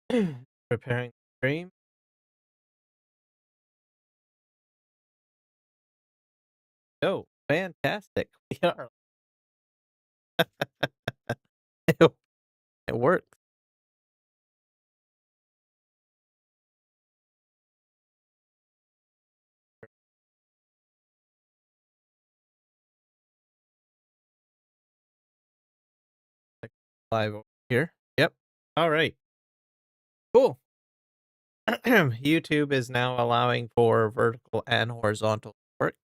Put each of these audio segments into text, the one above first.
Preparing the stream. Oh, fantastic. We are. It works. Live over here. Yep. All right. Cool. YouTube is now allowing for vertical and horizontal work.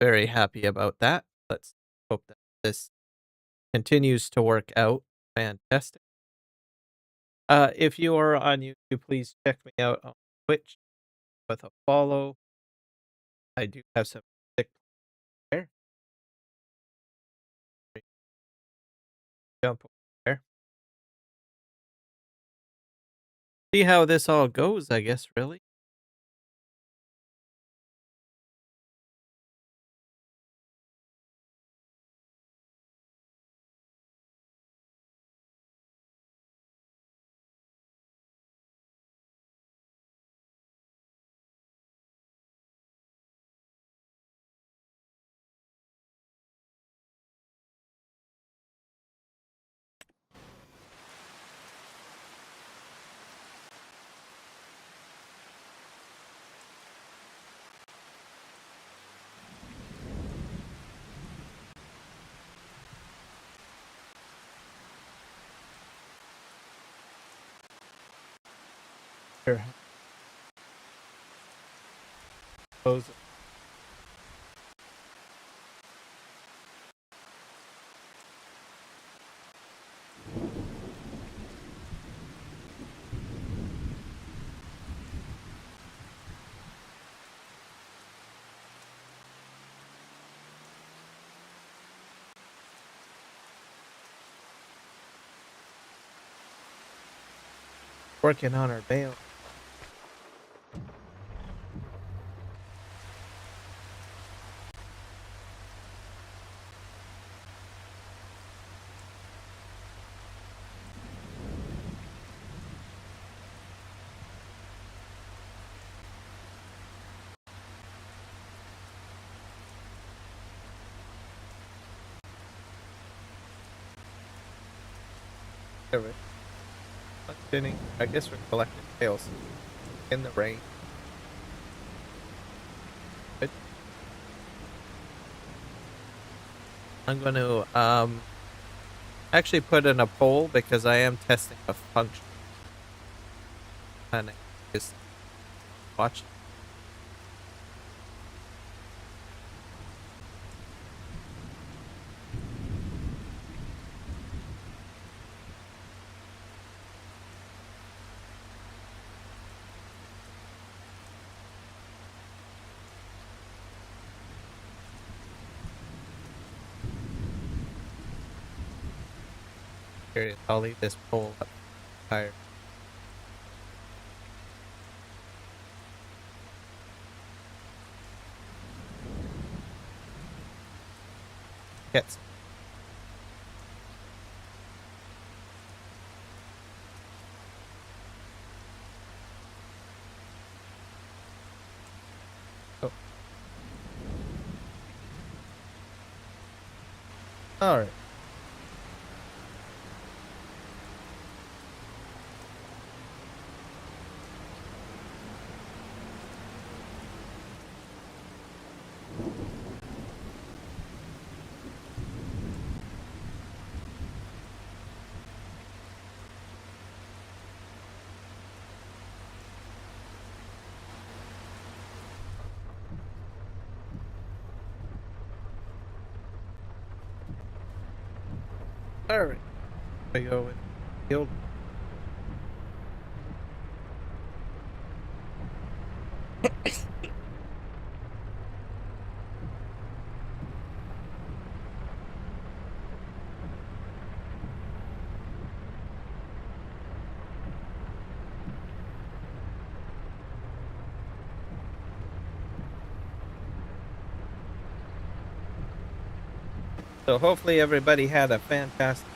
Very happy about that. Let's hope that this continues to work out. Fantastic. If you are on YouTube, please check me out on Twitch with a follow. I do have some music there. Jump over there. See how this all goes, I guess, really. Here. Close it. Working on our bale. There we go. Spinning. I guess we're collecting bales in the rain. Good. I'm going to actually put in a poll because I am testing a function. And just watch. Here, I'll leave this poll up higher. Yes. Oh. All right. All right. I go with field. So hopefully everybody had a fantastic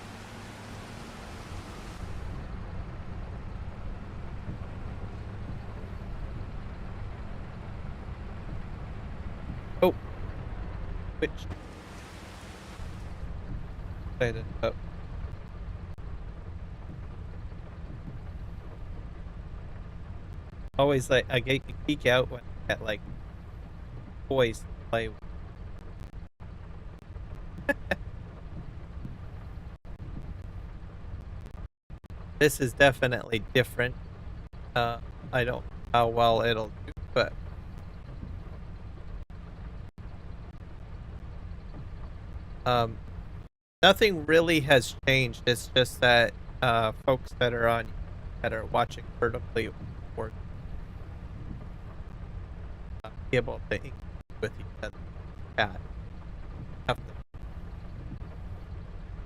which excited about. Always like I get to geek out when I get like toys to play with. This is definitely different. I don't know how well it'll do, but nothing really has changed. It's just that folks that are watching vertically or be able to engage with each other. Have to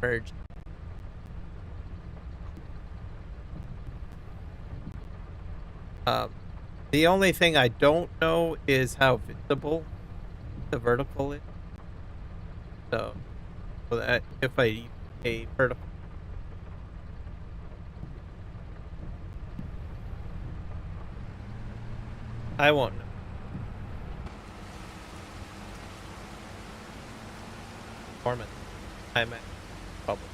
merge. The only thing I don't know is how visible the vertical is. So that if I use a vertical, I won't know. Performance. I'm at public.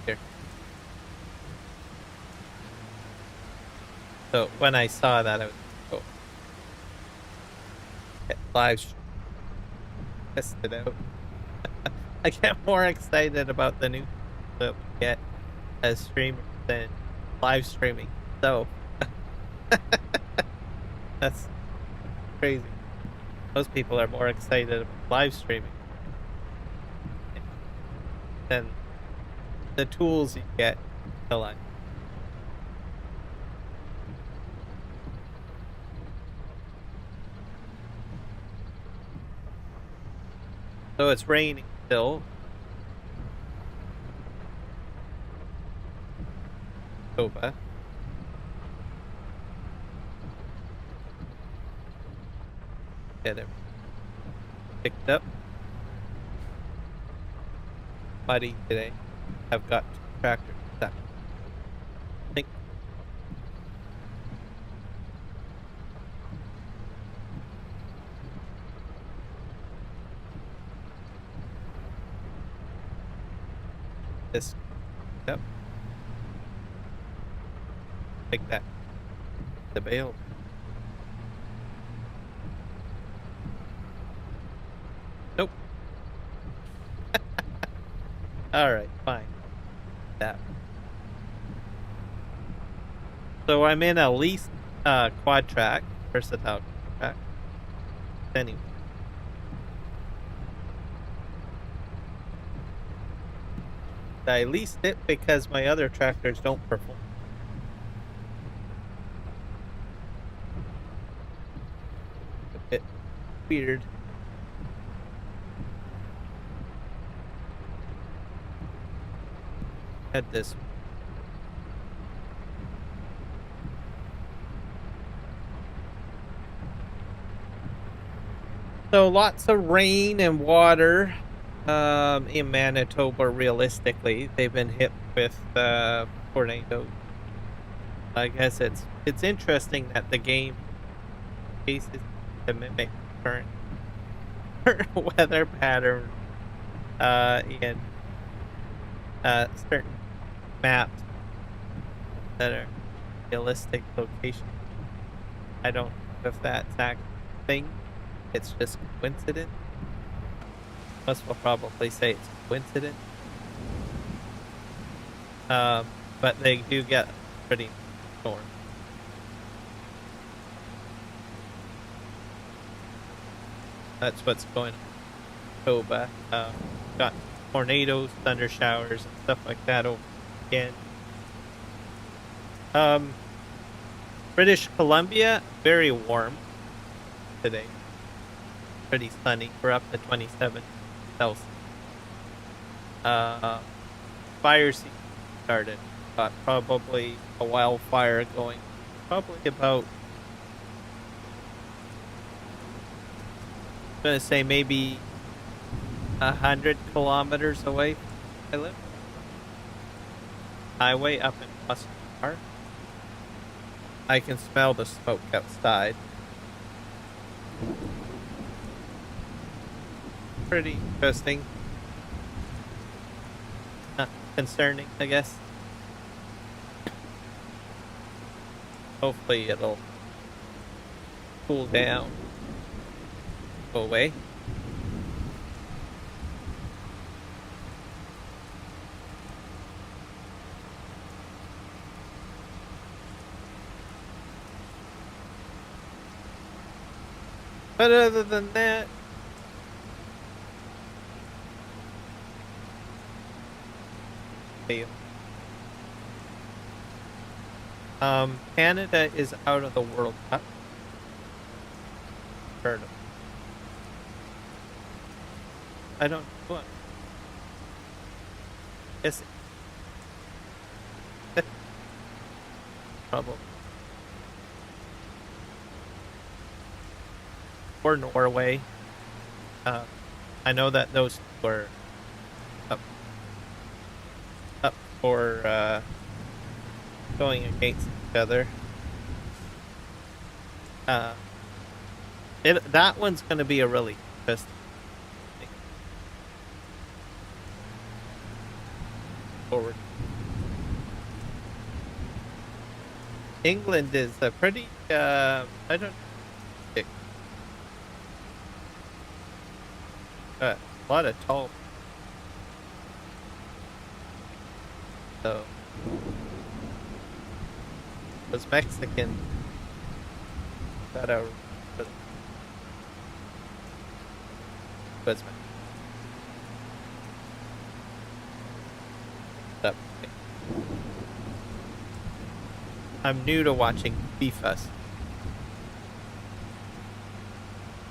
Here. So when I saw that, I was live test it out. I get more excited about the new that we get as streamers than live streaming. So that's crazy. Most people are more excited about live streaming than the tools you get to live. So it's raining still. Manitoba. Get it picked up. Muddy today. I've got tractor stuck. I think this. Yep. Take that. The bale. Nope. Alright, fine. That. So I'm in a leased quad track, versatile track. Anyway. I leased it because my other tractors don't perform. A bit weird. Had this. So lots of rain and water in Manitoba. Realistically, they've been hit with tornadoes. I guess it's interesting that the game cases to mimic current weather pattern in certain maps that are realistic locations. I don't know if that's actually a thing. It's just coincidence. Most will probably say it's coincidence. But they do get pretty storm. That's what's going on in Manitoba. Got tornadoes, thunder showers, and stuff like that over again. British Columbia, very warm today. Pretty sunny. We're up to 27 Celsius. Fire season started. Got probably a wildfire going. Probably about, I'm gonna say maybe 100 kilometers away from where I live. highway up in Western Park. I can smell the smoke outside. Pretty interesting. Concerning, I guess. Hopefully it'll cool down. Go away. But other than that, Canada is out of the World Cup. Heard of. I don't know what. Yes. Probably. Or Norway. I know that those were up for going against each other. That one's going to be a really interesting thing. Forward. England is a pretty I don't know, a lot of tall. So was Mexican got a was up. I'm new to watching FIFA.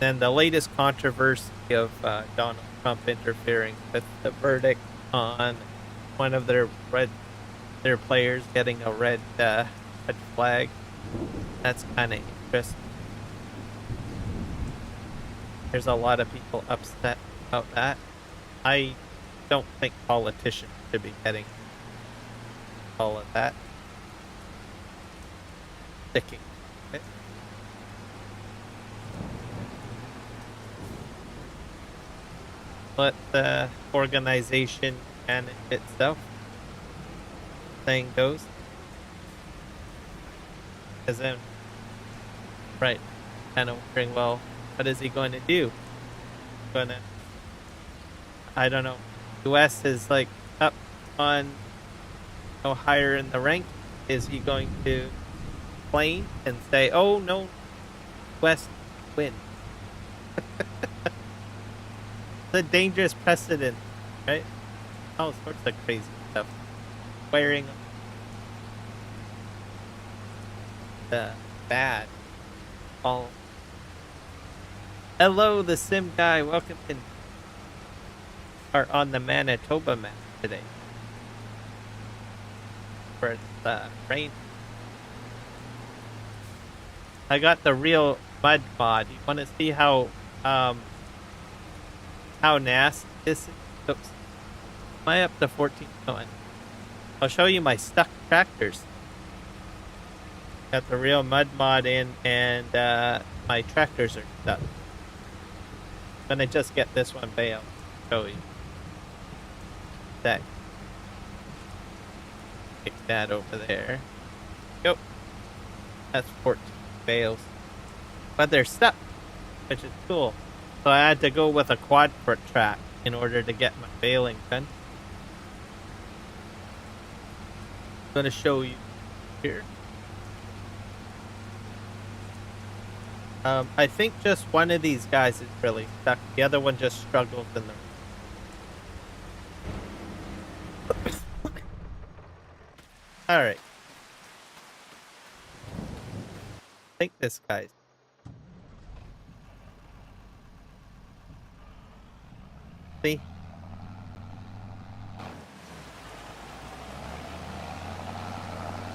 And the latest controversy of Donald Trump interfering with the verdict on one of their players getting a red flag. That's kind of interesting. There's a lot of people upset about that. I don't think politicians should be getting all of that. Sticking with it. Let the organization and itself thing goes. As in, right, kind of wondering, well, what is he going to do? I don't know. US is like up on, higher in the rank. Is he going to complain and say, oh no, West win? It's a dangerous precedent, right? All sorts of crazy stuff. Wearing the bad. All. Hello, the sim guy. Welcome in. Are on the Manitoba map today. For the rain. I got the real mud mod. You want to see how nasty this is? Oops. Am I up to 14? No, I'll show you my stuck tractors. Got the real mud mod in, and my tractors are stuck. I'm gonna just get this one bale. Show you. That. Kick that over there. Go. That's 14 bales. But they're stuck, which is cool. So I had to go with a quad foot track in order to get my baling done. I'm gonna show you here. I think just one of these guys is really stuck. The other one just struggles in the. All right. I think this guy's. See?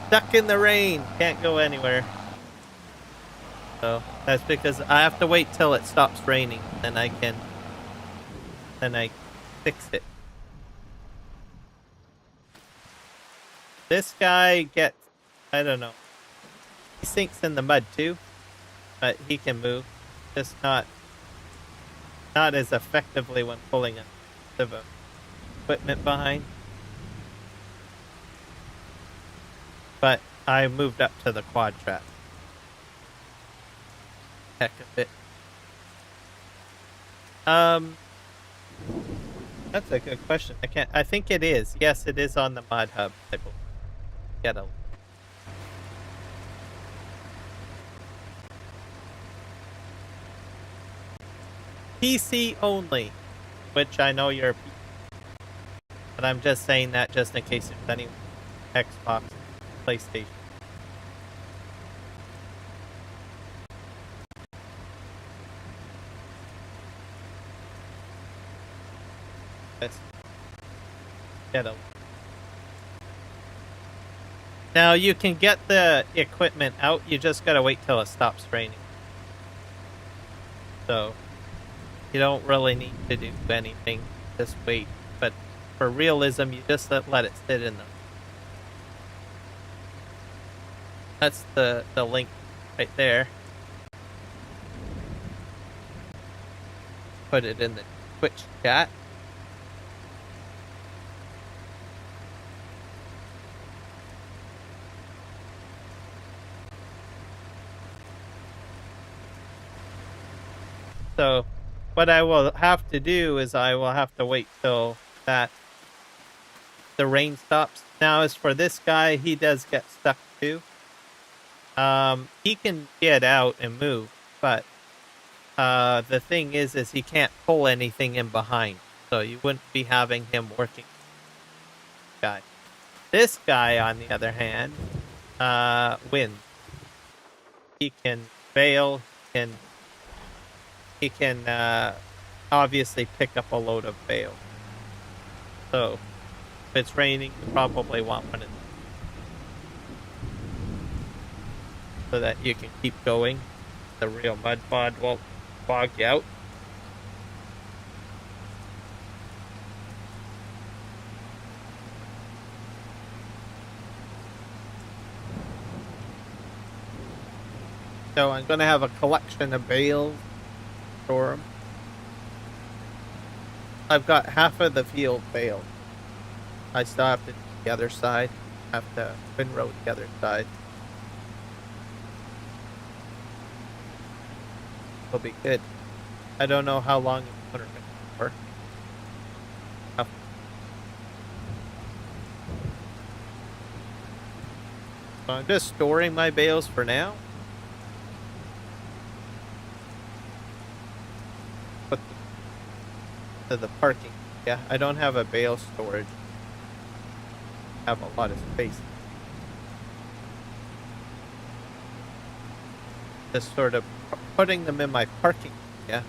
Stuck in the rain. Can't go anywhere. So that's because I have to wait till it stops raining, then I fix it. This guy gets, I don't know. He sinks in the mud too, but he can move. Just not as effectively when pulling a piece of equipment behind. But I moved up to the quad trap. Heck of it. That's a good question. I think it is. Yes, it is on the mod hub. I believe. Get a PC only, which I know you're, but I'm just saying that just in case there's any Xbox, PlayStation. Let's get a. Now you can get the equipment out. You just gotta wait till it stops raining. So you don't really need to do anything. Just wait. But for realism, you just let it sit in them. That's the link right there. Put it in the Twitch chat. So what I will have to do is I will have to wait till the rain stops. Now as for this guy, he does get stuck too. He can get out and move, but the thing is he can't pull anything in behind. So you wouldn't be having him working. This guy, on the other hand, wins. He can bail, he can obviously pick up a load of bale. So if it's raining, you probably want one of them so that you can keep going. The real mud pod won't bog you out. So I'm going to have a collection of bales. Store them. I've got half of the field baled. I still have to do the other side. I have to windrow the other side. It'll be good. I don't know how long it's going to work. So I'm just storing my bales for now. Put to the parking. Yeah, I don't have a bale storage. I have a lot of space. Just sort of putting them in my parking. Yeah.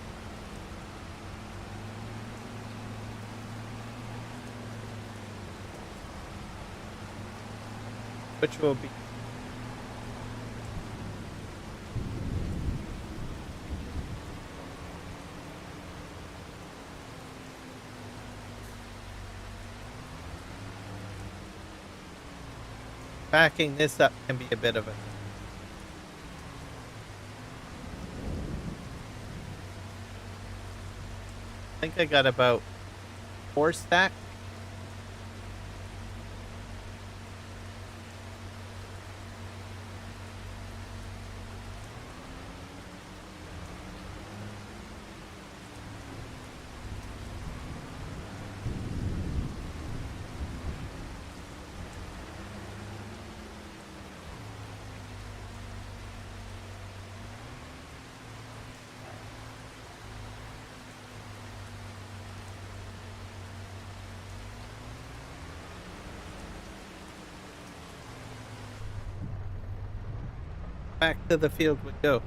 Which will be backing this up can be a bit of a I think I got about 4 stacks. Back to the field would go.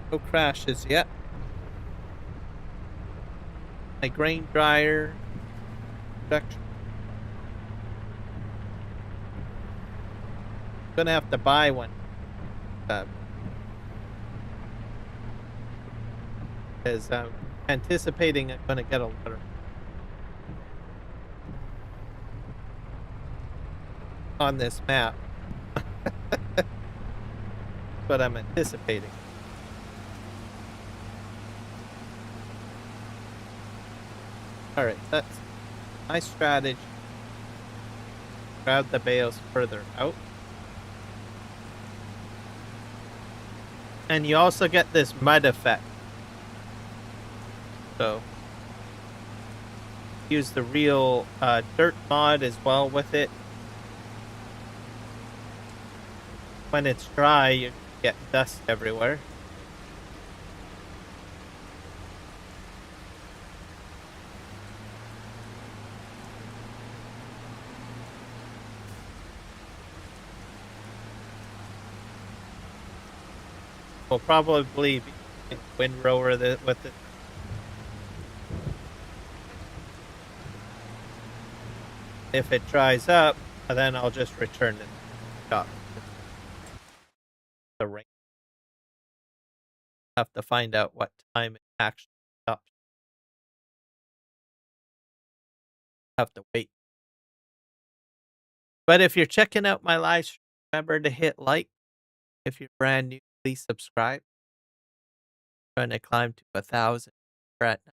No crashes yet. My grain dryer production. Gonna have to buy one. Because anticipating I'm going to get a letter on this map. But I'm anticipating. Alright, that's my strategy. Crowd the bales further out. And you also get this mud effect. So use the real dirt mod as well with it. When it's dry, you get dust everywhere. We'll probably be in windrower with it. If it dries up, then I'll just return it. Stop. The rain. Have to find out what time it actually stops. Have to wait. But if you're checking out my live stream, remember to hit like. If you're brand new, please subscribe. Trying to climb to 1,000 right now.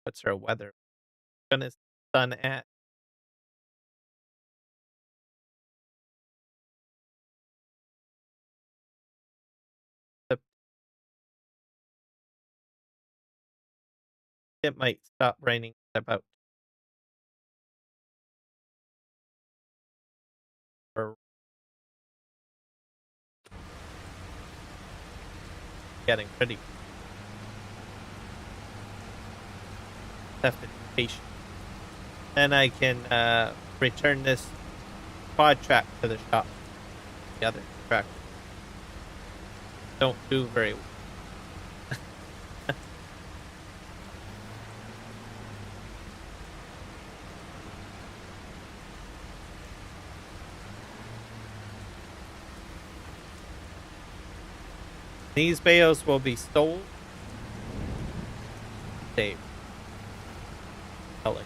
What's our weather? Gonna sun at the. It might stop raining about. Or getting pretty. Have to be patient. Then I can return this quad track to the shop. The other track don't do very well. These bales will be sold. Dave. Ellie.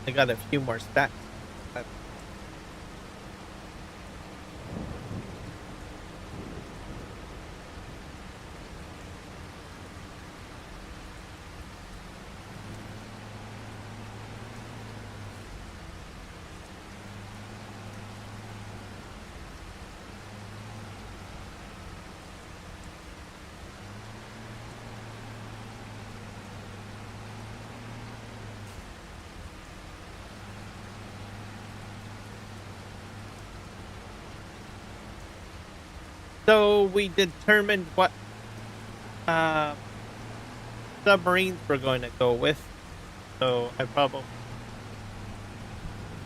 I got a few more stacks. So we determined what submarines we're going to go with. So I probably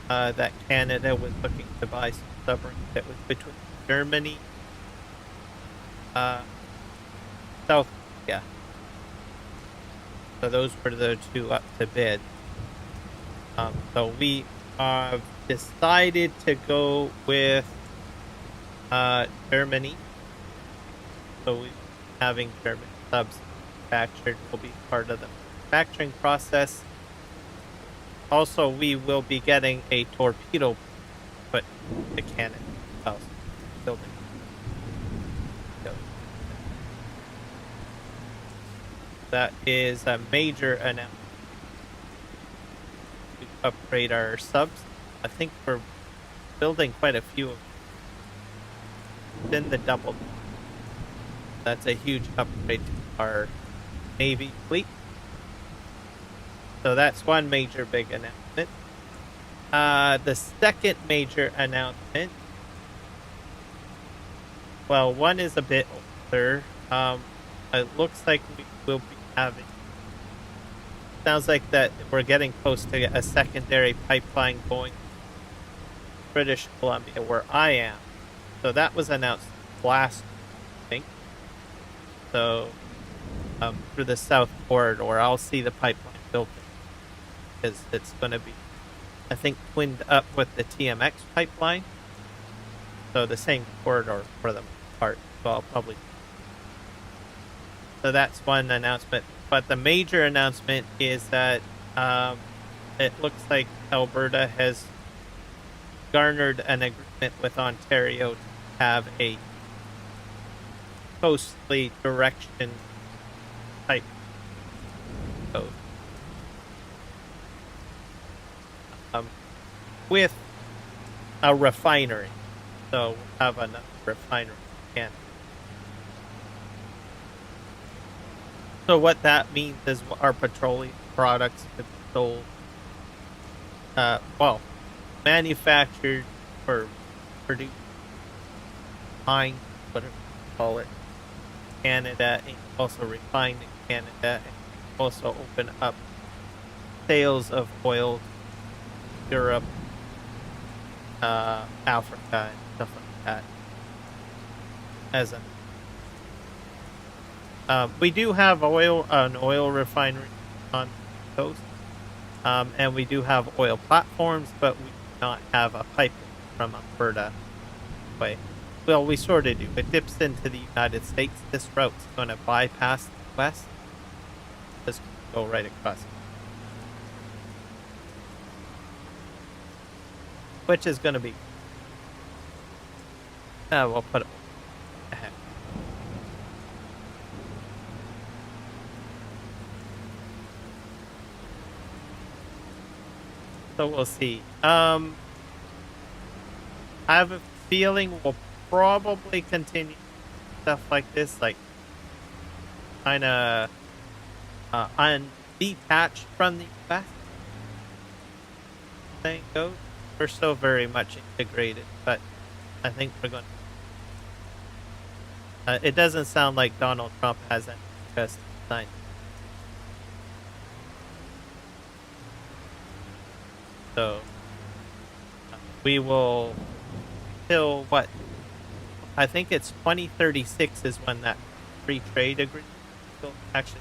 that Canada was looking to buy some submarines that was between Germany, South Korea. So those were the two up to bid. So we have decided to go with Germany. So we having German subs manufactured will be part of the manufacturing process. Also, we will be getting a torpedo put to Canada. Building. That is a major announcement. We upgrade our subs. I think we're building quite a few of them. Then the double. That's a huge upgrade to our Navy fleet. So that's one major big announcement. The second major announcement, well, one is a bit older. It looks like we will be having sounds like that we're getting close to a secondary pipeline going to British Columbia, where I am. So that was announced last week, I think. So through the South Corridor, I'll see the pipeline built because it's going to be, I think, twinned up with the TMX pipeline. So the same corridor for the most part. So I'll probably. So that's one announcement. But the major announcement is that it looks like Alberta has garnered an agreement with Ontario to have a coastly direction type code. With a refinery. So we'll have another refinery in Canada. So what that means is our petroleum products could be sold, manufactured or produced, mined, whatever you call it, Canada, and also refined in Canada, and also open up sales of oil to Europe, Africa, and stuff like that. As we do have an oil refinery on the coast, and we do have oil platforms, but we do not have a pipeline from Alberta way. Well, we sort of do. It dips into the United States. This route's going to bypass the west. Just go right across. Which is going to be... we'll put it ahead. So we'll see. I have a feeling we'll probably continue stuff like this, like kind of undetached from the US thing goes. We're still very much integrated, but I think we're going to... it doesn't sound like Donald Trump has any interest in signing. So we will, till what? I think it's 2036 is when that free trade agreement will actually.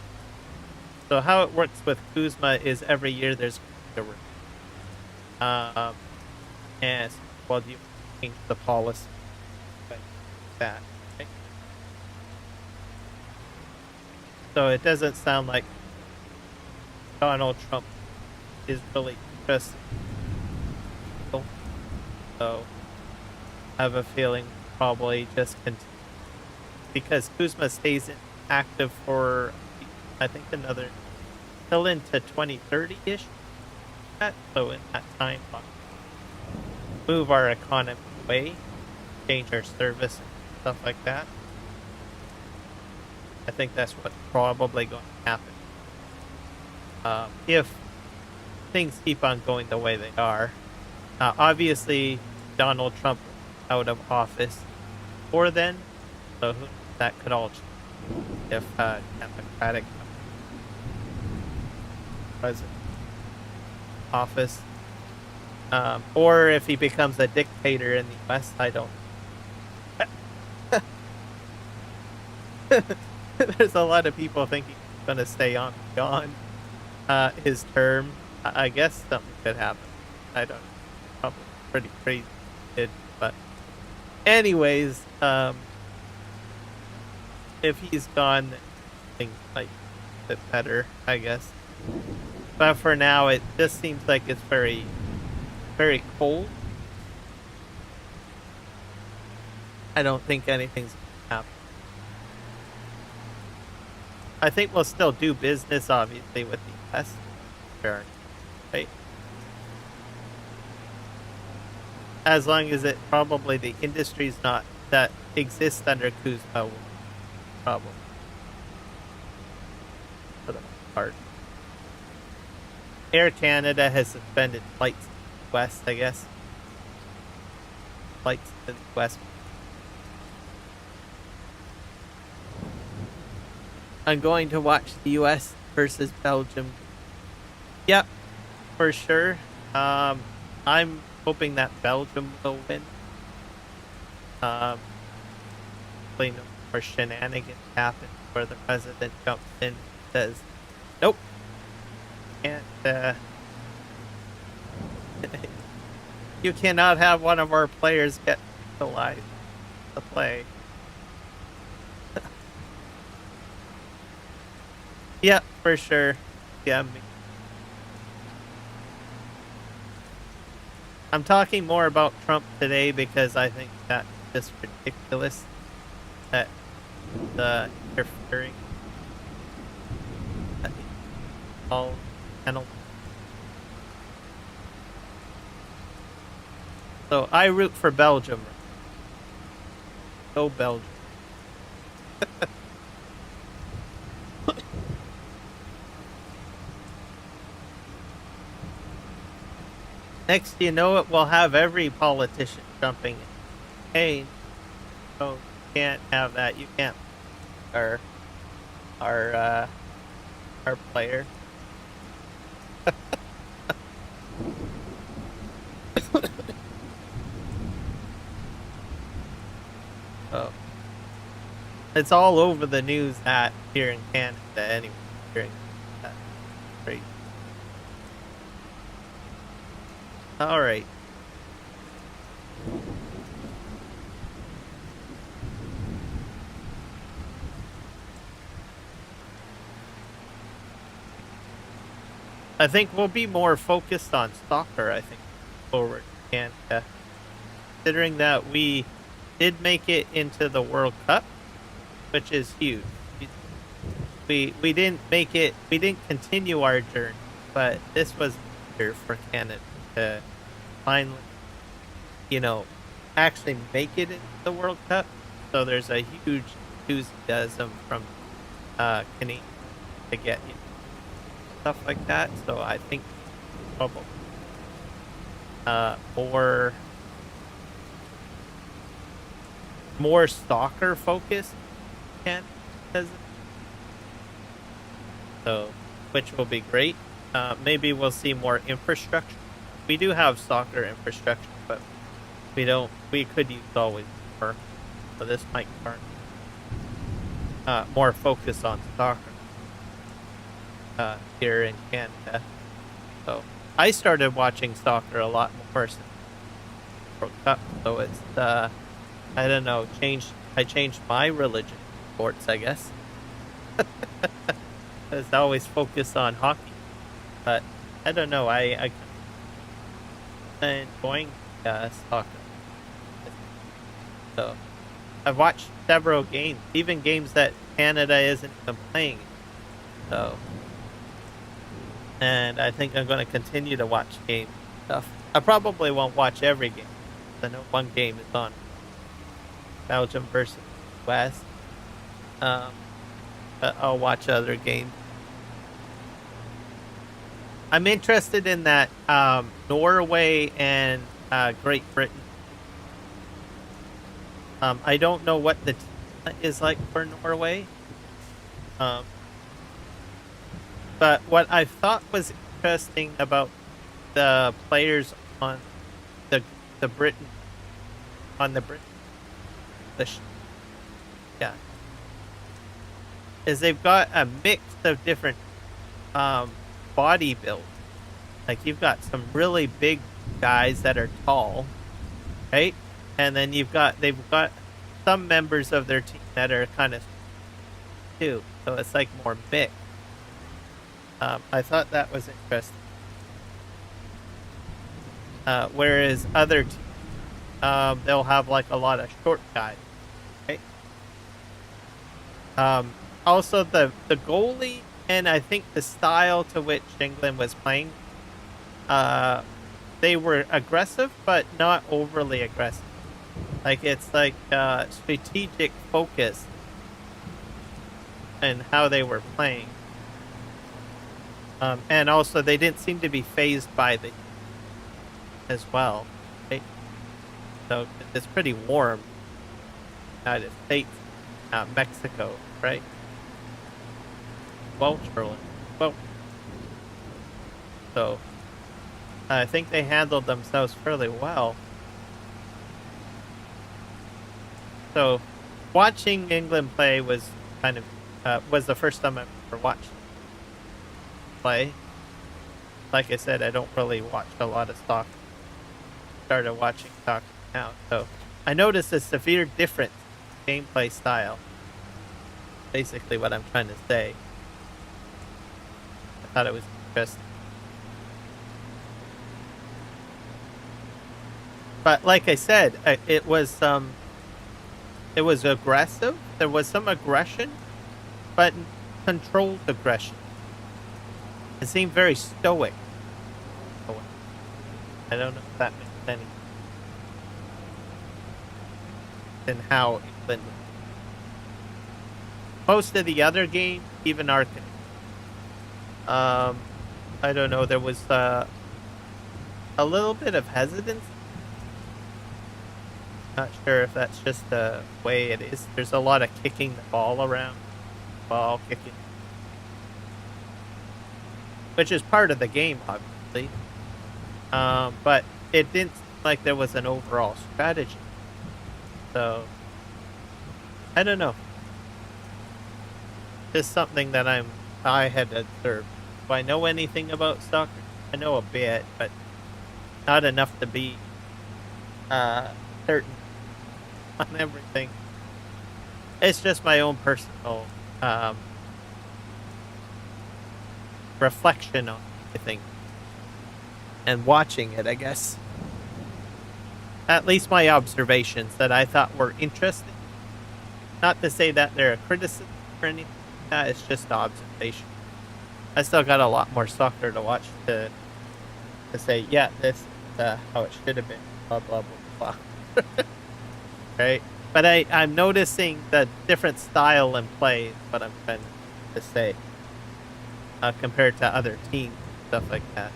So how it works with CUSMA is every year there's and well, you change the policy like that. Right? So it doesn't sound like Donald Trump is really interested. So I have a feeling probably just continue because CUSMA stays active for I think another till into 2030-ish. So in that time, move our economy away, change our service and stuff like that. I think that's what's probably going to happen. If things keep on going the way they are. Obviously, Donald Trump out of office before then, so that could all change if Democratic president office, or if he becomes a dictator in the West. I don't. There's a lot of people thinking he's going to stay on beyond his term. I guess something could happen. I don't know. Probably pretty crazy, but anyways, if he's gone, things might be a bit better, I guess. But for now, it just seems like it's very, very cold. I don't think anything's going to happen. I think we'll still do business, obviously, with the US. Right? As long as it probably the industry's not that exists under CUSMA will problem for the most part. Air Canada has suspended flights to the west, I guess. Flights to the west. I'm going to watch the US versus Belgium Yep, for sure. I'm hoping that Belgium will win. Hopefully no more shenanigans happen where the president jumps in and says, "Nope, can't. You cannot have one of our players get penalized to play." Yeah, for sure. Yeah, I'm talking more about Trump today because I think that's just ridiculous that the interfering all penalty. So I root for Belgium. Go Belgium. Next, you know it, we'll have every politician jumping in. Hey, no, you can't have that. You can't. Our, our, uh, our player. Oh, it's all over the news that here in Canada anyway. During that. Great. All right. I think we'll be more focused on soccer, I think, forward in Canada. Considering that we did make it into the World Cup, which is huge. We didn't make it, we didn't continue our journey, but this was here for Canada to finally, you know, actually make it into the World Cup. So there's a huge enthusiasm from Canadians to get stuff like that. So I think probably more soccer focused Canada, so which will be great. Maybe we'll see more infrastructure. We do have soccer infrastructure, but we could use always more. So this might start more focus on soccer here in Canada. So I started watching soccer a lot more since World Cup. So it's I don't know, I changed my religion sports, I guess. It's always focused on hockey, but I don't know. I enjoying soccer. So I've watched several games, even games that Canada isn't even playing. So, and I think I'm going to continue to watch game stuff. I probably won't watch every game. I know one game is on Belgium versus West. But I'll watch other games. I'm interested in that Norway and Great Britain. I don't know what the team is like for Norway. But what I thought was interesting about the players on the Britain is they've got a mix of different body build. Like you've got some really big guys that are tall, right? And then they've got some members of their team that are kind of too. So it's like more mixed. I thought that was interesting. Whereas other teams, they'll have like a lot of short guys, right? Also the goalie and I think the style to which England was playing, they were aggressive but not overly aggressive. Like it's like strategic focus in how they were playing. And also they didn't seem to be phased by the as well. Right? So it's pretty warm. United States, Mexico, right? Well, so I think they handled themselves fairly well. So watching England play was kind of was the first time I ever watched play. Like I said, I don't really watch a lot of soccer. Started watching soccer now, so I noticed a severe difference in gameplay style. Basically, what I'm trying to say. I thought it was interesting. But like I said, it was aggressive. There was some aggression, but controlled aggression. It seemed very stoic. I don't know if that makes any sense. And how England. Most of the other games, even Arctic. I don't know. There was a little bit of hesitance. Not sure if that's just the way it is. There's a lot of kicking the ball around. Ball kicking. Which is part of the game, obviously. But it didn't seem like there was an overall strategy. So, I don't know. Just something that I had observed. Do I know anything about soccer? I know a bit, but not enough to be certain on everything. It's just my own personal reflection on everything and watching it, I guess. At least my observations that I thought were interesting. Not to say that they're a criticism or anything. It's just observation. I still got a lot more soccer to watch to say, yeah, this is how it should have been. Blah blah blah blah. Right? But I'm noticing the different style in play. Is what I'm trying to say. Compared to other teams, stuff like that.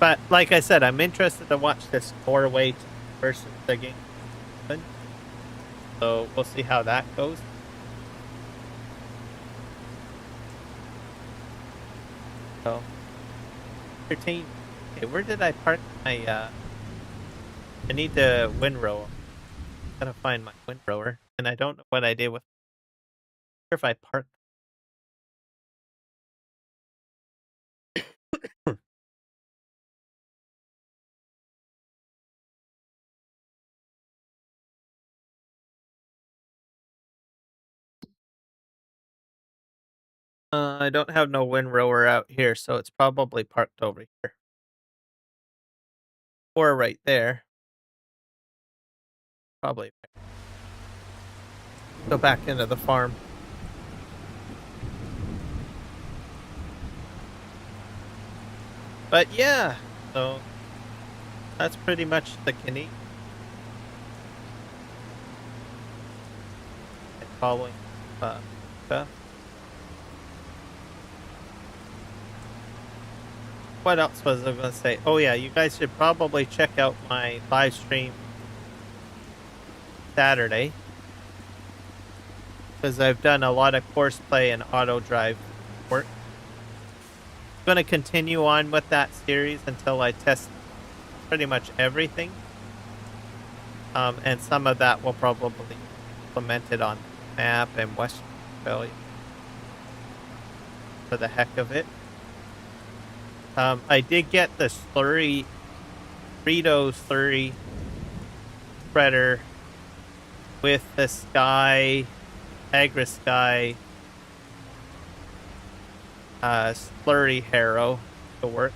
But like I said, I'm interested to watch this Norway versus the game. So we'll see how that goes. So 13. Okay, where did I park my I need the windrower. Gotta find my windrower. And I don't know what I did with if I parked. I don't have no windrower out here, so it's probably parked over here. Or right there. Probably. Go back into the farm. But yeah, so that's pretty much the Canadian. And following stuff. What else was I going to say? Oh yeah, you guys should probably check out my live stream Saturday. Because I've done a lot of Courseplay and auto drive work. I'm going to continue on with that series until I test pretty much everything. And some of that will probably be implemented on the map and Western Australia. For the heck of it. I did get the slurry, Frito slurry spreader with the Sky, Agri-Sky slurry harrow to work.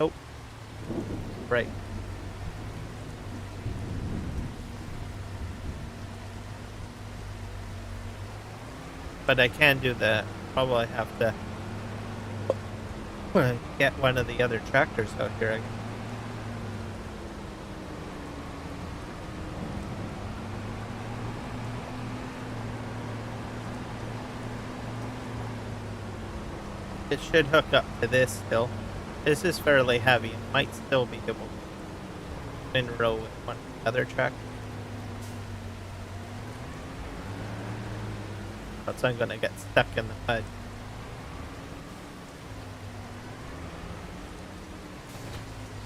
Oh, right. But I can do that. Probably have to get one of the other tractors out here. It should hook up to this still. This is fairly heavy. It might still be able to windrow with one. other track. Else I'm gonna get stuck in the mud.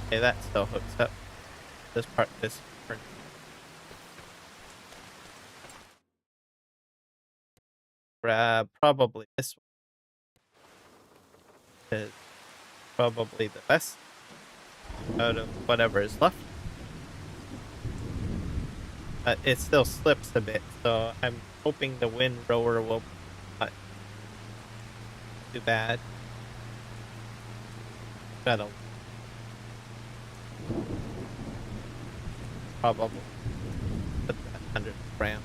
Okay, that still hooks up. This part, this part. Grab probably this one is probably the best out of whatever is left. It still slips a bit, so I'm hoping the wind rower will not too bad. Gotta probably put that under the ram.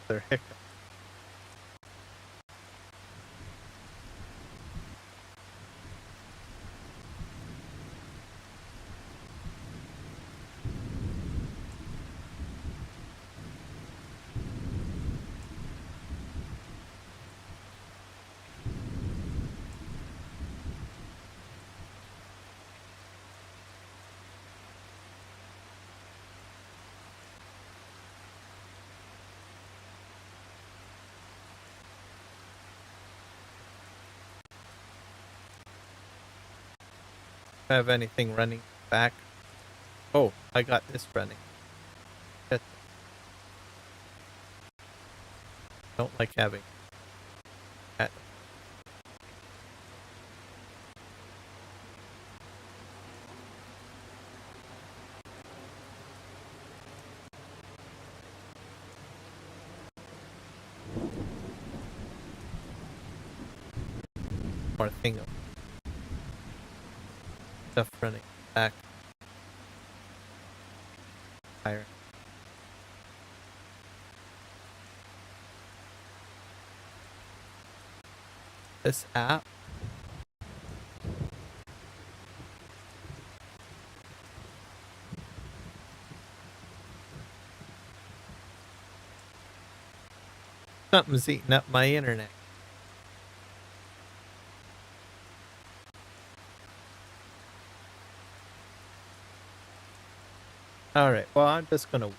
Their hiccup. Have anything running back? Oh, I got this running. Shit. Don't like having that. More thing of stuff running back. Higher. This app something's eating up my internet. Alright, well I'm just gonna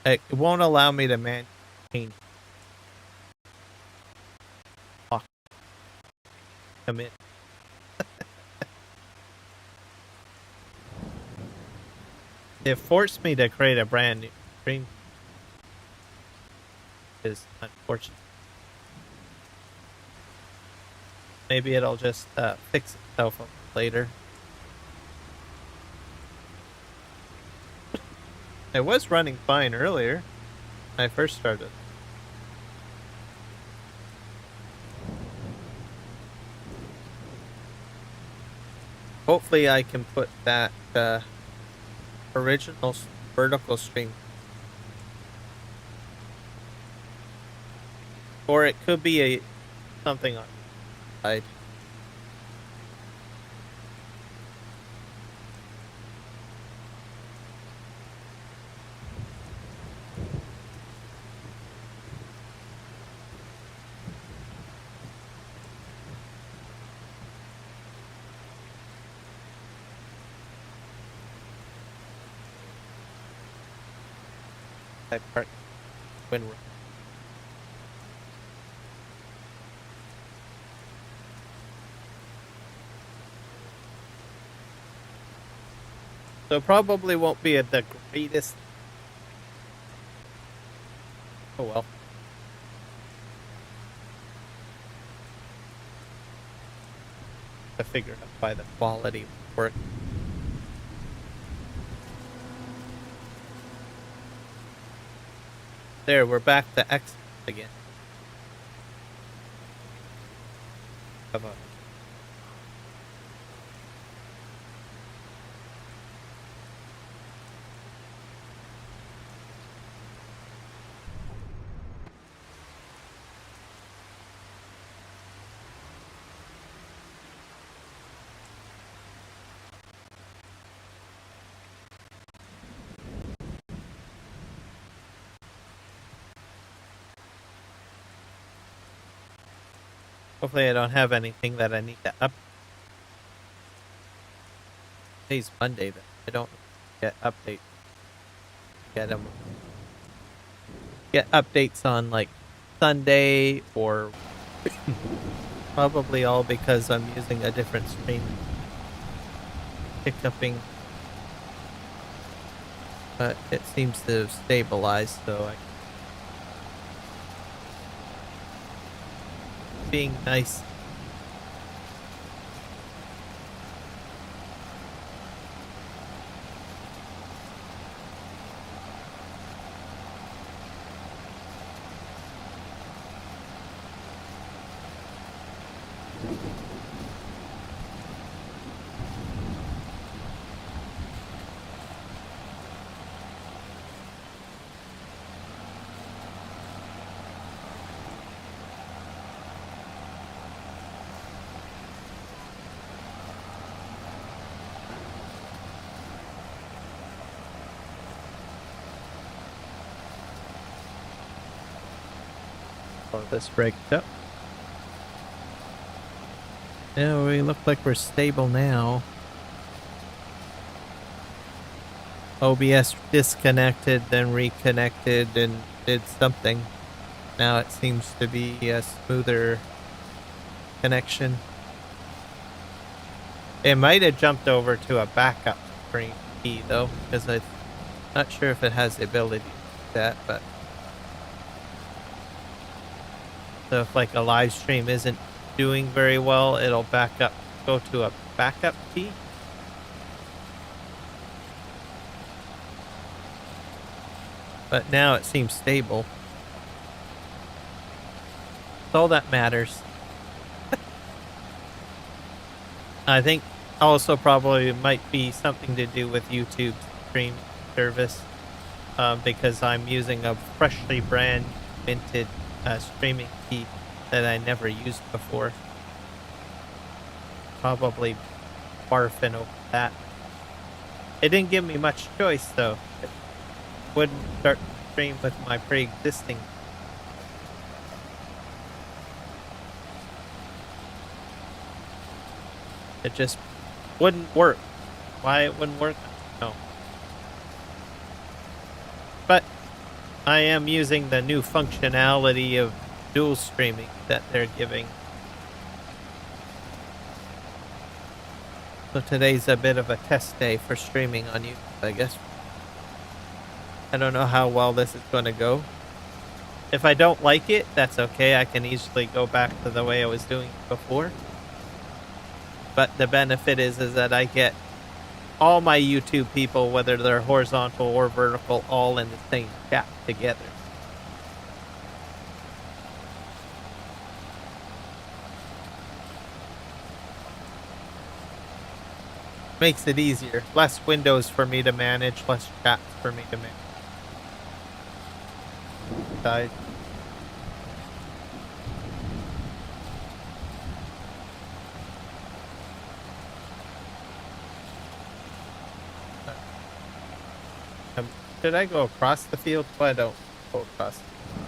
it won't allow me to maintain commit. It forced me to create a brand new stream. Is unfortunate. Maybe it'll just fix itself up later. It was running fine earlier when I first started. Hopefully I can put that original vertical stream. Or it could be a something on the side. That part when we're so probably won't be the greatest. Oh well. To figure out by the quality of work. there, we're back to X again. Come on. Hopefully I don't have anything that I need to up. Today's Monday, but I don't get updates. Get updates on like Sunday or probably all because I'm using a different stream. Hiccuping. But it seems to have stabilized, so being nice. Oh, this breaks up. Yeah, we look like we're stable now. OBS disconnected, then reconnected, and did something. Now it seems to be a smoother connection. It might have jumped over to a backup screen key though, because I'm not sure if it has the ability to do that, but so if like a live stream isn't doing very well, it'll go to a backup key. But now it seems stable. That's all that matters. I think also probably might be something to do with YouTube stream service, because I'm using a freshly brand minted streaming key that I never used before. Probably barfing over that. It didn't give me much choice though. It wouldn't start to stream with my pre-existing. It just wouldn't work. Why it wouldn't work? No. But I am using the new functionality of dual streaming that they're giving. So today's a bit of a test day for streaming on YouTube, I guess. I don't know how well this is going to go. If I don't like it, that's okay. I can easily go back to the way I was doing it before. But the benefit is that I get all my YouTube people, whether they're horizontal or vertical, all in the same chat together. Makes it easier. Less windows for me to manage, less chats for me to manage. Died. Should I go across the field? Well, I don't go across the field.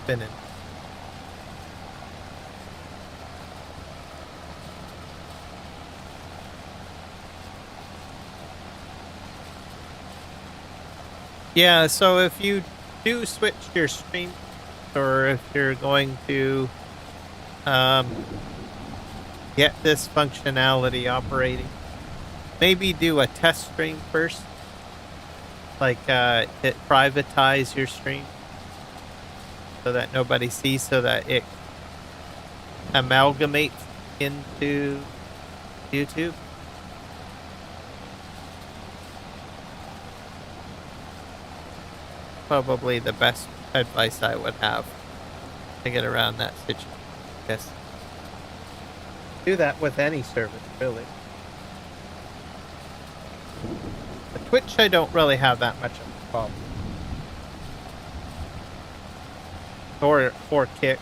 Spinning. Yeah, so if you do switch your stream, or if you're going to get this functionality operating, maybe do a test stream first. Like hit privatize your stream so that nobody sees, so that it amalgamates into YouTube. probably the best advice I would have to get around that situation. Yes. Do that with any service, really. The Twitch, I don't really have that much of a problem. Or Kick.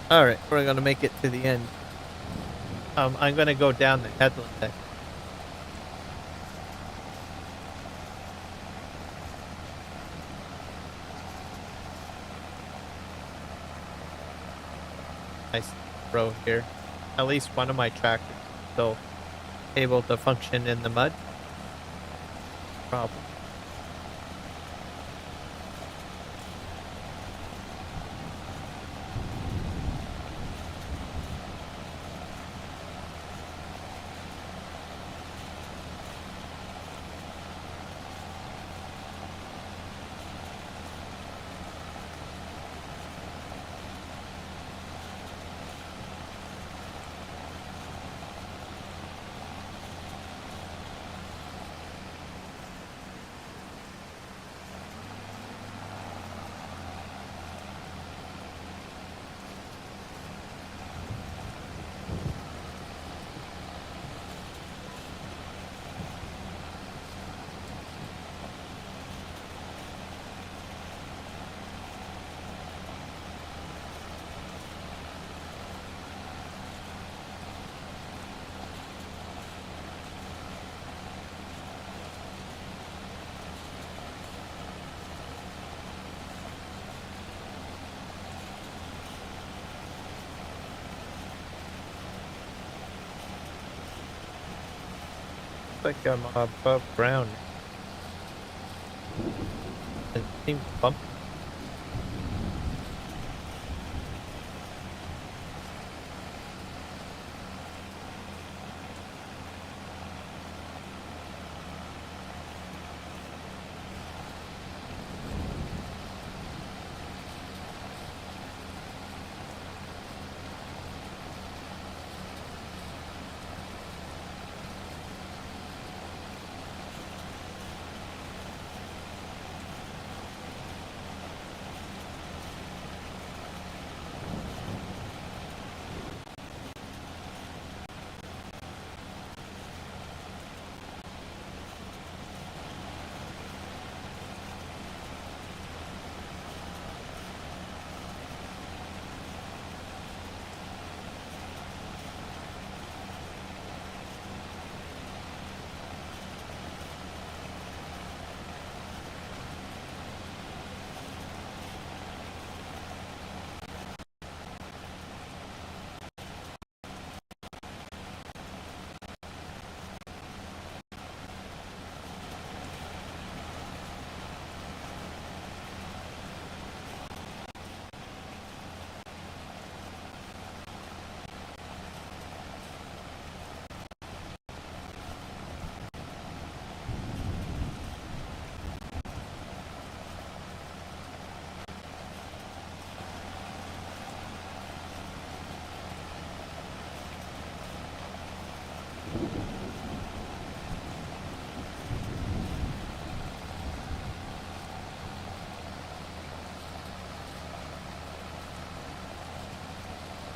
Alright, we're gonna make it to the end. I'm gonna go down the headland deck. Nice row here. At least one of my tractors is still able to function in the mud. Problem. Like I'm above ground. It seems bumpy.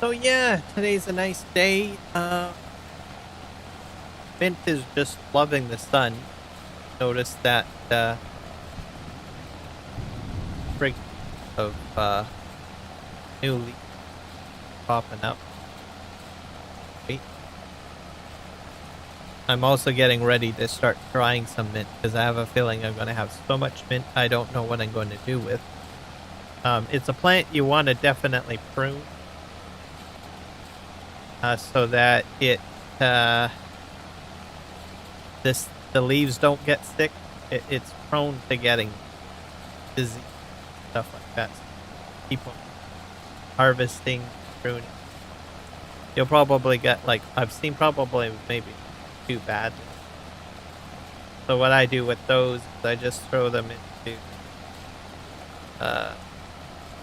So yeah, today's a nice day. Mint is just loving the sun. Notice that sprig of new leaves popping up. Wait. I'm also getting ready to start trying some mint because I have a feeling I'm going to have so much mint I don't know what I'm going to do with. It's a plant you want to definitely prune. So that it the leaves don't get sick. It's prone to getting disease, stuff like that. So keep on harvesting, pruning. You'll probably get, like, I've seen probably maybe too bad. So what I do with those is I just throw them into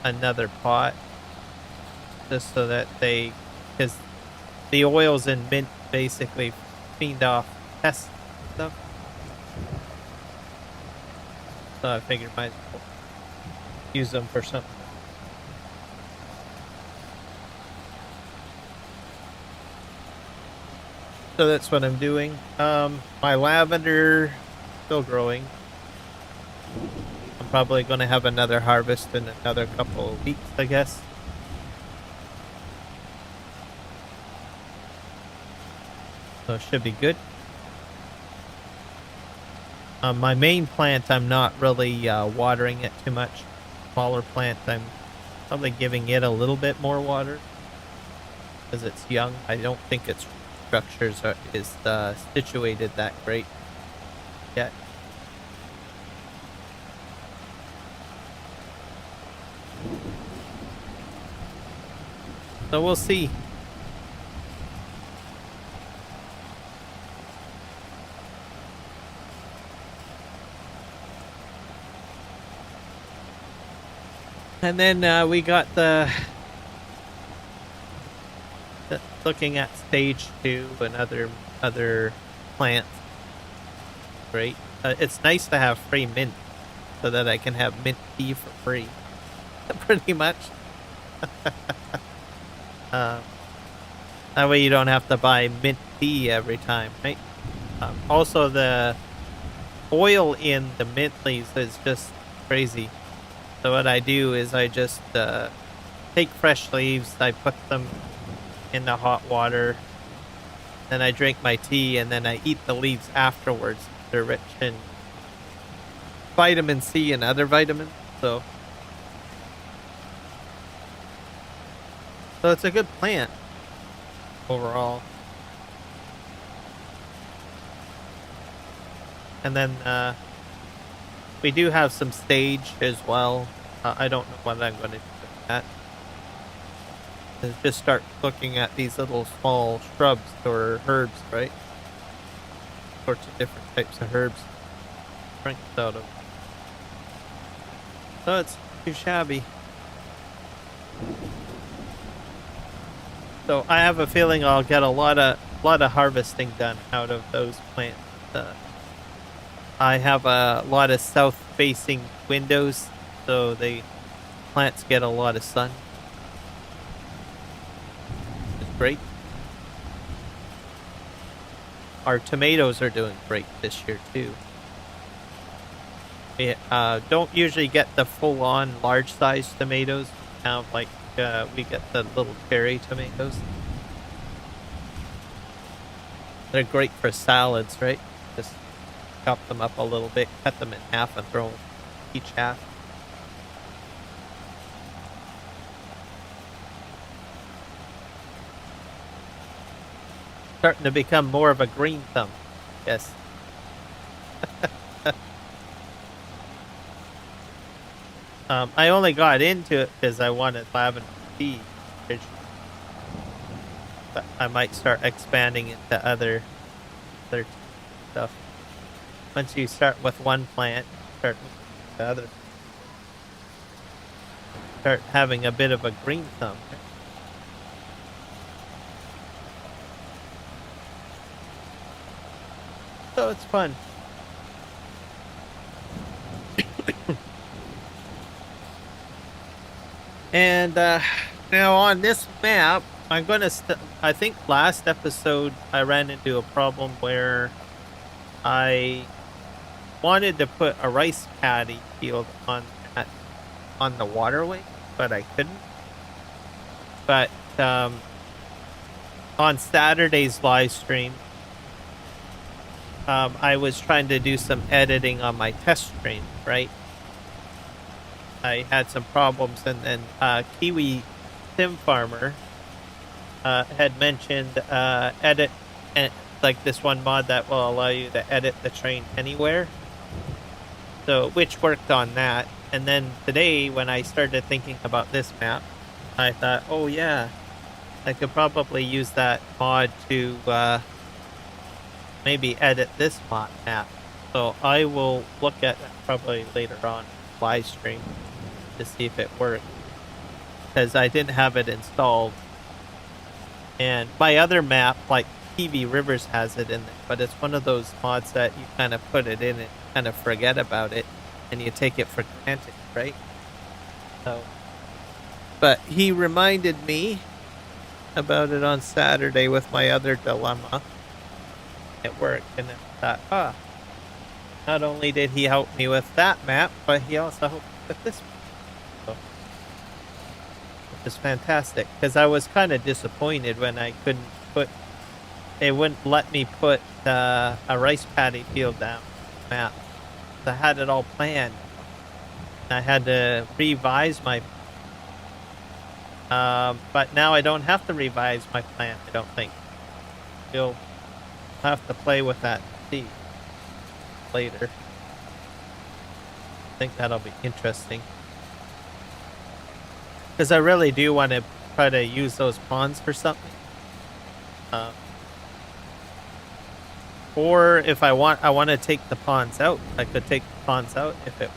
another pot, just so that because the oils in mint basically feed off pests and stuff. So I figured might as well use them for something. So that's what I'm doing. My lavender still growing. I'm probably going to have another harvest in another couple of weeks, I guess. So it should be good. My main plant, I'm not really watering it too much. Smaller plant, I'm probably giving it a little bit more water because it's young. I don't think its structures is situated that great yet. So we'll see. And then we got the looking at stage 2 and other plants. Great. It's nice to have free mint so that I can have mint tea for free. Pretty much. That way you don't have to buy mint tea every time, right? Also, the oil in the mint leaves is just crazy. So what I do is I just take fresh leaves, I put them in the hot water, then I drink my tea, and then I eat the leaves afterwards. They're rich in vitamin C and other vitamins, so it's a good plant overall. And then we do have some sage as well. I don't know what I'm going to do with that. Just start looking at these little small shrubs or herbs, right? Sorts of different types of herbs. Strength out of. So it's too shabby. So I have a feeling I'll get a lot of harvesting done out of those plants. I have a lot of south-facing windows, so the plants get a lot of sun. It's great. Our tomatoes are doing great this year too. We don't usually get the full-on large-sized tomatoes. Kind of like we get the little cherry tomatoes. They're great for salads, right? Just chop them up a little bit, cut them in half, and throw each half. Starting to become more of a green thumb, yes. I only got into it because I wanted lavender tea, but I might start expanding into other stuff. Once you start with one plant, start with the other. Start having a bit of a green thumb. So it's fun. And now on this map, I'm gonna. I think last episode I ran into a problem where I wanted to put a rice paddy field on the waterway, but I couldn't. But on Saturday's live stream, I was trying to do some editing on my test stream, right? I had some problems, and then Kiwi Sim Farmer had mentioned edit, and like this one mod that will allow you to edit the train anywhere. So, which worked on that. And then today, when I started thinking about this map, I thought, oh yeah, I could probably use that mod to maybe edit this map. So I will look at that probably later on live stream to see if it worked, because I didn't have it installed. And my other map, like TV Rivers, has it in there, but it's one of those mods that you kind of put it in and kind of forget about it, and you take it for granted, right? So, but he reminded me about it on Saturday with my other dilemma at work, and I thought, not only did he help me with that map, but he also helped me with this map. So, which is fantastic, because I was kind of disappointed when I couldn't put, they wouldn't let me put a rice paddy field down the map. I had it all planned. I had to revise my but now I don't have to revise my plan, I don't think. You'll have to play with that and see later. I think that'll be interesting. Because I really do want to try to use those pawns for something. Or if I want to take the pawns out. I could take the pawns out if it,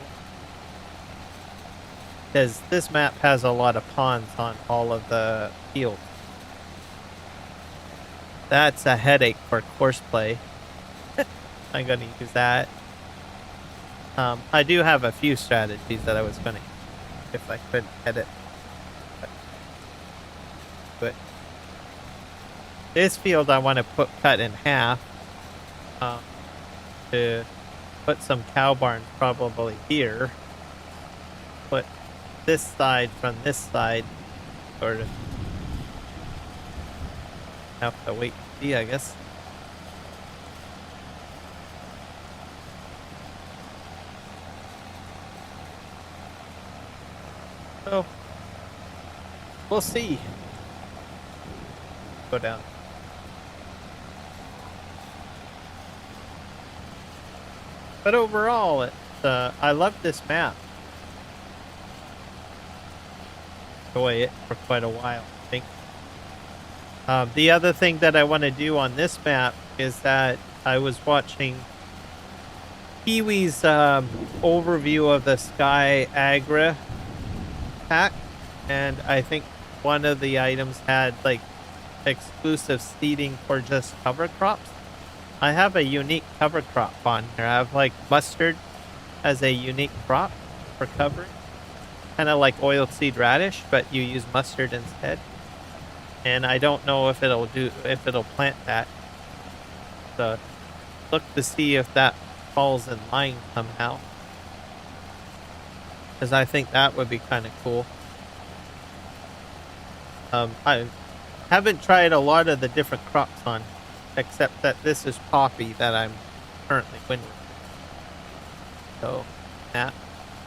because this map has a lot of pawns on all of the fields. That's a headache for Courseplay. I'm going to use that. I do have a few strategies that I was going to use if I couldn't edit. But this field I want to cut in half to put some cow barns probably here. Put this side from this side, sort of. Have to wait and see, I guess. So we'll see. Go down. But overall, it's I love this map. Enjoy it for quite a while, I think. The other thing that I want to do on this map is that I was watching Kiwi's overview of the Sky Agra pack, and I think one of the items had like exclusive seeding for just cover crops. I have a unique cover crop on here. I have like mustard as a unique crop for covering. Kind of like oilseed radish, but you use mustard instead. And I don't know if it'll plant that. So look to see if that falls in line somehow. Because I think that would be kind of cool. I haven't tried a lot of the different crops on, except that this is poppy that I'm currently winding. So, yeah.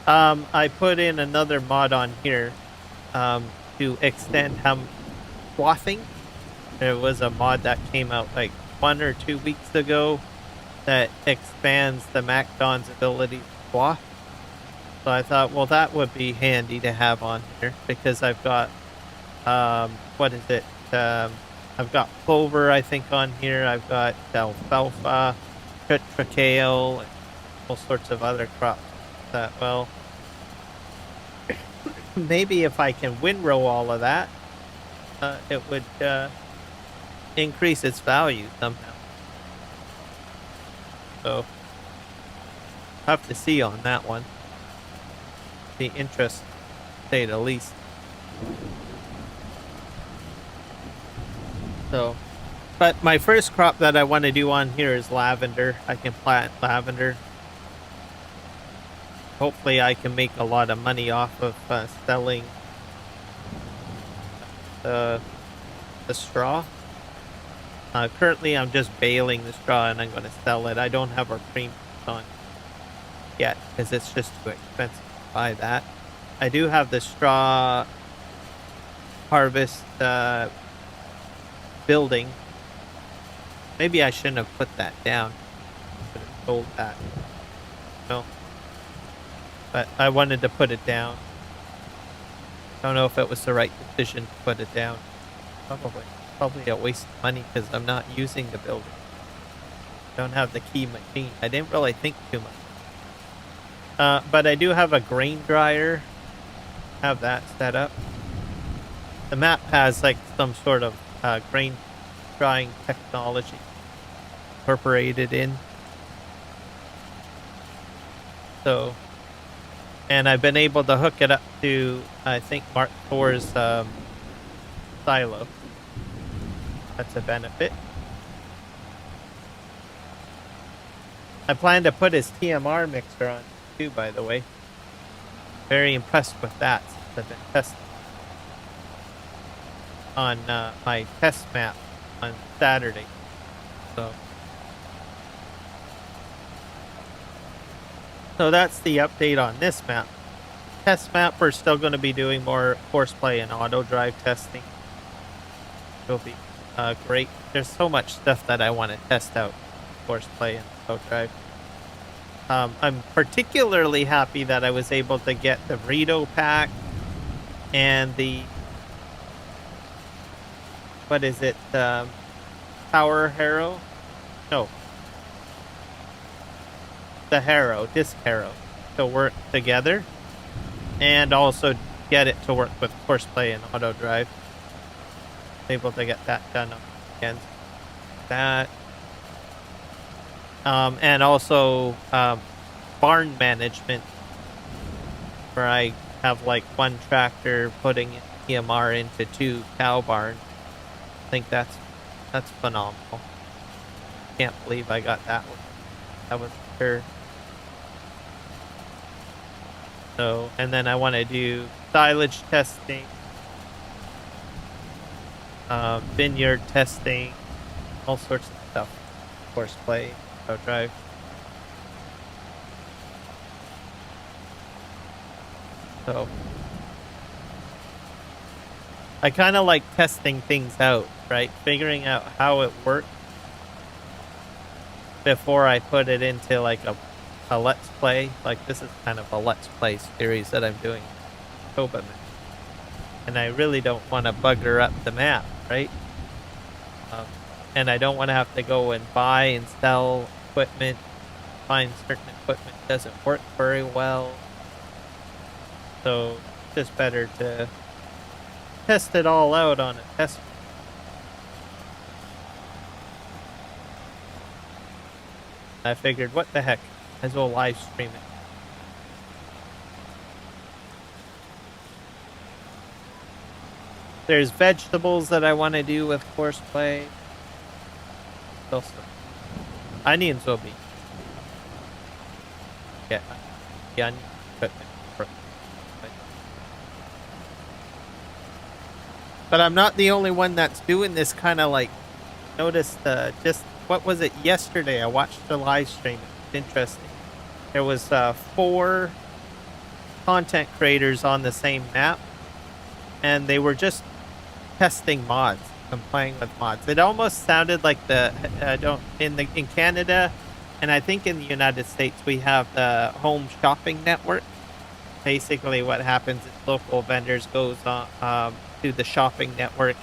I put in another mod on here to extend swathing. There was a mod that came out like 1 or 2 weeks ago that expands the MacDon's ability to swath. So I thought, well, that would be handy to have on here because I've got, what is it? I've got clover, I think, on here. I've got alfalfa, triticale, and all sorts of other crops. That, well, maybe if I can windrow all of that, it would increase its value somehow. So, have to see on that one. Be interesting, to say the least. So, but my first crop that I want to do on here is lavender. I can plant lavender. Hopefully I can make a lot of money off of selling the straw. Currently I'm just baling the straw and I'm going to sell it. I don't have our premium on yet because it's just too expensive to buy that. I do have the straw harvest building. Maybe I shouldn't have put that down. I should have sold that. No. But I wanted to put it down. Don't know if it was the right decision to put it down. Probably a waste of money because I'm not using the building. Don't have the key machine. I didn't really think too much. But I do have a grain dryer. Have that set up. The map has like some sort of grain drying technology incorporated in. So, and I've been able to hook it up to, I think, Mark Thor's silo. That's a benefit. I plan to put his TMR mixer on too, by the way. Very impressed with that since I've been testing on my test map on Saturday. So that's the update on this map. Test map, we're still going to be doing more Courseplay and auto drive testing. It'll be great. There's so much stuff that I want to test out. Courseplay and auto drive. I'm particularly happy that I was able to get the Rito pack and the, what is it, Power Harrow? No. The Harrow, Disc Harrow, to work together, and also get it to work with Courseplay and auto drive. Able to get that done on the weekends. That. And also barn management, where I have like one tractor putting EMR into 2 cow barns. I think that's phenomenal. Can't believe I got that one. That was sure. So, and then I want to do silage testing, vineyard testing, all sorts of stuff. Courseplay, auto drive. So, I kind of like testing things out, right? Figuring out how it works before I put it into like a let's play. Like, this is kind of a let's play series that I'm doing in Manitoba, and I really don't want to bugger up the map, right? And I don't want to have to go and buy and sell equipment, find certain equipment doesn't work very well. So it's just better to test it all out on a test. I figured, what the heck, as well live stream it. There's vegetables that I want to do with Courseplay. Also, onions will be. Yeah, the onion equipment. But I'm not the only one that's doing this kind of like, noticed just, what was it, yesterday? I watched the live stream. It was interesting. There was 4 content creators on the same map, and they were just testing mods and playing with mods. It almost sounded like the in Canada, and I think in the United States, we have the home shopping network. Basically, what happens is local vendors goes on to the shopping network.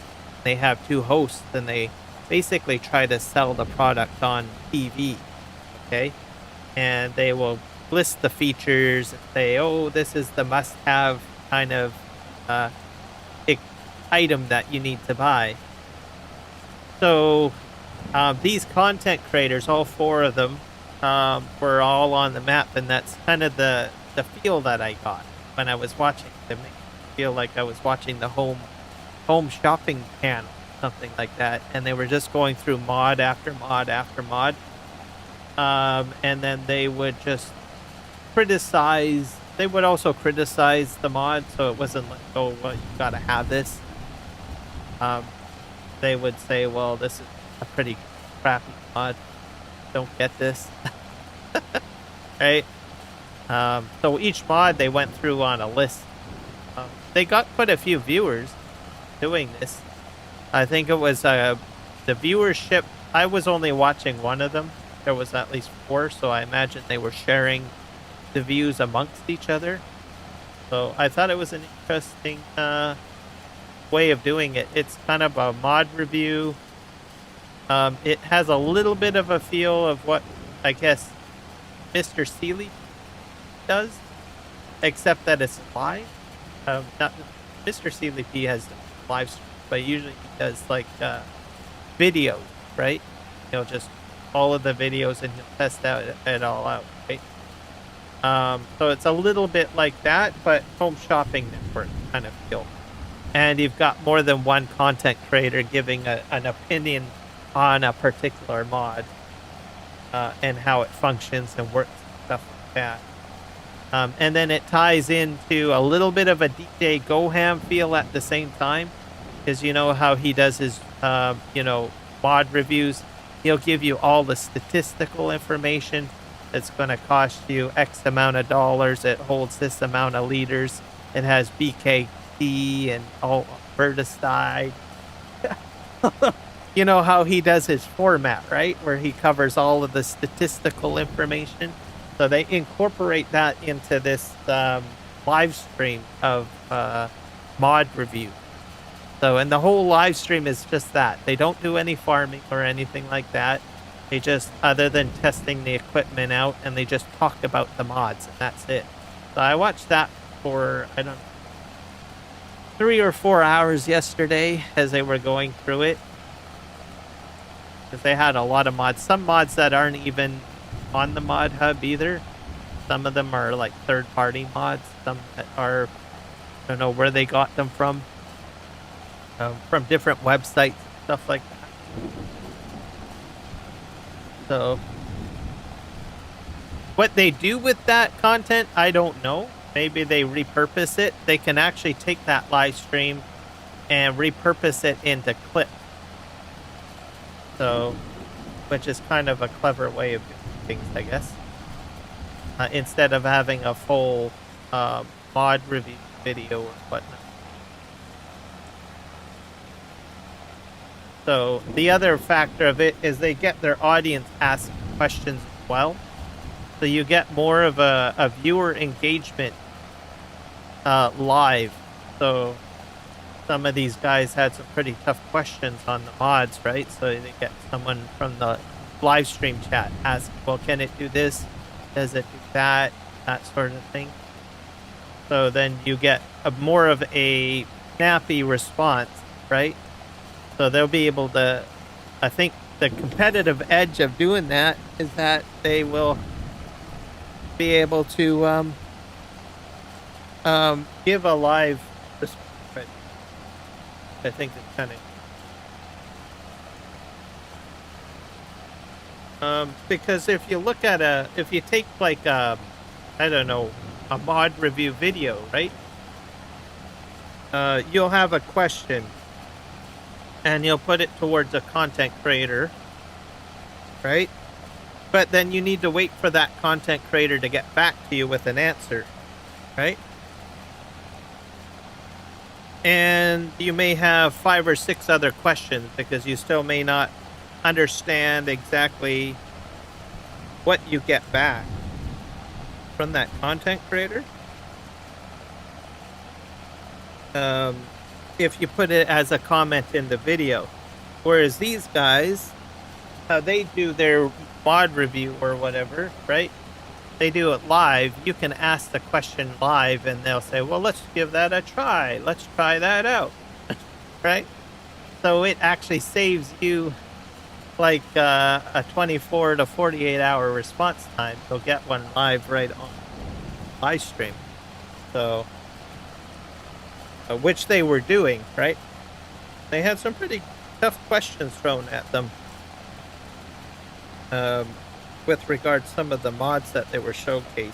They have 2 hosts, and they basically try to sell the product on TV. Okay, and they will list the features and say, "Oh, this is the must-have kind of item that you need to buy." So these content creators, all 4 of them, were all on the map, and that's kind of the feel that I got when I was watching. It made me feel like I was watching the home shopping channel, something like that, and they were just going through mod after mod after mod, and then they would just criticize. They would also criticize the mod, so it wasn't like, "Oh, well, you gotta have this." They would say, "Well, this is a pretty crappy mod. Don't get this." Right? So each mod they went through on a list. They got quite a few viewers doing this. I think it was the viewership. I was only watching one of them. There was at least 4, so I imagine they were sharing the views amongst each other. So I thought it was an interesting way of doing it. It's kind of a mod review. It has a little bit of a feel of what I guess Mr. Seeley does, except that it's live. Not Mr. Seeley P has live stream but usually he does like videos, right? He'll just follow the videos and he'll test it all out, right? So it's a little bit like that, but home shopping network kind of feel. And you've got more than one content creator giving an opinion on a particular mod and how it functions and works and stuff like that. And then it ties into a little bit of a DJ Goham feel at the same time, because you know how he does his, mod reviews. He'll give you all the statistical information. It's going to cost you X amount of dollars. It holds this amount of liters. It has BKT and all verticide. You know how he does his format, right? Where he covers all of the statistical information. So they incorporate that into this live stream of mod review. So, and the whole live stream is just that. They don't do any farming or anything like that. They just, other than testing the equipment out, and they just talk about the mods, and that's it. So I watched that for, I don't know, 3 or 4 hours yesterday as they were going through it. Because they had a lot of mods. Some mods that aren't even on the mod hub either. Some of them are like third-party mods. Some that are, I don't know where they got them from different websites, stuff like that. So what they do with that content, I don't know. Maybe they repurpose it. They can actually take that live stream and repurpose it into clips. So, which is kind of a clever way of doing things, I guess. Instead of having a full mod review video or whatnot. So the other factor of it is they get their audience ask questions as well. So you get more of a viewer engagement live. So some of these guys had some pretty tough questions on the mods, right? So they get someone from the live stream chat ask, well, can it do this? Does it do that? That sort of thing. So then you get more of a snappy response, right? So they'll be able to, I think the competitive edge of doing that is that they will be able to give a live response. I think it's kind of, because if you look at if you take like I don't know, a mod review video, right? You'll have a question. And you'll put it towards a content creator, right? But then you need to wait for that content creator to get back to you with an answer, right? And you may have 5 or 6 other questions because you still may not understand exactly what you get back from that content creator. If you put it as a comment in the video. Whereas these guys, how they do their mod review or whatever, right? They do it live. You can ask the question live and they'll say, well, let's give that a try. Let's try that out. Right? So it actually saves you like a 24 to 48 hour response time. You'll get one live right on live stream. So which they were doing, right? They had some pretty tough questions thrown at them with regard to some of the mods that they were showcasing.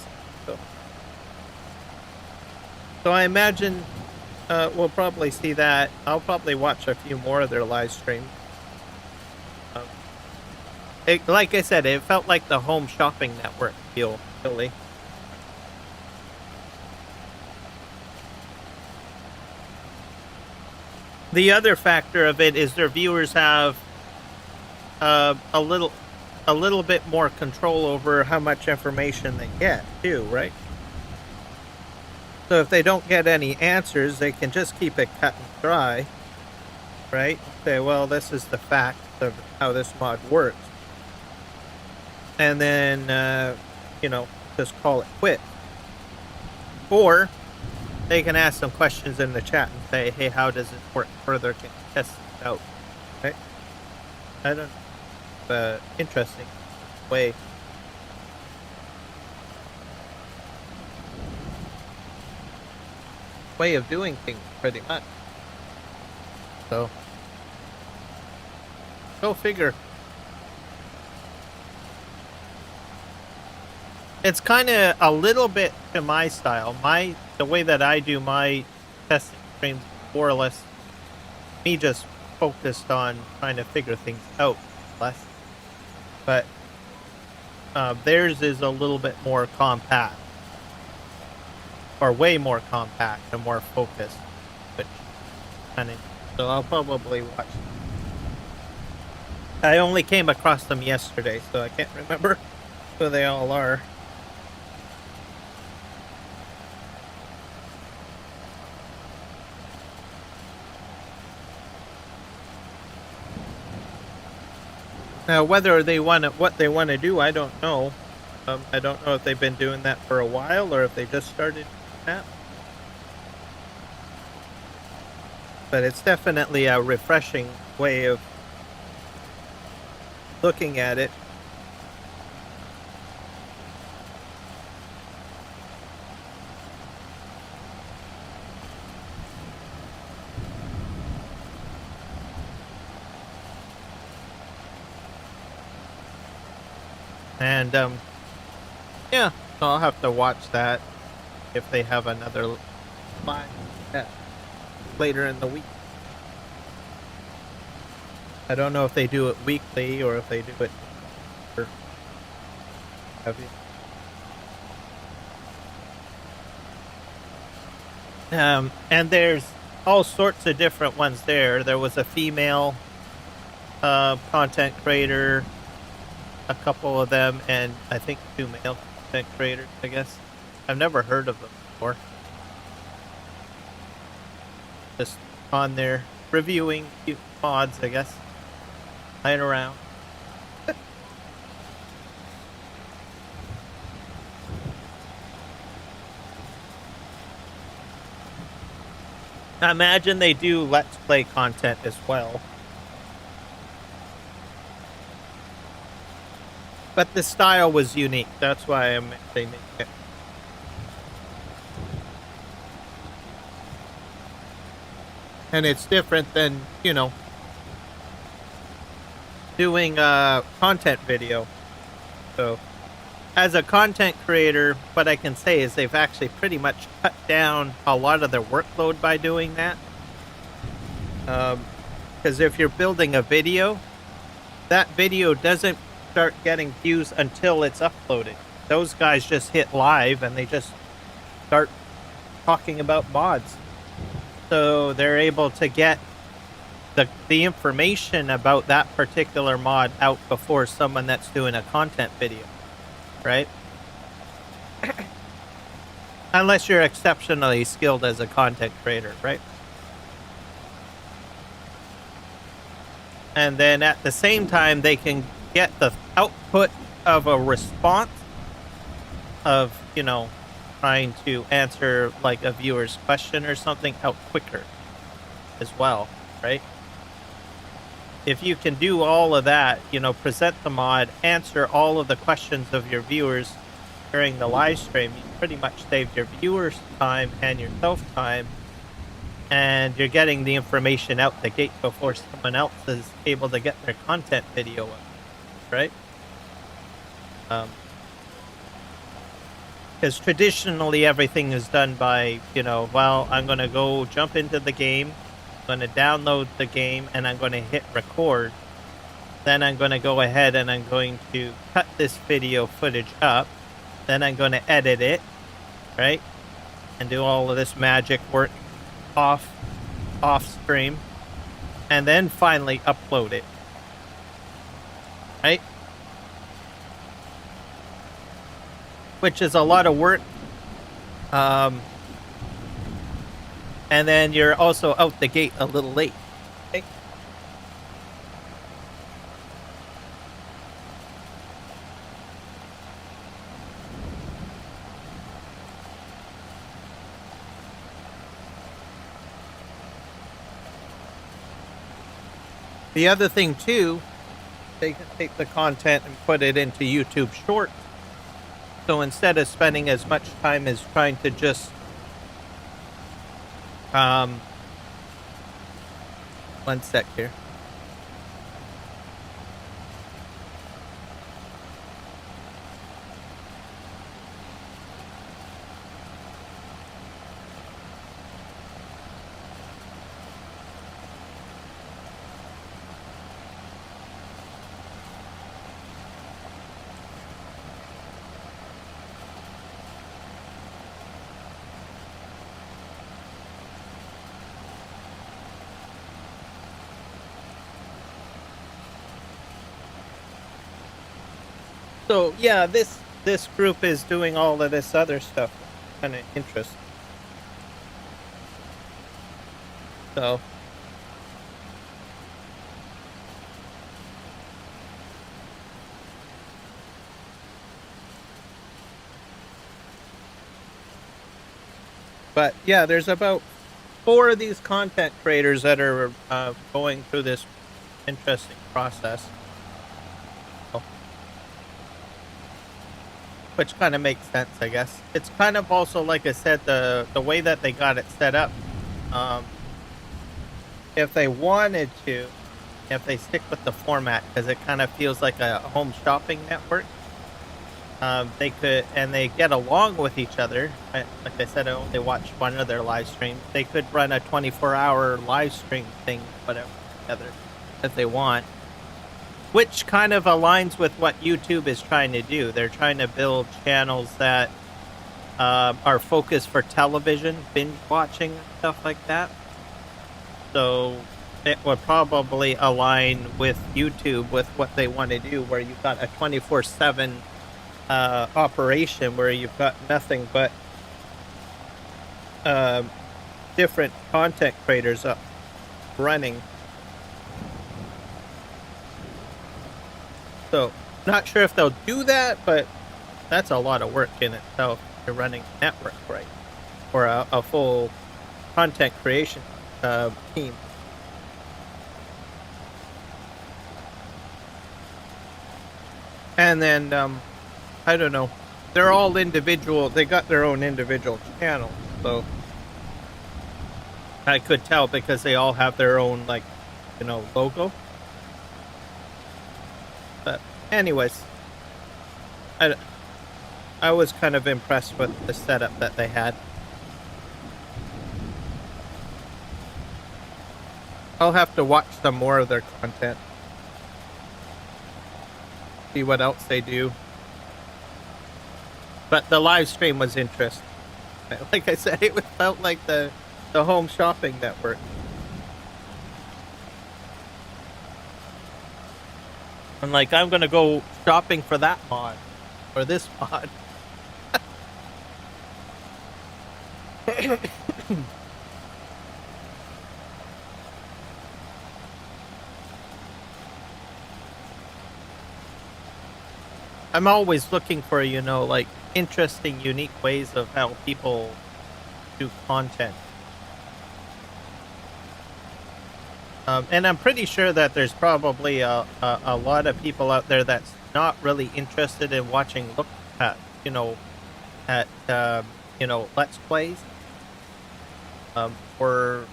So I imagine we'll probably see that. I'll probably watch a few more of their live streams. Like I said, it felt like the home shopping network feel, really. The other factor of it is their viewers have a little bit more control over how much information they get too, right? So if they don't get any answers, they can just keep it cut and dry, right? Say, well, this is the fact of how this mod works. And then, just call it quits. Or they can ask some questions in the chat and say, hey, how does it work further? Can you test it out? Right? I don't know. Interesting way. Way of doing things, pretty much. So, go figure. It's kind of a little bit to my style. The way that I do my testing streams, more or less, me just focused on trying to figure things out less. But theirs is a little bit more compact, or way more compact and more focused. Which kind of, so I'll probably watch. I only came across them yesterday, so I can't remember who they all are. Now, whether they want to, what they want to do, I don't know. I don't know if they've been doing that for a while or if they just started that. But it's definitely a refreshing way of looking at it. And, yeah, so I'll have to watch that if they have another live later in the week. I don't know if they do it weekly or if they do it for and there's all sorts of different ones there. There was a female content creator, a couple of them, and I think 2 male content creators, I guess. I've never heard of them before. Just on there reviewing cute mods, I guess. Playing around. I imagine they do Let's Play content as well. But the style was unique. That's why they make it. And it's different than, you know, doing a content video. So, as a content creator, what I can say is they've actually pretty much cut down a lot of their workload by doing that. Because if you're building a video, that video doesn't start getting views until it's uploaded. Those guys just hit live and they just start talking about mods. So they're able to get the information about that particular mod out before someone that's doing a content video, right? Unless you're exceptionally skilled as a content creator, right? And then at the same time, they can get the output of a response of, you know, trying to answer like a viewer's question or something out quicker as well, right? If you can do all of that, you know, present the mod, answer all of the questions of your viewers during the live stream, you pretty much saved your viewers time and yourself time, and you're getting the information out the gate before someone else is able to get their content video up, right? Because traditionally everything is done by, you know, well, I'm going to go jump into the game, I'm going to download the game, and I'm going to hit record. Then I'm going to go ahead and I'm going to cut this video footage up. Then I'm going to edit it, right? And do all of this magic work off stream. And then finally upload it, right? Which is a lot of work. And then you're also out the gate a little late. Okay? The other thing too, they can take the content and put it into YouTube Shorts. So instead of spending as much time as trying to just one sec here. So yeah, this group is doing all of this other stuff. Kind of interesting. So but yeah, there's about 4 of these content creators that are going through this interesting process. Which kind of makes sense, I guess. It's kind of also, like I said, the way that they got it set up. If they wanted to, if they stick with the format, because it kind of feels like a home shopping network, they could, and they get along with each other. Like I said, I only watched one of their live streams. They could run a 24-hour live stream thing, whatever, together, if they want. Which kind of aligns with what YouTube is trying to do. They're trying to build channels that are focused for television, binge watching, and stuff like that. So it would probably align with YouTube with what they want to do, where you've got a 24/7 operation where you've got nothing but different content creators up running. So, not sure if they'll do that, but that's a lot of work in itself to running a network, right? Or a full content creation team. And then, I don't know. They're all individual. They got their own individual channel. So, I could tell because they all have their own, like, logo. But anyways, I was kind of impressed with the setup that they had. I'll have to watch some more of their content. See what else they do. But the live stream was interesting. Like I said, it felt like the home shopping network. I'm like, I'm gonna go shopping for that mod, or this mod. I'm always looking for, like, interesting, unique ways of how people do content. And I'm pretty sure that there's probably a lot of people out there that's not really interested in watching Let's Plays. Or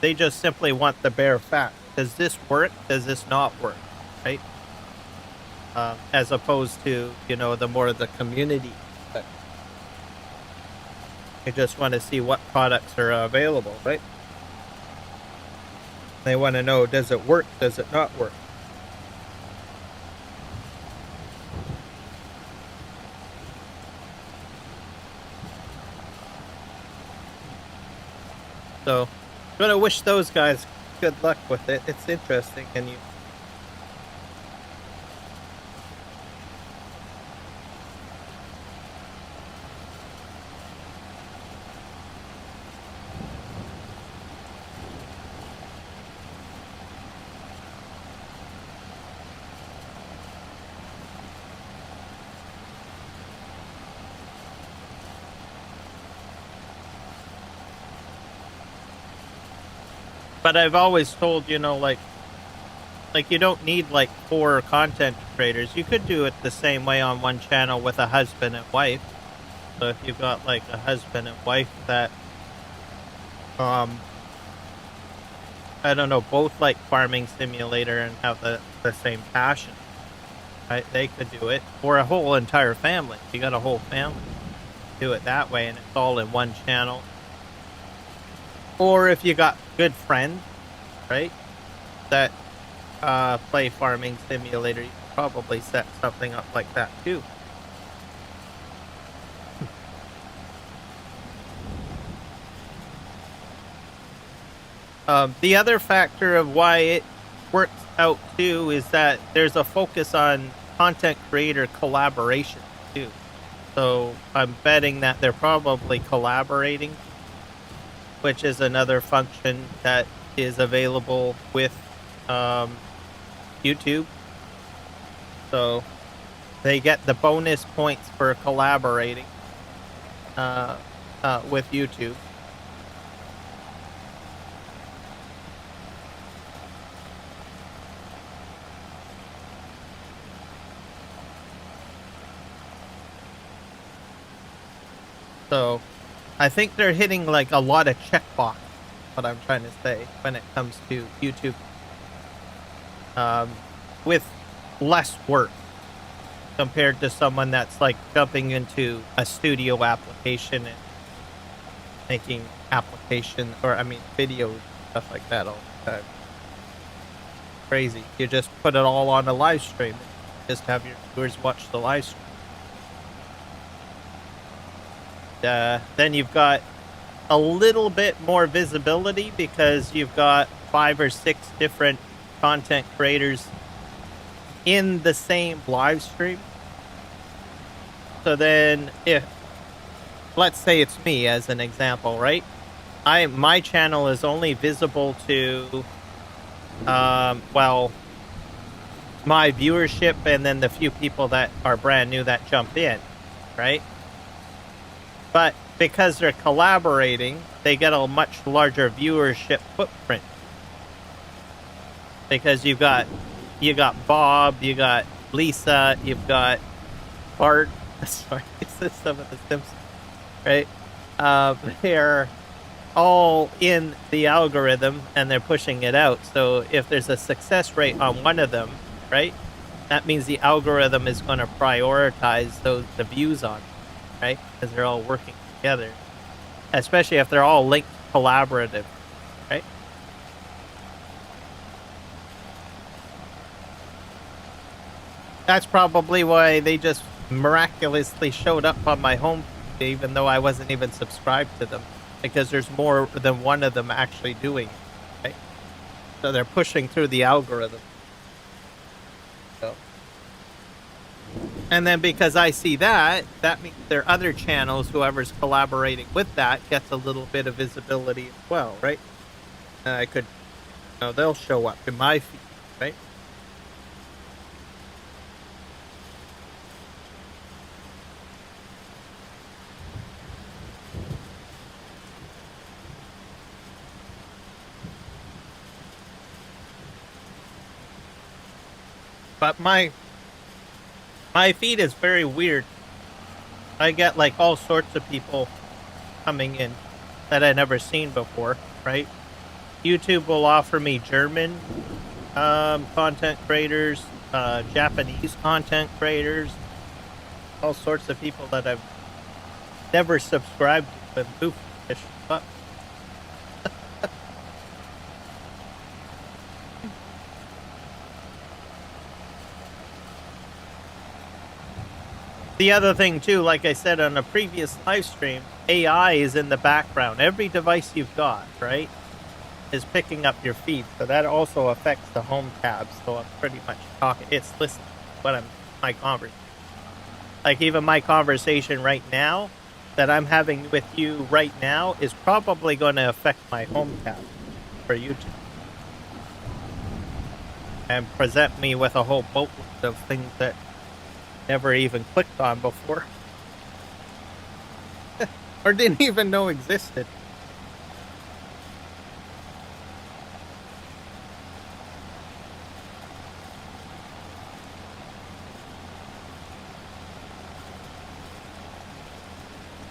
they just simply want the bare fact. Does this work? Does this not work? Right? As opposed to, the community. But they just want to see what products are available, right? They want to know, does it work? Does it not work? So, I'm going to wish those guys good luck with it. It's interesting, and you... But I've always told, like, Like, you don't need like 4 content creators. You could do it the same way on one channel with a husband and wife. So if you've got like a husband and wife that, I don't know, both like Farming Simulator and have the same passion, right? They could do it. Or a whole entire family. You got a whole family. Do it that way and it's all in one channel. Or if you got good friends, right, that play Farming Simulator, you can probably set something up like that too. The other factor of why it works out too is that there's a focus on content creator collaboration too. So I'm betting that they're probably collaborating, which is another function that is available with YouTube. So they get the bonus points for collaborating with YouTube. So I think they're hitting like a lot of checkbox, what I'm trying to say, when it comes to YouTube. With less work compared to someone that's like jumping into a studio application and making application, or I mean videos, stuff like that all the time. Crazy. You just put it all on a live stream. Just have your viewers watch the live stream. Then you've got a little bit more visibility because you've got 5 or 6 different content creators in the same live stream. So then if, let's say it's me as an example, right? My channel is only visible to, well, my viewership and then the few people that are brand new that jump in, right? But because they're collaborating, they get a much larger viewership footprint. Because you got Bob, you got Lisa, you've got Bart. Sorry, this is some of the Simpsons, right? They're all in the algorithm and they're pushing it out. So if there's a success rate on one of them, right, that means the algorithm is going to prioritize the views on it, right? Because they're all working together, especially if they're all linked collaborative, right? That's probably why they just miraculously showed up on my home, even though I wasn't even subscribed to them, because there's more than one of them actually doing it, right? So they're pushing through the algorithm. So, and then because I see that means there are other channels, whoever's collaborating with that gets a little bit of visibility as well, right? And I could, they'll show up in my feed, right? But my feed is very weird. I get like all sorts of people coming in that I never seen before, right? YouTube will offer me German content creators, Japanese content creators, all sorts of people that I've never subscribed to, but goofy. But the other thing too, like I said on a previous live stream, AI is in the background. Every device you've got, right, is picking up your feed. So that also affects the home tab. So I'm pretty much talking. It's listening to what my conversation. Like even my conversation right now that I'm having with you right now is probably going to affect my home tab for YouTube. And present me with a whole boatload of things that never even clicked on before. Or didn't even know existed.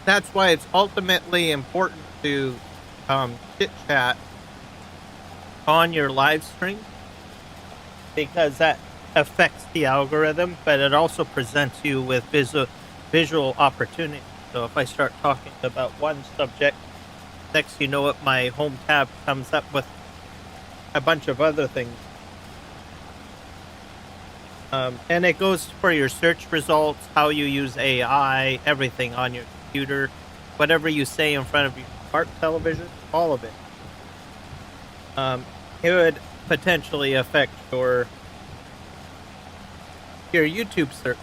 that's why it's ultimately important to chit chat on your live stream, because that affects the algorithm, but it also presents you with visual opportunity. So if I start talking about one subject, next you know it, my home tab comes up with a bunch of other things. And it goes for your search results, how you use AI, everything on your computer, whatever you say in front of your smart television, all of it. It would potentially affect your YouTube search.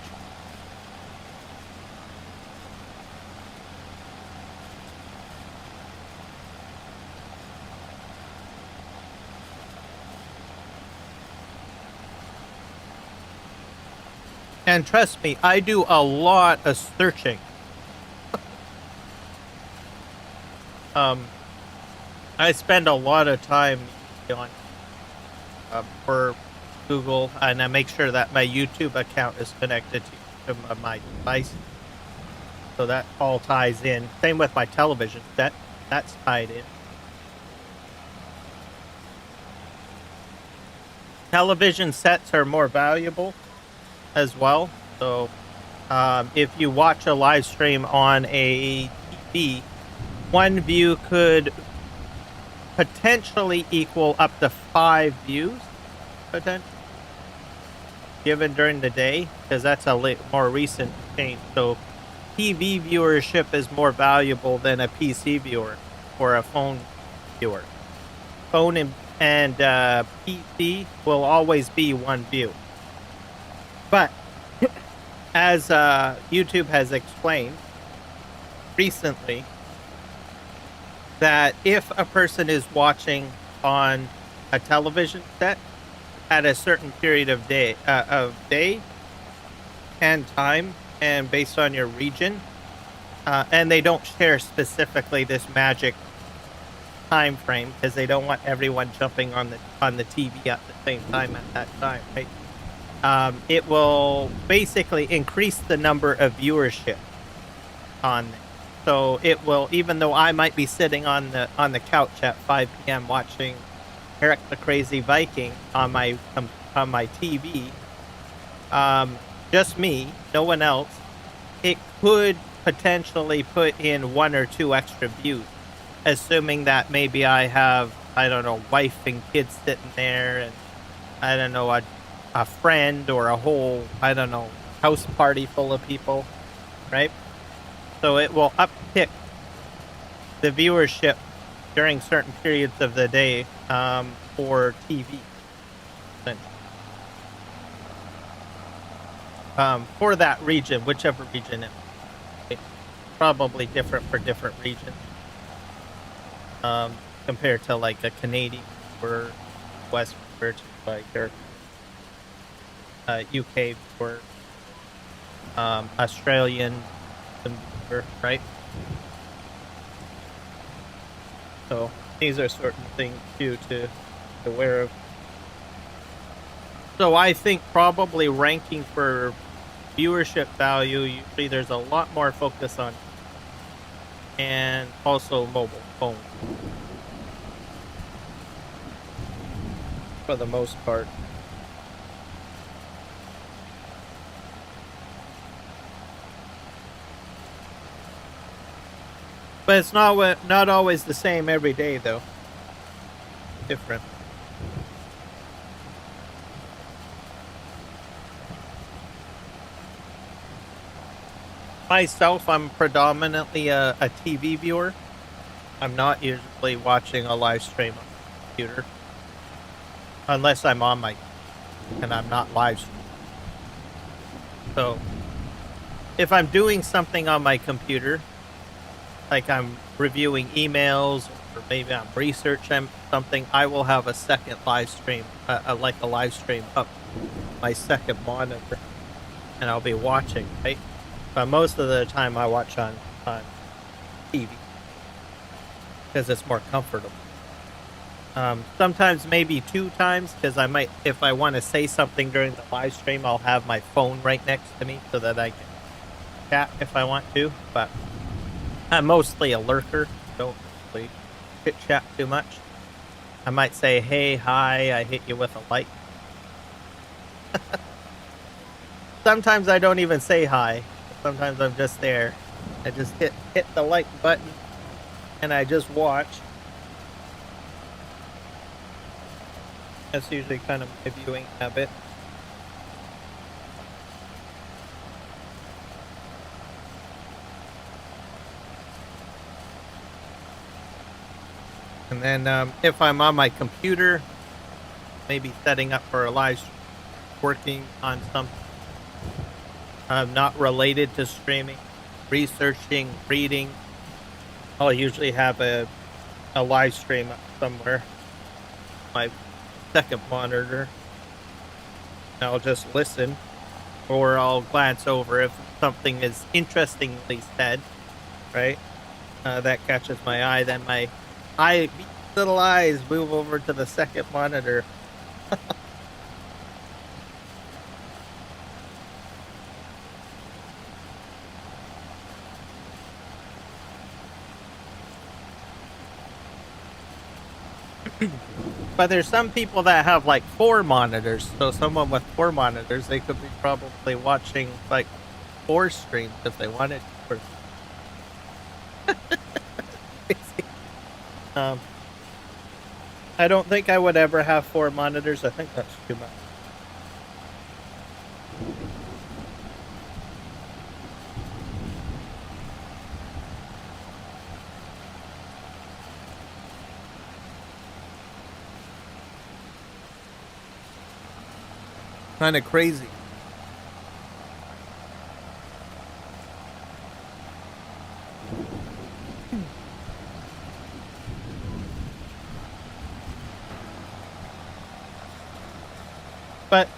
And trust me, I do a lot of searching. I spend a lot of time on for Google, and I make sure that my YouTube account is connected to my device, so that all ties in. Same with my television, that's tied in. Television sets are more valuable as well. So if you watch a live stream on a TV, one view could potentially equal up to 5 views, potentially, given during the day, because that's a more recent change. So TV viewership is more valuable than a PC viewer or a phone viewer. Phone and PC will always be one view. But as YouTube has explained recently, that if a person is watching on a television set at a certain period of day and time, and based on your region, and they don't share specifically this magic time frame, because they don't want everyone jumping on the TV at the same time at that time, right? It will basically increase the number of viewership on there. So it will, even though I might be sitting on the couch at 5 p.m. watching Eric the Crazy Viking on my TV, just me, no one else, it could potentially put in 1 or 2 extra views, assuming that maybe I have, I don't know, wife and kids sitting there, and I don't know, a friend or a whole, I don't know, house party full of people, right? So it will uptick the viewership during certain periods of the day for TV. For that region, whichever region it is. Probably different for different regions. Compared to like a Canadian or West or like their UK or Australian, right? So these are certain things too to be aware of. So I think probably ranking for viewership value, usually there's a lot more focus on, and also mobile phone for the most part. But it's not always the same every day, though. Different. Myself, I'm predominantly a TV viewer. I'm not usually watching a live stream on the computer. Unless I'm on my, and I'm not live streaming. So, if I'm doing something on my computer, like I'm reviewing emails, or maybe I'm researching something, I will have a second live stream, like a live stream up my second monitor, and I'll be watching, right? But most of the time I watch on TV, because it's more comfortable. Sometimes maybe 2 times, because I might, if I want to say something during the live stream, I'll have my phone right next to me so that I can chat if I want to, but I'm mostly a lurker. Don't really chit chat too much. I might say, hey, hi, I hit you with a like. Sometimes I don't even say hi. Sometimes I'm just there. I just hit the like button and I just watch. That's usually kind of my viewing habit. And then if I'm on my computer, maybe setting up for a live stream, working on something not related to streaming, researching, reading, I'll usually have a live stream up somewhere. My second monitor. I'll just listen, or I'll glance over if something is interestingly said, right? That catches my eye. Then my little eyes move over to the second monitor. But there's some people that have like 4 monitors. So someone with 4 monitors, they could be probably watching like 4 streams if they wanted to. I don't think I would ever have 4 monitors. I think that's too much. Kind of crazy. But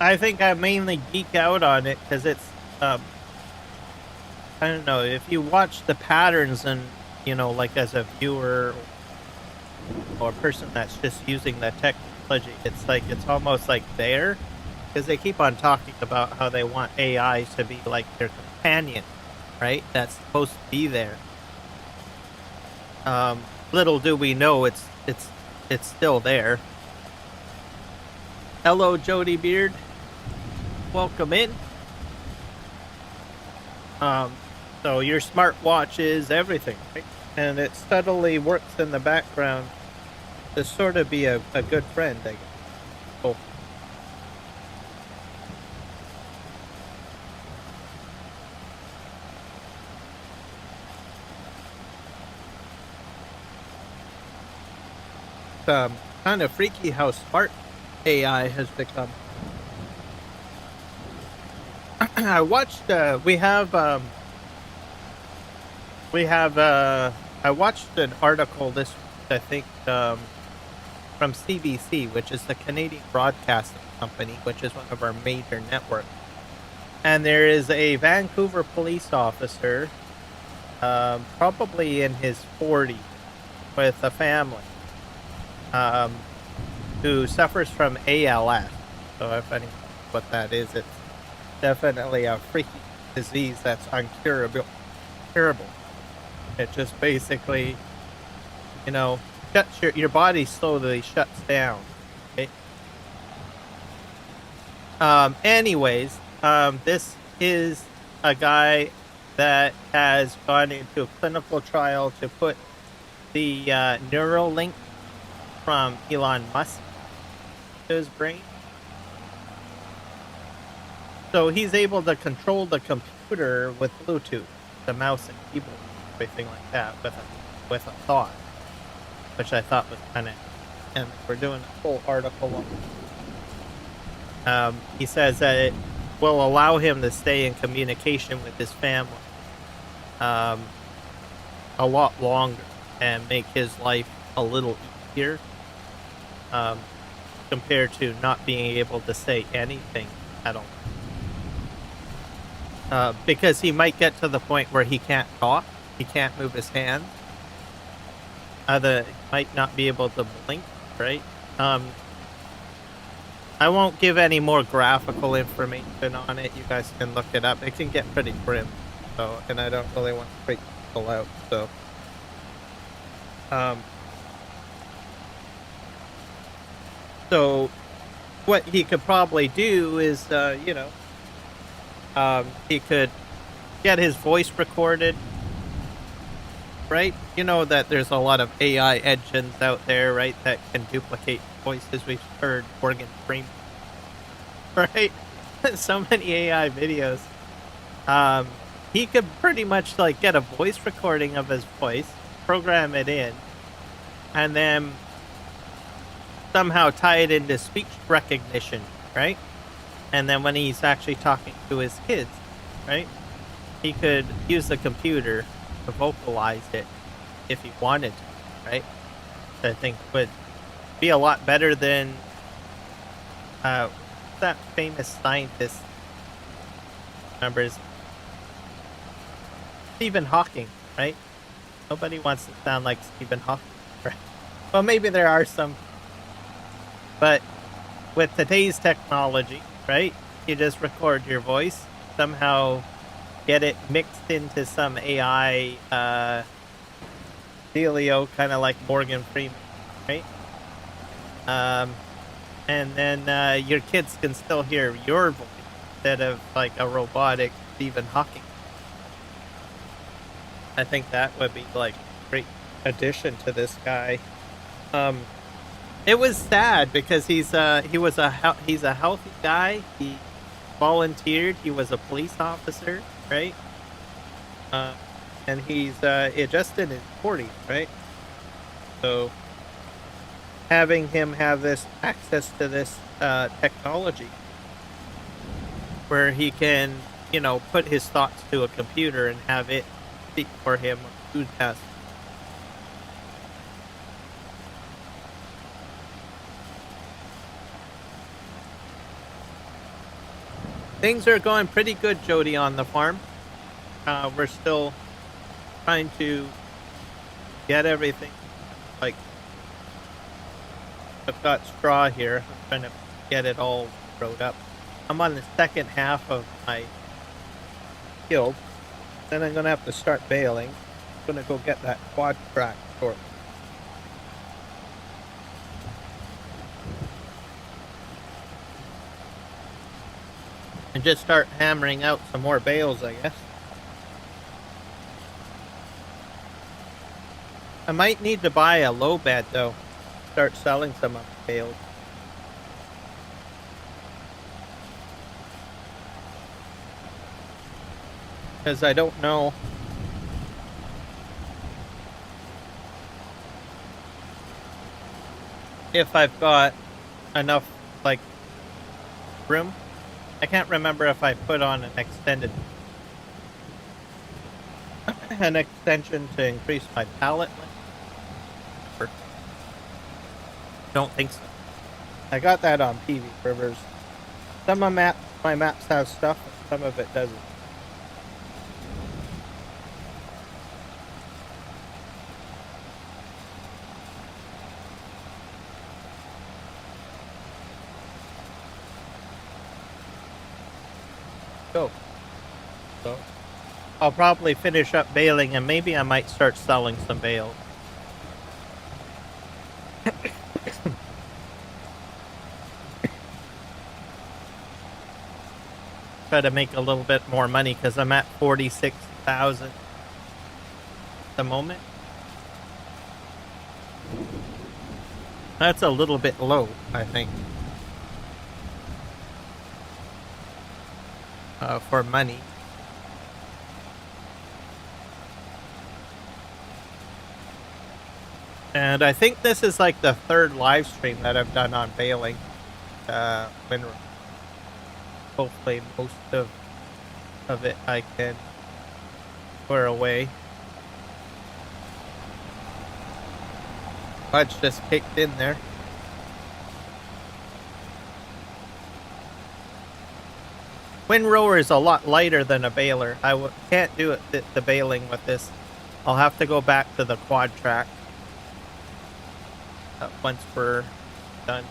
I think I mainly geek out on it because it's, I don't know, if you watch the patterns and, you know, like as a viewer or a person that's just using the technology, it's like, it's almost like there, because they keep on talking about how they want AI to be like their companion, right? That's supposed to be there. Little do we know it's still there. Hello, Jody Beard. Welcome in. So your smartwatch is everything, right? And it subtly works in the background to sort of be a good friend, I guess. Oh. Kind of freaky how smart AI has become. I watched. I watched an article this week, I think, from CBC, which is the Canadian Broadcasting Company, which is one of our major networks. And there is a Vancouver police officer, probably in his 40s, with a family, who suffers from ALS. So if anyone knows what that is, it's definitely a freaky disease that's uncurable. It just basically, you know, shuts your body slowly shuts down. Okay? Anyways, this is a guy that has gone into a clinical trial to put the neural link from Elon Musk to his brain. So he's able to control the computer with Bluetooth, the mouse and keyboard, everything like that, with a thought, which I thought was kind of. And we're doing a full article on. He says that it will allow him to stay in communication with his family a lot longer and make his life a little easier, compared to not being able to say anything at all. Because he might get to the point where he can't talk, he can't move his hands, he might not be able to blink, right? I won't give any more graphical information on it. You guys can look it up. It can get pretty grim, so, and I don't really want to freak people out. So, um, so what he could probably do is, he could get his voice recorded, right? You know that there's a lot of AI engines out there, right, that can duplicate voices. We've heard Morgan Freeman, right? So many AI videos. Um, he could pretty much like get a voice recording of his voice, program it in, and then somehow tie it into speech recognition, right? And then when he's actually talking to his kids, right, he could use the computer to vocalize it if he wanted to, right? I think would be a lot better than that famous scientist. Remember his Stephen Hawking, right? Nobody wants to sound like Stephen Hawking, right? Well, maybe there are some, but with today's technology, right? You just record your voice, somehow get it mixed into some AI dealio, kind of like Morgan Freeman, right? And then your kids can still hear your voice instead of like a robotic Stephen Hawking. I think that would be like a great addition to this guy. It was sad because he's a healthy guy. He volunteered. He was a police officer, right? And he's just in his 40s, right? So having him have this access to this technology where he can, put his thoughts to a computer and have it speak for him who's has. Things are going pretty good, Jody, on the farm. We're still trying to get everything. Like, I've got straw here. I'm trying to get it all rode up. I'm on the second half of my field. Then I'm going to have to start baling. I'm going to go get that quad track short. And just start hammering out some more bales, I guess. I might need to buy a low bed, though. Start selling some of the bales. Because I don't know if I've got enough, like, room. I can't remember if I put on an extension to increase my pallet length. Don't think so. I got that on PV Rivers. Some of my maps have stuff, some of it doesn't. So I'll probably finish up baling and maybe I might start selling some bales. Try to make a little bit more money because I'm at 46,000 at the moment. That's a little bit low, I think. For money. And I think this is like the third live stream that I've done on baling. When hopefully most of it I can clear away. Fudge just kicked in there. Windrower is a lot lighter than a baler. I can't do it the baling with this. I'll have to go back to the quad track once we're done.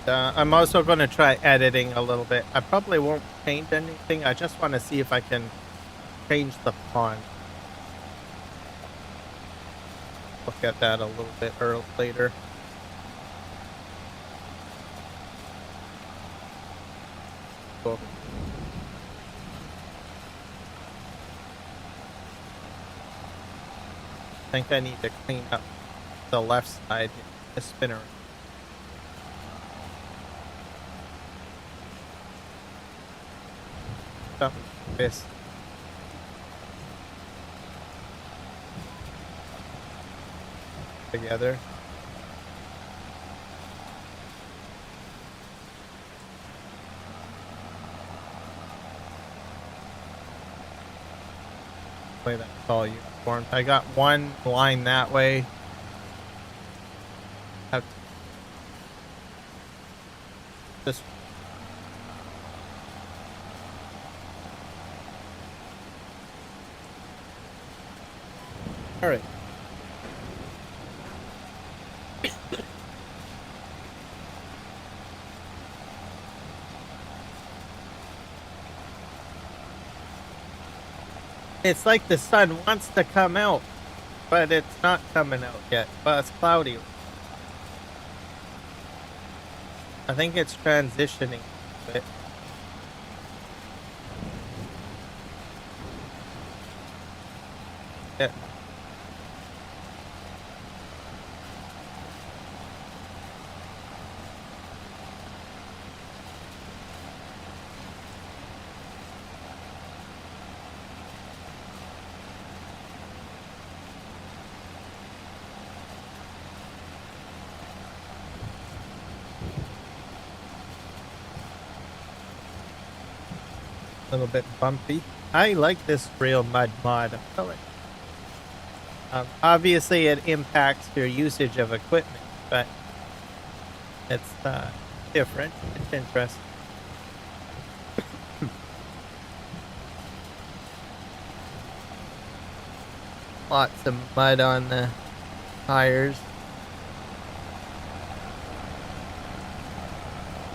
I'm also going to try editing a little bit. I probably won't change anything. I just want to see if I can change the font. Look at that a little bit later. Cool. I think I need to clean up the left side, the spinner. Stuff this. Together. Play that all uniform. I got one line that way. Have this. All right. It's like the sun wants to come out, but it's not coming out yet. But it's cloudy. I think it's transitioning a bit. Yeah. A little bit bumpy. I like this real mud mod. I feel like obviously it impacts your usage of equipment, but it's different. It's interesting. Lots of mud on the tires.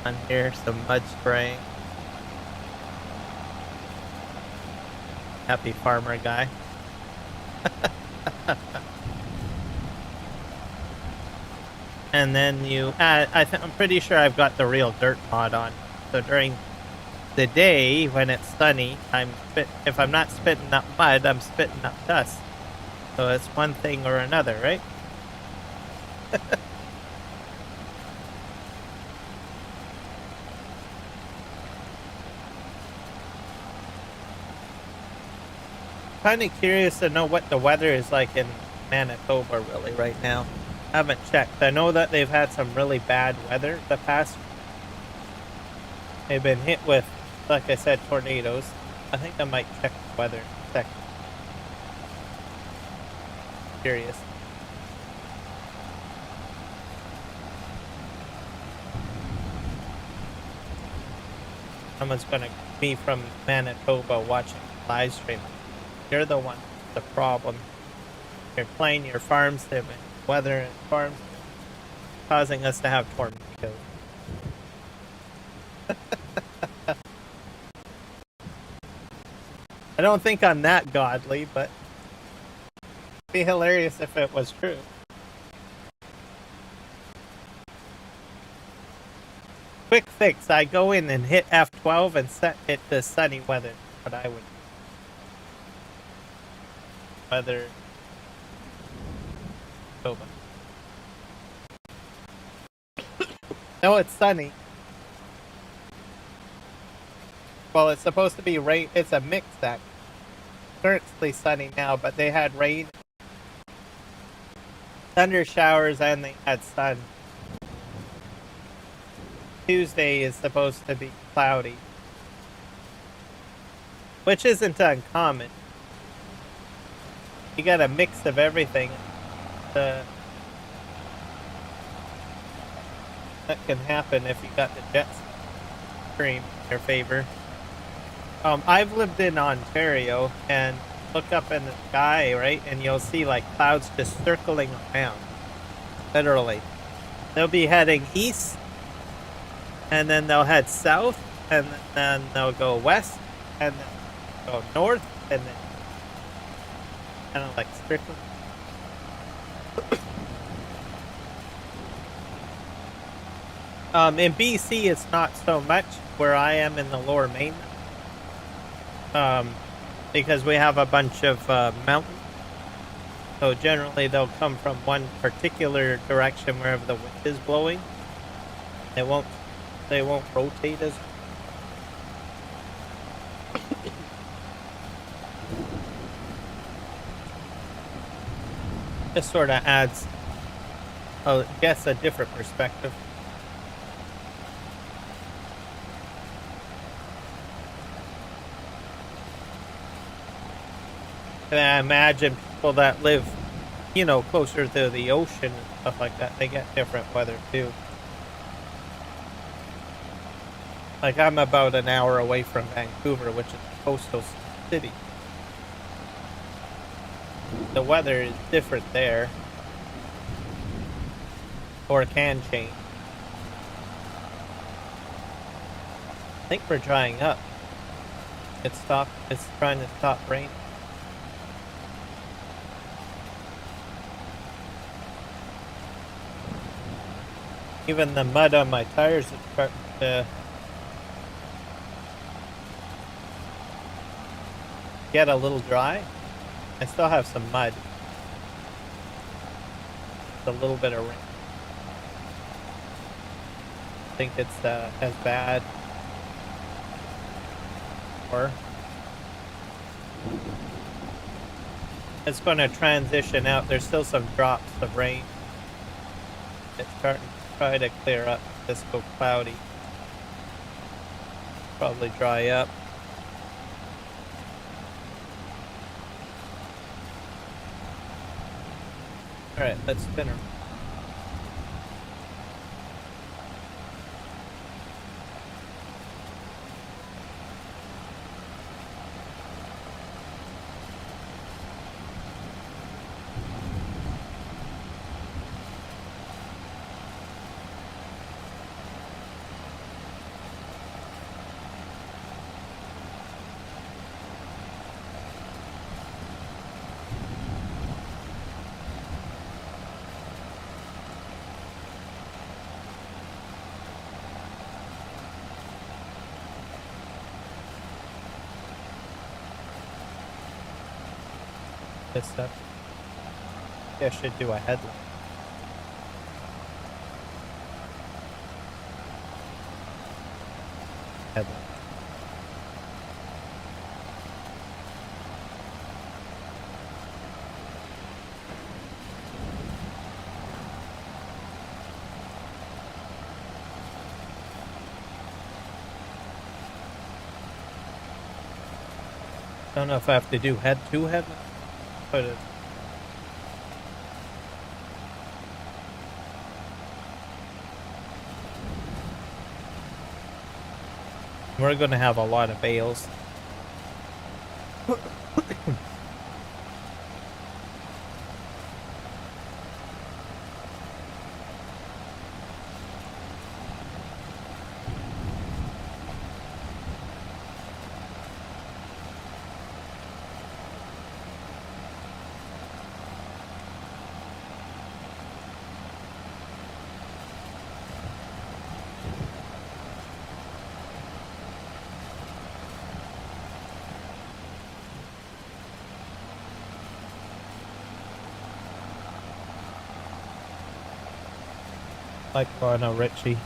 On here, some mud spraying. Happy farmer guy. And then you I'm pretty sure I've got the real dirt mod on. So during the day when it's sunny, if I'm not spitting up mud, I'm spitting up dust. So it's one thing or another, right? Kind of curious to know what the weather is like in Manitoba really right now. I haven't checked. I know that they've had some really bad weather the past. They've been hit with, like I said, tornadoes. I think I might check the weather in a second. Curious. Someone's gonna be from Manitoba watching live stream. You're the one, the problem. You're playing your farm sim and weather and farms, causing us to have tornadoes. I don't think I'm that godly, but it'd be hilarious if it was true. Quick fix, I go in and hit F12 and set it to sunny weather. What I would weather. No, it's sunny. Well, it's supposed to be rain. It's a mix that. Currently sunny now, but they had rain, thunder showers, and they had sun. Tuesday is supposed to be cloudy, which isn't uncommon. You got a mix of everything. That can happen if you got the jet stream in your favor. I've lived in Ontario, and look up in the sky, right, and you'll see like clouds just circling around. Literally, they'll be heading east, and then they'll head south, and then they'll go west, and then go north, and then kind of like strictly. In BC, it's not so much where I am in the lower mainland, because we have a bunch of mountains. So generally, they'll come from one particular direction wherever the wind is blowing. They won't rotate as. This sort of adds, I guess, a different perspective. And I imagine people that live, closer to the ocean and stuff like that, they get different weather too. Like, I'm about an hour away from Vancouver, which is a coastal city. The weather is different there, or can change. I think we're drying up. It's trying to stop raining. Even the mud on my tires is starting to get a little dry. I still have some mud. It's a little bit of rain. I think it's as bad. Or it's going to transition out. There's still some drops of rain. It's starting to try to clear up. Just go cloudy. Probably dry up. Alright, let's spin her. This stuff. Yeah, I should do a headlight. Headlight. Don't know if I have to do two headlights. Put it. We're going to have a lot of bales. Like Lionel Richie.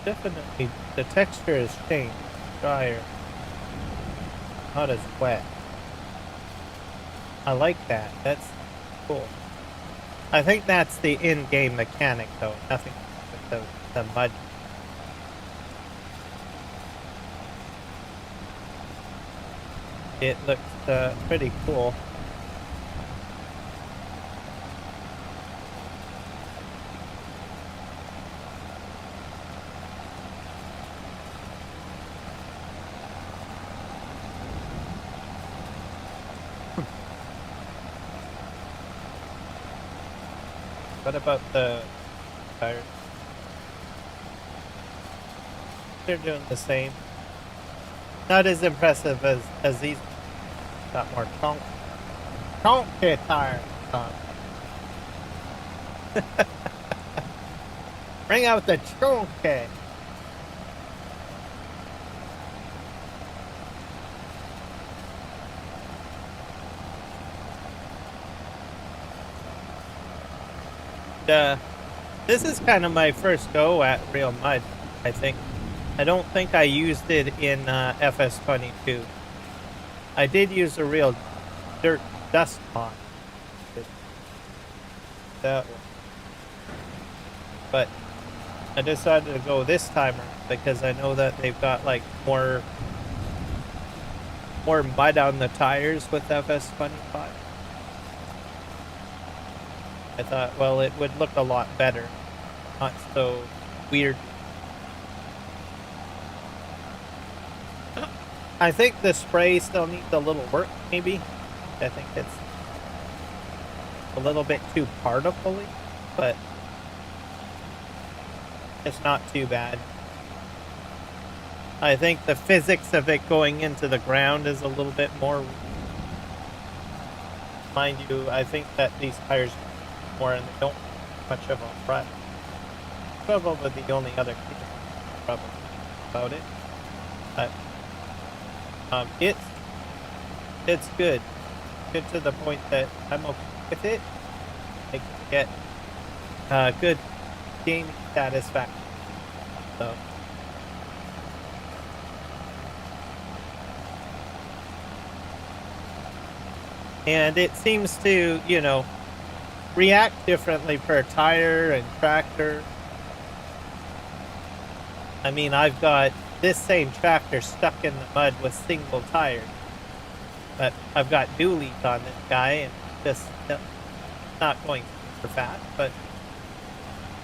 Definitely, the texture has changed. Drier. Not as wet. I like that. That's cool. I think that's the in-game mechanic, though. Nothing with the mud. It looks pretty cool. What about the tires? They're doing the same. Not as impressive as these. Got more chonky tires on. Bring out the chonky. This is kind of my first go at real mud, I think. I don't think I used it in FS25. I did use a real dirt dust mod. That one. But I decided to go this time because I know that they've got like more mud on the tires with FS25. I thought, well, it would look a lot better, not so weird. I think the spray still needs a little work, maybe. I think it's a little bit too particly, but it's not too bad. I think the physics of it going into the ground is a little bit more. Mind you, I think that these tires more and they don't have much of a rut. Probably the only other problem about it. But it's good. Good to the point that I'm okay with it. I can get good gaming satisfaction. So and it seems to, you know, react differently per tire and tractor. I mean, I've got this same tractor stuck in the mud with single tires, but I've got dualies on this guy and just not going super fast, but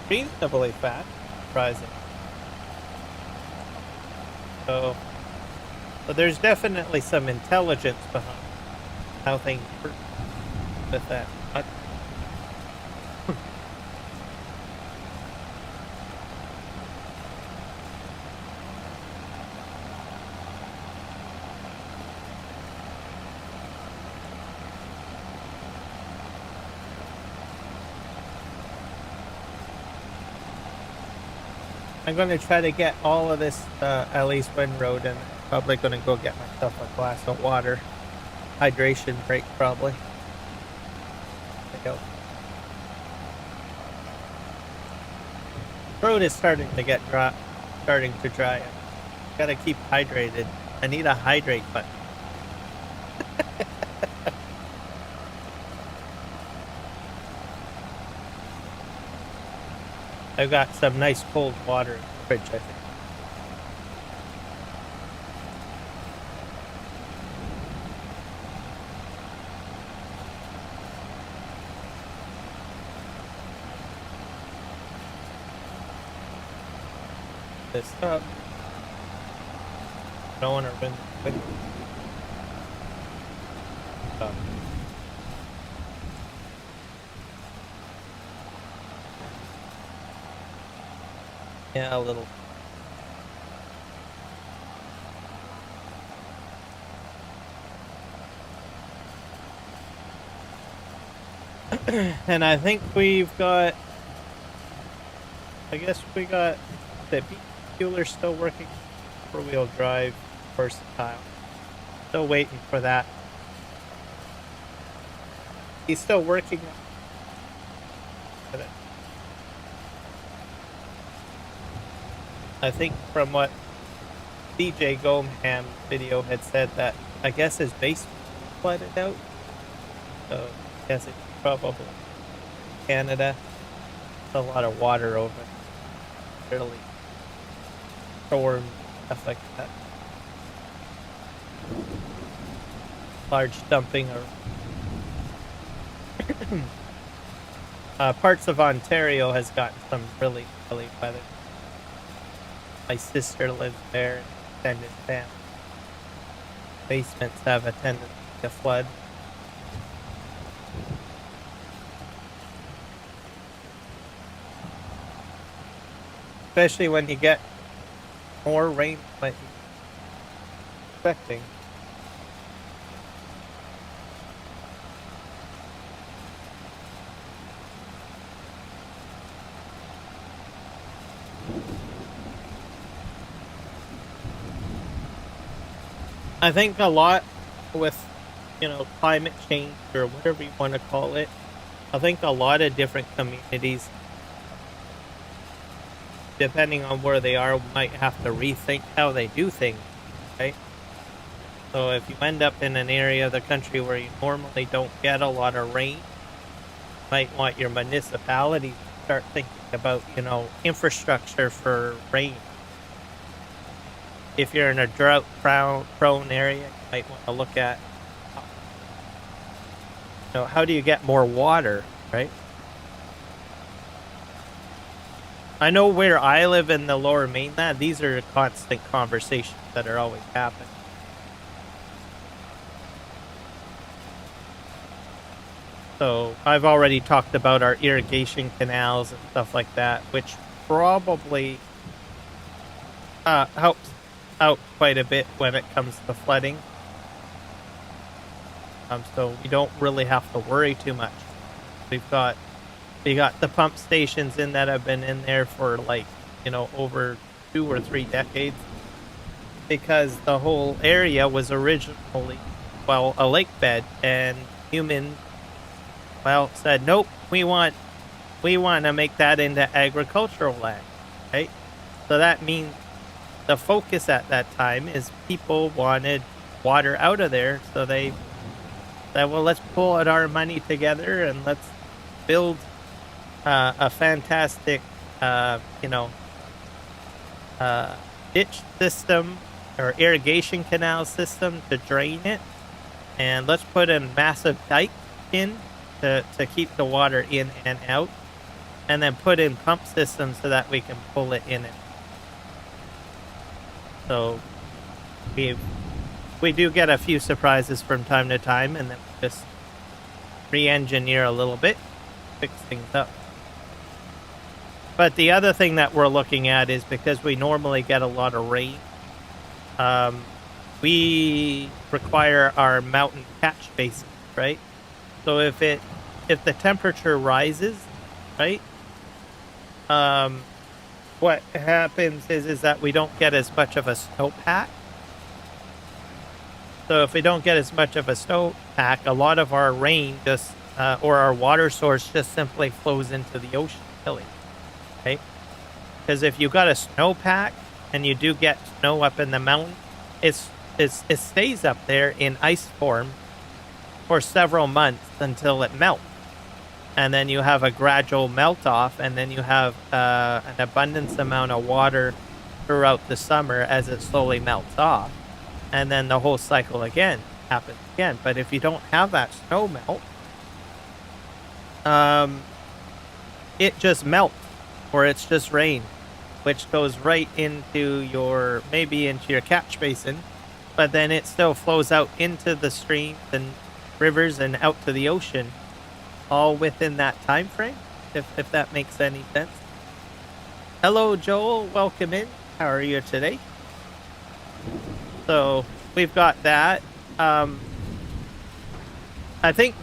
reasonably fast, surprising. So there's definitely some intelligence behind how things work with that. I'm going to try to get all of this at least one road, and probably going to go get myself a glass of water. Hydration break, probably. There we go. Road is starting to get dry. Gotta keep hydrated. I need a hydrate button. I've got some nice cold water in the fridge, I think. This up. Don't want to run quick. Yeah, a little. And I think we've got. I guess we got the fueler still working. 4-wheel drive, versatile. Still waiting for that. He's still working on it. I think from what DJ Gomham video had said that I guess his base flooded out. So I guess it's probably Canada. There's a lot of water over it. Really storm, stuff like that. Large dumping or parts of Ontario has gotten some really weather. My sister lives there and extended family. Basements have a tendency to flood. especially when you get more rain than you're expecting. I think a lot with, climate change or whatever you want to call it, I think a lot of different communities, depending on where they are, might have to rethink how they do things, right? So if you end up in an area of the country where you normally don't get a lot of rain, you might want your municipality to start thinking about, infrastructure for rain. If you're in a drought-prone area, you might want to look at, how do you get more water, right? I know where I live in the Lower Mainland, these are constant conversations that are always happening. So I've already talked about our irrigation canals and stuff like that, which probably helps out quite a bit when it comes to flooding. So we don't really have to worry too much. We got the pump stations in that have been in there for over 2 or 3 decades, because the whole area was originally, a lake bed, and humans, said, nope, we want to make that into agricultural land, right? So that means the focus at that time is people wanted water out of there, so they said, well, let's pull out our money together and let's build a fantastic, ditch system or irrigation canal system to drain it, and let's put a massive dike in to keep the water in and out, and then put in pump systems so that we can pull it in. So we do get a few surprises from time to time, and then we just re-engineer a little bit, fix things up. But the other thing that we're looking at is, because we normally get a lot of rain, we require our mountain catch basins, right? So if the temperature rises, right, what happens is that we don't get as much of a snowpack. So if we don't get as much of a snowpack, a lot of our rain just, or our water source just simply flows into the ocean, really, right? Because if you got a snowpack and you do get snow up in the mountain, it stays up there in ice form for several months until it melts. And then you have a gradual melt off, and then you have an abundance amount of water throughout the summer as it slowly melts off. And then the whole cycle happens again. But if you don't have that snow melt, it just melts, or it's just rain, which goes right into your catch basin, but then it still flows out into the streams and rivers and out to the ocean, all within that time frame, if that makes any sense. Hello, Joel. Welcome in. How are you today? So we've got that. I think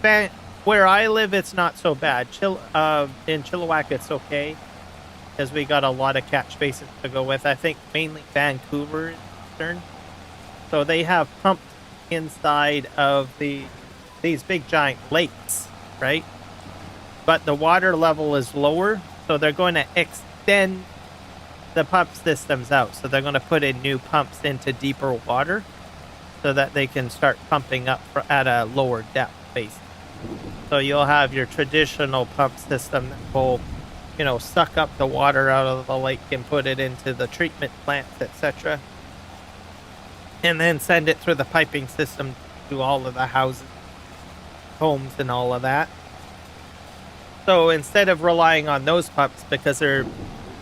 where I live, it's not so bad. In Chilliwack, it's okay, because we got a lot of catch basins to go with. I think mainly Vancouver is concerned. So they have pumps inside of these big giant lakes, right? But the water level is lower, so they're going to extend the pump systems out. So they're going to put in new pumps into deeper water so that they can start pumping up at a lower depth, basically. So you'll have your traditional pump system that will, suck up the water out of the lake and put it into the treatment plants, etc., and then send it through the piping system to all of the houses, homes, and all of that. So instead of relying on those pumps because they're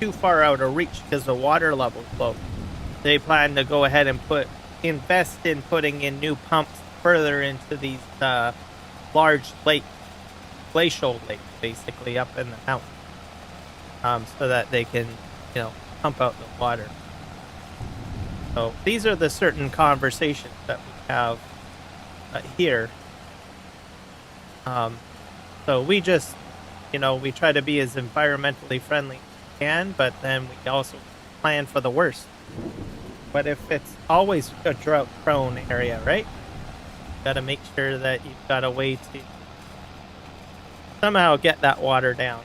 too far out of reach because the water level is low, they plan to go ahead and invest in putting in new pumps further into these large glacial lakes, basically up in the mountains, so that they can, pump out the water. So these are the certain conversations that we have here. So we just, we try to be as environmentally friendly as we can, but then we also plan for the worst. But if it's always a drought-prone area, right? You got to make sure that you've got a way to somehow get that water down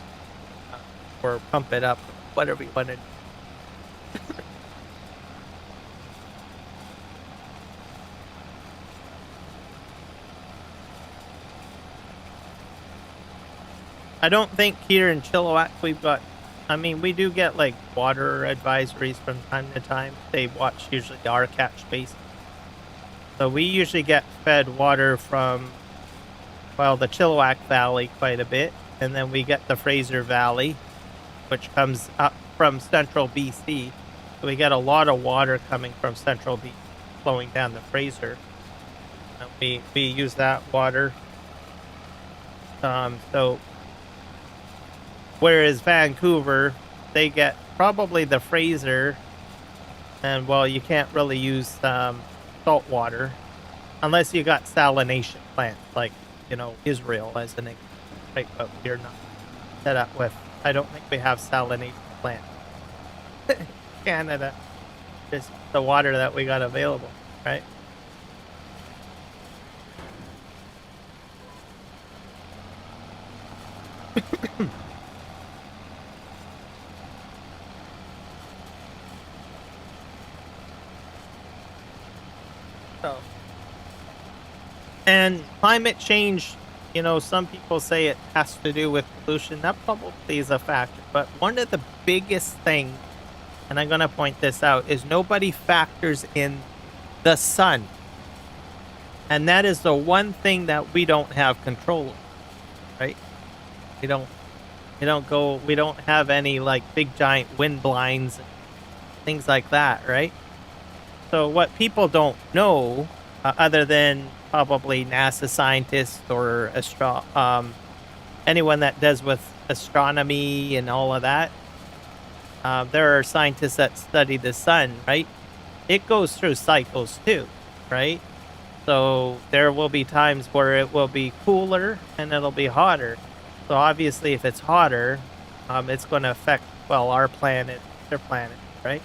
or pump it up, whatever you want to do. I don't think here in Chilliwack we've got, we do get like water advisories from time to time. They watch usually our catch basin. So we usually get fed water from, the Chilliwack Valley quite a bit. And then we get the Fraser Valley, which comes up from central BC. So we get a lot of water coming from central BC flowing down the Fraser. And we use that water. So whereas Vancouver, they get probably the Fraser, and you can't really use salt water unless you got salination plants like Israel as an example, right? But we're not set up with. I don't think we have salination plants. Canada, just the water that we got available, right? So, and climate change, some people say it has to do with pollution. That probably is a factor. But one of the biggest things, and I'm going to point this out, is nobody factors in the sun. And that is the one thing that we don't have control of, right? We don't have any like big giant wind blinds and things like that, right? So what people don't know, other than probably NASA scientists or anyone that does with astronomy and all of that, there are scientists that study the sun, right? It goes through cycles too, right? So there will be times where it will be cooler and it'll be hotter. So obviously if it's hotter, it's going to affect, our planet, their planet, right?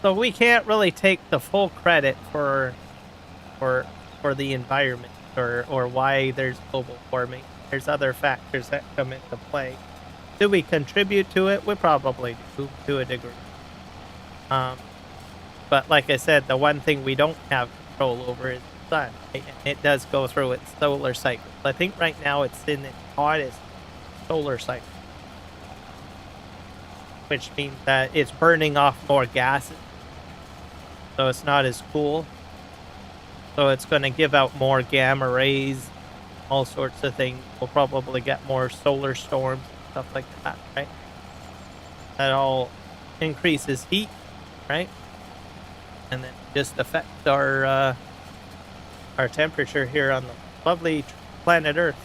So we can't really take the full credit for the environment or why there's global warming. There's other factors that come into play. Do we contribute to it? We probably do to a degree. But like I said, the one thing we don't have control over is the sun. Right? And it does go through its solar cycle. I think right now it's in its hottest solar cycle, which means that it's burning off more gases. So it's not as cool. So it's going to give out more gamma rays, all sorts of things. We'll probably get more solar storms, stuff like that, right? That all increases heat, right? And then just affects our temperature here on the lovely planet Earth.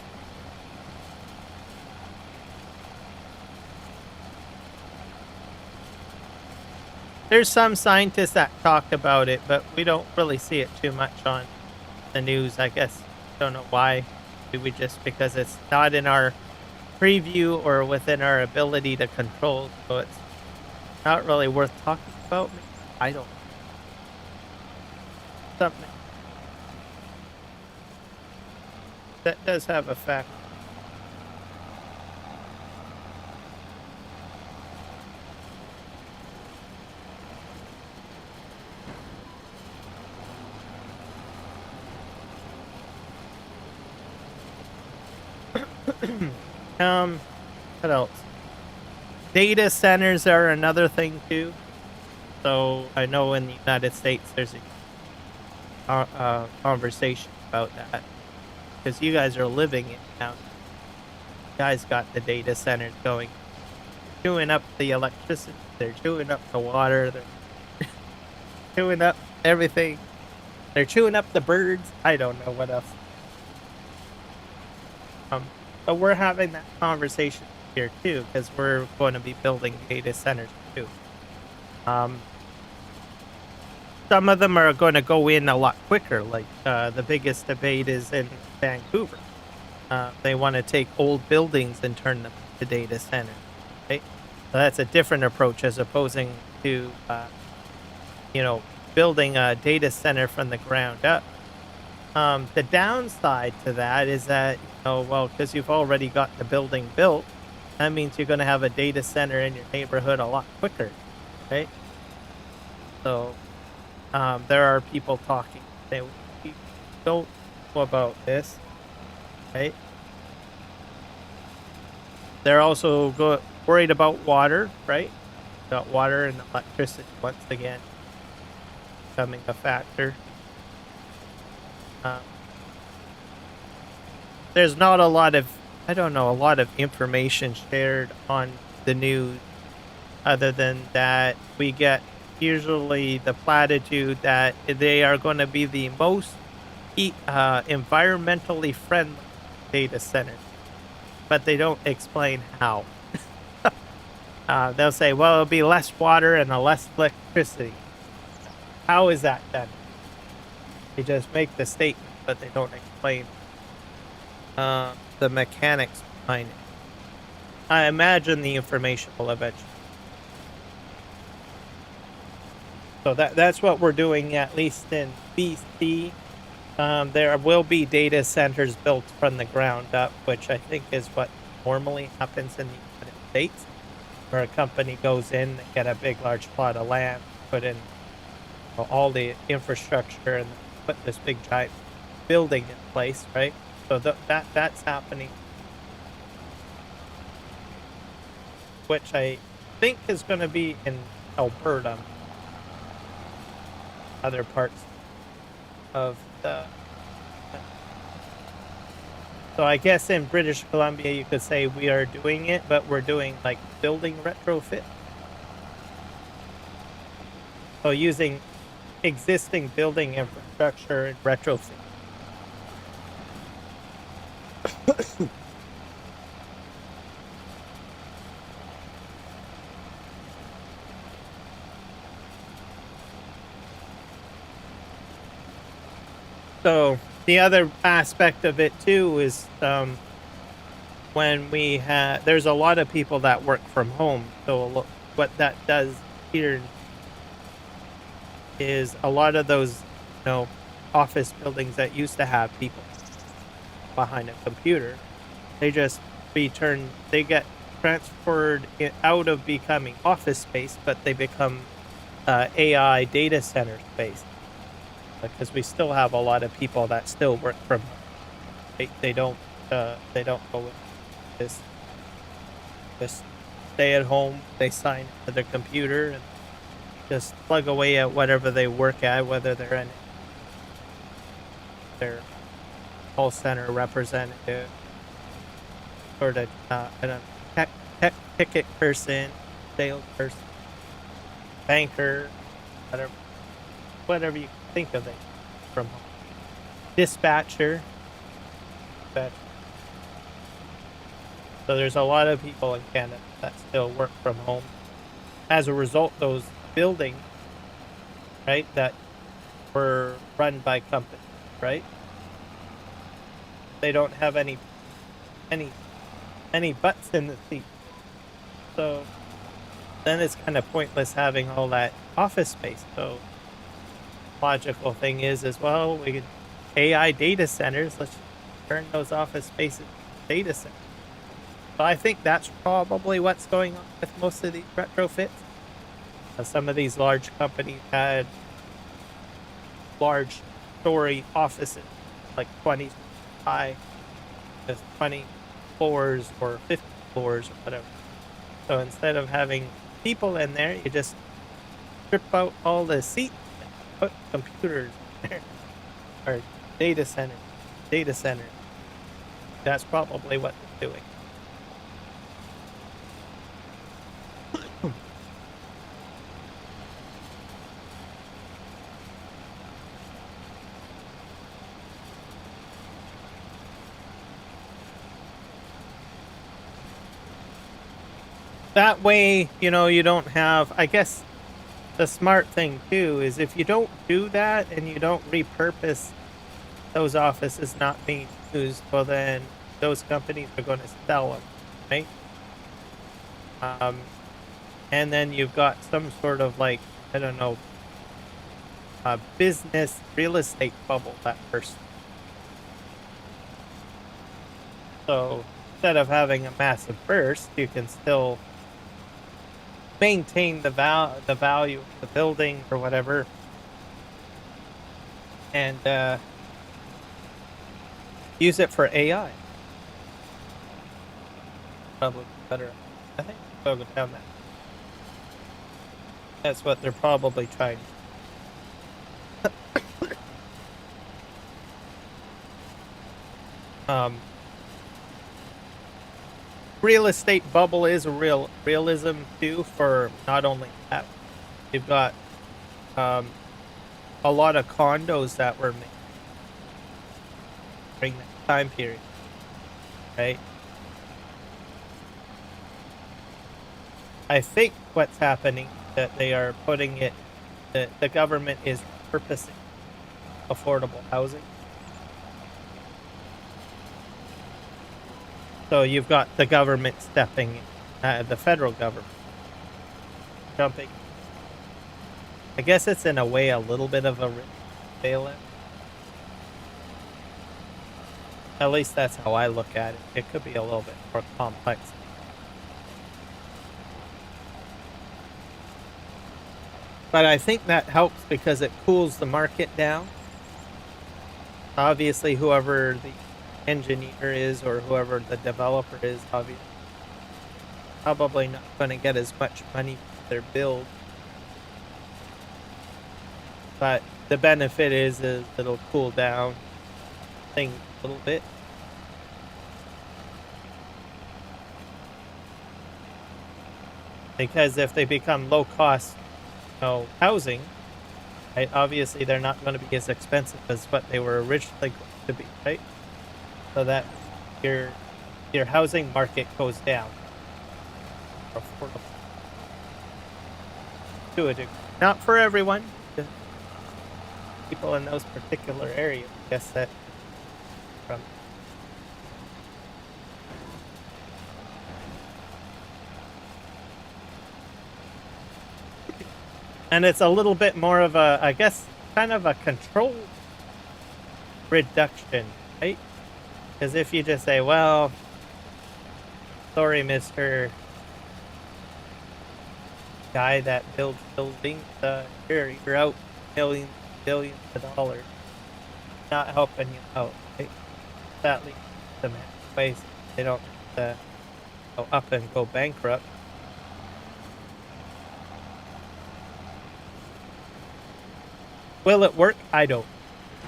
There's some scientists that talk about it, but we don't really see it too much on the news, I guess. Don't know why. Maybe just because it's not in our preview or within our ability to control, so it's not really worth talking about. I don't know. Something that does have effect. What else? Data centers are another thing too. So I know in the United States there's a conversation about that because you guys are living in town. You guys got the data centers going, chewing up the electricity. They're chewing up the water. They're chewing up everything. They're chewing up the birds. I don't know what else. But we're having that conversation here too, because we're going to be building data centers too. Um, some of them are going to go in a lot quicker. Like the biggest debate is in Vancouver. They want to take old buildings and turn them into data centers, right? So that's a different approach as opposing to building a data center from the ground up. The downside to that is that, well, because you've already got the building built, that means you're going to have a data center in your neighborhood a lot quicker, right? So there are people talking. We don't know about this, right? They're also worried about water, right? Got water and electricity once again becoming a factor. Um, there's not a lot of, I don't know, a lot of information shared on the news other than that we get usually the platitude that they are going to be the most environmentally friendly data centers, but they don't explain how. They'll say, well, it'll be less water and less electricity. How is that done? They just make the statement, but they don't explain the mechanics behind it. I imagine the information will eventually. So that's what we're doing, at least in BC. There will be data centers built from the ground up, which I think is what normally happens in the United States, where a company goes in, they get a big, large plot of land, put in all the infrastructure, and put this big, giant building in place, right? So that's happening, which I think is going to be in Alberta, other parts of the. So I guess in British Columbia, you could say we are doing it, but we're doing like building retrofit. So using existing building infrastructure and retrofit. So the other aspect of it too is when there's a lot of people that work from home. So what that does here is a lot of those, office buildings that used to have people behind a computer, they get transferred out of becoming office space, but they become AI data center space. Because we still have a lot of people that still work from home. They don't go with this. Just stay at home. They sign to their computer and just plug away at whatever they work at, whether they're in their call center representative or the tech ticket person, salesperson, banker, whatever you think of it from home. Dispatcher. So there's a lot of people in Canada that still work from home. As a result, those buildings, right, that were run by companies, right, they don't have any butts in the seat. So then it's kind of pointless having all that office space. So logical thing is as well, we could AI data centers, let's turn those office spaces into data centers. So I think that's probably what's going on with most of these retrofits. Some of these large companies had large story offices, like 20 high, just 20 floors or 50 floors or whatever. So instead of having people in there, you just strip out all the seats and put computers in there. Or data center. That's probably what they're doing. that way, you know, you don't have, I guess the smart thing too is if you don't do that and you don't repurpose those offices not being used, well then those companies are going to sell them, right? And then you've got some sort of like, I don't know, a business real estate bubble that person. So instead of having a massive burst, you can still maintain the value of the building or whatever, and use it for AI. Probably better. I think we'll go down that. That's what they're probably trying. Real estate bubble is a realism too, for not only that, you've got a lot of condos that were made during that time period, right? I think what's happening is that they are putting it, the government is purposing affordable housing. So you've got the government stepping in, the federal government jumping. I guess it's in a way a little bit of a bailout. At least that's how I look at it. It could be a little bit more complex. But I think that helps because it cools the market down. Obviously, whoever the engineer is or whoever the developer is, obviously probably not going to get as much money for their build. But the benefit is it'll cool down things a little bit. Because if they become low cost, housing, right, obviously they're not going to be as expensive as what they were originally going to be, right? So that your housing market goes down. Affordable. To a degree. Not for everyone. Just people in those particular areas, I guess that from. And it's a little bit more of a, I guess, kind of a control reduction, right? Because if you just say, well, sorry, Mr. Guy that builds buildings, here, you're out billions of dollars. Not helping you out, right? That leads them in ways they don't go up and go bankrupt. Will it work? I don't.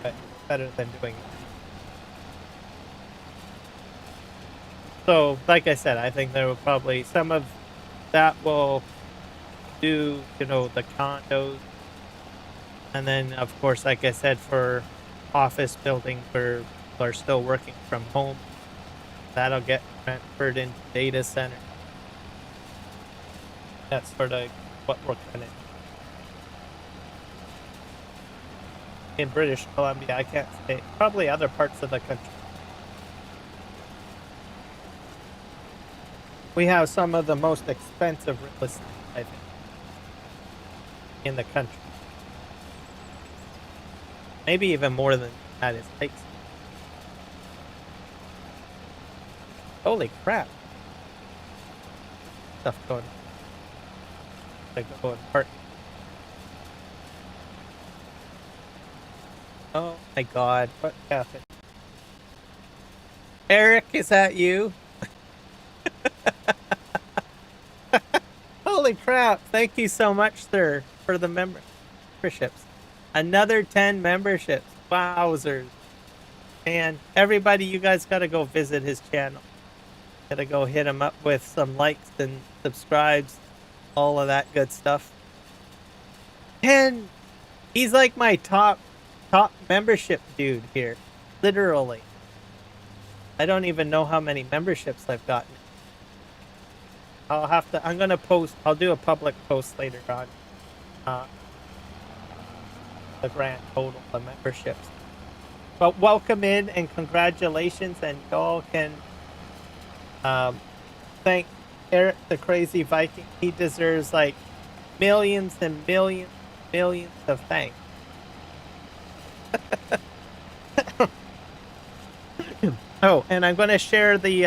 But it's better than doing it. So, like I said, I think there will probably some of that will do, the condos. And then, of course, like I said, for office buildings where people are still working from home, that'll get transferred into data center. That's sort of what we're kind of in British Columbia. I can't say, probably other parts of the country. We have some of the most expensive real estate, I think, in the country. Maybe even more than that is takes. Holy crap. Stuff going. Like going apart. Oh my god, what happened? Eric, is that you? Holy crap, thank you so much, sir, for the memberships. Another 10 memberships. Wowzers. And everybody, you guys gotta go visit his channel. Gotta go hit him up with some likes and subscribes, all of that good stuff. And he's like my top membership dude here. Literally. I don't even know how many memberships I've gotten. I'll have to. I'm gonna post. I'll do a public post later on. The grand total of memberships. But welcome in and congratulations, and y'all can thank Eric the Crazy Viking. He deserves like millions and millions, millions of thanks. Oh, and I'm gonna share the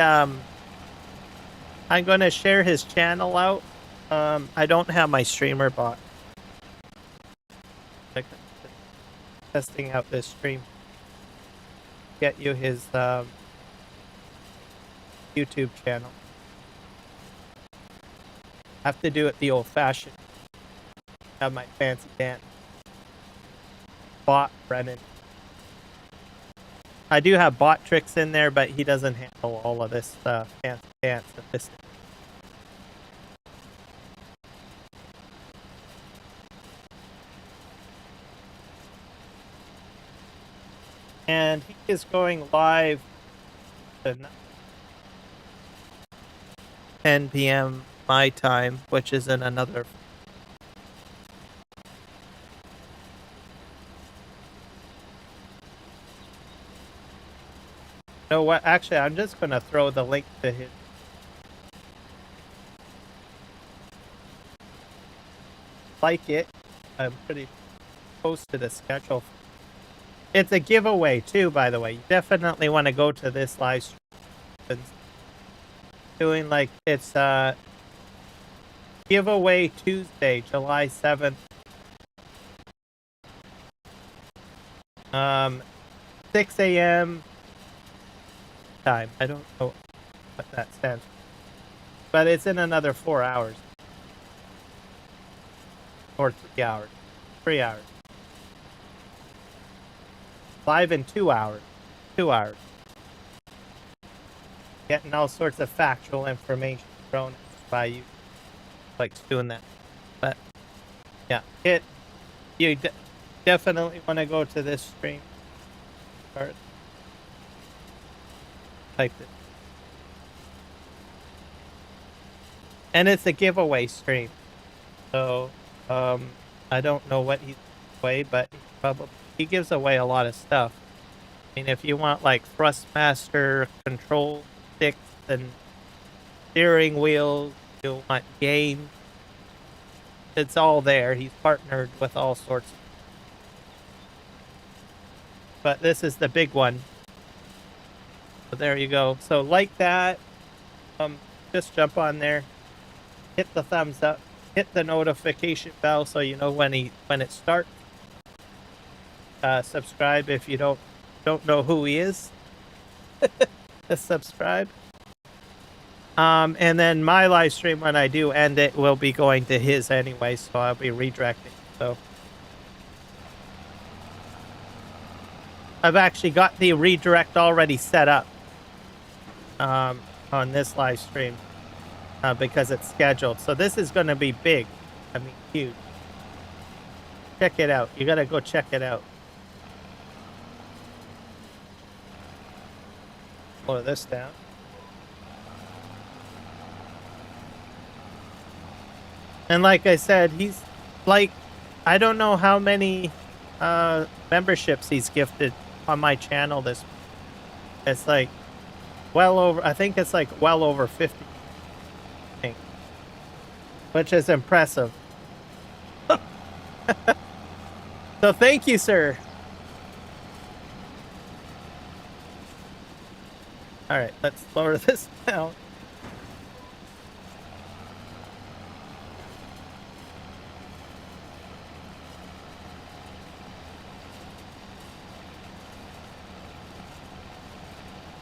I'm gonna share his channel out. I don't have my streamer bot. Like, testing out this stream. Get you his YouTube channel. Have to do it the old-fashioned. Have my fancy dance. Bot Brennan. I do have bot tricks in there, but he doesn't handle all of this fancy dance at this. And he is going live at 10 p.m. my time, which is in another. You know what? Actually, I'm just going to throw the link to his. Like it. I'm pretty close to the schedule. It's a giveaway too, by the way. You definitely want to go to this live stream. It's doing like it's giveaway Tuesday, July 7th. 6 a.m. time. I don't know what that stands for. But it's in another 4 hours. Or 3 hours. 3 hours. Live in 2 hours. 2 hours. Getting all sorts of factual information thrown by you. Likes doing that. But yeah, you definitely want to go to this stream. Start. Type it. And it's a giveaway stream. So I don't know what he's away, but he gives away a lot of stuff. I mean, if you want like Thrustmaster control sticks and steering wheels, you want games, it's all there. He's partnered with all sorts. But this is the big one. So there you go. So like that, just jump on there, hit the thumbs up, hit the notification bell so you know when it starts. Subscribe if you don't know who he is. Subscribe. And then my live stream, when I do end it, will be going to his anyway, so I'll be redirecting. So I've actually got the redirect already set up on this live stream because it's scheduled. So this is going to be big. I mean, huge. Check it out. You got to go check it out. Slow this down. And like I said, he's like, I don't know how many memberships he's gifted on my channel this week. It's like well over, I think it's like well over 50, I think, which is impressive. So thank you, sir. All right, let's lower this down.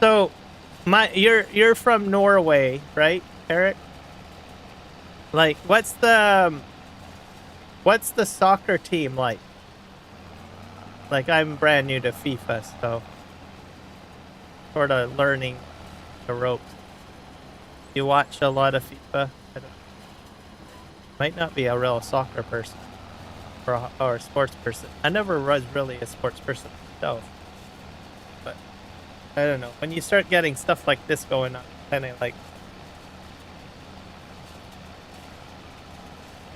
So, you're from Norway, right, Eric? Like, what's the soccer team like? Like, I'm brand new to FIFA, so sort of learning the ropes. You watch a lot of FIFA? Might not be a real soccer person or a sports person. I never was really a sports person myself. But I don't know. When you start getting stuff like this going on, kind of like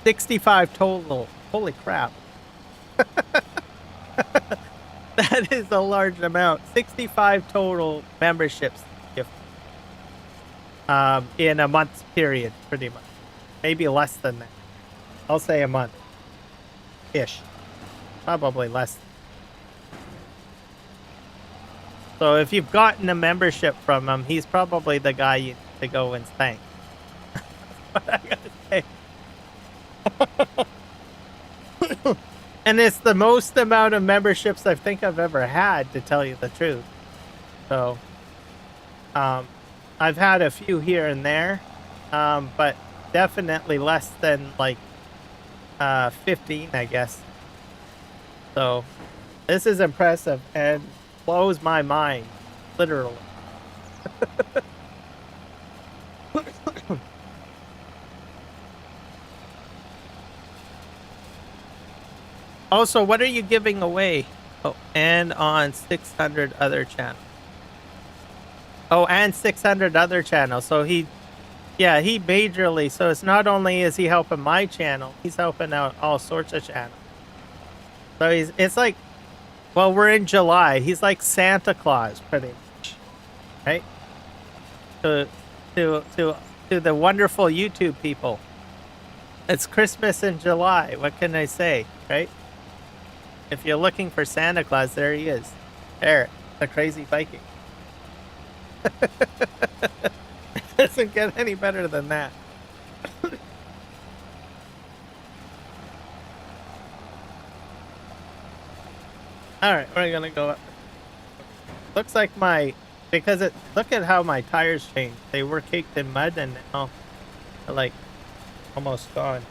65 total. Holy crap. That is a large amount. 65 total memberships in a month's period, pretty much. Maybe less than that. I'll say a month-ish. Probably less. So if you've gotten a membership from him, he's probably the guy you need to go and thank. That's what I gotta say. And it's the most amount of memberships I think I've ever had, to tell you the truth. So, I've had a few here and there, but definitely less than like 15, I guess. So, this is impressive and blows my mind, literally. Also, what are you giving away? Oh, and on 600 other channels. Oh, and 600 other channels. So he majorly. So it's not only is he helping my channel, he's helping out all sorts of channels. So it's like, well, we're in July. He's like Santa Claus, pretty much, right? To the wonderful YouTube people. It's Christmas in July. What can I say, right? If you're looking for Santa Claus, there he is. There, the crazy Viking. It doesn't get any better than that. Alright, we're gonna go up. Looks like look at how my tires changed. They were caked in mud and now they're like almost gone.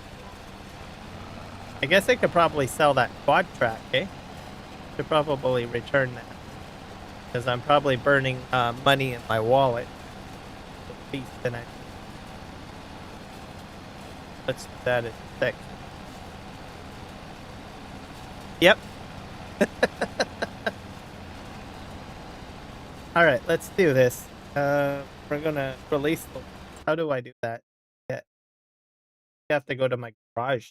I guess I could probably sell that quad track, eh? Could probably return that. Because I'm probably burning money in my wallet. Beast tonight. Let's do that in a sec. Yep. Alright, let's do this. We're gonna release the... How do I do that? Yeah. I have to go to my garage.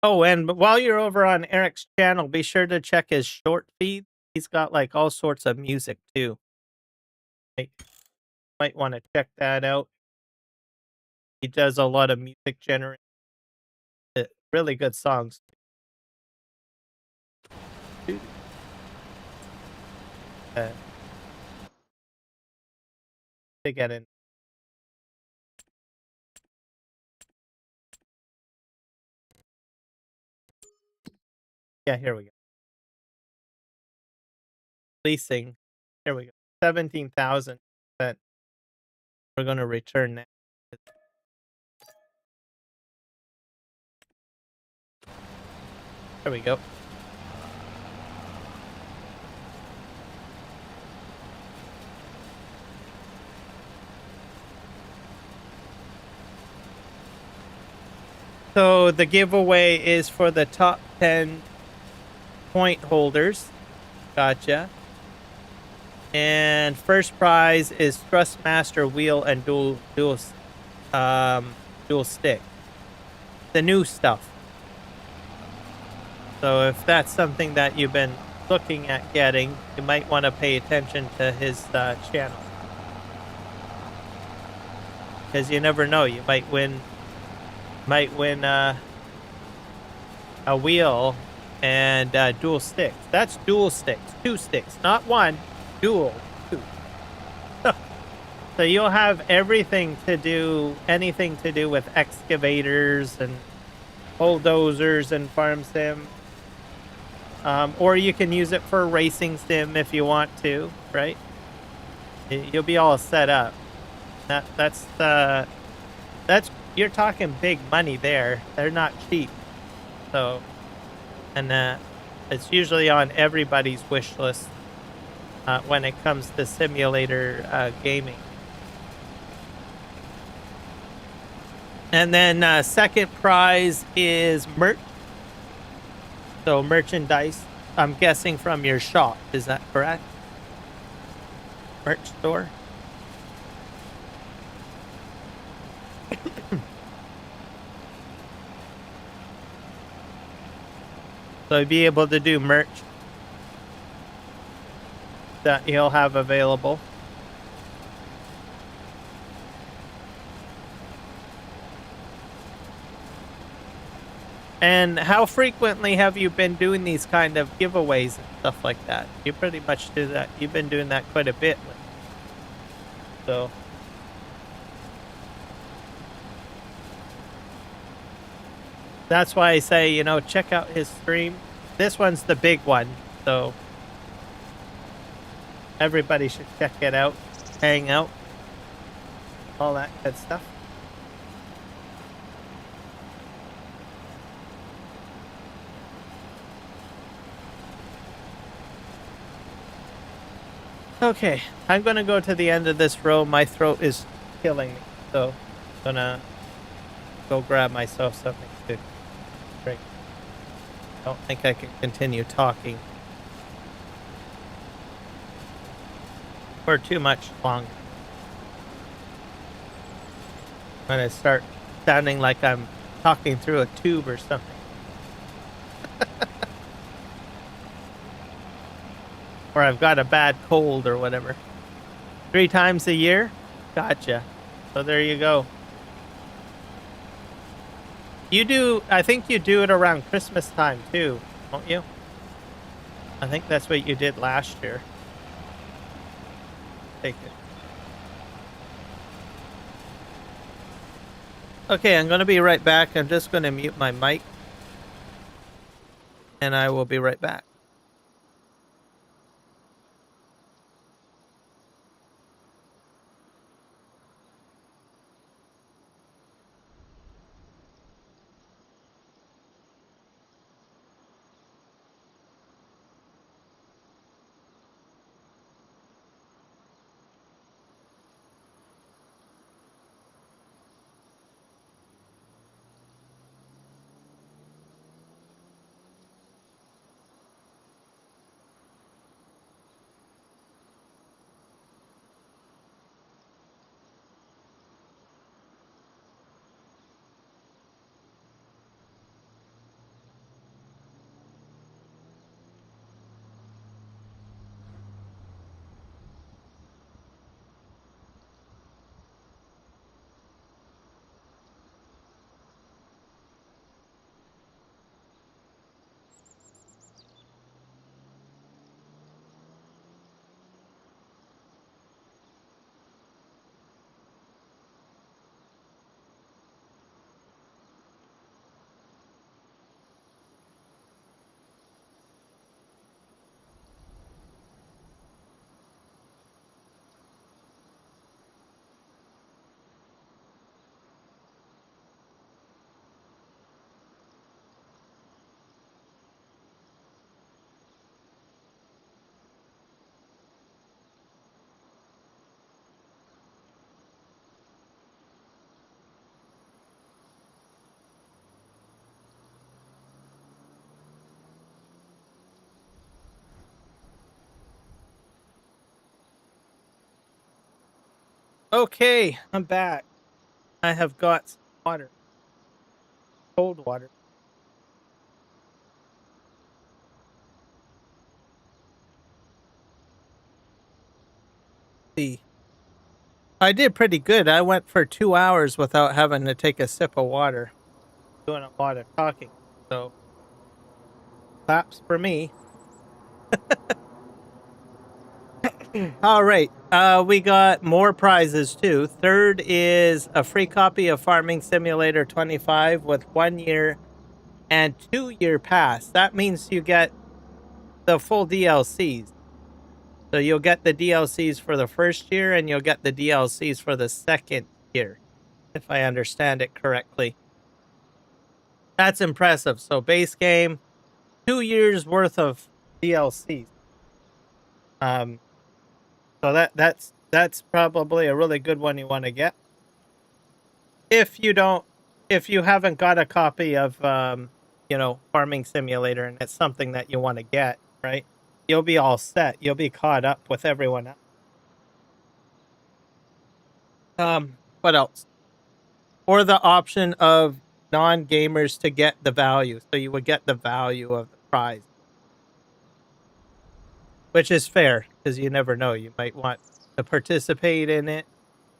Oh, and while you're over on Eric's channel, be sure to check his short feed. He's got like all sorts of music too. Might want to check that out. He does a lot of music generation. Really good songs. To get in. Yeah, here we go. Leasing. Here we go. 17,000. But we're going to return that. There we go. So the giveaway is for the top 10 point holders. Gotcha. And first prize is Thrustmaster wheel and dual stick. The new stuff. So if that's something that you've been looking at getting, you might want to pay attention to his channel. Because you never know, you might win a wheel and dual sticks. That's dual sticks. 2 sticks, not 1. Dual. 2. So you'll have anything to do with excavators and bulldozers and farm sim. Or you can use it for racing sim if you want to, right? You'll be all set up. That's you're talking big money there. They're not cheap. So, and it's usually on everybody's wish list when it comes to simulator gaming. And then second prize is merch. So merchandise, I'm guessing from your shop. Is that correct? Merch store? So you'll be able to do merch that you'll have available. And how frequently have you been doing these kind of giveaways and stuff like that? You pretty much do that. You've been doing that quite a bit. So that's why I say, you know, check out his stream. This one's the big one, so everybody should check it out, hang out, all that good stuff. Okay, I'm gonna go to the end of this row. My throat is killing me, so I'm gonna go grab myself something to drink. I don't think I can continue talking for too much longer. I'm gonna start sounding like I'm talking through a tube or something. Or I've got a bad cold or whatever. 3 times a year? Gotcha. So there you go. You do, I think you do it around Christmas time too, don't you? I think that's what you did last year. Take it. Okay, I'm going to be right back. I'm just going to mute my mic. And I will be right back. Okay, I'm back. I have got some water. Cold water. See. I did pretty good. I went for 2 hours without having to take a sip of water. Doing a lot of talking. So, claps for me. All right. We got more prizes too. Third is a free copy of Farming Simulator 25 with 1 year and 2-year pass. That means you get the full DLCs. So you'll get the DLCs for the first year and you'll get the DLCs for the second year, if I understand it correctly. That's impressive. So base game, 2 years worth of DLCs. So that's probably a really good one you want to get. If you haven't got a copy of farming simulator and it's something that you want to get, right? You'll be all set. You'll be caught up with everyone else. What else? Or the option of non-gamers to get the value. So you would get the value of the prize, which is fair because you never know. You might want to participate in it,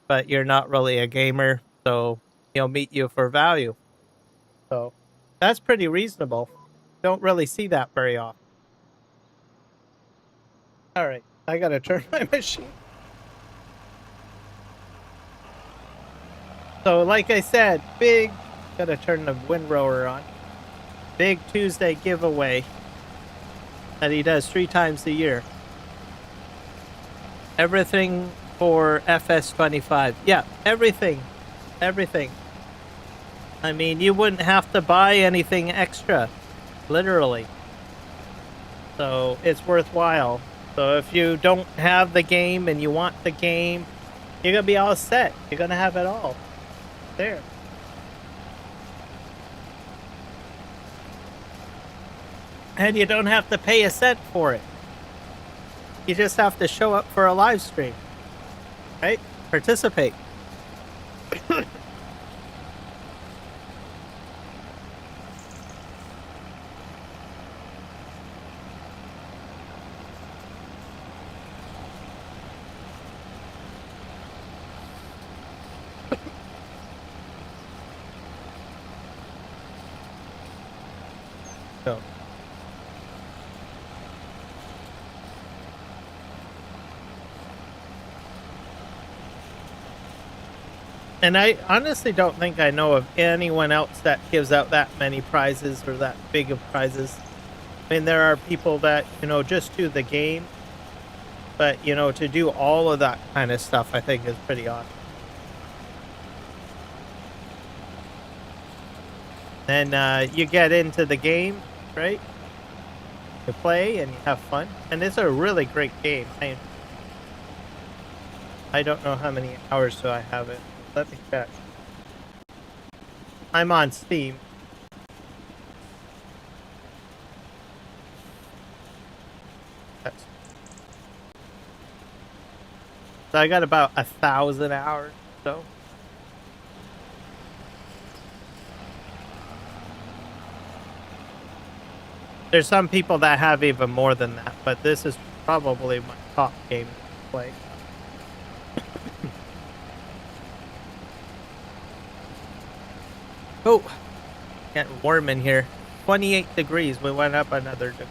but you're not really a gamer, so he'll meet you for value. So that's pretty reasonable. Don't really see that very often. All right, I gotta turn my machine. So like I said, gotta turn the windrower on. Big Tuesday giveaway that he does 3 times a year. Everything for FS25. Yeah, everything. Everything. I mean, you wouldn't have to buy anything extra, literally. So it's worthwhile. So if you don't have the game and you want the game, you're gonna be all set. You're gonna have it all there. And you don't have to pay a cent for it. You just have to show up for a live stream, right? Participate. So. And I honestly don't think I know of anyone else that gives out that many prizes or that big of prizes. I mean, there are people that, just do the game. But, to do all of that kind of stuff, I think is pretty awesome. And you get into the game, right? You play and you have fun. And it's a really great game. I don't know how many hours do I have it. Let me check. I'm on Steam. So I got about 1,000 hours, so. There's some people that have even more than that, but this is probably my top game to play. Oh, getting warm in here. 28 degrees. We went up another degree.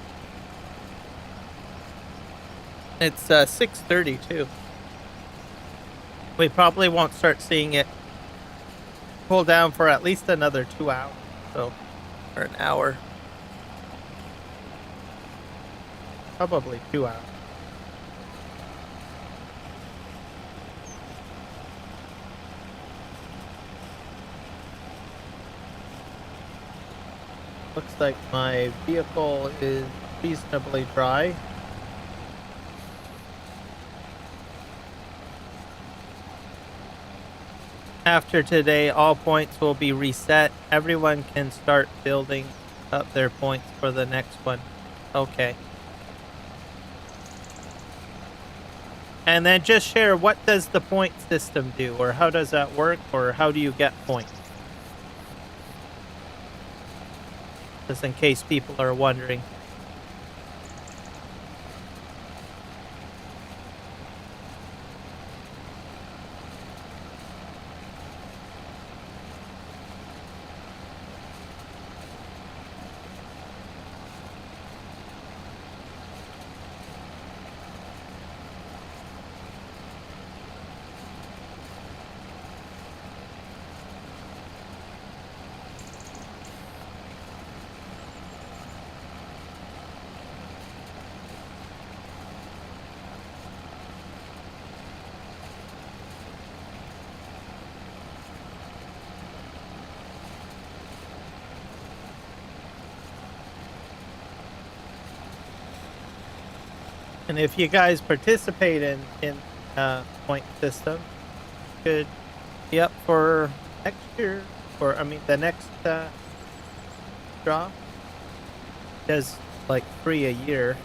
It's 6:32. We probably won't start seeing it cool down for at least another 2 hours, or an hour. Probably 2 hours. Looks like my vehicle is reasonably dry. After today, all points will be reset. Everyone can start building up their points for the next one. Okay. And then just share, what does the point system do? Or how does that work? Or how do you get points? Just in case people are wondering. And if you guys participate in point system, could be up for next year, or I mean the next draw. does like 3 a year.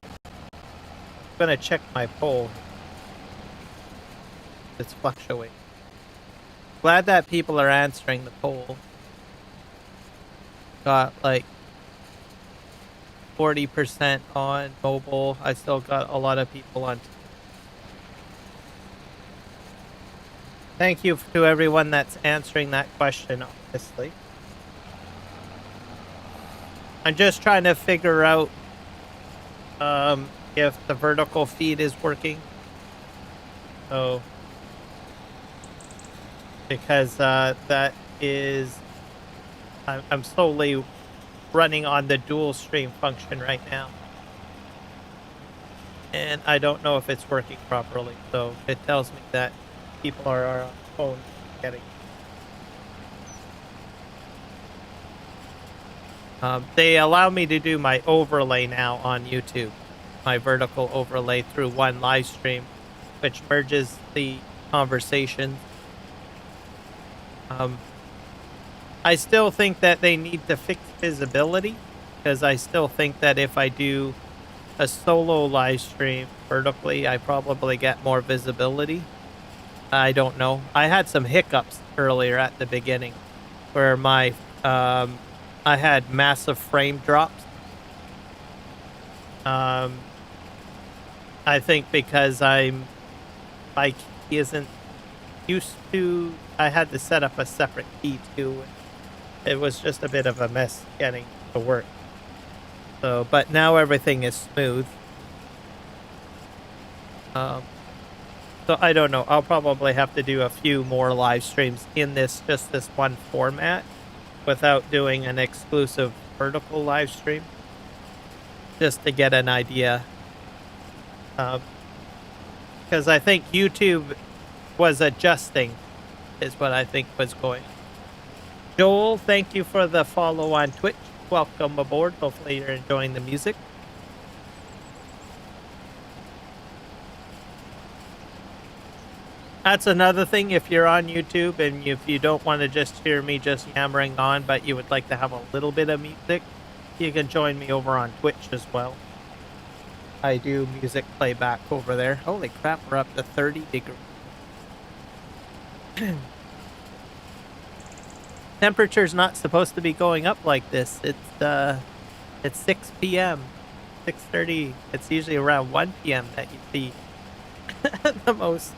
I'm gonna check my poll. It's fluctuating. Glad that people are answering the poll. Got like 40% on mobile. I still got a lot of people on. Thank you to everyone that's answering that question, honestly. I'm just trying to figure out if the vertical feed is working. So, because that is, I'm slowly running on the dual stream function right now. And I don't know if it's working properly. So it tells me that people are on phone getting. They allow me to do my overlay now on YouTube, my vertical overlay through one live stream, which merges the conversations. I still think that they need to fix visibility, because I still think that if I do a solo live stream vertically, I probably get more visibility. I don't know. I had some hiccups earlier at the beginning where my I had massive frame drops. I think because my key isn't used to, I had to set up a separate key too. It was just a bit of a mess getting to work. So, but now everything is smooth. So I don't know. I'll probably have to do a few more live streams in this one format without doing an exclusive vertical live stream, just to get an idea. Because I think YouTube was adjusting, is what I think was going on. Joel, thank you for the follow on Twitch. Welcome aboard. Hopefully you're enjoying the music. That's another thing. If you're on YouTube and if you don't want to just hear me just yammering on, but you would like to have a little bit of music, you can join me over on Twitch as well. I do music playback over there. Holy crap, we're up to 30 degrees. Temperature's not supposed to be going up like this. It's 6 p.m. 6:30. It's usually around 1 p.m. that you see the most.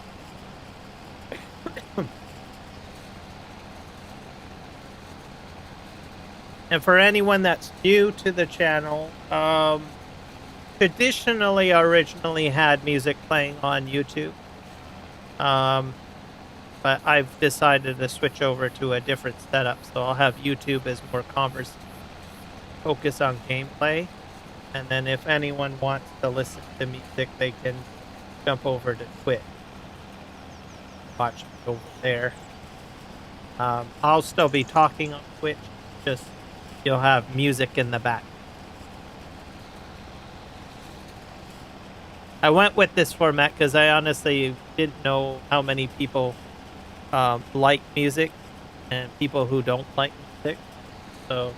And for anyone that's new to the channel, traditionally, originally had music playing on YouTube. But I've decided to switch over to a different setup. So I'll have YouTube as more focus on gameplay. And then if anyone wants to listen to music, they can jump over to Twitch. Watch me over there. I'll still be talking on Twitch, just you'll have music in the back. I went with this format because I honestly didn't know how many people like music and people who don't like music. So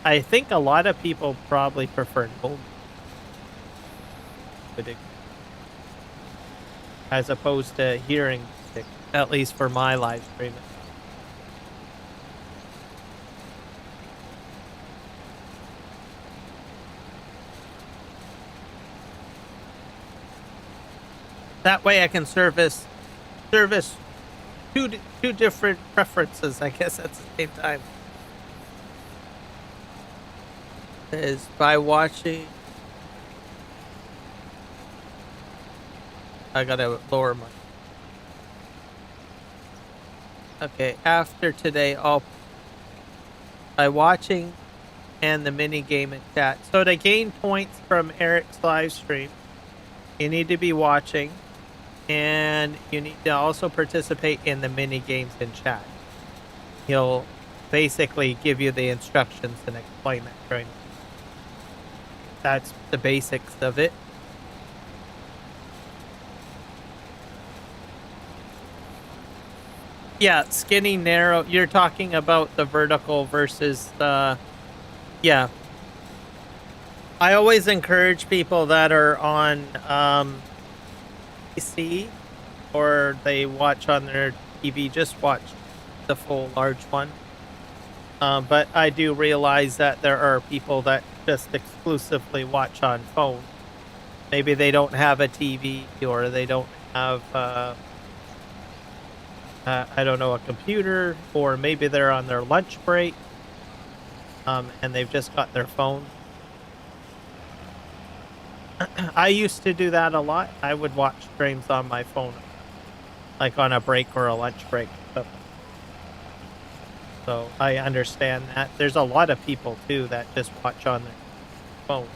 I think a lot of people probably prefer no music as opposed to hearing music, at least for my live streaming. That way I can service two different preferences, I guess, at the same time. Is by watching. I gotta lower my. Okay, after today, by watching and the mini game in chat. So to gain points from Eric's live stream, you need to be watching. And you need to also participate in the mini games in chat. He'll basically give you the instructions and explain that during. That's the basics of it. Yeah, skinny, narrow. You're talking about the vertical versus the. Yeah. I always encourage people that are on PC or they watch on their TV, just watch the full large one. But I do realize that there are people that just exclusively watch on phone. Maybe they don't have a TV or they don't have, I don't know, a computer, or maybe they're on their lunch break and they've just got their phone. I used to do that a lot. I would watch streams on my phone, like on a break or a lunch break. So I understand that. There's a lot of people too that just watch on their phone.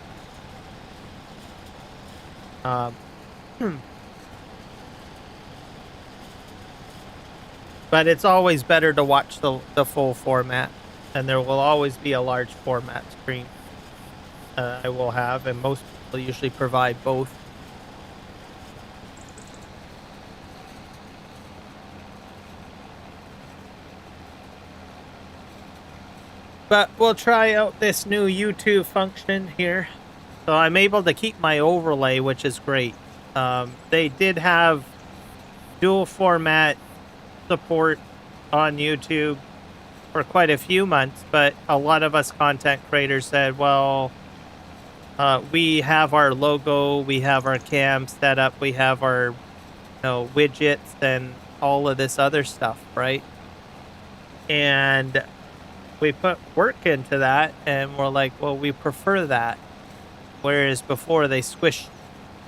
But it's always better to watch the full format, and there will always be a large format screen I will have, and most people usually provide both. But we'll try out this new YouTube function here. So I'm able to keep my overlay, which is great. They did have dual format support on YouTube for quite a few months, but a lot of us content creators said, well, we have our logo, we have our cam set up, we have our widgets and all of this other stuff, right? And we put work into that, and we're like, well, we prefer that. Whereas before they squished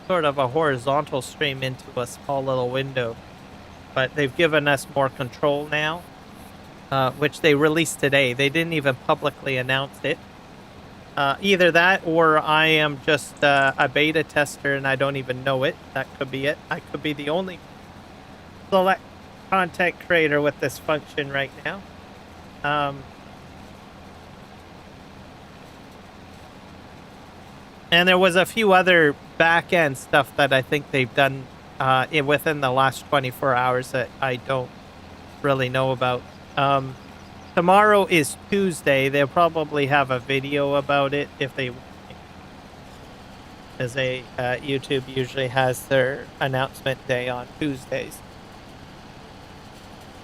sort of a horizontal stream into a small little window. But they've given us more control now, which they released today. They didn't even publicly announce it. Either that, or I am just a beta tester and I don't even know it. That could be it. I could be the only select content creator with this function right now. And there was a few other back-end stuff that I think they've done within the last 24 hours that I don't really know about. Tomorrow is Tuesday. They'll probably have a video about it if they, as YouTube usually has their announcement day on Tuesdays.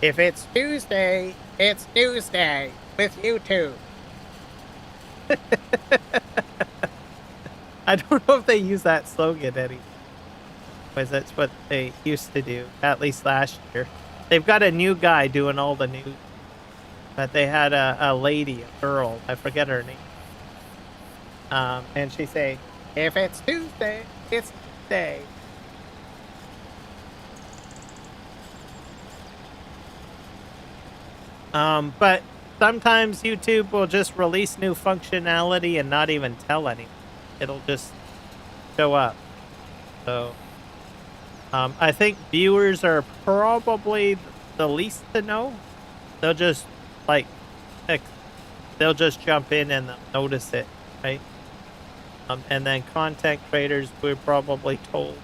If it's Tuesday, it's Tuesday with YouTube. I don't know if they use that slogan anymore, because that's what they used to do, at least last year. They've got a new guy doing all the news, but they had a lady, a girl, I forget her name. And she say, if it's Tuesday, it's Tuesday. But sometimes YouTube will just release new functionality and not even tell anyone. It'll just show up. So I think viewers are probably the least to know. They'll just they'll just jump in and notice it, right? And then content creators, we're probably told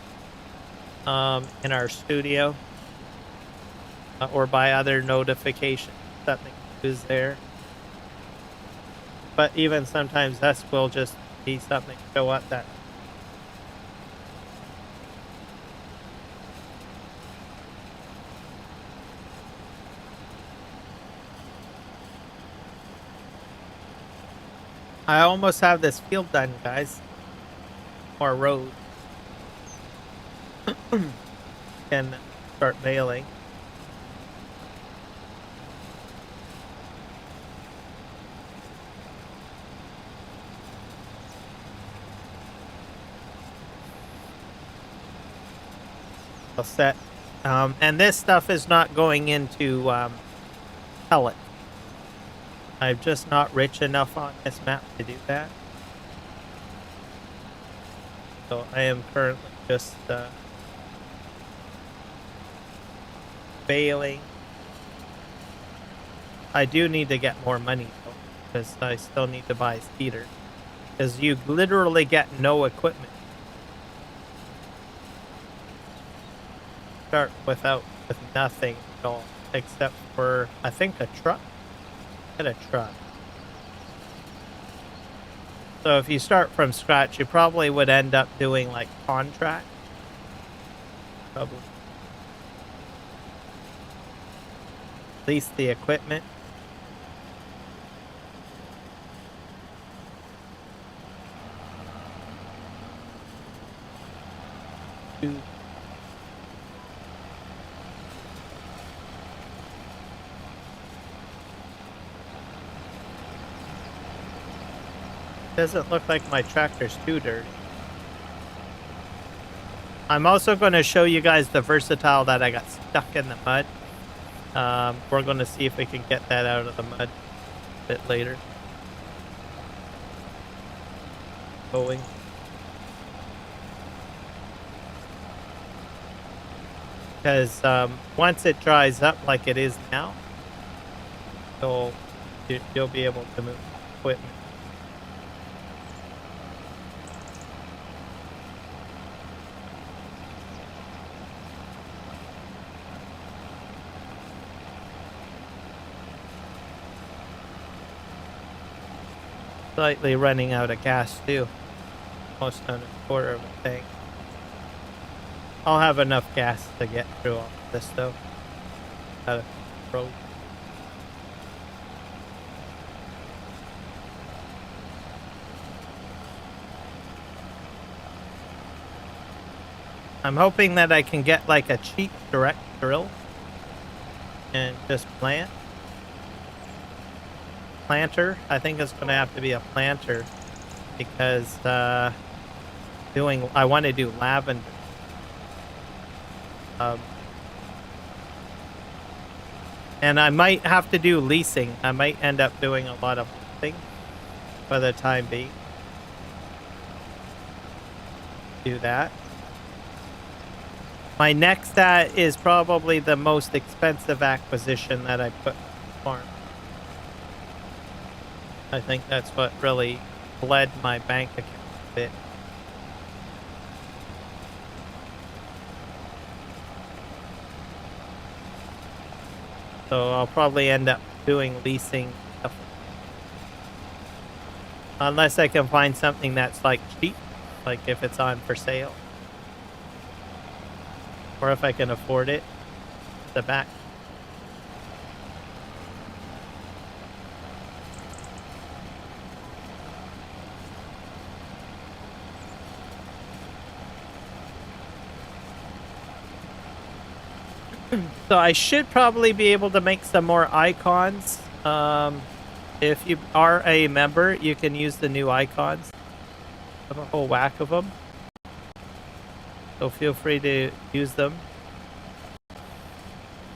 in our studio or by other notifications something is there. But even sometimes us will just see something show up that. I almost have this field done, guys. Or road. Can start baling. Set. And this stuff is not going into pellet. I'm just not rich enough on this map to do that. So I am currently just baling. I do need to get more money though, because I still need to buy cedar. Because you literally get no equipment. Start with nothing at all. except for, I think, a truck. Get a truck. So if you start from scratch, you probably would end up doing like contract. Probably. Lease the equipment. Doesn't look like my tractor's too dirty. I'm also going to show you guys the versatile that I got stuck in the mud. We're going to see if we can get that out of the mud a bit later. Going. Because once it dries up like it is now, you'll be able to move equipment. Slightly running out of gas too. Almost on a quarter of a tank. I'll have enough gas to get through all this though. Out of road. I'm hoping that I can get like a cheap direct drill and just plant. Planter. I think it's going to have to be a planter because I want to do lavender. And I might have to do leasing. I might end up doing a lot of leasing for the time being. Do that. My next is probably the most expensive acquisition that I put on the farm. I think that's what really bled my bank account a bit. So I'll probably end up doing leasing stuff. Unless I can find something that's like cheap, like if it's on for sale. Or if I can afford it, the back. So I should probably be able to make some more icons. If you are a member, you can use the new icons. I have a whole whack of them. So feel free to use them.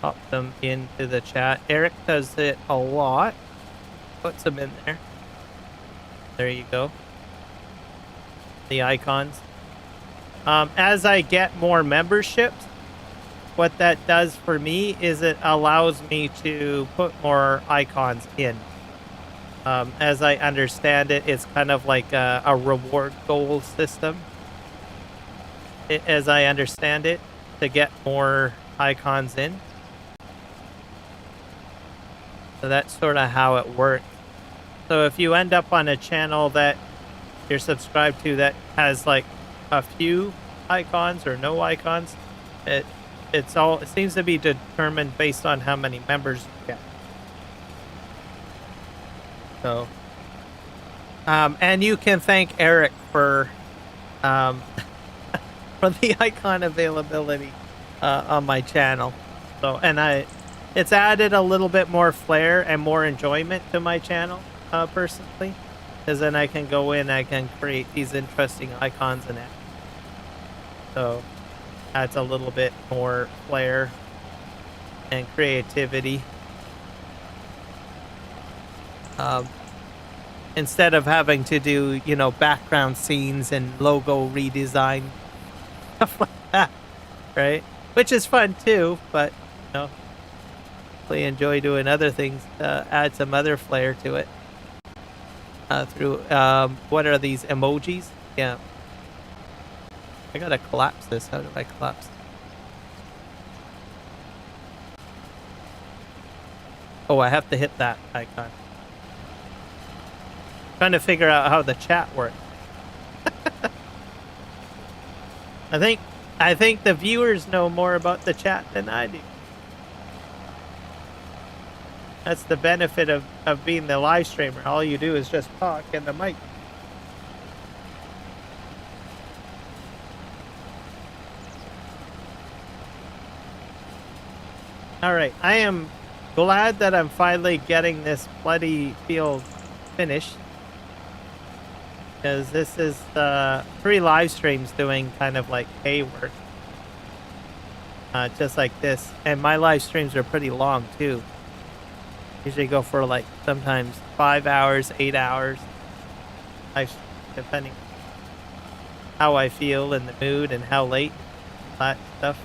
Pop them into the chat. Eric does it a lot. Puts them in there. There you go. The icons. As I get more memberships, what that does for me is it allows me to put more icons in. As I understand it, it's kind of like a reward goal system. As I understand it, to get more icons in. So that's sort of how it works. So if you end up on a channel that you're subscribed to that has like a few icons or no icons, it seems to be determined based on how many members you get. So, and you can thank Eric for for the icon availability on my channel. So, and it's added a little bit more flair and more enjoyment to my channel personally, because then I can go in, I can create these interesting icons and that. So adds a little bit more flair and creativity. Instead of having to do, background scenes and logo redesign, stuff like that, right? Which is fun too, but, really enjoy doing other things to add some other flair to it. Through, what are these emojis? Yeah. I gotta collapse this. How do I collapse? Oh, I have to hit that icon. Trying to figure out how the chat works. I think the viewers know more about the chat than I do. That's the benefit of being the live streamer. All you do is just talk in the mic. All right, I am glad that I'm finally getting this bloody field finished, because this is 3 live streams doing kind of like hay work, just like this. And my live streams are pretty long too. Usually go for like sometimes 5 hours, 8 hours, depending how I feel in the mood and how late, that stuff.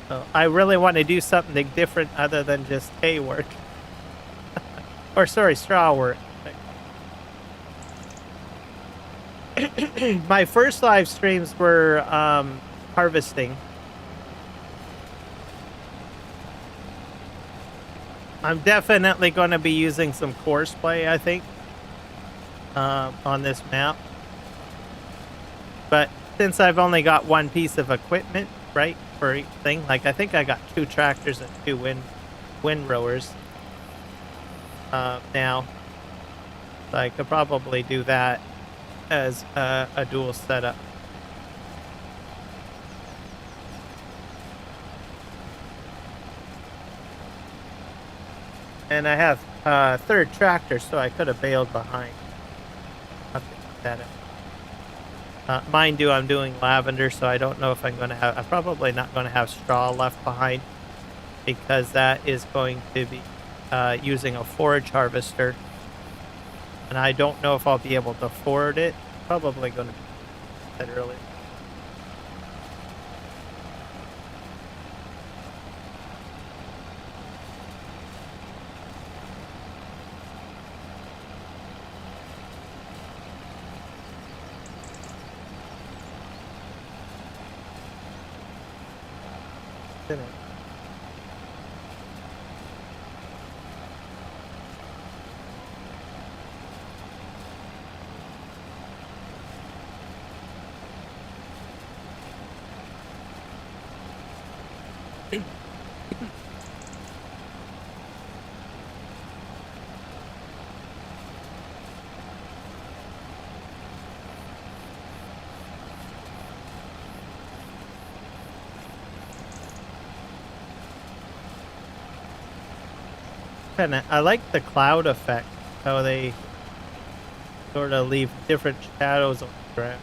So I really want to do something different other than just hay work. Or sorry, straw work. My first live streams were harvesting. I'm definitely going to be using some Courseplay, I think, on this map. But since I've only got one piece of equipment, right, for each thing, like I think I got 2 tractors and 2 windrowers now. So I could probably do that as a dual setup. And I have a 3rd tractor, so I could have bailed behind. I'll have to look that up. Mind you, I'm doing lavender, so I don't know if I'm going to have... I'm probably not going to have straw left behind, because that is going to be using a forage harvester. And I don't know if I'll be able to forward it. Probably going to be said earlier. I like the cloud effect, how they sort of leave different shadows on the ground.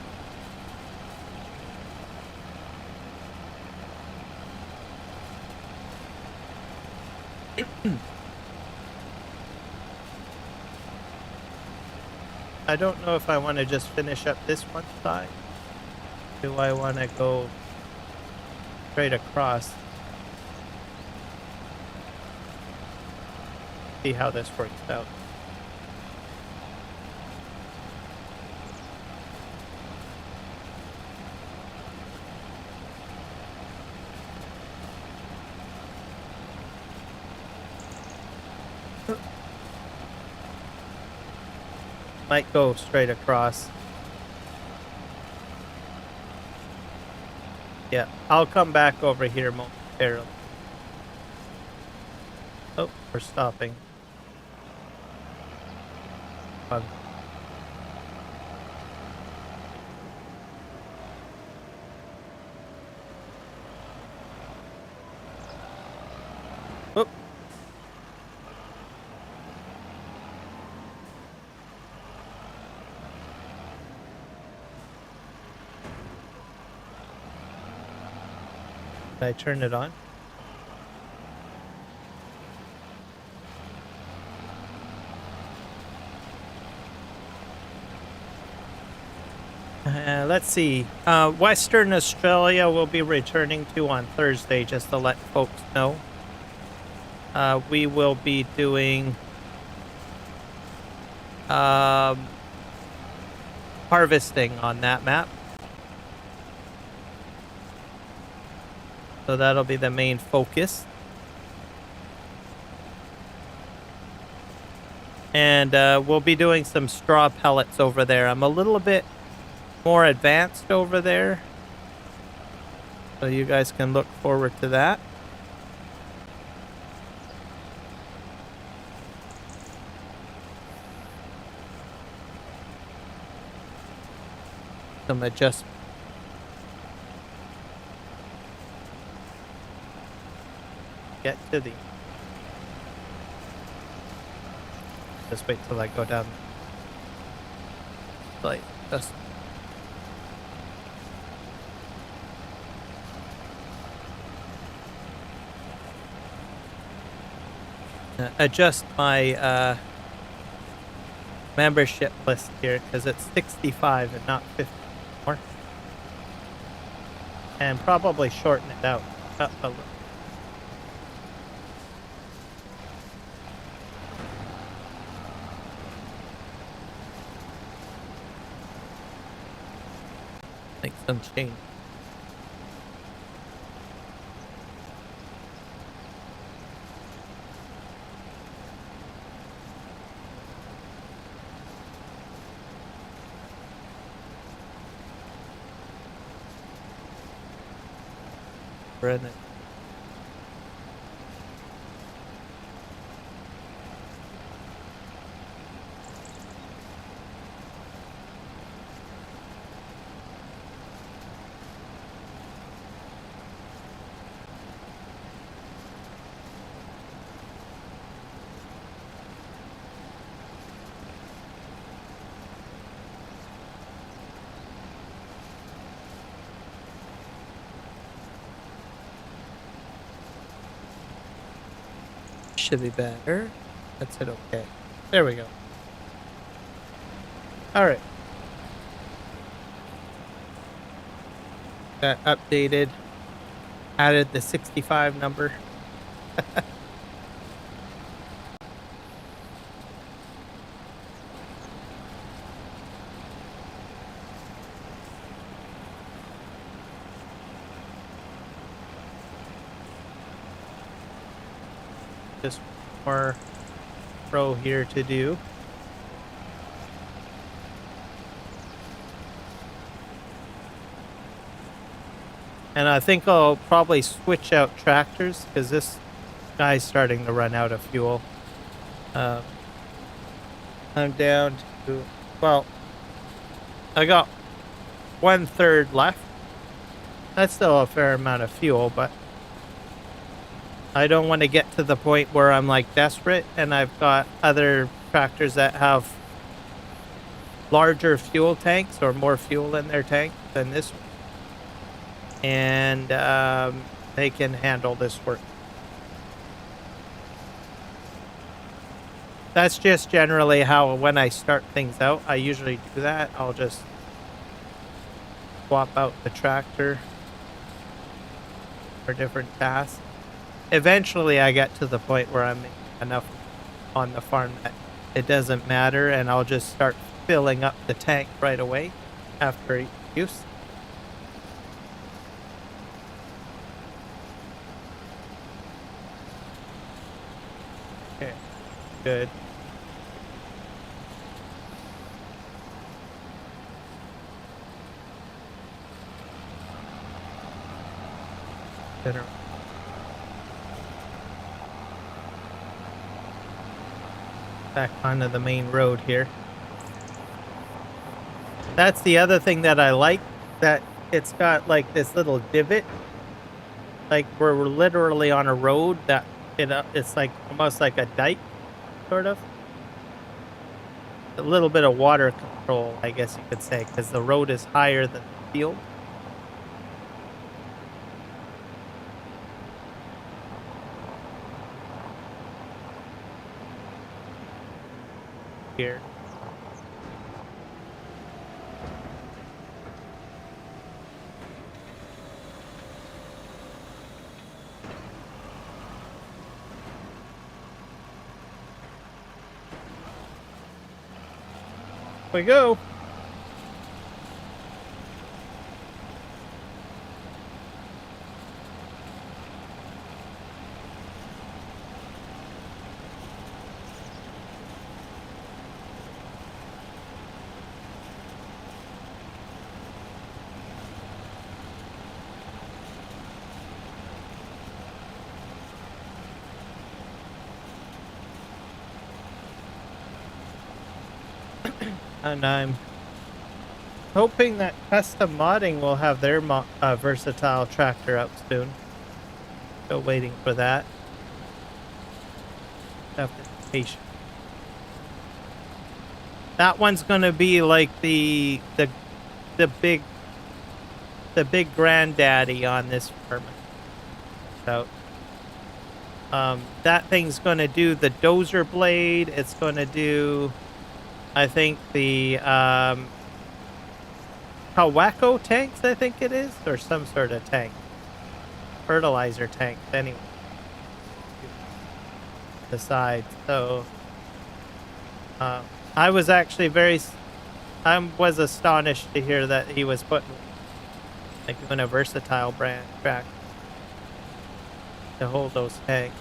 I don't know if I want to just finish up this one side. Do I want to go straight across? See how this works out. Might go straight across. Yeah, I'll come back over here momentarily. Oh, we're stopping. Oh. Did I turn it on? Let's see. Western Australia will be returning to on Thursday, just to let folks know. We will be doing harvesting on that map. So that'll be the main focus. And we'll be doing some straw pellets over there. I'm a little bit more advanced over there, so you guys can look forward to that. Some adjustments. Get to the. Just wait till I go down. Like just. Adjust my membership list here because it's 65 and not 50 more, and probably shorten it out a little. Make some change. Brennan. Should be better. That's it. Okay. There we go. All right. Got updated. Added the 65 number. Just more row here to do. And I think I'll probably switch out tractors because this guy's starting to run out of fuel. I'm down to, well, I got 1/3 left. That's still a fair amount of fuel, but I don't want to get to the point where I'm like desperate and I've got other tractors that have larger fuel tanks or more fuel in their tank than this one. And they can handle this work. That's just generally how, when I start things out, I usually do that. I'll just swap out the tractor for different tasks. Eventually I get to the point where I'm making enough on the farm that it doesn't matter, and I'll just start filling up the tank right away after each use. Okay, good. Better. Back onto the main road here. That's the other thing that I like, that it's got like this little divot. Like we're literally on a road that it's like almost like a dike, sort of. A little bit of water control, I guess you could say, because the road is higher than the field. Here. We go. And I'm hoping that custom modding will have their versatile tractor out soon. Still waiting for that. Have to be patient. That one's gonna be like the big granddaddy on this farm. So that thing's gonna do the dozer blade. It's gonna do, I think, the Kawako tanks, I think it is, or some sort of tank. Fertilizer tanks, anyway. The side. So I was actually I was astonished to hear that he was putting like doing a versatile brand track to hold those tanks.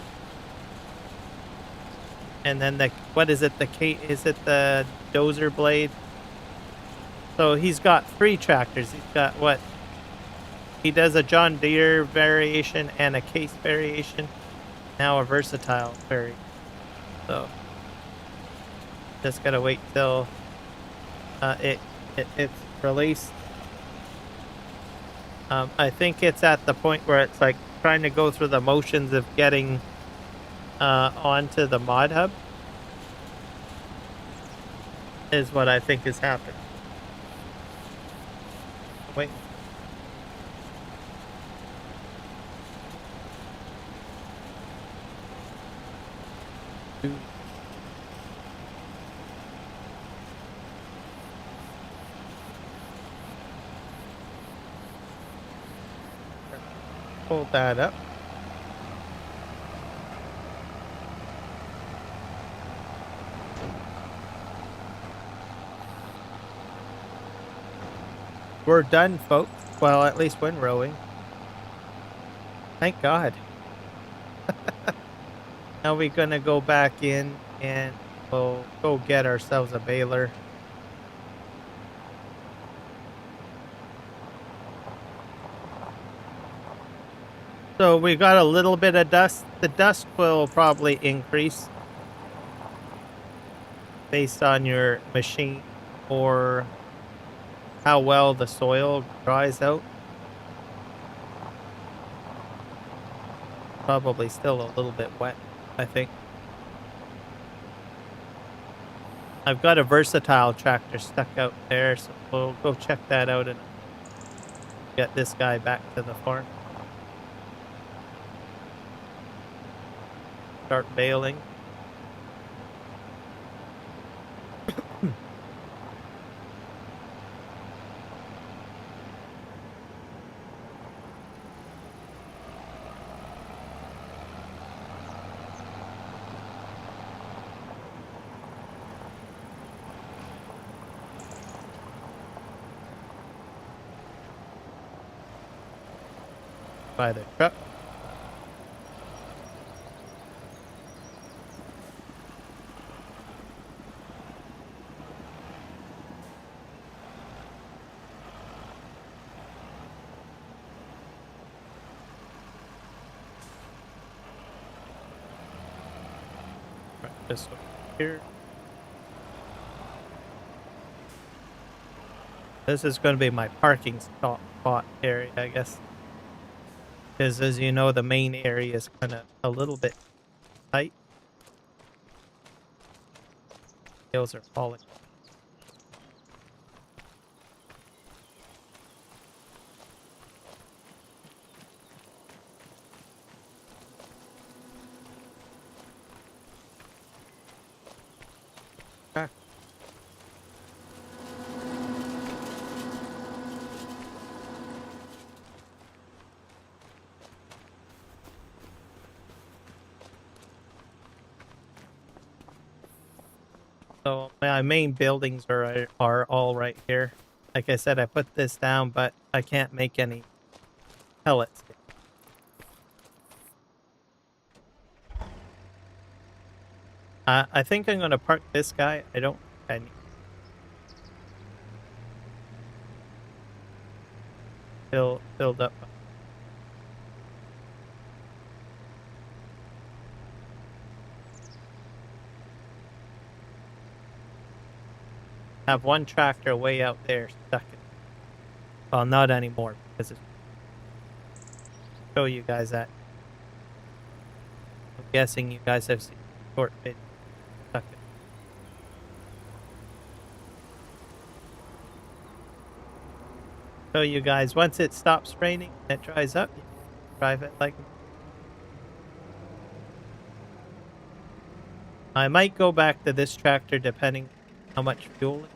And then what is it? Is it the dozer blade? So he's got 3 tractors. He's got what? He does a John Deere variation and a Case variation. Now a versatile variation. So just gotta wait till it's released. I think it's at the point where it's like trying to go through the motions of getting onto the mod hub is what I think is happening. Wait. Pull that up. We're done, folks. Well, at least windrowing. Thank God. Now we're gonna go back in and we'll go get ourselves a baler. So we got a little bit of dust. The dust will probably increase based on your machine or how well the soil dries out. Probably still a little bit wet, I think. I've got a versatile tractor stuck out there, so we'll go check that out and get this guy back to the farm. Start baling. By the truck. Right, this one here. This is going to be my parking spot area, I guess. Because as you know, the main area is kind of a little bit tight. Hills are falling. Ah. So my main buildings are all right here. Like I said, I put this down, but I can't make any pellets. I think I'm gonna park this guy. I don't. I need filled up. have one tractor way out there stuck in. Well, not anymore because it's show you guys that. I'm guessing you guys have seen short video stuck in. Show you guys once it stops raining and it dries up, you drive it like. I might go back to this tractor depending how much fuel it.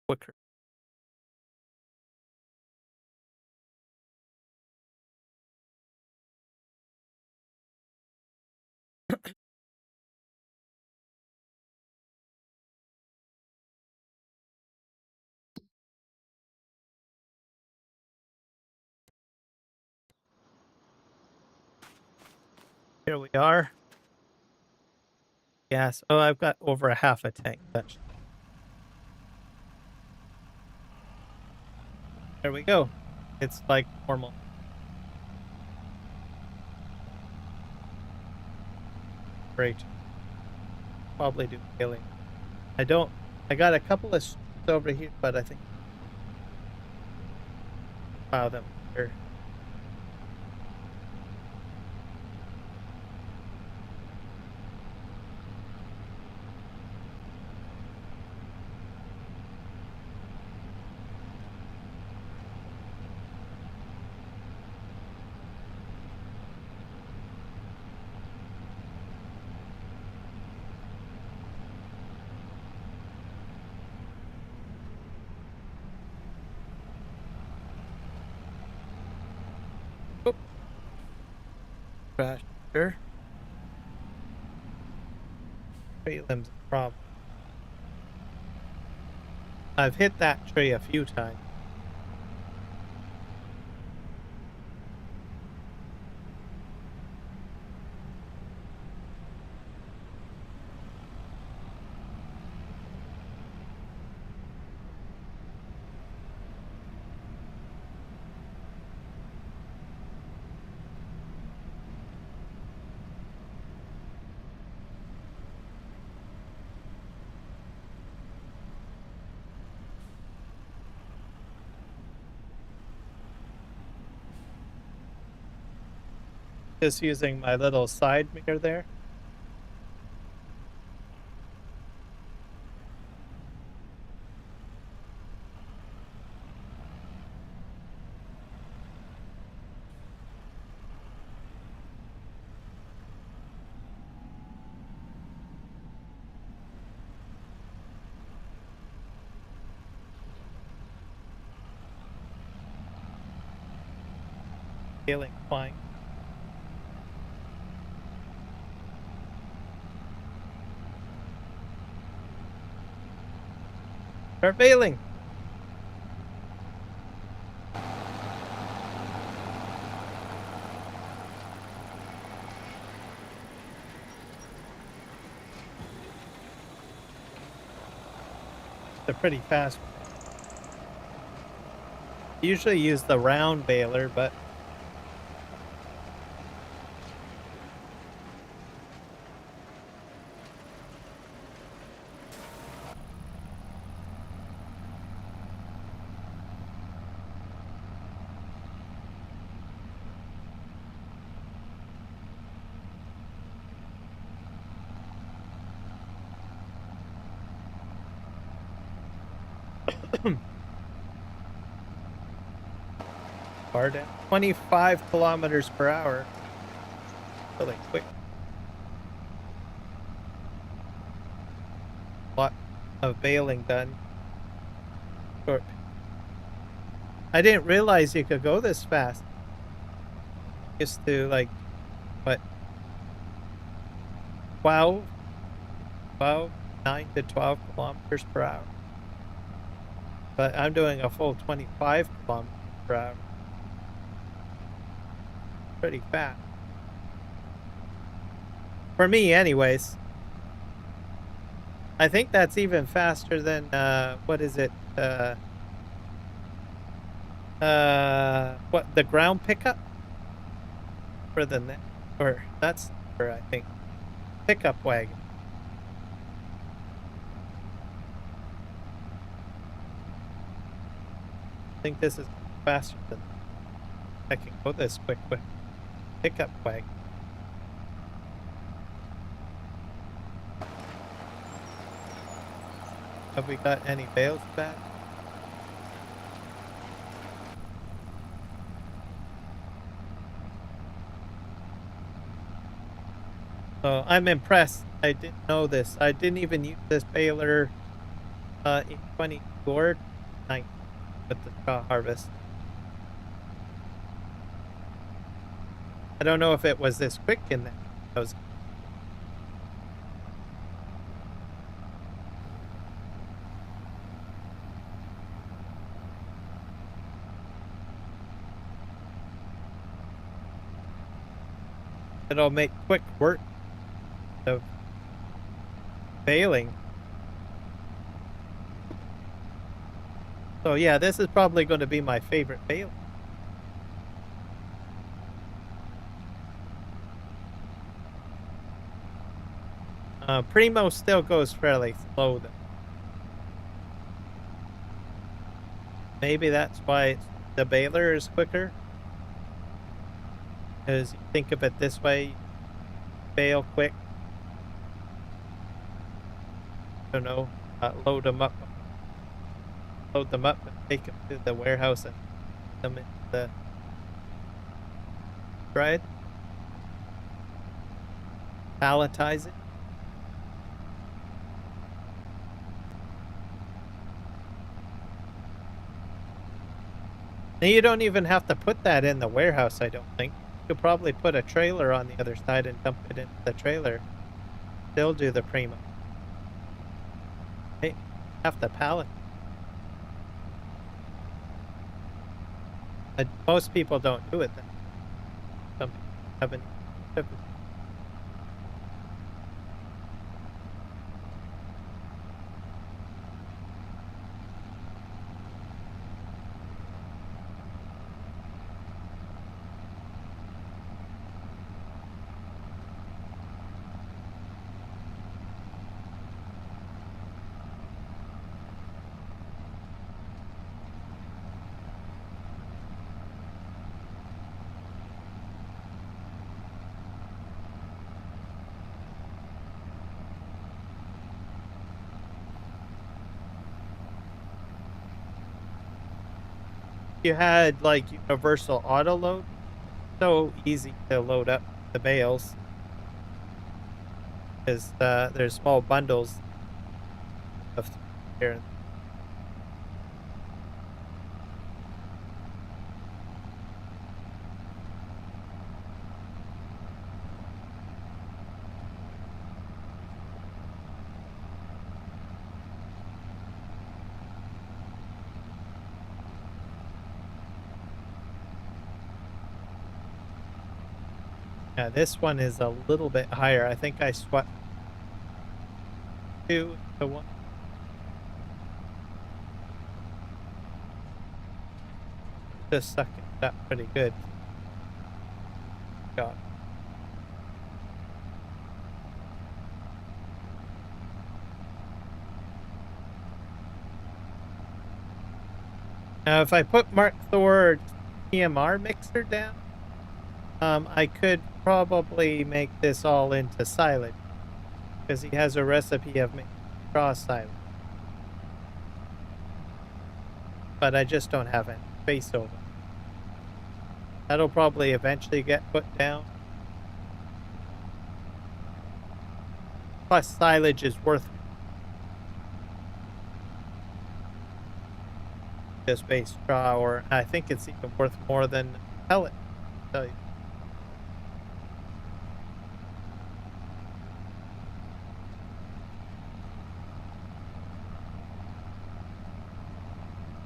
Quicker. Here we are. Gas. Oh, I've got over a half a tank. There we go. It's like normal. Great. Probably do baling. I got a couple of over here, but I think plow them here. Crash. Sure. Prelim's a problem. I've hit that tree a few times. Just using my little side mirror there. Scaling fine. Start bailing. They're pretty fast. Usually use the round baler, but far down. 25 kilometers per hour. Really quick. Lot of baling done. Short. I didn't realize you could go this fast. Used to like, what? 9 to 12 kilometers per hour. But I'm doing a full 25 kilometers per hour. Pretty fast. For me, anyways. I think that's even faster than, what is it? What, the ground pickup? Further than that. Or that's for, I think, pickup wagon. I think this is faster than I can go this quick with pickup wagon. Have we got any bales back? So I'm impressed. I didn't know this. I didn't even use this baler in 22 or 19 with the straw harvest. I don't know if it was this quick in there. I was It'll make quick work of baling. So yeah, this is probably going to be my favorite bale. Primo still goes fairly slow though. Maybe that's why the baler is quicker. Because you think of it this way, bale quick. I don't know, load them up and take them to the warehouse and put them in the dried. Palletize it. Now you don't even have to put that in the warehouse, I don't think. You could probably put a trailer on the other side and dump it into the trailer. They'll do the primo. Hey, have to pallet. Most people don't do it then. Some people haven't. You had like universal auto load, so easy to load up the bales because there's small bundles of here. Yeah, this one is a little bit higher. I think I swapped 2 to 1. Just sucking it up pretty good. God. Now, if I put Mark Thor's PMR mixer down, I could probably make this all into silage because he has a recipe of making straw silage. But I just don't have any space over. That'll probably eventually get put down. Plus, silage is worth just base straw, or I think it's even worth more than pellet. I'll tell you.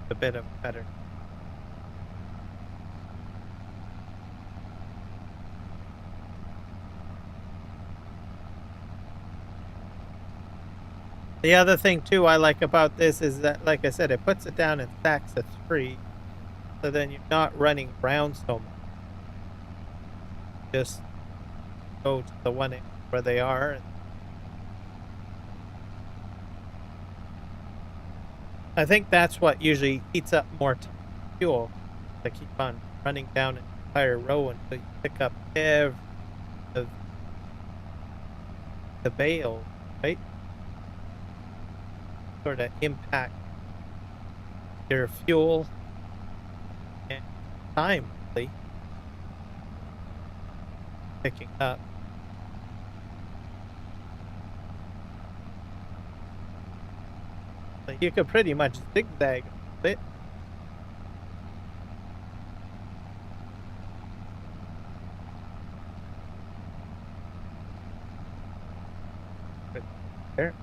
A bit of better. The other thing too I like about this is that, like I said, it puts it down in stacks of 3, so then you're not running around so much. Just go to the one where they are. I think that's what usually eats up more fuel. To keep on running down an entire row until you pick up every of the bale, right? Sort of impact your fuel and time, really, picking up. Like you could pretty much zigzag a bit. Right there.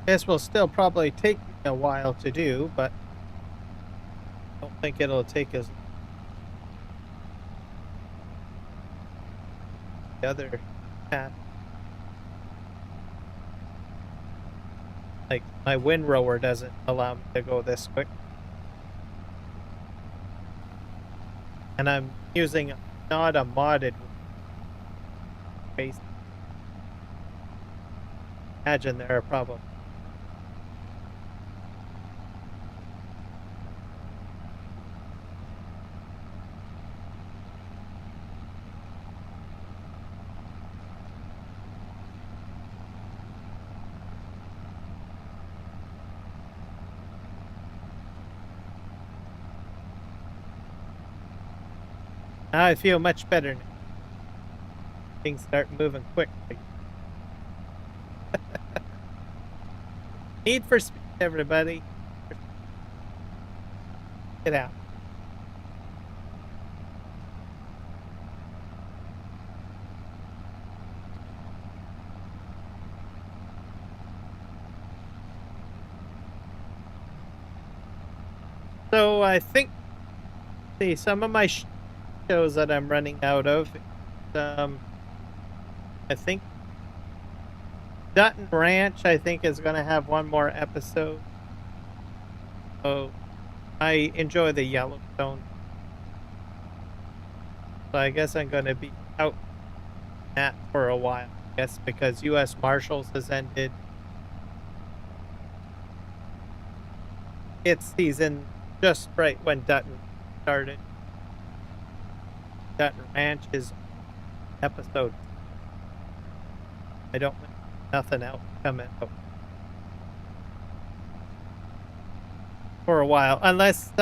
This will still probably take me a while to do, but I don't think it'll take as the other path. Like my windrower doesn't allow me to go this quick. And I'm using not a modded base. Imagine there are problems. Now I feel much better now. Things start moving quick. Need for speed, everybody. Get out. So I think, see, some of my shows that I'm running out of, I think Dutton Ranch, I think, is going to have one more episode. So I enjoy the Yellowstone. So I guess I'm going to be out that for a while. I guess because U.S. Marshals has ended its season just right when Dutton started. Dutton Ranch is episode. I don't know, nothing else coming out for a while, unless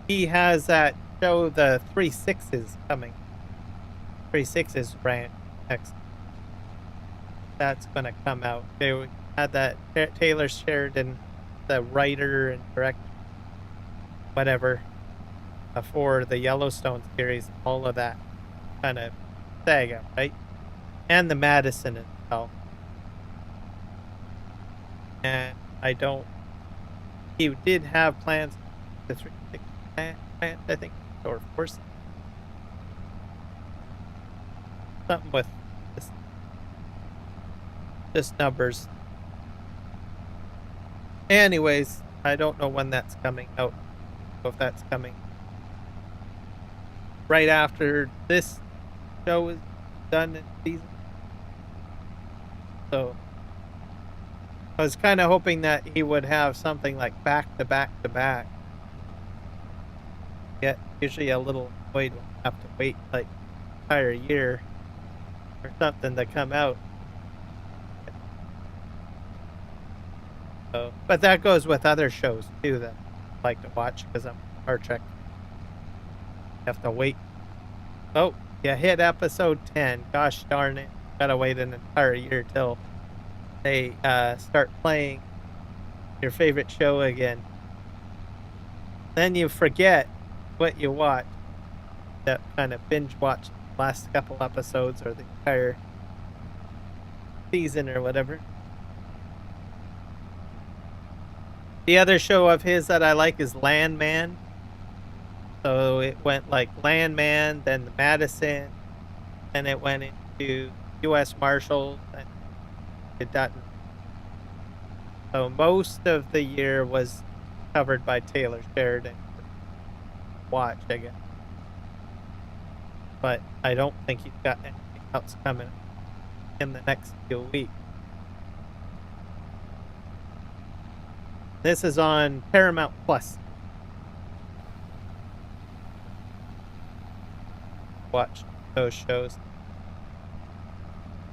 he has that show, the 3/6s coming. 3/6s Ranch next. That's gonna come out. They had that Taylor Sheridan, the writer and director, whatever, for the Yellowstone series, all of that kind of saga, right? And the Madison itself. And I don't. He did have plans to 3/6 plant, I think, or force something with just numbers. Anyways, I don't know when that's coming out. If that's coming right after this show is done in season. So I was kind of hoping that he would have something like back to back to back. Get usually a little annoyed when I have to wait like an entire year or something to come out. So, but that goes with other shows too that I like to watch because I'm Star Trek. You have to wait. Oh, you hit episode 10. Gosh darn it. Gotta wait an entire year till they start playing your favorite show again. Then you forget what you watched. That kind of binge watch the last couple episodes or the entire season or whatever. The other show of his that I like is Landman. So it went like Landman, then the Madison, then it went into U.S. Marshals, and it done. So most of the year was covered by Taylor Sheridan. Watch, I guess. But I don't think he's got anything else coming in the next few weeks. This is on Paramount Plus. Watch those shows.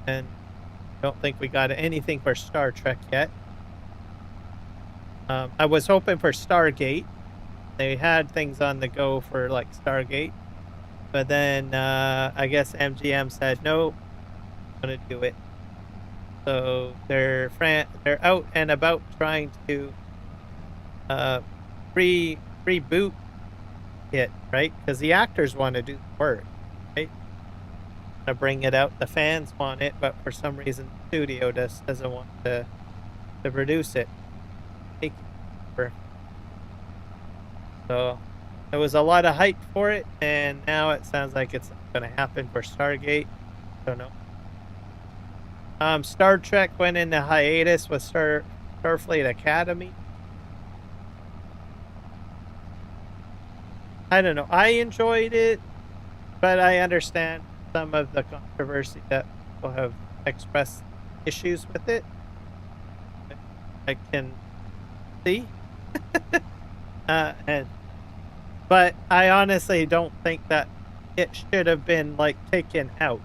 And I don't think we got anything for Star Trek yet. I was hoping for Stargate. They had things on the go for like Stargate. But then I guess MGM said, no, I'm going to do it. So they're out and about trying to reboot it, right? Because the actors want to do the work, right? To bring it out. The fans want it, but for some reason the studio just doesn't want to produce it. So there was a lot of hype for it, and now it sounds like it's going to happen for Stargate. Don't know. Star Trek went into hiatus with Starfleet Academy. I don't know. I enjoyed it, but I understand some of the controversy that people have expressed issues with it. I can see. But I honestly don't think that it should have been like taken out.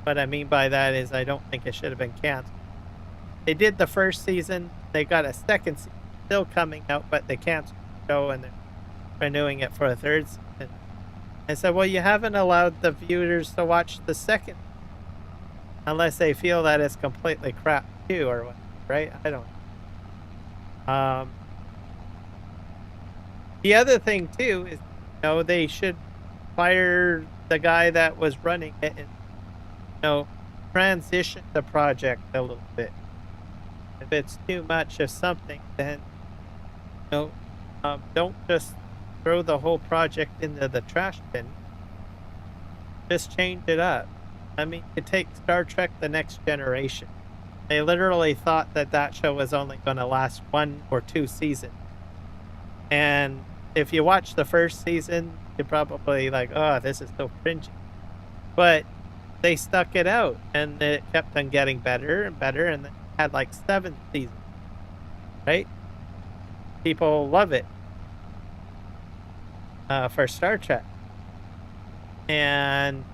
What I mean by that is I don't think it should have been canceled. They did the first season. They got a second season still coming out, but they canceled the show and they're renewing it for a third season. I said, well, you haven't allowed the viewers to watch the second unless they feel that it's completely crap too or what, right? I don't know. The other thing too is, they should fire the guy that was running it and, transition the project a little bit. If it's too much of something, then, don't just throw the whole project into the trash bin. Just change it up. I mean, you take Star Trek The Next Generation. They literally thought that show was only going to last 1 or 2 seasons. And if you watch the first season, you're probably like, oh, this is so cringy. But they stuck it out, and it kept on getting better and better, and then had like 7 seasons, right? People love it for Star Trek. And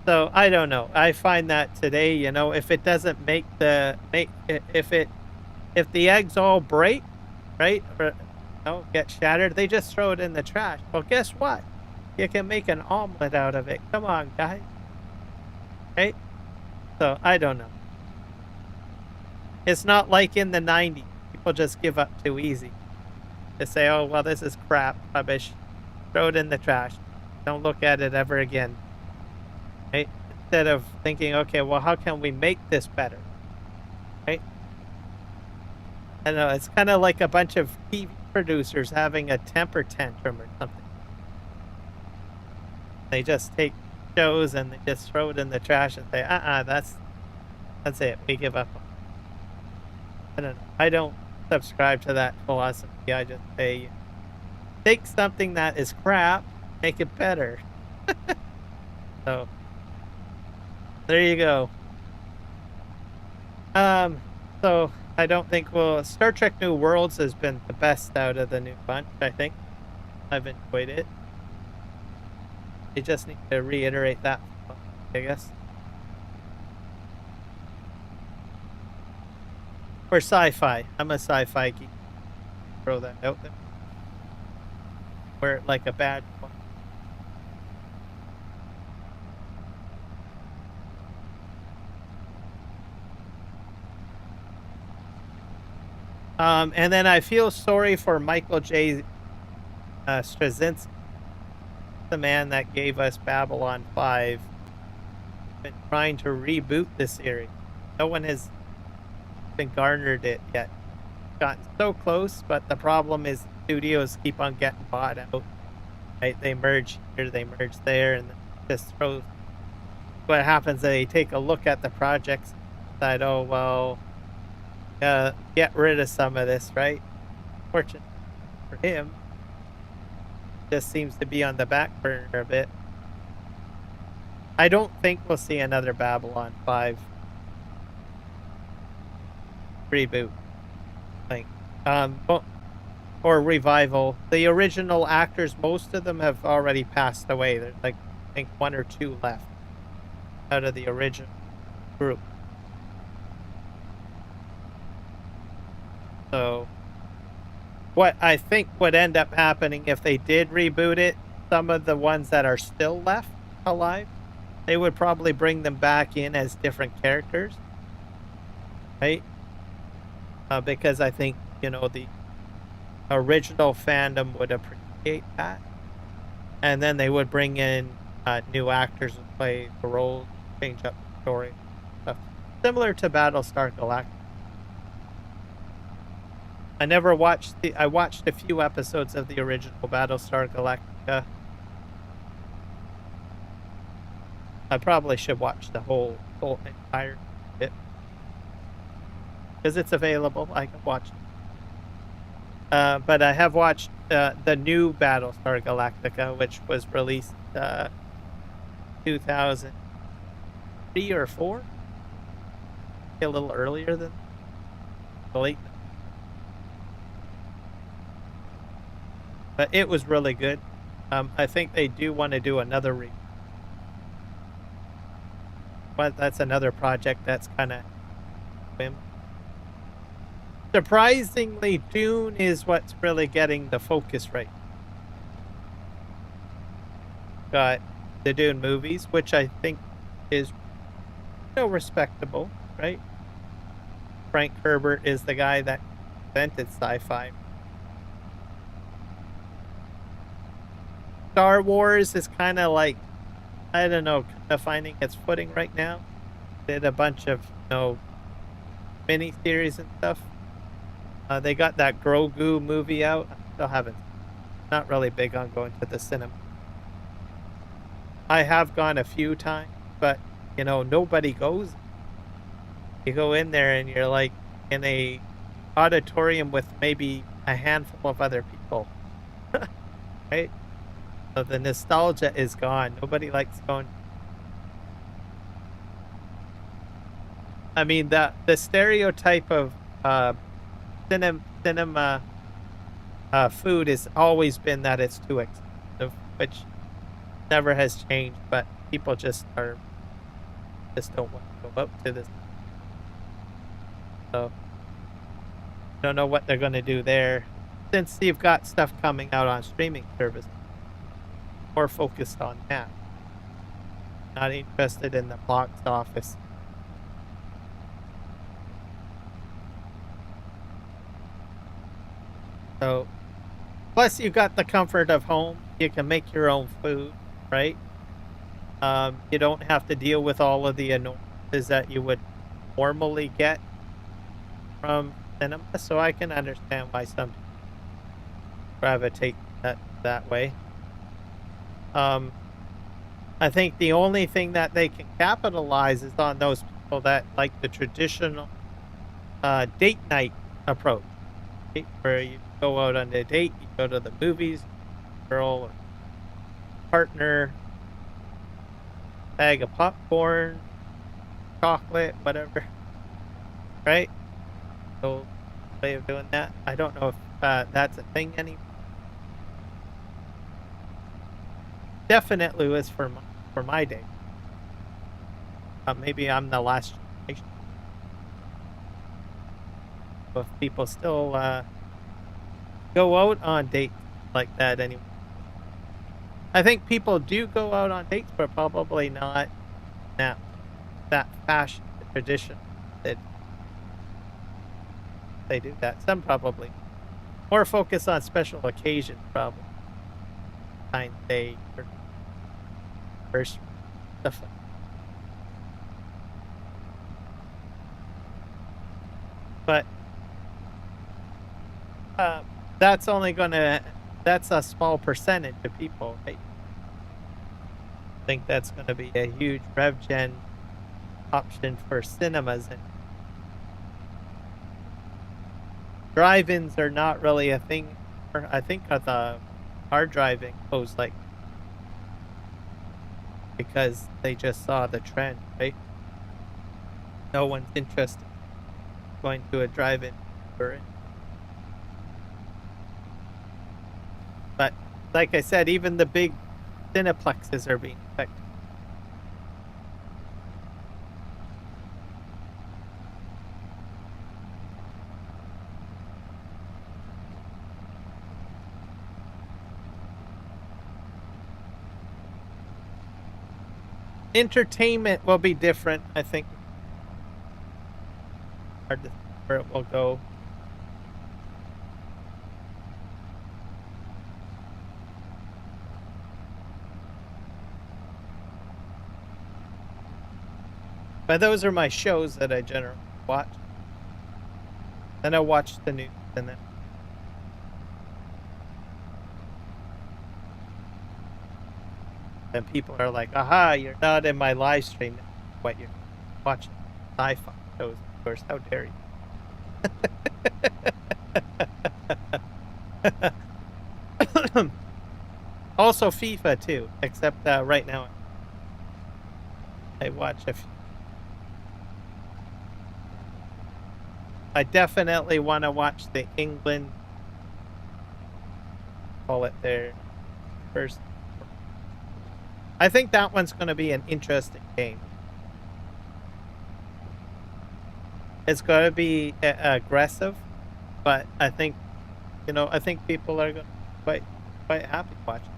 so I don't know. I find that today, if it doesn't if the eggs all break, right, or get shattered, they just throw it in the trash. Well, guess what? You can make an omelet out of it. Come on, guys. Right? So I don't know. It's not like in the 90s. People just give up too easy. They say, oh, well, this is crap, rubbish. Throw it in the trash. Don't look at it ever again. Right? Instead of thinking, okay, well, how can we make this better? Right? I don't know. It's kind of like a bunch of TV producers having a temper tantrum or something. They just take shows and they just throw it in the trash and say, that's it. We give up. I don't know. I don't subscribe to that philosophy. I just say, take something that is crap, make it better. So there you go. So I don't think Star Trek New Worlds has been the best out of the new bunch, I think. I've enjoyed it. You just need to reiterate that, I guess. Or sci-fi. I'm a sci-fi geek. Throw that out there. Wear it like a badge. And then I feel sorry for Michael J. Straczynski, the man that gave us Babylon 5. Been trying to reboot the series. No one has been garnered it yet. Gotten so close, but the problem is studios keep on getting bought out. Right? They merge here, they merge there, and just throw. What happens? They take a look at the projects, decide, oh well, get rid of some of this, right? Fortunately for him, just seems to be on the back burner a bit. I don't think we'll see another Babylon 5 reboot thing. Or revival. The original actors, most of them have already passed away. There's like, I think, 1 or 2 left out of the original group. So, what I think would end up happening if they did reboot it, some of the ones that are still left alive, they would probably bring them back in as different characters, right? Because I think, the original fandom would appreciate that. And then they would bring in new actors to play the roles, change up the story, stuff. Similar to Battlestar Galactica. I watched a few episodes of the original Battlestar Galactica. I probably should watch the whole entire bit. Because it's available, I can watch it. But I have watched the new Battlestar Galactica, which was released 2003 or 4, a little earlier than the late. But it was really good. I think they do want to do another but that's another project that's kind of surprisingly, Dune is what's really getting the focus right. Got the Dune movies, which I think is respectable, right? Frank Herbert is the guy that invented sci-fi. Star Wars is kind of like, I don't know, kind of finding its footing right now. Did a bunch of, mini series and stuff. They got that Grogu movie out. I still haven't. Not really big on going to the cinema. I have gone a few times, but nobody goes. You go in there and you're like in a auditorium with maybe a handful of other people, right? So the nostalgia is gone. Nobody likes going. I mean, the stereotype of cinema food has always been that it's too expensive, which never has changed. But people just don't want to go out to this. So I don't know what they're going to do there, since you've got stuff coming out on streaming service. More focused on that. Not interested in the box office. So, plus you got the comfort of home. You can make your own food, right? You don't have to deal with all of the annoyances that you would normally get from cinema. So I can understand why some people gravitate that way. I think the only thing that they can capitalize is on those people that like the traditional date night approach, right? Where you go out on a date, you go to the movies, girl or partner, bag of popcorn, chocolate, whatever, right? So, way of doing that. I don't know if that's a thing anymore. Definitely was for my day. Maybe I'm the last generation. But if people still go out on dates like that anymore. I think people do go out on dates, but probably not that fashion tradition. they do that. Some probably more focus on special occasions, probably Valentine's Day or first stuff like. But that's only gonna that's a small percentage of people, right? I think that's gonna be a huge rev gen option for cinemas, and drive-ins are not really a thing. I think the car driving goes like because they just saw the trend, right? No one's interested in going to a drive-in for it. But like I said, even the big cineplexes are being affected. Entertainment will be different, I think. Hard to see where it will go. But those are my shows that I generally watch. Then I watch the news, and then people are like, "Aha, you're not in my live stream. What you're watching sci-fi shows, of course. How dare you?" Also FIFA too, except right now I watch a few. I definitely want to watch the England, call it their first. I think that one's going to be an interesting game. It's going to be aggressive, but I think, I think people are going to be quite happy watching.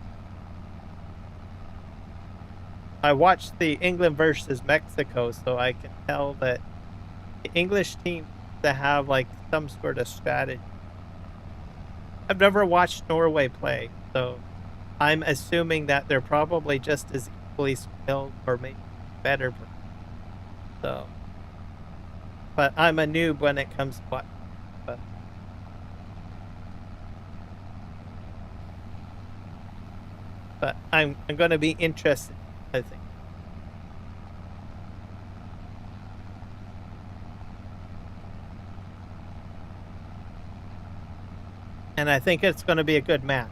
I watched the England versus Mexico, so I can tell that the English team to have like some sort of strategy. I've never watched Norway play, so I'm assuming that they're probably just as equally skilled or maybe better. So, but I'm a noob when it comes to watching. But I'm going to be interested, I think. And I think it's going to be a good match.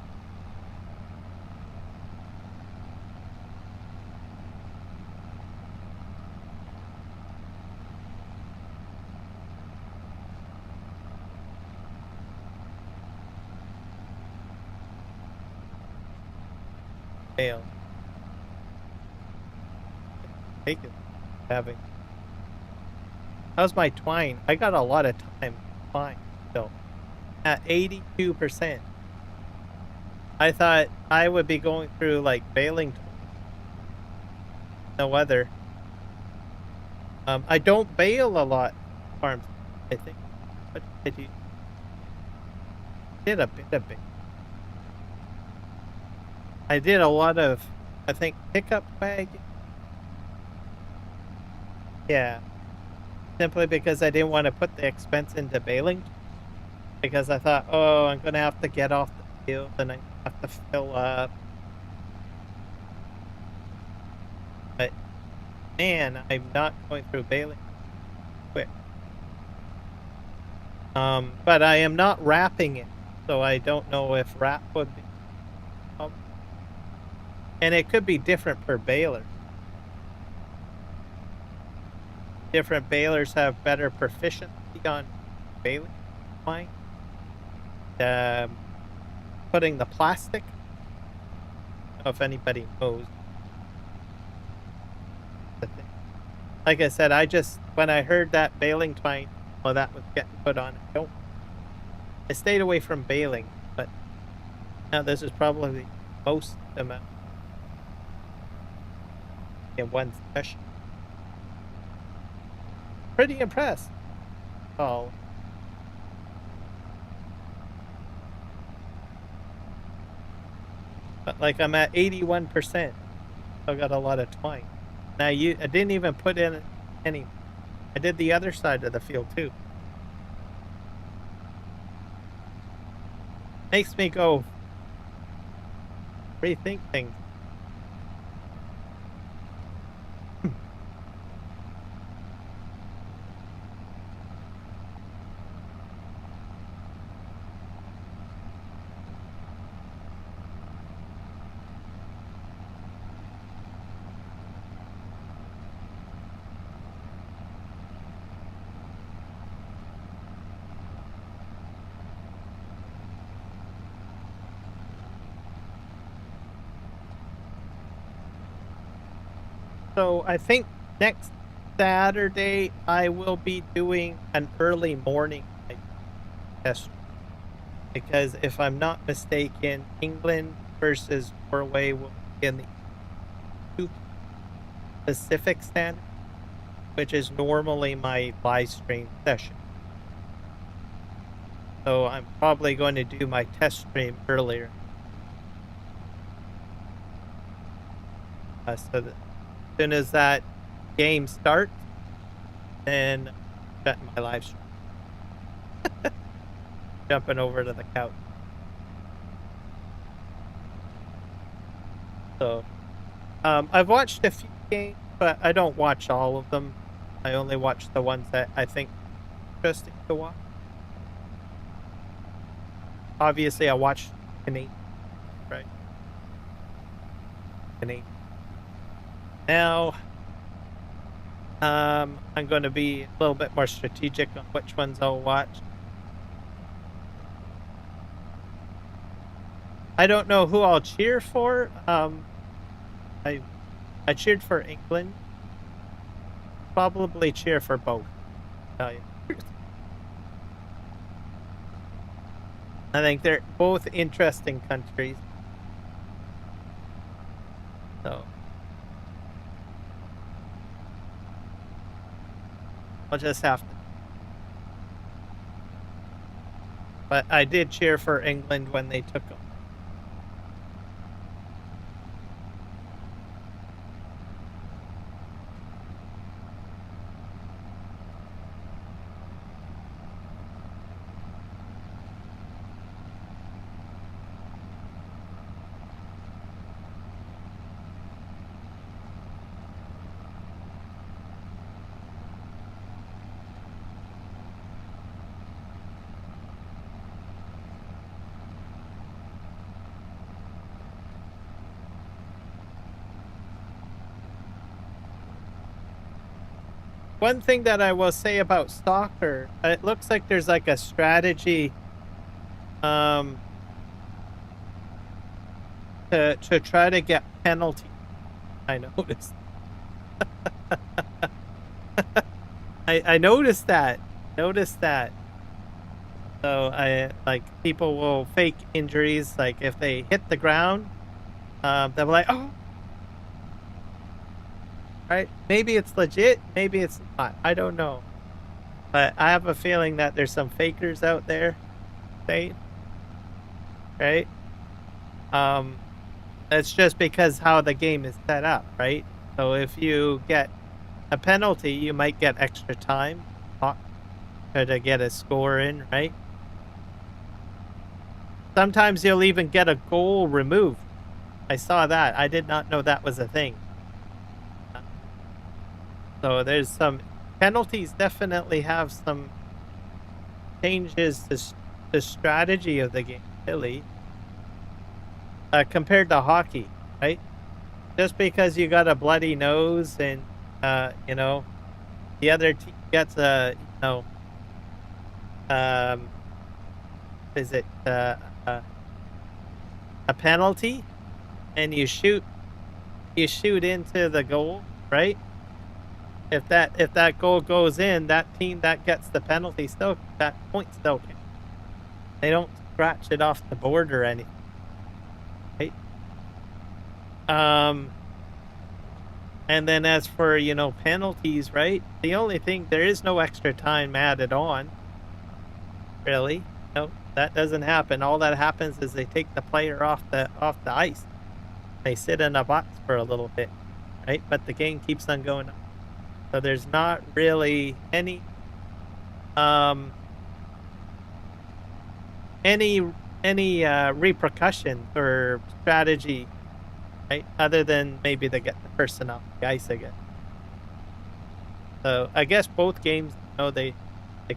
Fail. Take it. Having. How's my twine? I got a lot of time. Fine. Still. At 82%. I thought I would be going through like baling. No weather. I don't bale a lot farms, I think. What did you? Did a bit of it. I did a lot of, I think, pickup bag. Yeah. Simply because I didn't want to put the expense into baling. Because I thought, oh, I'm going to have to get off the field and I have to fill up. But, man, I'm not going through baling quick. But I am not wrapping it. So I don't know if wrap would be. And it could be different per baler. Different balers have better proficiency on baling twine. Putting the plastic. I don't know if anybody knows. Like I said, when I heard that baling twine, well, that was getting put on. I stayed away from baling, but now this is probably the most amount in one session. Pretty impressed. Oh. like I'm at 81%. Still got a lot of twine. Now I didn't even put in any. I did the other side of the field too. Makes me go rethink things. So I think next Saturday I will be doing an early morning test, because if I'm not mistaken, England versus Norway will be in the 2 Pacific Standard, which is normally my live stream session. So I'm probably going to do my test stream earlier. So that as soon as that game starts, then shut my live stream. Jumping over to the couch. So, I've watched a few games, but I don't watch all of them. I only watch the ones that I think interesting to watch. Obviously, I watched Canadian, right? Canadian. Now, I'm going to be a little bit more strategic on which ones I'll watch. I don't know who I'll cheer for. I cheered for England. Probably cheer for both. Tell you. I think they're both interesting countries. So I'll just have to. But I did cheer for England when they took them. One thing that I will say about soccer, it looks like there's like a strategy to try to get penalty. I noticed. I noticed that. So people will fake injuries, like if they hit the ground, they'll be like, oh, right? Maybe it's legit, maybe it's not. I don't know. But I have a feeling that there's some fakers out there, right? That's just because how the game is set up, right? So if you get a penalty, you might get extra time to get a score in, right? Sometimes you'll even get a goal removed. I saw that. I did not know that was a thing. So there's some penalties definitely have some changes to the strategy of the game, really, compared to hockey, right? Just because you got a bloody nose and the other team gets a a penalty, and you shoot into the goal, right? If that goal goes in, that team that gets the penalty still, that point still counts. They don't scratch it off the board or anything, right? And then as for penalties, right? The only thing, there is no extra time added on. Really, no, that doesn't happen. All that happens is they take the player off the ice. They sit in a box for a little bit, right? But the game keeps on going on. So there's not really um any repercussions or strategy, right? Other than maybe they get the person off the ice again. So I guess both games, they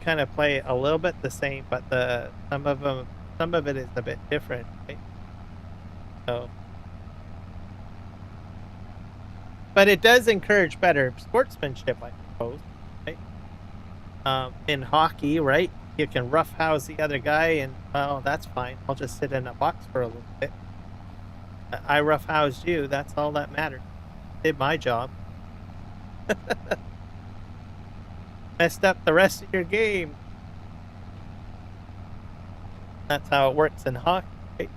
kind of play a little bit the same, but some of it is a bit different, right? So, but it does encourage better sportsmanship, I suppose, right? In hockey, right? You can roughhouse the other guy, and well, that's fine. I'll just sit in a box for a little bit. I roughhoused you. That's all that matters. Did my job. Messed up the rest of your game. That's how it works in hockey, right?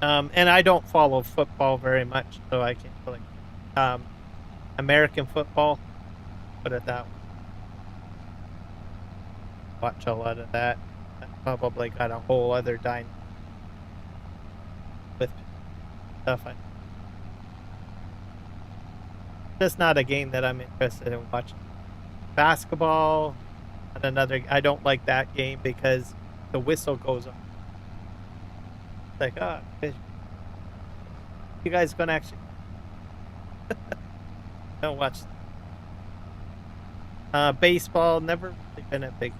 And I don't follow football very much, so I can't really. American football, put it that way. Watch a lot of that. That probably got a whole other dynamic with stuff. Just not a game that I'm interested in watching. Basketball, and another. I don't like that game because the whistle goes off. It's like, oh, you guys gonna actually don't watch. Baseball, never really been a big.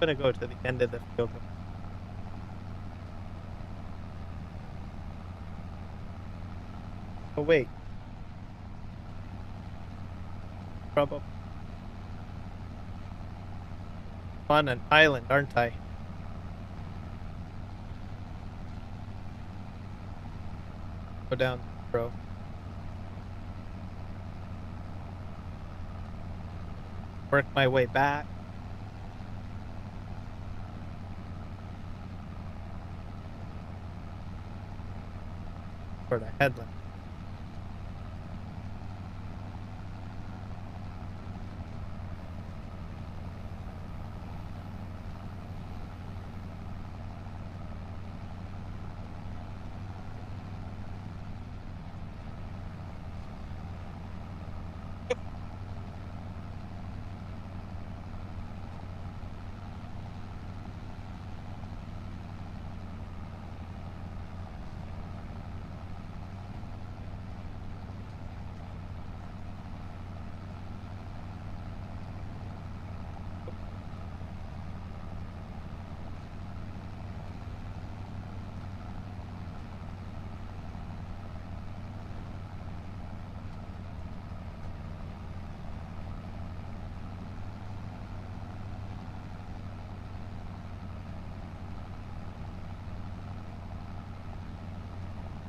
I'm gonna go to the end of the field. Oh wait, probably on an island, aren't I? Go down, bro. Work my way back. For the headland.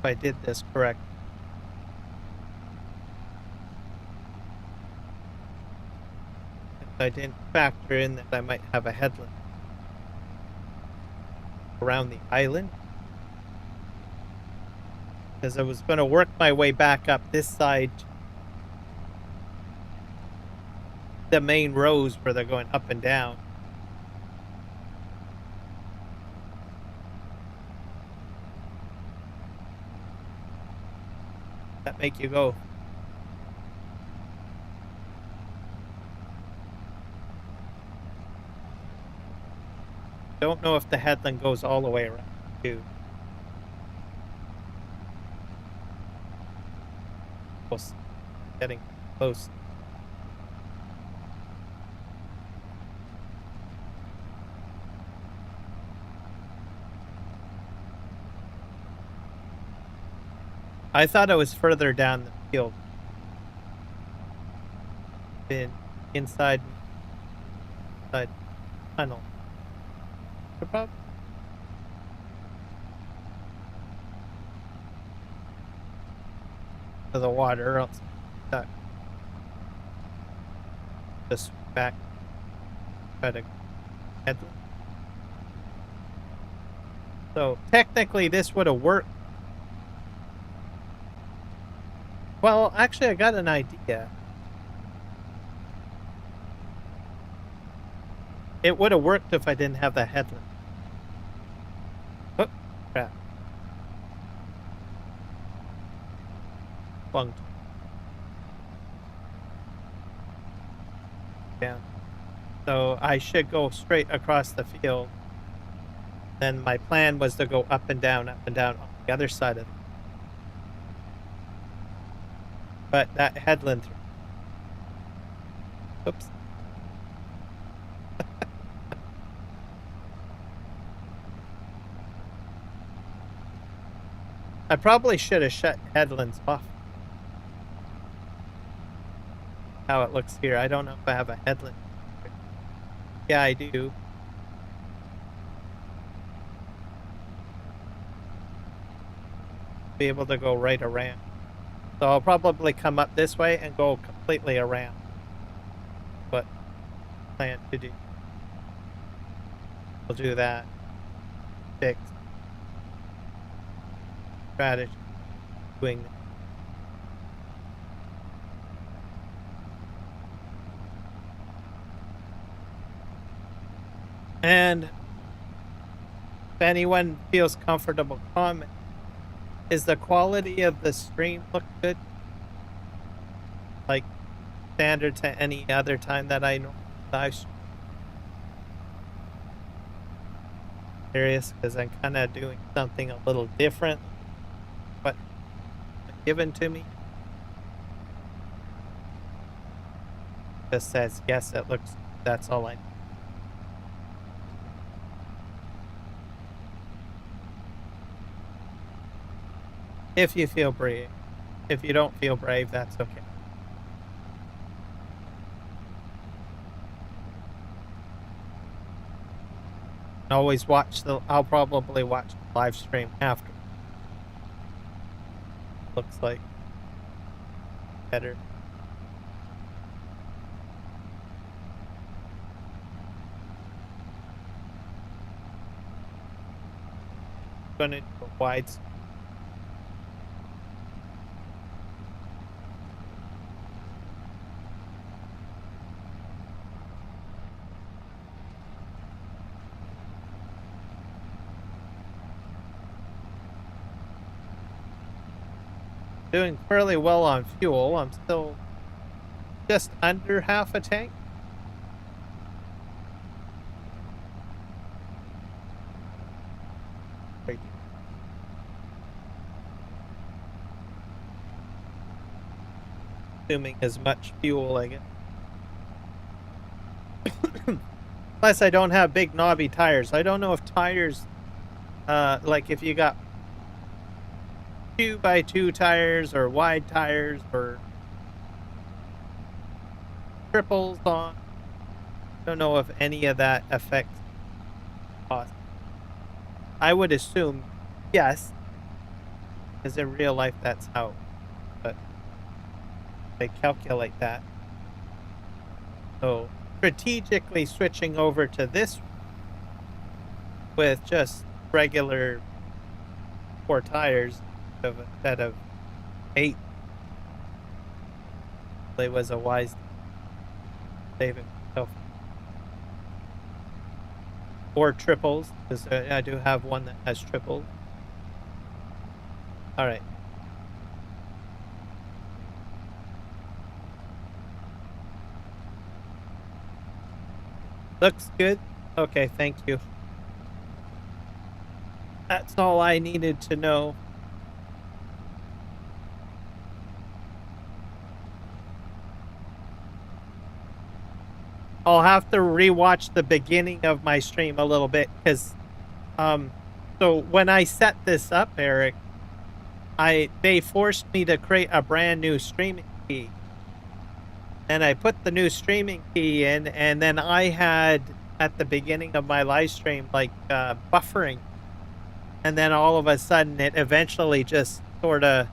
If I did this correct. If I didn't factor in that I might have a headland around the island. Because I was going to work my way back up this side. The main rows where they're going up and down. That make you go. Don't know if the headland goes all the way around too. Getting close. I thought I was further down the field. Been inside tunnel. To the water, or else stuck. Just back. try to headland. So technically this would have worked. Well, actually I got an idea. It would have worked if I didn't have the headland. Oh, crap. Bunked. Down. So I should go straight across the field. Then my plan was to go up and down on the other side of it. But that headland. Oops. I probably should have shut headlands off. How it looks here. I don't know if I have a headland. Yeah, I do. Be able to go right around. So I'll probably come up this way and go completely around. But I plan to do. We'll do that. Fix. Strategy. Doing that. And if anyone feels comfortable, comment. Is the quality of the stream look good? Like standard to any other time that I know live stream? Curious because I'm kind of doing something a little different. What given to me? Just says yes. It looks. That's all I. If you feel brave. If you don't feel brave, that's okay. Always watch I'll probably watch the live stream after. Looks like better. Gonna do a wide. Doing fairly well on fuel. I'm still just under half a tank. Right. Consuming as much fuel, I guess. Plus, I don't have big knobby tires. I don't know if tires, like if you got 2x2 tires or wide tires or triples on. I don't know if any of that affects cost. I would assume yes, because in real life that's how, but they calculate that. So strategically switching over to this with just regular 4 tires instead of 8 it was a wise saving myself. Or triples, because I do have one that has triples. All right. Looks good. Okay, thank you. That's all I needed to know. I'll have to rewatch the beginning of my stream a little bit because, so when I set this up, Eric, they forced me to create a brand new streaming key. And I put the new streaming key in, and then I had, at the beginning of my live stream, like, buffering. And then all of a sudden, it eventually just sort of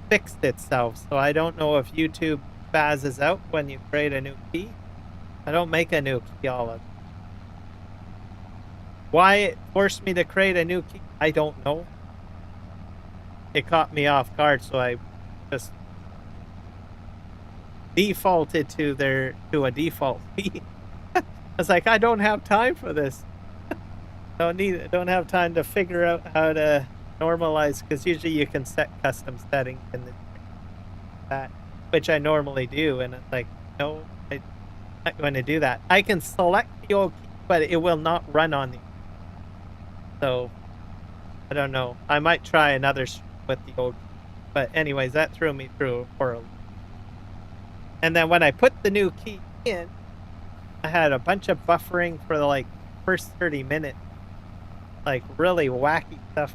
fixed itself. So I don't know if YouTube spazzes out when you create a new key. I don't make a new key all of. Why it forced me to create a new key, I don't know. It caught me off guard, so I just defaulted to a default key. I was like, I don't have time for this. Don't have time to figure out how to normalize, because usually you can set custom settings in that, which I normally do, and it's like, no, I'm not going to do that. I can select the old key, but it will not run on the. So I don't know. I might try another with the old key. But anyways, that threw me through for a. And then when I put the new key in, I had a bunch of buffering for the like first 30 minutes. Like really wacky stuff.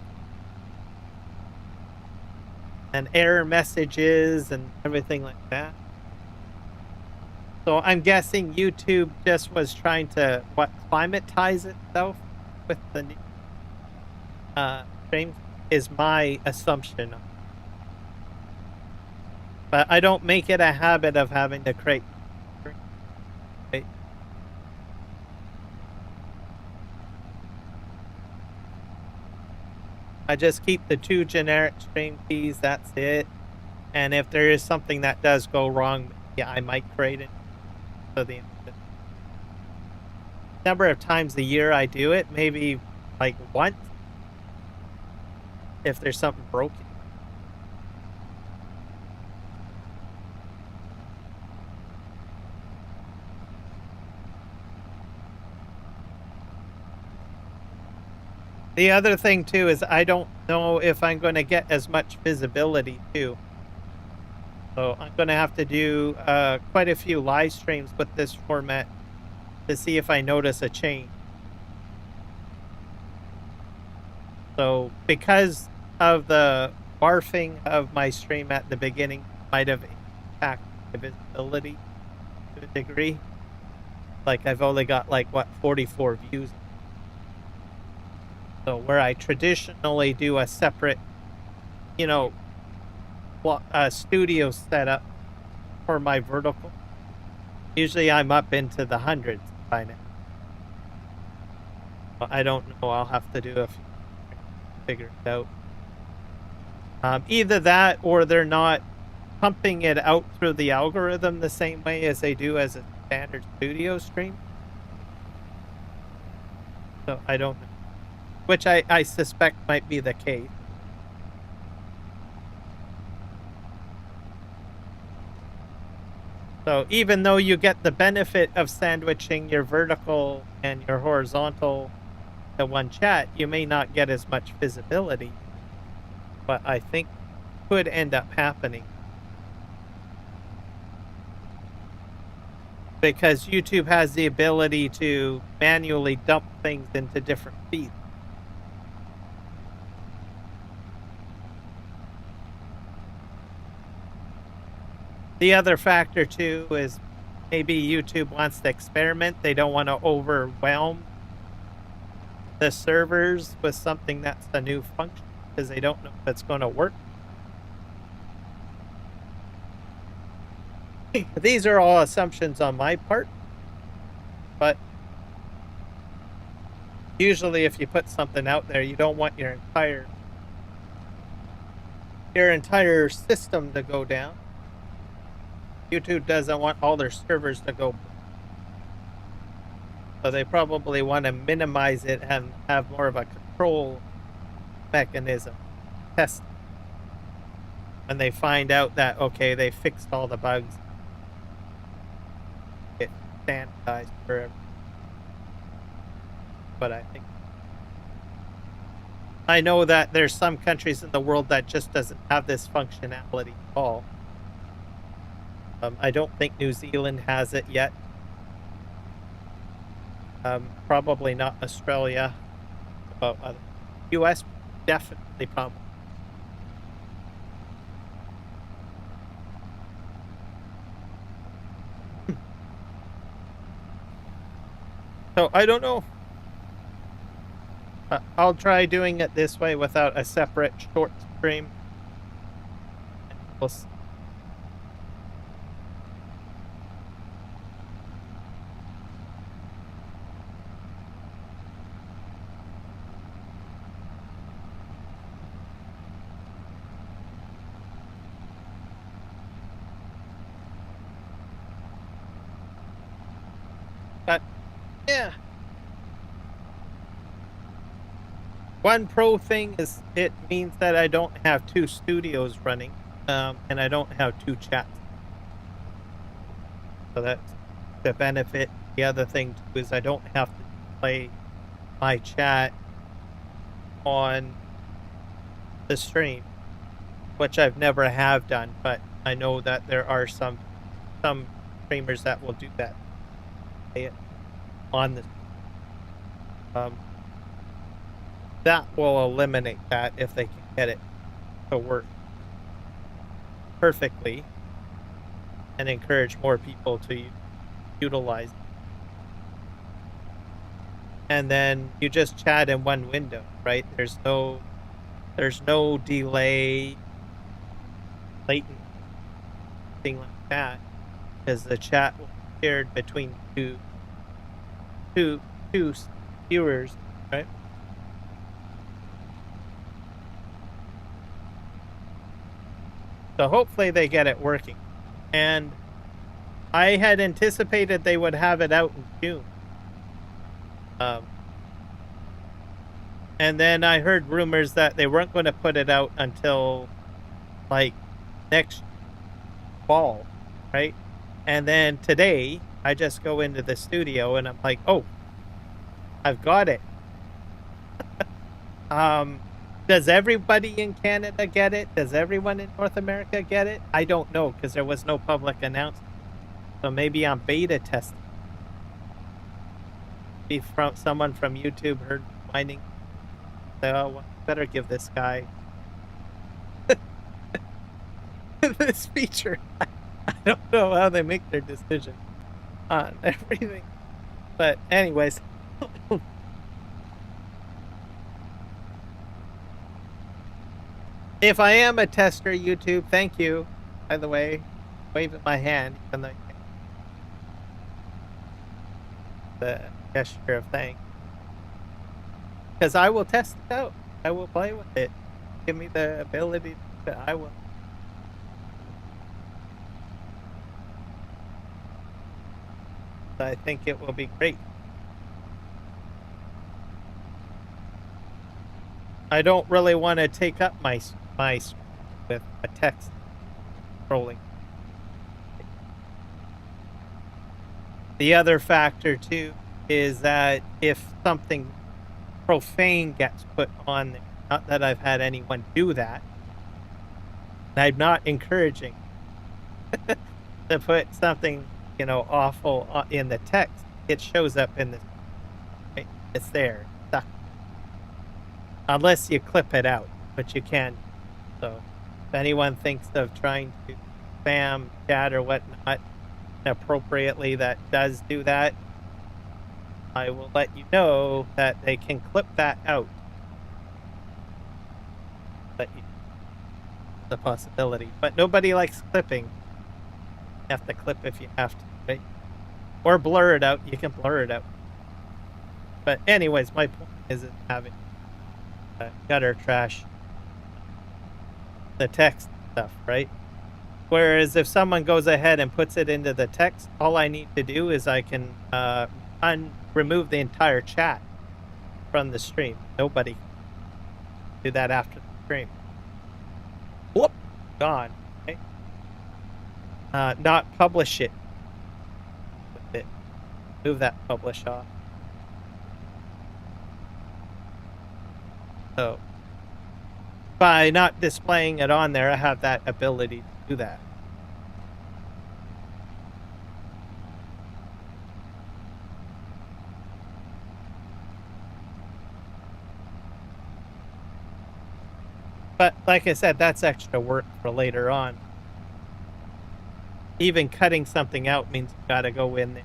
And error messages and everything like that. So I'm guessing YouTube just was trying to climatize itself with the new stream is my assumption. But I don't make it a habit of having to create. Right? I just keep the 2 generic stream keys, that's it. And if there is something that does go wrong, yeah, I might create it. So the number of times a year I do it, maybe like once, if there's something broken. The other thing too is I don't know if I'm going to get as much visibility too. So I'm going to have to do quite a few live streams with this format to see if I notice a change. So because of the barfing of my stream at the beginning might have impacted the visibility to a degree. Like I've only got like, what, 44 views. So where I traditionally do a separate, you know, studio setup for my vertical, usually I'm up into the hundreds by now. But I don't know. I'll have to do a few, figure it out. Either that or they're not pumping it out through the algorithm the same way as they do as a standard studio stream. So I don't know. Which I suspect might be the case. So even though you get the benefit of sandwiching your vertical and your horizontal to one chat, you may not get as much visibility. But I think could end up happening. Because YouTube has the ability to manually dump things into different feeds. The other factor too is maybe YouTube wants to experiment. They don't want to overwhelm the servers with something that's a new function because they don't know if it's going to work. These are all assumptions on my part, but usually if you put something out there, you don't want your entire system to go down. YouTube doesn't want all their servers to go. So they probably want to minimize it and have more of a control mechanism. Test. When they find out that, okay, they fixed all the bugs. Get standardized for everything. But I know that there's some countries in the world that just doesn't have this functionality at all. I don't think New Zealand has it yet. Probably not Australia. But US definitely probably. So I don't know. I'll try doing it this way without a separate short stream. We'll see. Yeah. One pro thing is it means that I don't have two studios running, and I don't have two chats. So that's the benefit. The other thing too is I don't have to play my chat on the stream, which I've never have done, but I know that there are some streamers that will do that. Play it on the that will eliminate that if they can get it to work perfectly and encourage more people to utilize it. And then you just chat in one window, right? There's no delay, latent thing like that, because the chat will be shared between two viewers, right? So hopefully they get it working. And I had anticipated they would have it out in June. And then I heard rumors that they weren't going to put it out until like next fall, right? And then today I just go into the studio and I'm like, oh, I've got it. Does everybody in Canada get it? Does everyone in North America get it? I don't know, because there was no public announcement. So maybe I'm beta testing. Maybe someone from YouTube heard whining. So, oh, well, better give this guy this feature. I don't know how they make their decision on everything. But anyways. If I am a tester, YouTube, thank you. By the way, waving my hand, even though the gesture of thanks. Because I will test it out. I will play with it. Give me the ability to, I will. I think it will be great. I don't really want to take up my with a text scrolling. The other factor too is that if something profane gets put on there, not that I've had anyone do that, I'm not encouraging to put something, you know, awful in the text. It shows up in the, right? It's there, stuck. Unless you clip it out, but you can. So if anyone thinks of trying to spam chat or whatnot appropriately that does do that, I will let you know that they can clip that out. But the possibility. But nobody likes clipping. You have to clip if you have to, right? Or blur it out. You can blur it out. But anyways, my point is having gutter trash the text stuff, right? Whereas if someone goes ahead and puts it into the text, all I need to do is I can remove the entire chat from the stream. Nobody can do that after the stream. Whoop, gone. Okay? Not publish it with it. Move that publish off. So by not displaying it on there, I have that ability to do that. But like I said, that's extra work for later on. Even cutting something out means you gotta go in there,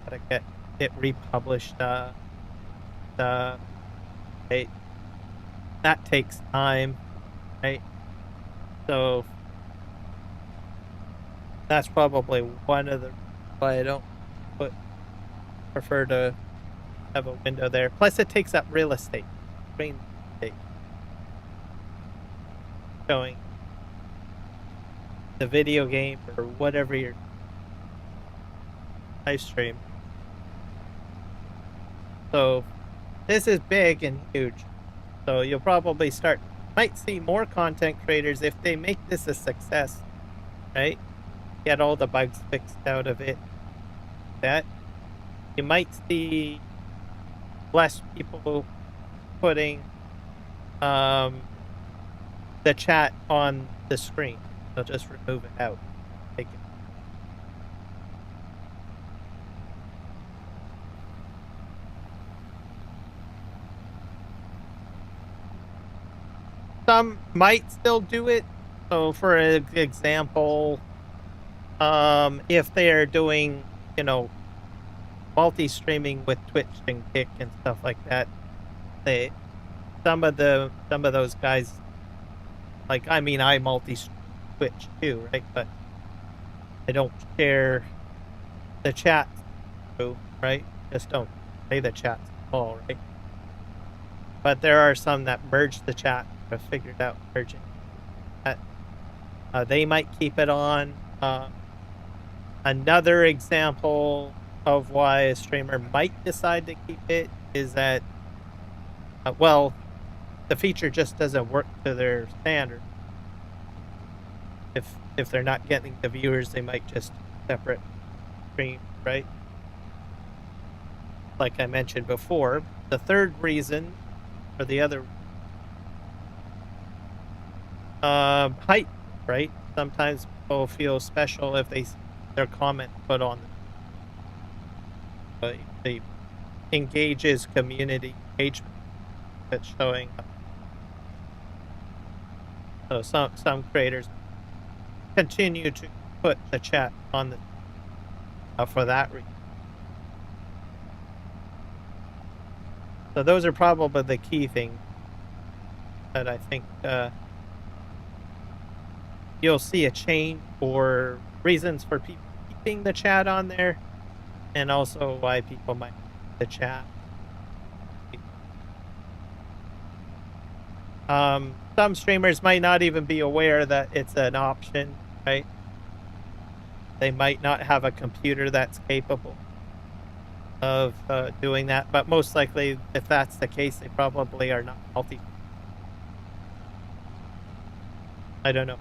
gotta get it republished. Right? That takes time, right? So that's probably one of the why I don't prefer to have a window there. Plus, it takes up real estate, screen estate, showing the video game or whatever your live stream. So this is big and huge. So you'll probably might see more content creators if they make this a success, right? Get all the bugs fixed out of it. That you might see less people putting the chat on the screen. They'll just remove it out. Take it. Some might still do it. So for example, if they're doing, multi-streaming with Twitch and Kick and stuff like that, some of those guys, like, I mean, I multi-stream Twitch too, right? But I don't share the chat through, right? Just don't play the chat at all, right? But there are some that merge the chat, have figured out merging that. They might keep it on. Another example of why a streamer might decide to keep it is that, well, the feature just doesn't work to their standard. If they're not getting the viewers, they might just separate stream, right? Like I mentioned before, the third reason, or the other, height, right? Sometimes people feel special if their comment put on the engages community engagement that's showing up. So some creators continue to put the chat on the for that reason. So those are probably the key things that I think you'll see a change, or reasons for people keeping the chat on there, and also why people might keep the chat. Some streamers might not even be aware that it's an option, right? They might not have a computer that's capable of doing that, but most likely, if that's the case, they probably are not healthy. I don't know.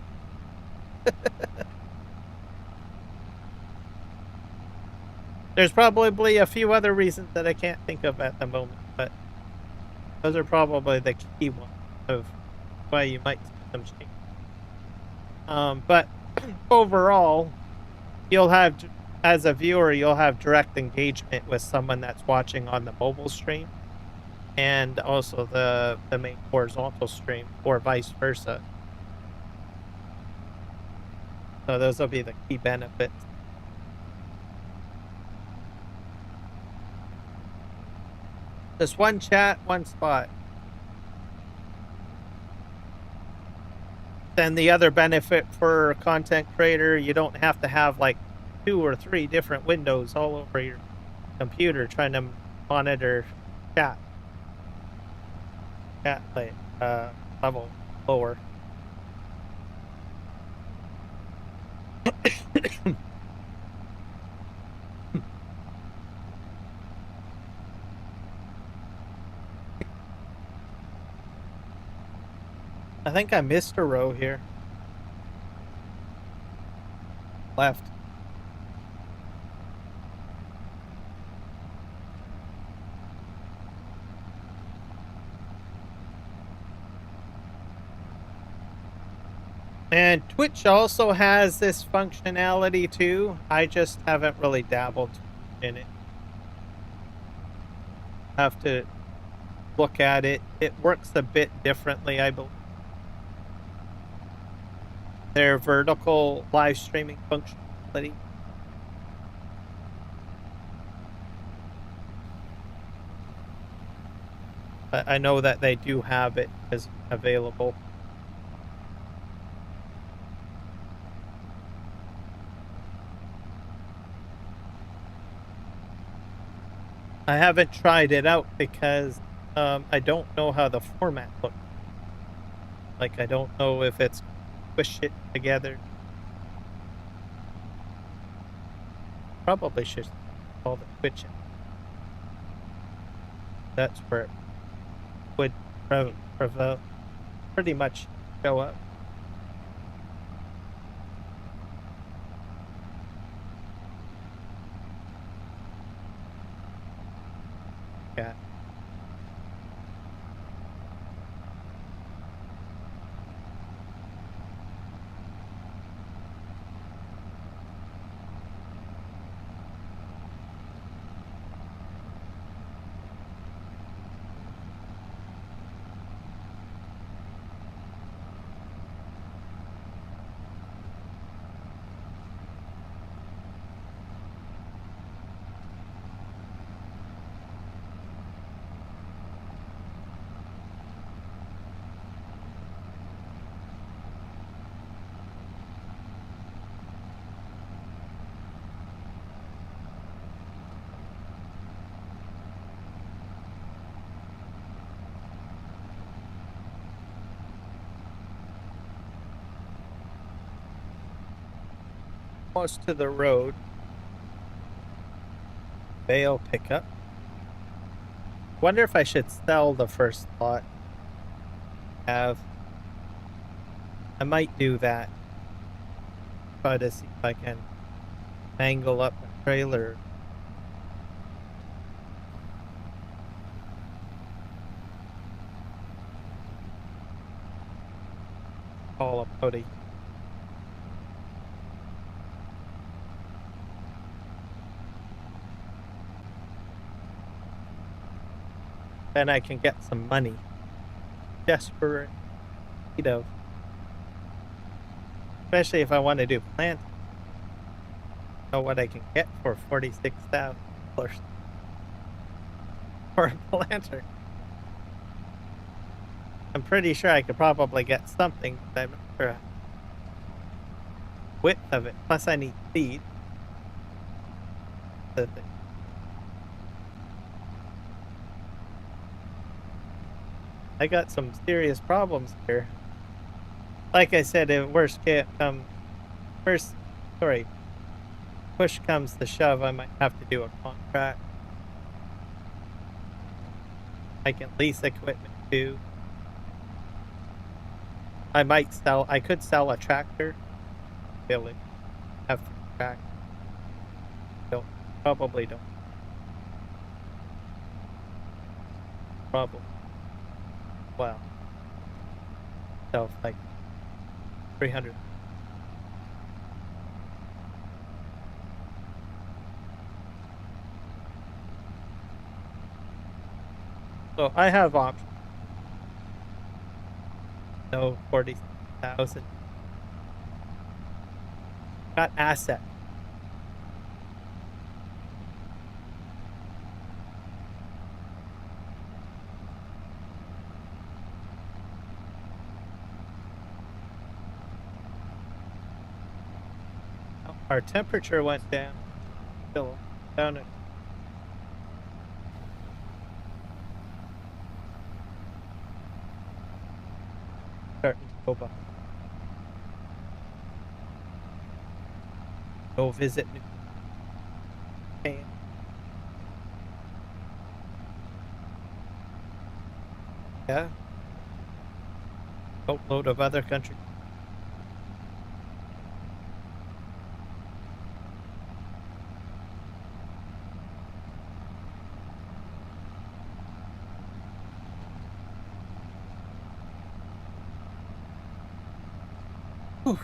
There's probably a few other reasons that I can't think of at the moment, but those are probably the key ones of why you might see some change. But overall, as a viewer, you'll have direct engagement with someone that's watching on the mobile stream, and also the main horizontal stream, or vice versa. So those will be the key benefits. Just one chat, one spot. Then the other benefit for a content creator, you don't have to have like 2 or 3 different windows all over your computer trying to monitor chat level lower. I think I missed a row here. Left. And Twitch also has this functionality too. I just haven't really dabbled in it. Have to look at it. It works a bit differently, I believe. Their vertical live streaming functionality. But I know that they do have it as available. I haven't tried it out because I don't know how the format looks. Like, I don't know if it's push it together. Probably should call the Twitch. That's where it would pretty much show up. Yeah. Almost to the road. Bale pickup. Wonder if I should sell the first lot. I might do that. Try to see if I can angle up a trailer. All about it. Then I can get some money. Desperate need of. Especially if I want to do plant. Know what I can get for $46,000 for a planter. I'm pretty sure I could probably get something, but I'm not sure width of it. Plus I need seed. I got some serious problems here. Like I said, if push comes to shove, I might have to do a contract. I can lease equipment too. I could sell a tractor. Really have to track. Probably don't. Probably. Well, so like 300. So I have options. No 40,000. Got asset. Our temperature went down. Still down at starting to go by. Go visit New Spain. Yeah. Boatload of other countries. Whew.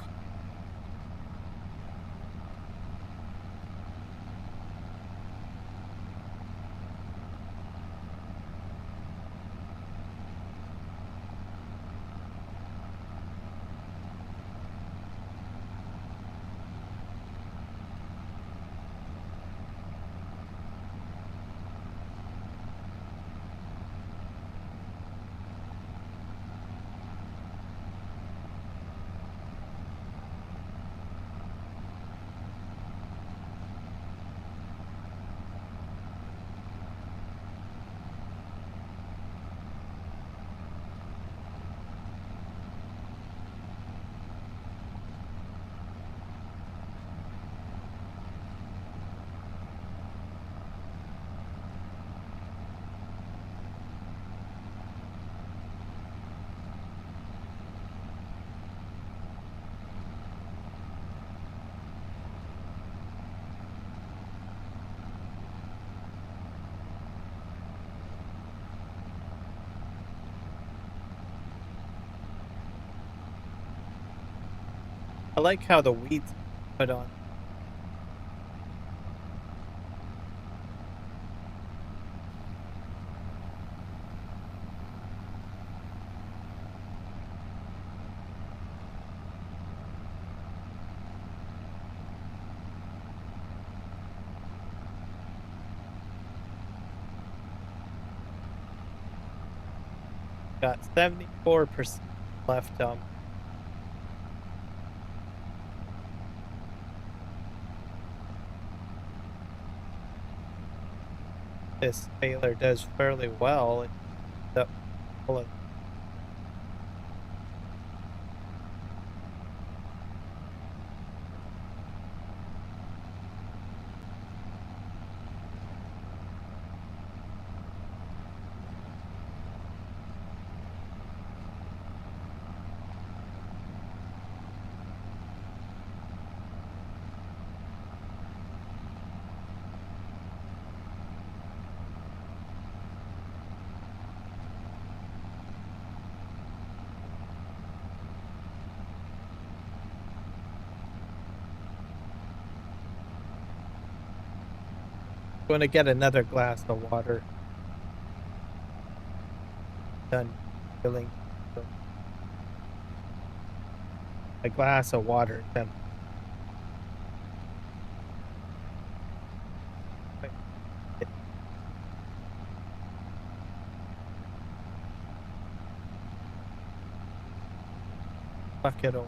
I like how the weeds put on. Got 74% left on. This baler does fairly well. It's up full of. Going to get another glass of water. Done filling a glass of water. Then bucket over.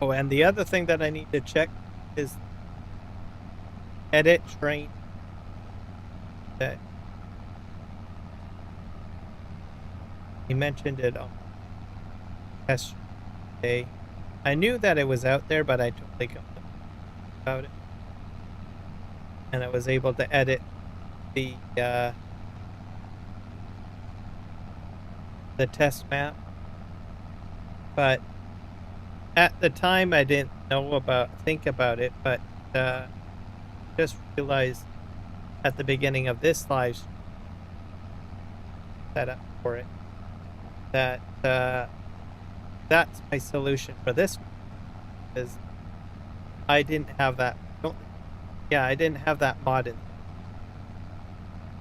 Oh, and the other thing that I need to check is edit train. That he mentioned it on yesterday. I knew that it was out there, but I totally forgot about it. And I was able to edit the test map, but at the time I didn't think about it, but just realized at the beginning of this live setup for it that that's my solution for this one, because I didn't have that. I didn't have that mod in.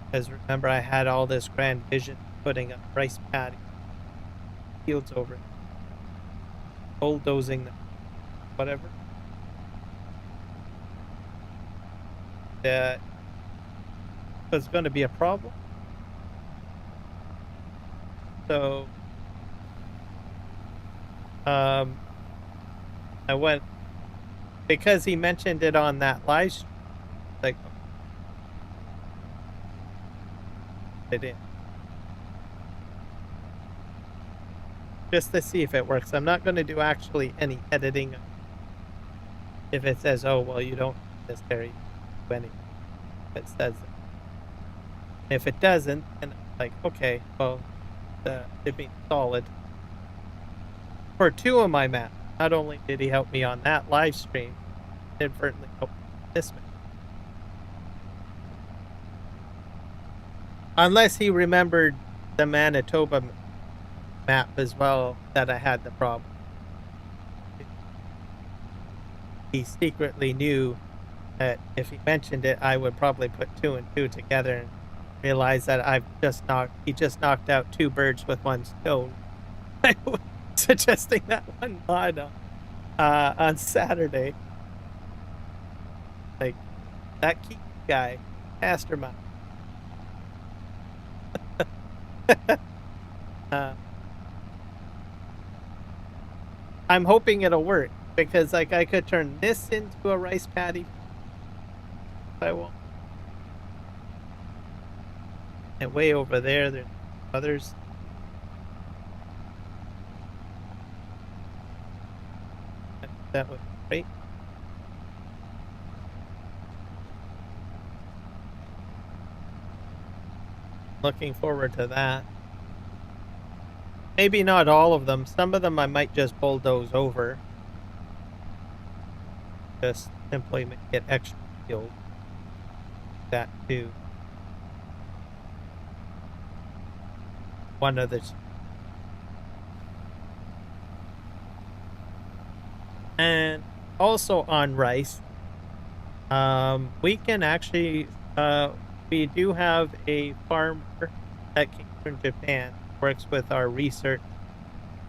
Because remember, I had all this grand vision putting up rice paddy fields over it, bulldozing them, whatever. That was going to be a problem. So I went, because he mentioned it on that live stream, like it in just to see if it works. I'm not going to do actually any editing if it says, oh well, you don't necessarily do anything. If it says it. If it doesn't, then I'm like, okay, well, it'd be solid for 2 of my maps. Not only did he help me on that live stream, he inadvertently helped me on this map. Unless he remembered the Manitoba map as well, that I had the problem. He secretly knew that if he mentioned it, I would probably put 2 and 2 together and realize that he just knocked out 2 birds with 1 stone. I was suggesting that one mod on Saturday. Like, that Keith guy, mastermind. uh, I'm hoping it'll work because, like, I could turn this into a rice paddy. I won't. And way over there, there's others. That would be great. Looking forward to that. Maybe not all of them. Some of them I might just bulldoze over. Just simply get extra yield. That too. One of the. And also on rice, we can actually, we do have a farmer that came from Japan, works with our research,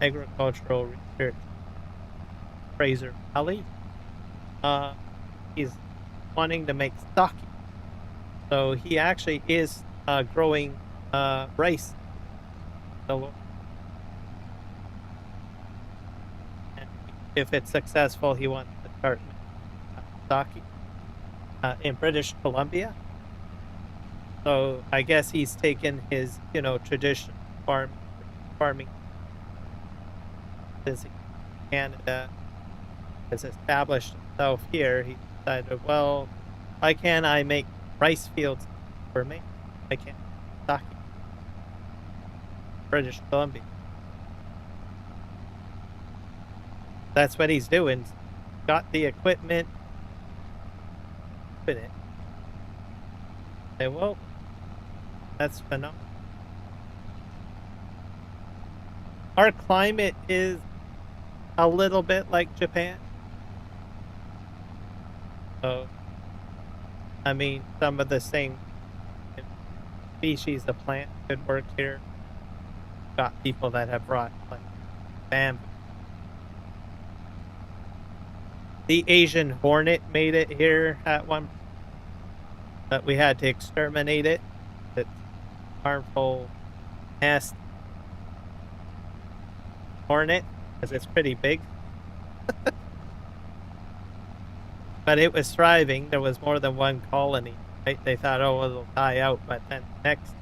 agricultural research, Fraser Valley. He's wanting to make sake. So he actually is growing rice. So if it's successful, he wants to start sake in British Columbia. So I guess he's taken his, traditional farming. Canada has established himself here. He decided, well, why can't I make rice fields for me? I can't sake. British Columbia. That's what he's doing. Got the equipment. Put it. Say, well, that's phenomenal. Our climate is a little bit like Japan. So, I mean, some of the same species of plant could work here. Got people that have brought like bamboo. The Asian hornet made it here at one, but we had to exterminate it. It's harmful nest hornet because it's pretty big. But it was thriving. There was more than one colony. Right? They thought, oh, it'll die out. But then next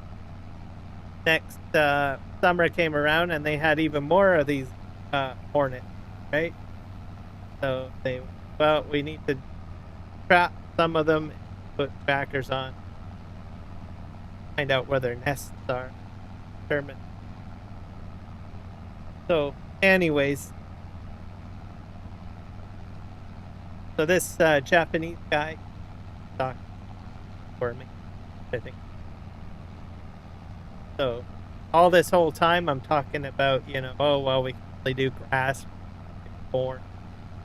summer came around and they had even more of these hornets, right? So they, well, we need to trap some of them, put trackers on, find out where their nests are, determine. So, anyways, so this Japanese guy talked for me, I think. So, all this whole time I'm talking about, oh, well, we can only do grass, corn,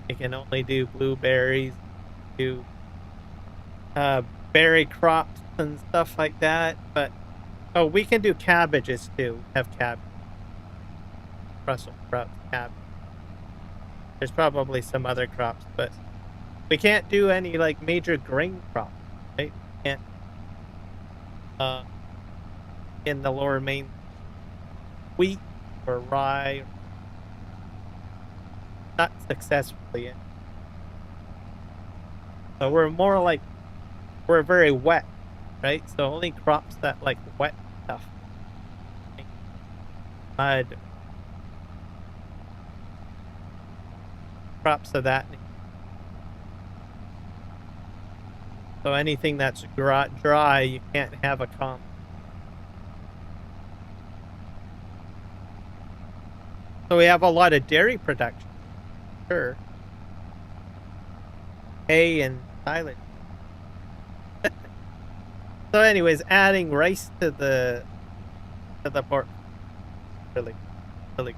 we can only do blueberries, do berry crops and stuff like that, but, oh, we can do cabbages too, have cabbage. Brussels sprouts, cabbage. There's probably some other crops, but we can't do any like major grain crops, right? We can't in the lower main wheat or rye, not successfully in. So we're more like, we're very wet, right? So only crops that like wet stuff, like mud, crops of that. So anything that's dry, you can't have a comp. So we have a lot of dairy production. Sure. Hay and silage. So anyways, adding rice to the pork. Really great.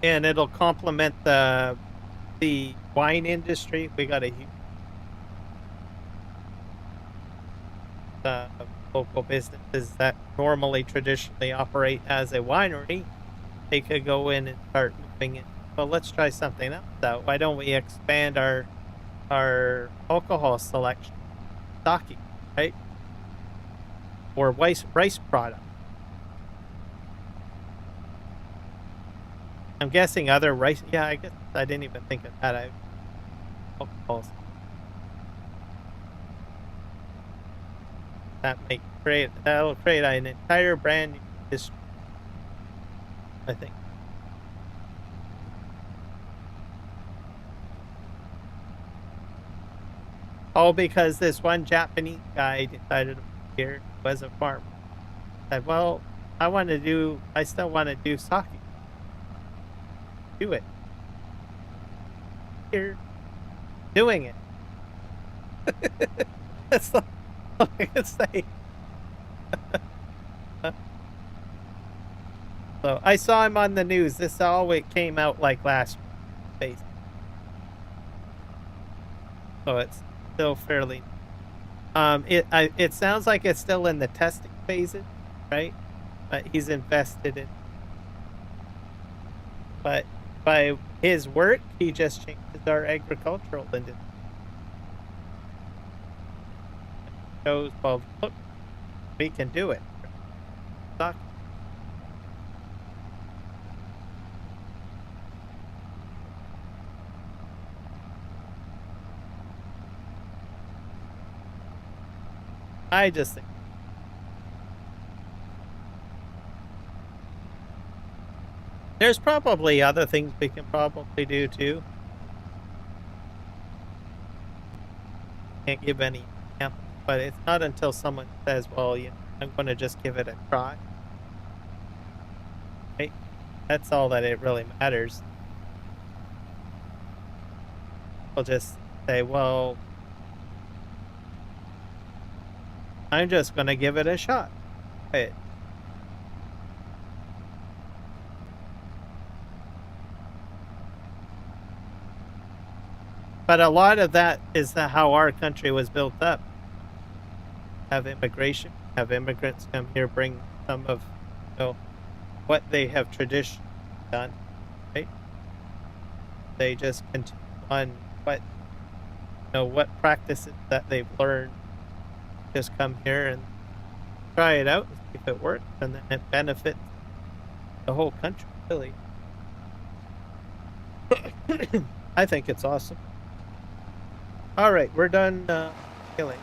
And it'll complement the wine industry. We got a huge local businesses that normally traditionally operate as a winery. They could go in and start moving it. Well, let's try something else out. Why don't we expand our alcohol selection, sake, right? Or rice product. I'm guessing other rice. Yeah, I guess I didn't even think of that. Alcohols. That'll create an entire brand new industry, I think. All because this one Japanese guy decided to move here, was a farmer. Said, well, I still want to do sake. Do it. Here, doing it. That's all I can say. So I saw him on the news. This all it came out like last week. So it's still fairly. It sounds like it's still in the testing phases, right? But he's invested in. But by his work, he just changes our agricultural industry. Shows, well, look, we can do it. Suck. I just think there's probably other things we can probably do too. Can't give any examples, but it's not until someone says, well, you know, I'm going to just give it a try. Right? That's all that it really matters. We'll just say, well, I'm just going to give it a shot. Right. But a lot of that is how our country was built up. Have immigration, have immigrants come here, bring some of, you know, what they have traditionally done, right? They just continue on what, you know, what practices that they've learned. Just come here and try it out and see if it works, and then it benefits the whole country, really. I think it's awesome. All right, we're done killing.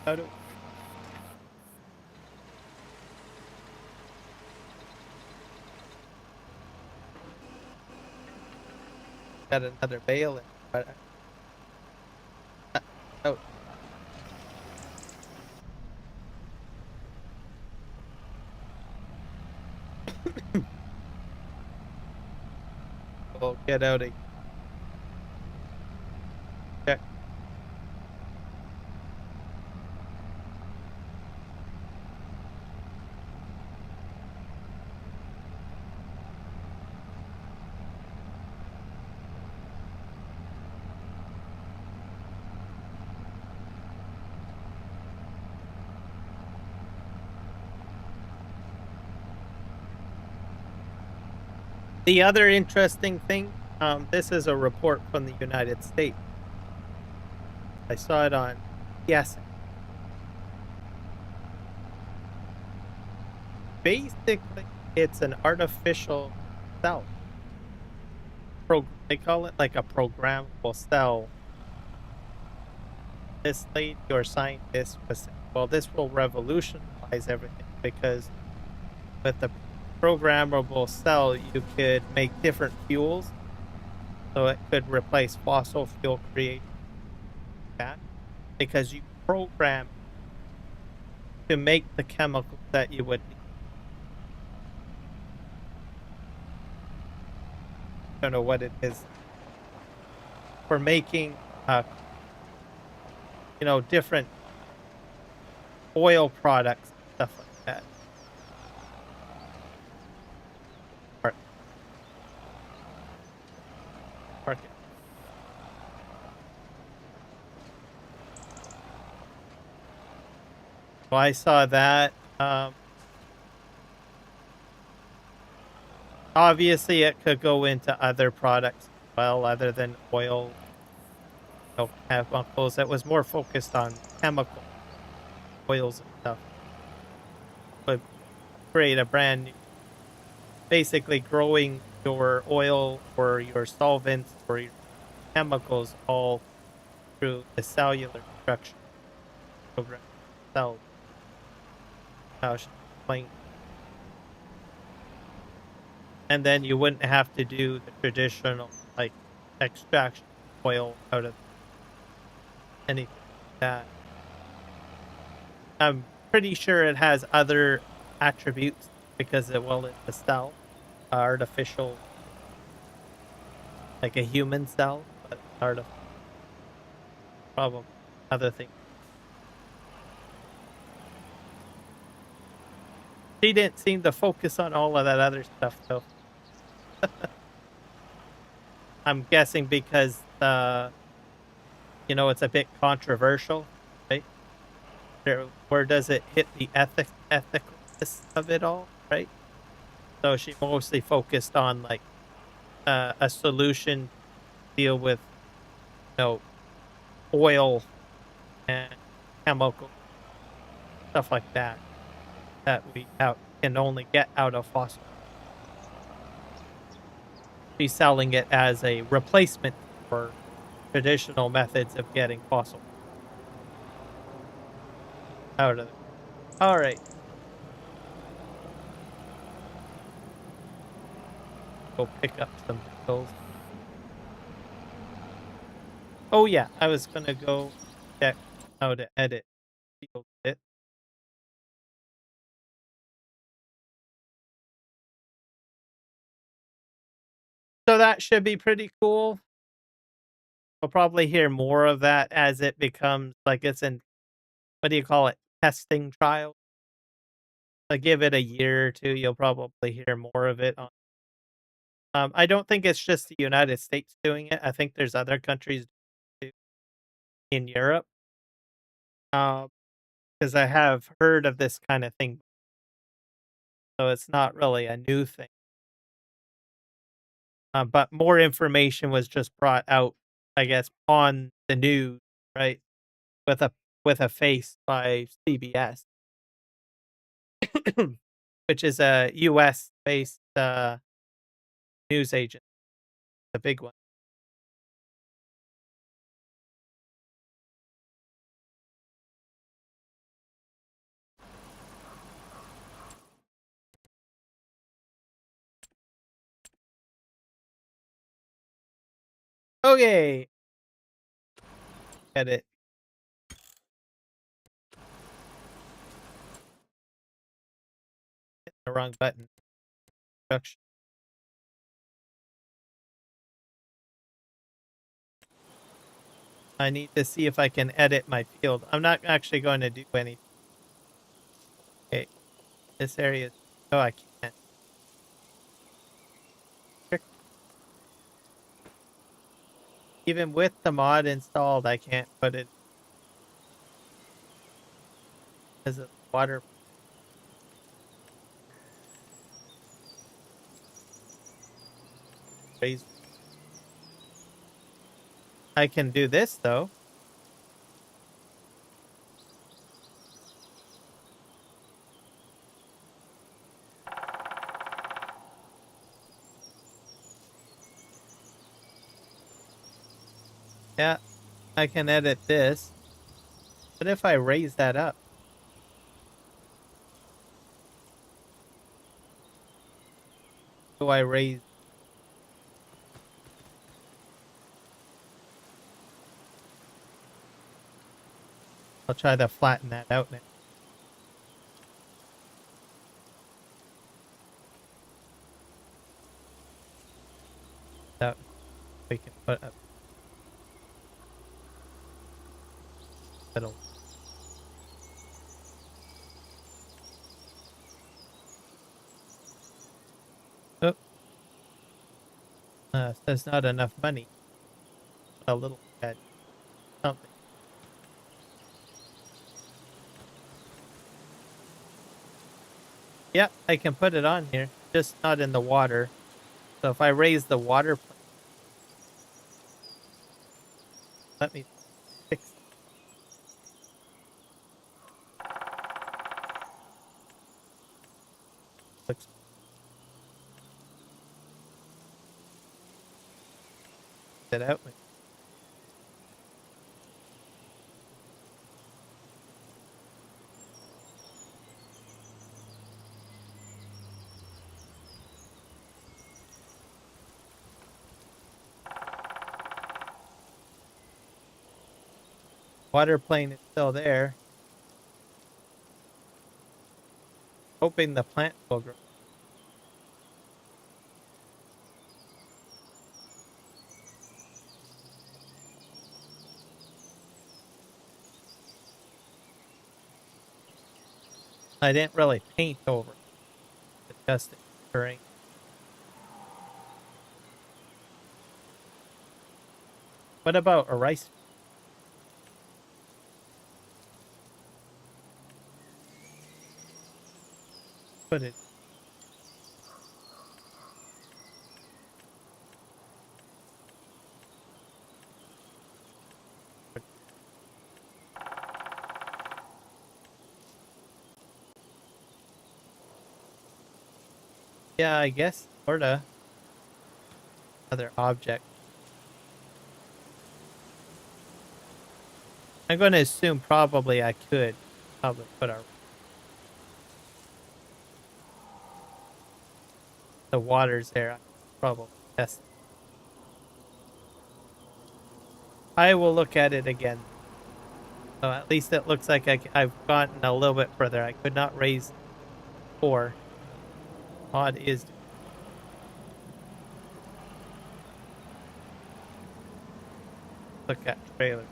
How do got another bale in? But oh, we'll get out a check. The other interesting thing, this is a report from the United States. I saw it on Yes. Basically, it's an artificial cell. They call it like a programmable cell. This lady or scientist was saying, well, this will revolutionize everything because with the programmable cell, you could make different fuels. So it could replace fossil fuel creation because you program to make the chemicals that you would need. I don't know what it is for making, you know, different oil products, stuff like that. So I saw that. Obviously, it could go into other products as well, other than oil, chemicals. It was more focused on chemical oils and stuff. But create a brand new, basically growing your oil or your solvents or your chemicals all through the cellular structure program cells. How she explained. And then you wouldn't have to do the traditional like extraction of oil out of anything like that. I'm pretty sure it has other attributes because it's a cell, artificial, like a human cell, but artificial. Probably other things. She didn't seem to focus on all of that other stuff though. I'm guessing because it's a bit controversial, right? Where does it hit the ethicalness of it all, right? So she mostly focused on like a solution to deal with know oil and chemical stuff like that can only get out of fossil. She's selling it as a replacement for traditional methods of getting fossil out of it. All right, go pick up some bales. Oh yeah, I was gonna go check how to edit field bit. So that should be pretty cool. We'll probably hear more of that as it becomes like it's in what do you call it? Testing trial. Give it a year or two, you'll probably hear more of it on. I don't think it's just the United States doing it. I think there's other countries too in Europe. Because I have heard of this kind of thing, so it's not really a new thing. But more information was just brought out, I guess, on the news, right? With a face by CBS, which is a U.S. based news agent, a big one. Okay, get it. Hit the wrong button. Production. I need to see if I can edit my field. I'm not actually going to do anything. Okay, this area. Oh, I can't. Even with the mod installed, I can't put it as a water. Raise. I can do this though. Yeah, I can edit this. But if I raise that up, do I raise? I'll try to flatten that out now. That we can put a little. Oh, says not enough money. A little bit. Something. Yeah, I can put it on here, just not in the water. So if I raise the water, let me fix looks it out. Water plane is still there. Hoping the plant will grow. I didn't really paint over it, just terrain. What about a rice footage? Yeah, I guess sorta. Other object. I'm going to assume probably I could probably put the waters there. I probably test. I will look at it again. So at least it looks like I've gotten a little bit further. I could not raise 4. Odd is look at trailer.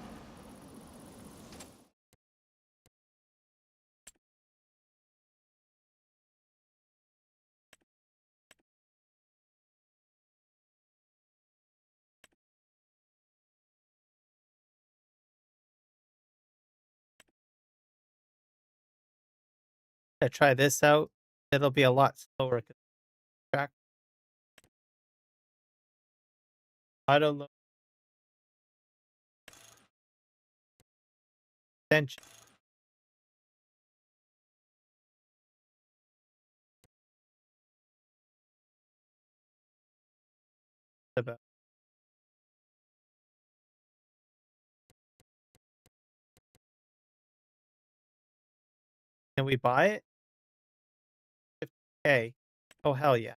To try this out, it'll be a lot slower. Track auto load extension. About can we buy it? 50K. Oh hell yeah.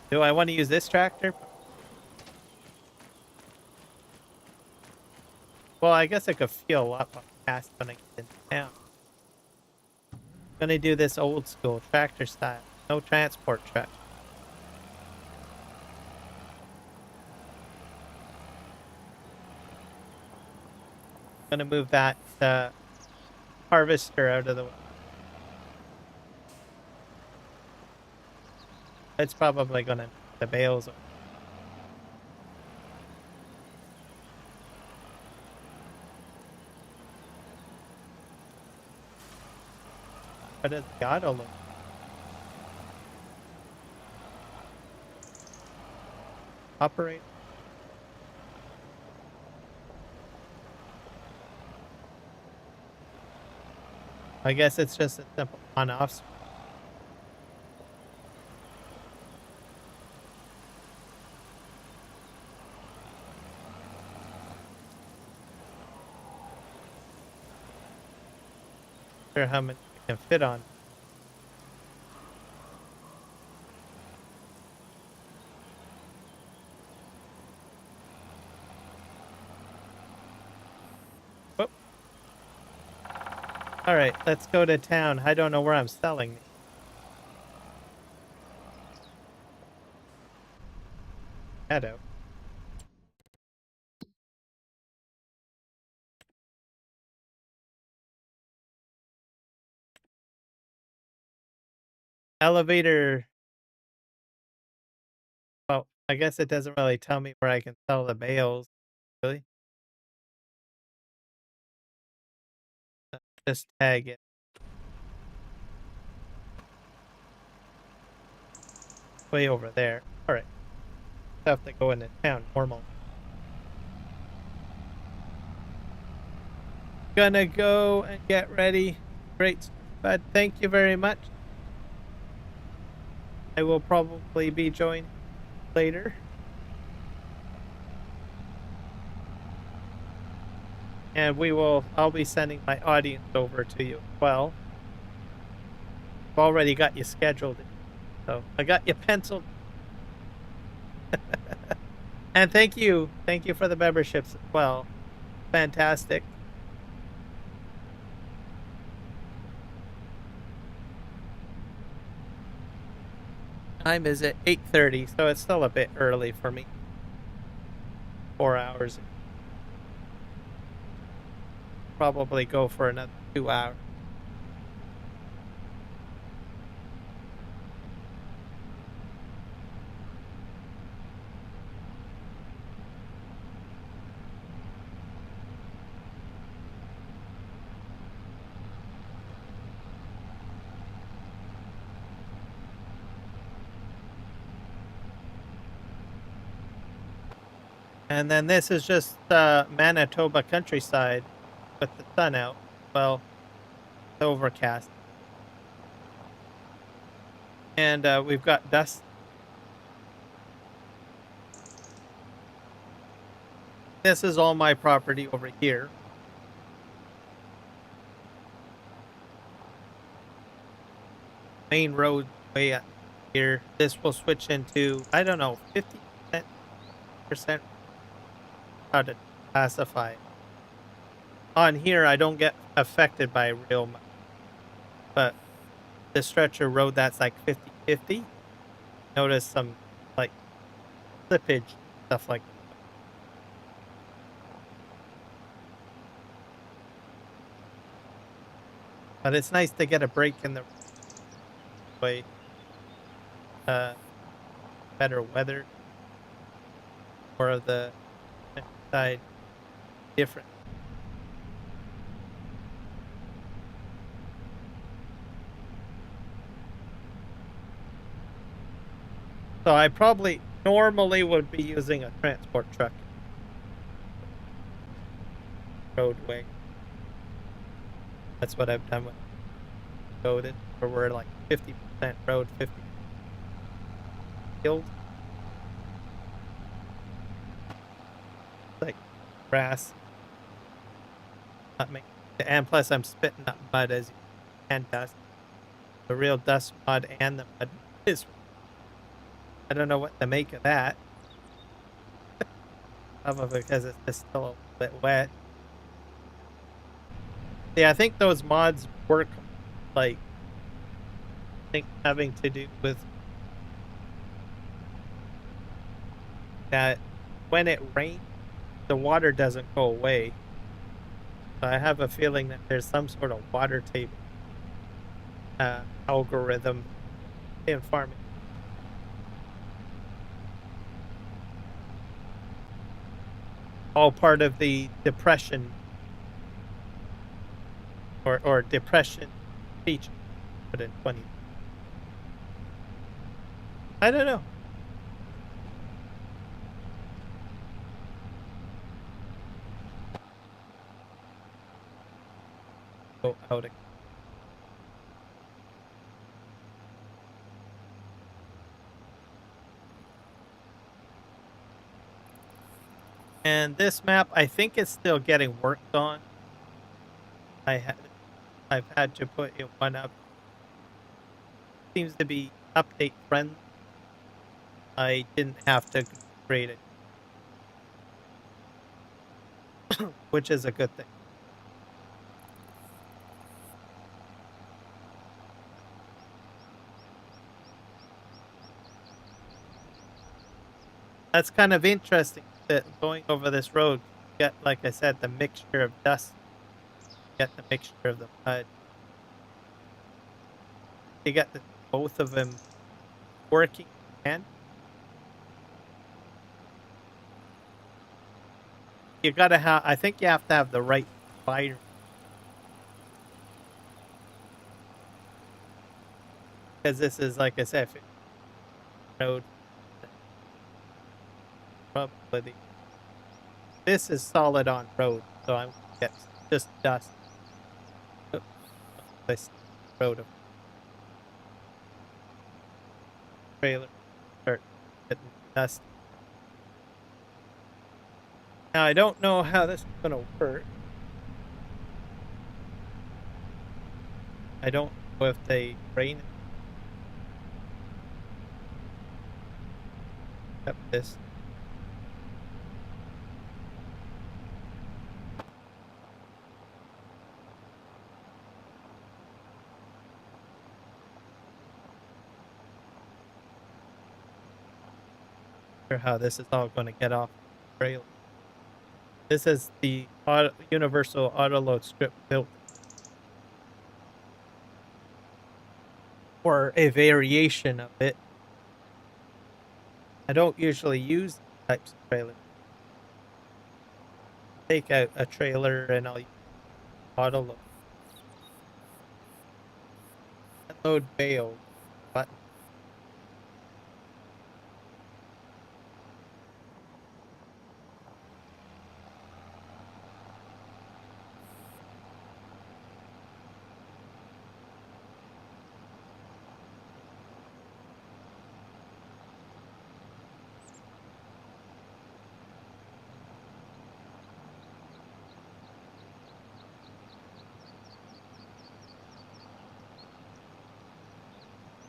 Do I want to use this tractor? Well, I guess I could feel a lot more fast when I get into town. Gonna do this old school tractor style. No transport truck. Gonna move that harvester out of the way. It's probably gonna the bales. But it's gotta look. Operate. I guess it's just a simple on-off switch. Sure how many I can fit on. Whoop. All right, let's go to town. I don't know where I'm selling. That out. Elevator. Well, I guess it doesn't really tell me where I can sell the bales. Really? Just tag it way over there. All right. Have to go into town normal. Gonna go and get ready. Great, but thank you very much. I will probably be joining later. And I'll be sending my audience over to you as well. I've already got you scheduled, so I got you penciled. And thank you for the memberships as well. Fantastic. Time is at 8:30, so it's still a bit early for me. 4 hours. Probably go for another 2 hours. And then this is just Manitoba countryside with the sun out. Well, it's overcast. And we've got dust. This is all my property over here. Main road way up here. This will switch into, I don't know, 50% how to classify it. On here, I don't get affected by real much. But the stretch of road that's like 50-50, notice some like slippage, stuff like that. But it's nice to get a break in the way. Better weather or the side different. So I probably normally would be using a transport truck roadway. That's what I've done with road, where we're like 50% road, 50% field. Like grass. Not make, and plus I'm spitting up mud as you can dust. The real dust mud and the mud is, I don't know what to make of that. Some of it because it's just still a little bit wet. Yeah, I think those mods work like, I think having to do with that when it rains, the water doesn't go away. So I have a feeling that there's some sort of water table algorithm in farming. All part of the depression or depression feature put in 20. I don't know. Go out again. And this map, I think it's still getting worked on. I've had to put it one up. Seems to be update friendly. I didn't have to create it, which is a good thing. That's kind of interesting that going over this road, you get, like I said, the mixture of dust, you get the mixture of the mud. You get both of them working and you gotta have. I think you have to have the right binary because this is like I said, road probably. This is solid on road, so I'm gonna get just dust. Oops, this road of trailer start getting dust. Now I don't know how this is gonna work. I don't know if they rain up this. Or how this is all going to get off the trailer. This is the universal auto load strip built, or a variation of it. I don't usually use these types of trailers. Take out a trailer and I'll use auto load. Load bales button.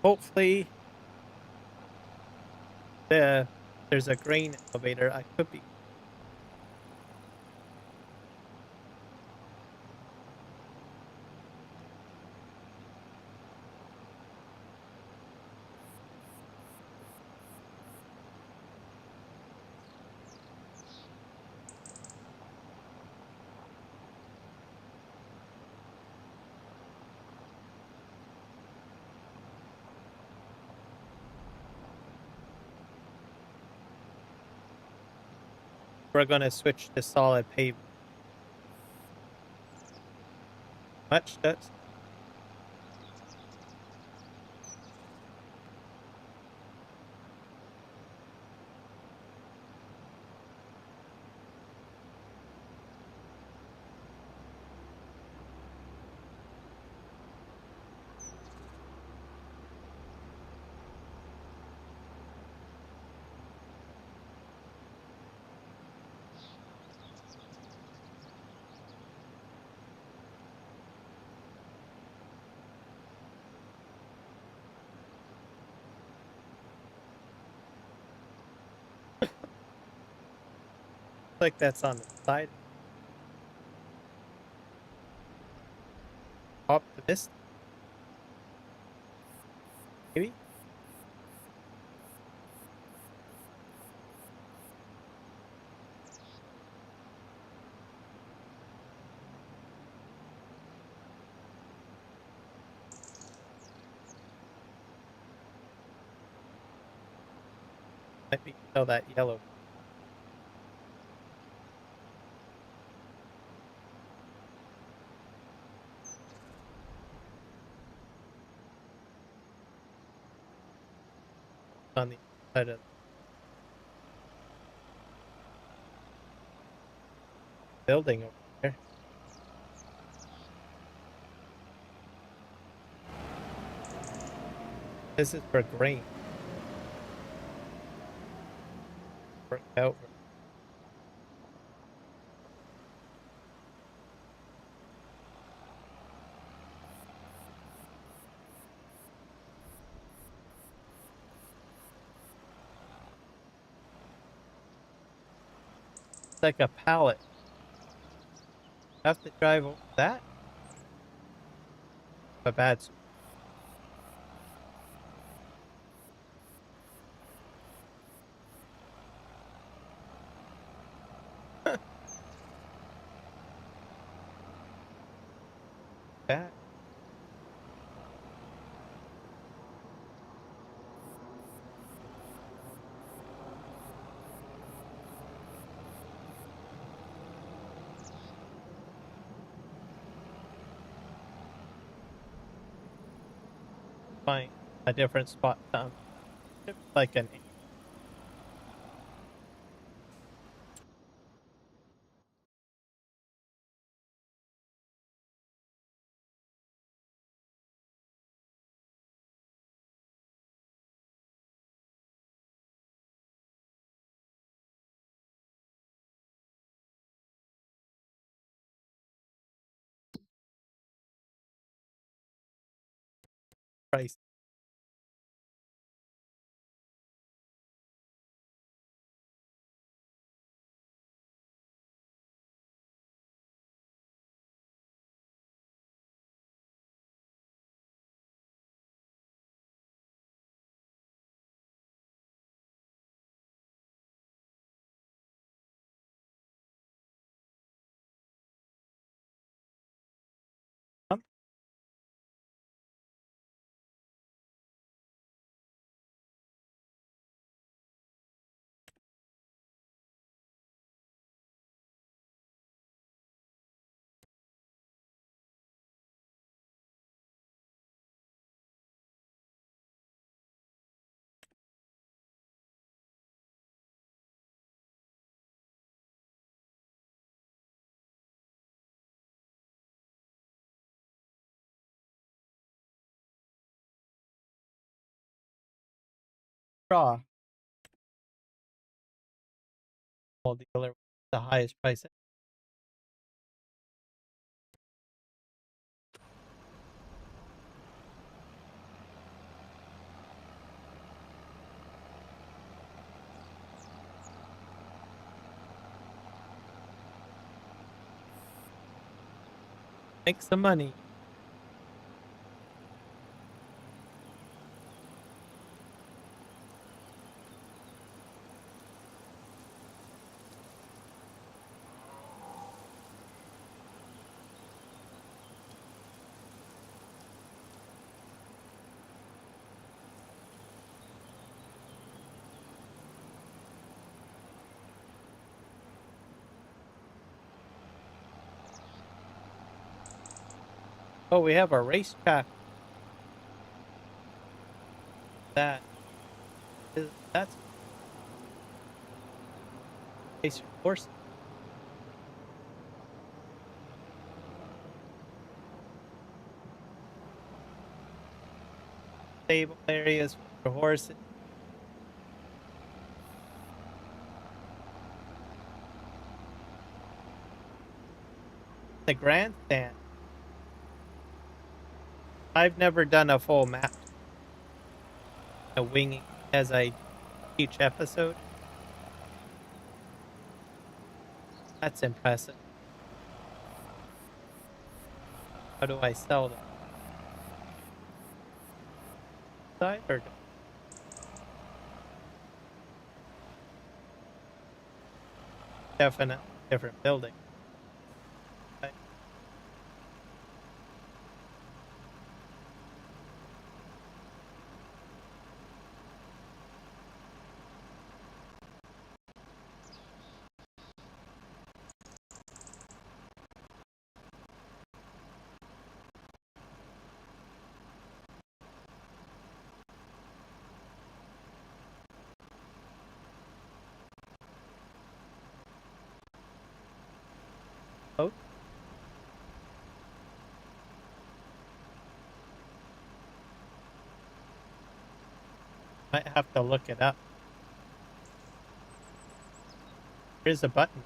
Hopefully, there's a grain elevator. I could be we're going to switch to solid pavement. Much that's like that's on the side. Optimistic, maybe. Might be still that yellow. On the side of the building over there. This is for grain. Work out. It's like a pallet. Have to drive over that? A bad. Bad. find a different spot. Like an price. Straw. Dealer with the highest price. Make some money. Oh, we have a racetrack. That's race horse stable areas for horses. The grandstand. I've never done a full map, a winging as I each episode. That's impressive. How do I sell them? Side or definitely different building? Oh, might have to look it up. Here's a button.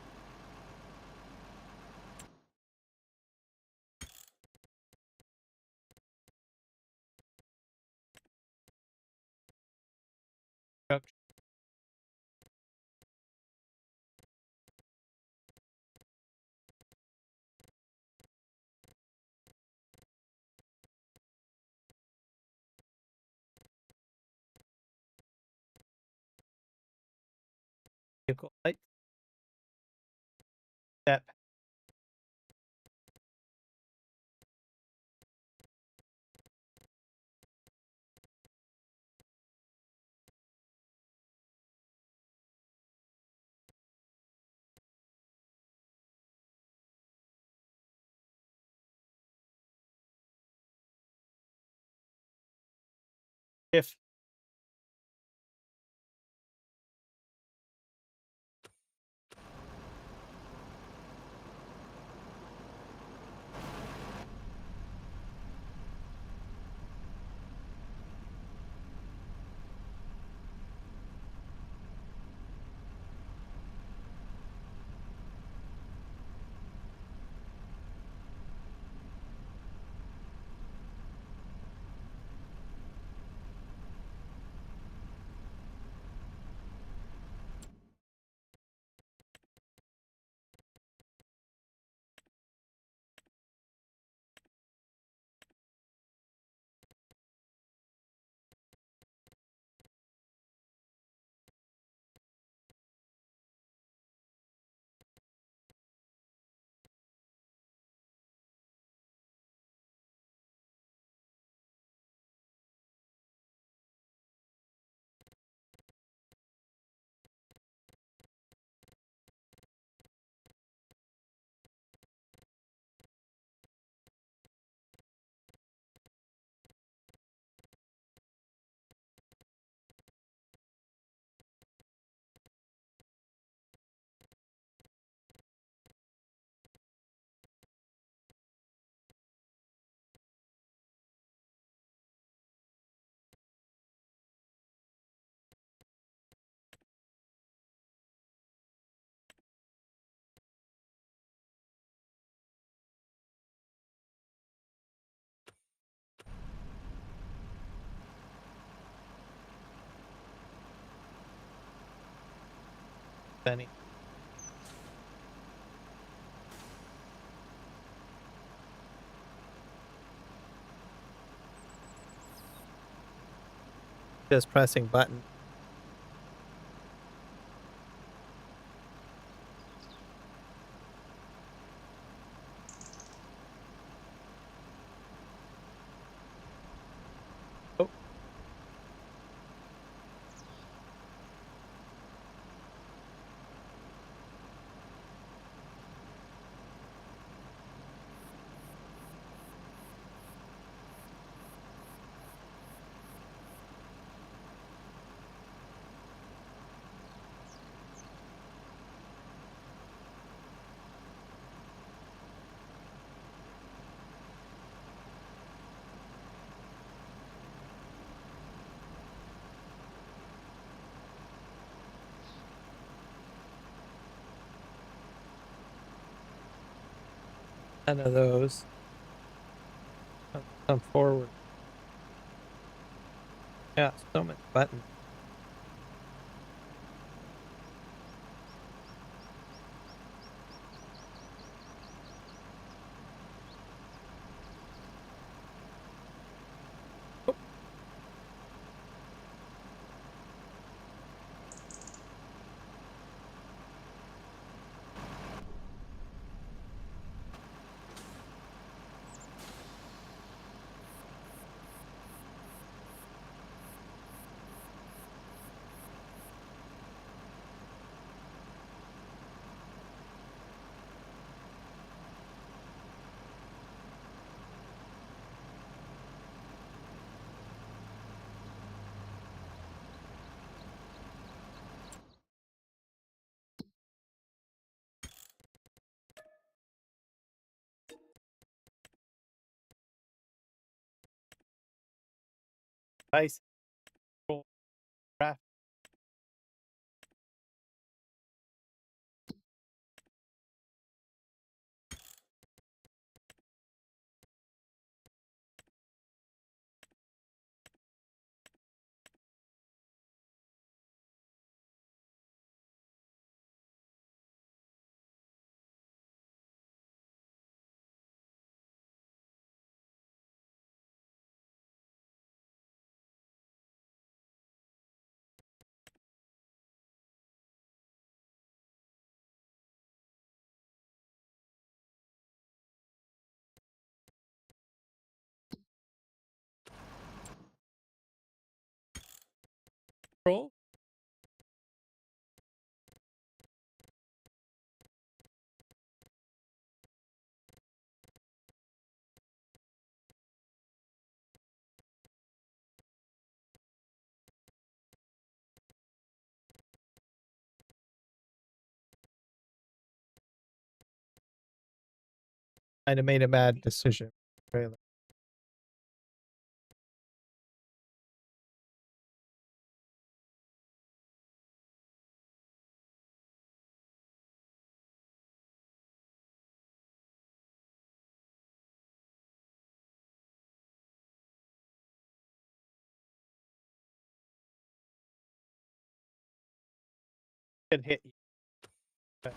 Vehicle light. That If any just pressing button. Oh, none of those. Come forward. Yeah, so many buttons. Oh, nice. Cool. Craft. Might have made a bad decision. Trailer. Could hit you. But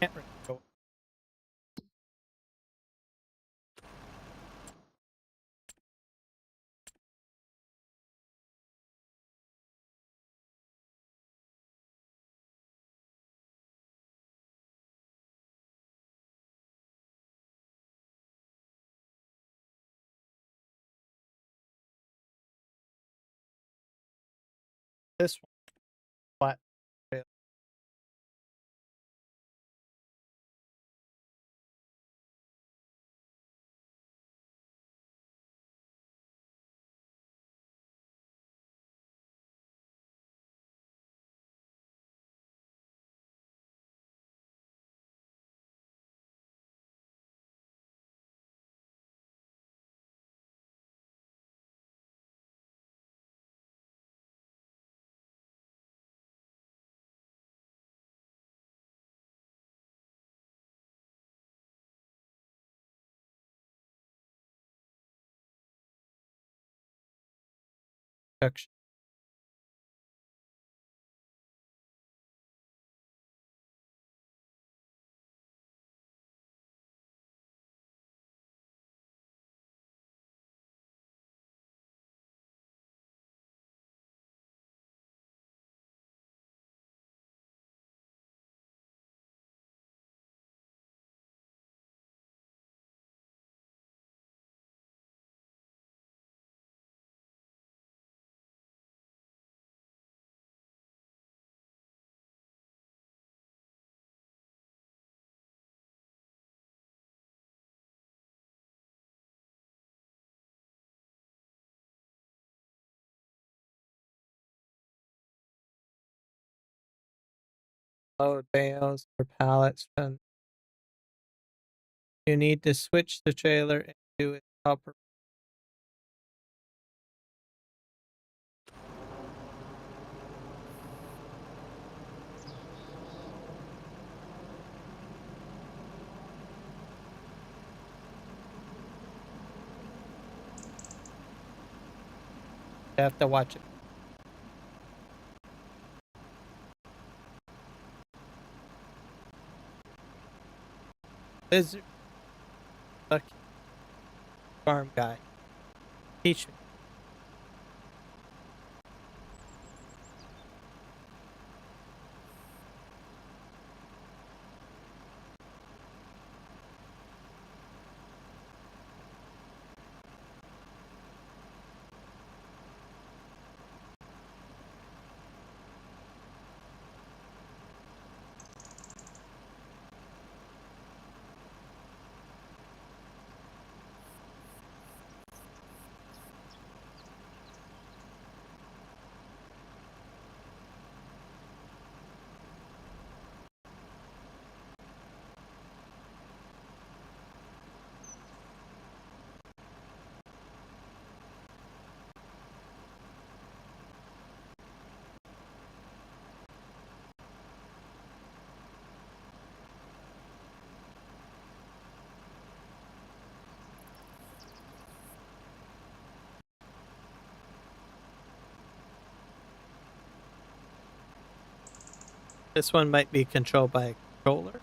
can't really go. This one flat. Trailer. Production. Load bales or pallets. And you need to switch the trailer into its upper. You have to watch it. Lizard. Lucky farm guy. Teach me. This one might be controlled by a controller.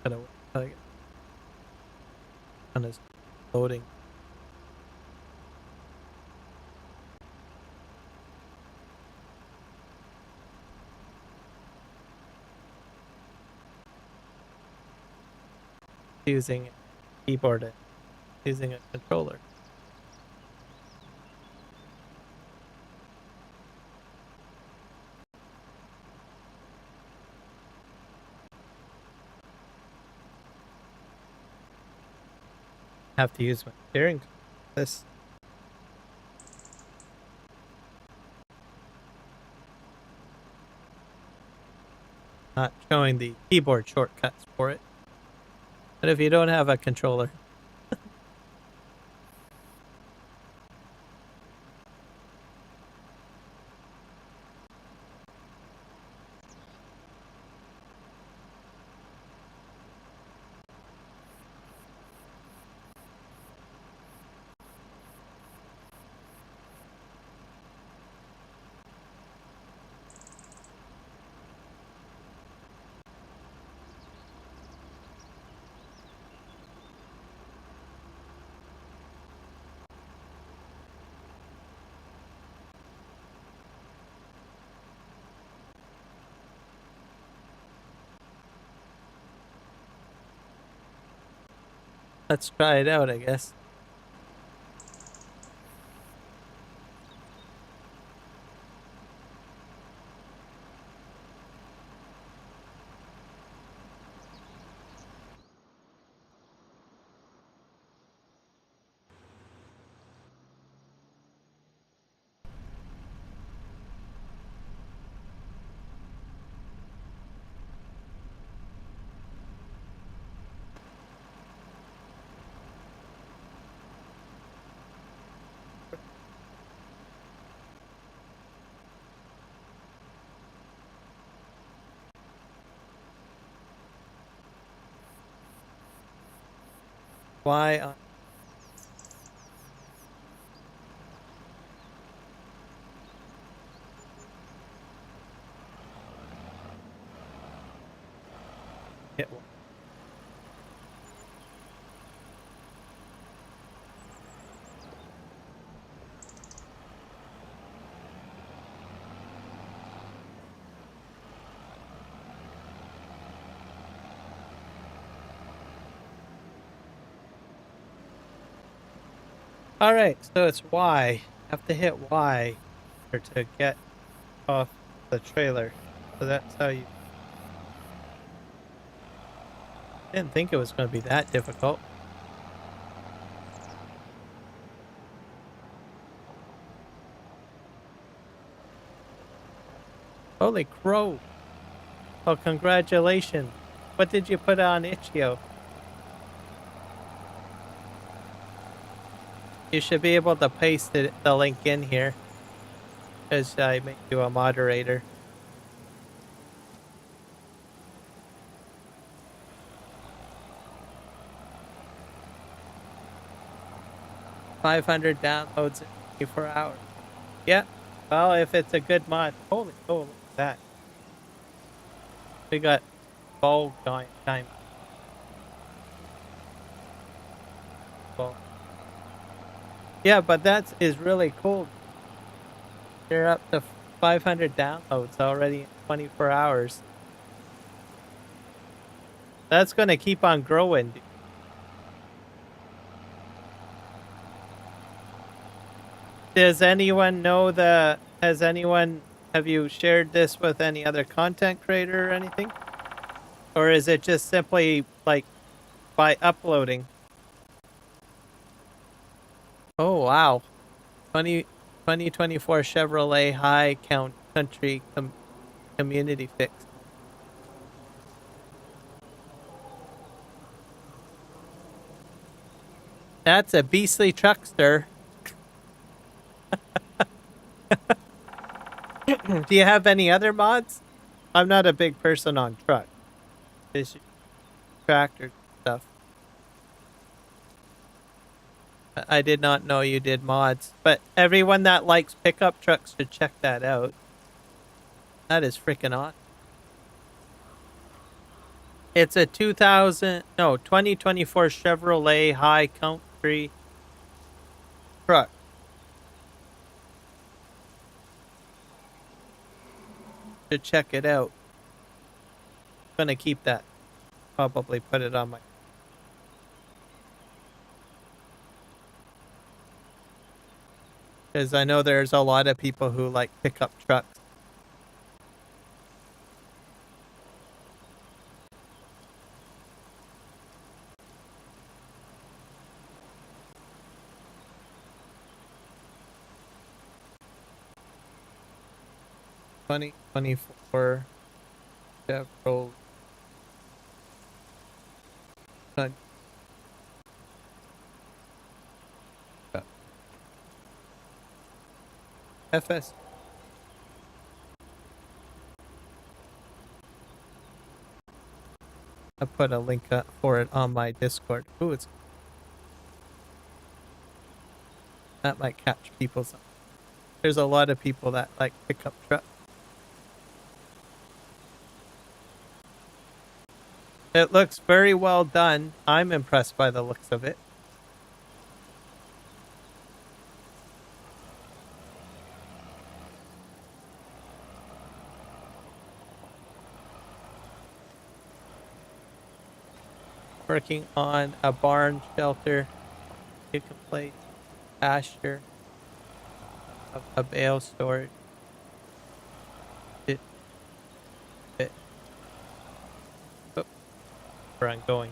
Gotta wait until I get on this loading. using a keyboard and using a controller. Have to use my steering column. This not showing the keyboard shortcuts for it. But if you don't have a controller, let's try it out, I guess. Why on hit one? Alright, so it's Y. Have to hit Y to get off the trailer. So that's how you... Didn't think it was going to be that difficult. Holy crow. Oh, congratulations. What did you put on Itch.io? You should be able to paste the link in here as I make you a moderator. $500 downloads in 24 hours. Yeah. Well, if it's a good mod. Holy cow, look at that. We got ball time. Ball. Yeah, but that is really cool. You're up to 500 downloads already in 24 hours. That's going to keep on growing, dude. Does anyone know have you shared this with any other content creator or anything? Or is it just simply like by uploading? Oh, wow. 2024 Chevrolet High Country Community Fix. That's a beastly truckster. Do you have any other mods? I'm not a big person on truck. It's tractor stuff. I did not know you did mods, but everyone that likes pickup trucks should check that out. That is freaking awesome. It's a 2024 Chevrolet High Country truck. Should check it out. I'm gonna keep that. Probably put it on my Because I know there's a lot of people who like pickup trucks. Twenty 24 Chevrolet. FS. I put a link up for it on my Discord. Ooh, that might catch people's. There's a lot of people that like pickup trucks. It looks very well done. I'm impressed by the looks of it. Working on a barn shelter, chicken place, pasture, a bale storage. Oh, where I'm going.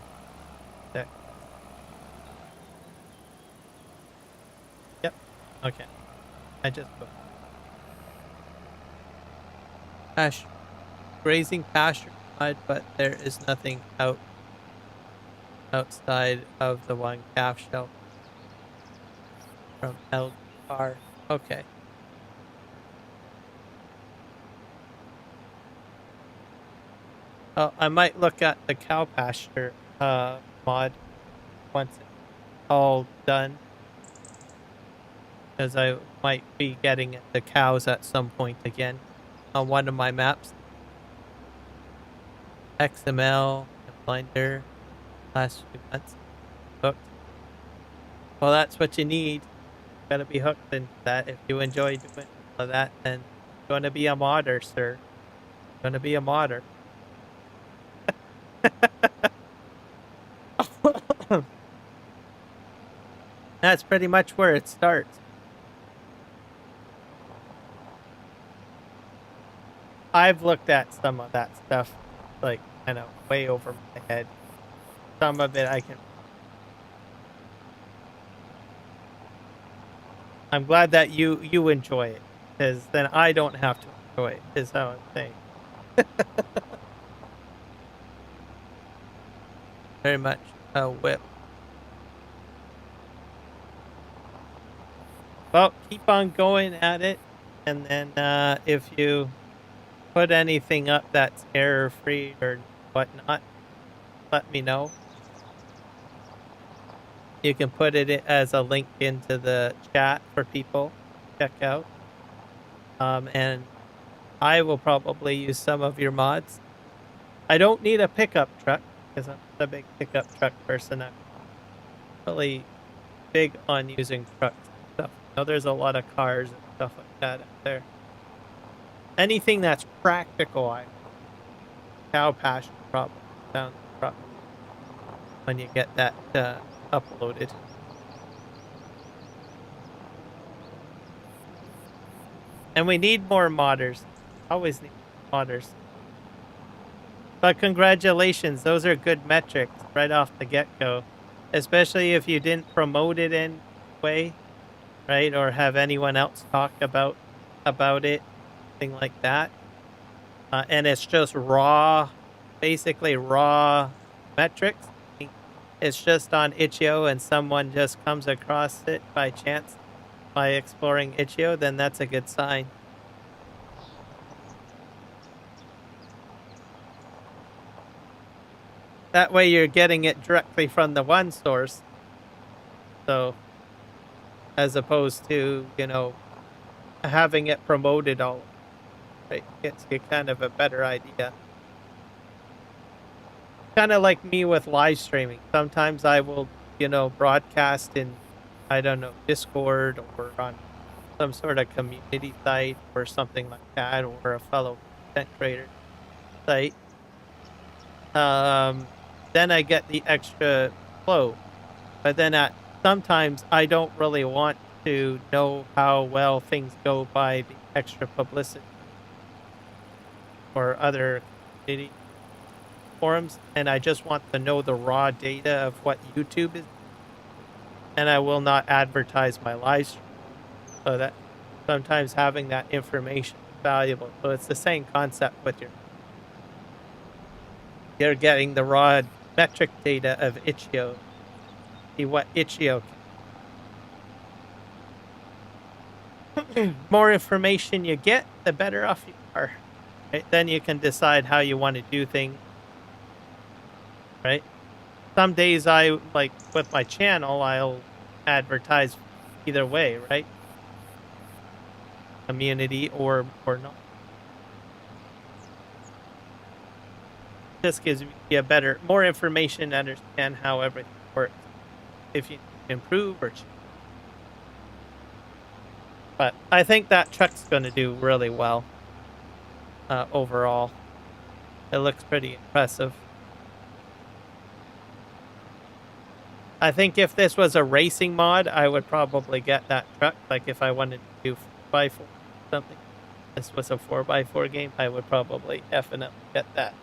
There. Yep. Okay. I just put pasture, grazing pasture side, but there is nothing outside of the one calf shelter from LGR. Okay. Oh, I might look at the cow pasture mod once it's all done, because I might be getting the cows at some point again on one of my maps. XML and Blinder last few months. Hooked. Well, that's what you need. You gotta be hooked into that. If you enjoy doing all of that, then you're gonna be a modder, sir. You're gonna be a modder. That's pretty much where it starts. I've looked at some of that stuff, like, kind of way over my head. Some of it I can. I'm glad that you enjoy it, because then I don't have to enjoy it, is how I'm saying. Very much a whip. Well, keep on going at it, and then if you put anything up that's error-free or whatnot, let me know. You can put it as a link into the chat for people to check out. And I will probably use some of your mods. I don't need a pickup truck, because I'm not a big pickup truck person. I'm really big on using trucks and stuff. I know there's a lot of cars and stuff like that out there. Anything that's practical, cow pasture probably sounds probably when you get that uploaded. And we need more modders. Always need modders. But congratulations, those are good metrics right off the get-go. Especially if you didn't promote it in a way, right? Or have anyone else talk about it, thing like that. And it's just raw, basically raw metrics. It's just on itch.io and someone just comes across it by chance by exploring itch.io, then that's a good sign. That way you're getting it directly from the one source. So, as opposed to, having it promoted all, right? Gets you kind of a better idea. Kind of like me with live streaming. Sometimes I will, broadcast in, I don't know, Discord or on some sort of community site or something like that, or a fellow content creator site. Then I get the extra flow. But then sometimes I don't really want to know how well things go by the extra publicity or other community forums, and I just want to know the raw data of what YouTube is, and I will not advertise my live stream. So that sometimes having that information is valuable. So it's the same concept with you're getting the raw metric data of itch.io. See what itch.io can. More information you get, the better off you are. Right? Then you can decide how you want to do things. Right? Some days I like with my channel, I'll advertise either way, right? Community or not. This gives me a better, more information to understand how everything works. If you improve or change. But I think that truck's going to do really well overall. It looks pretty impressive. I think if this was a racing mod, I would probably get that truck. Like if I wanted to do 4x4 something, this was a 4x4 game, I would probably definitely get that.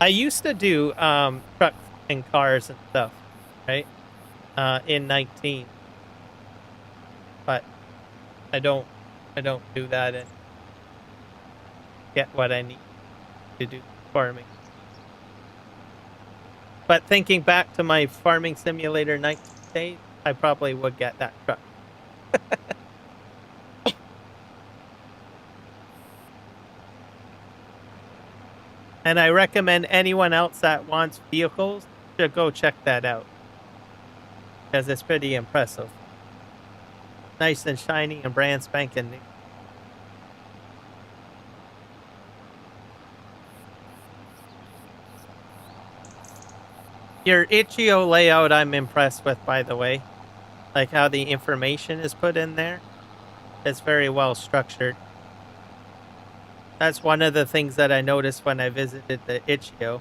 I used to do trucks and cars and stuff, right? In 19, but I don't do that and get what I need to do farming. But thinking back to my farming simulator 19 days, I probably would get that truck. And I recommend anyone else that wants vehicles to go check that out, because it's pretty impressive. Nice and shiny and brand spanking new. Your itch.io layout I'm impressed with, by the way. Like how the information is put in there. It's very well structured. That's one of the things that I noticed when I visited the itch.io.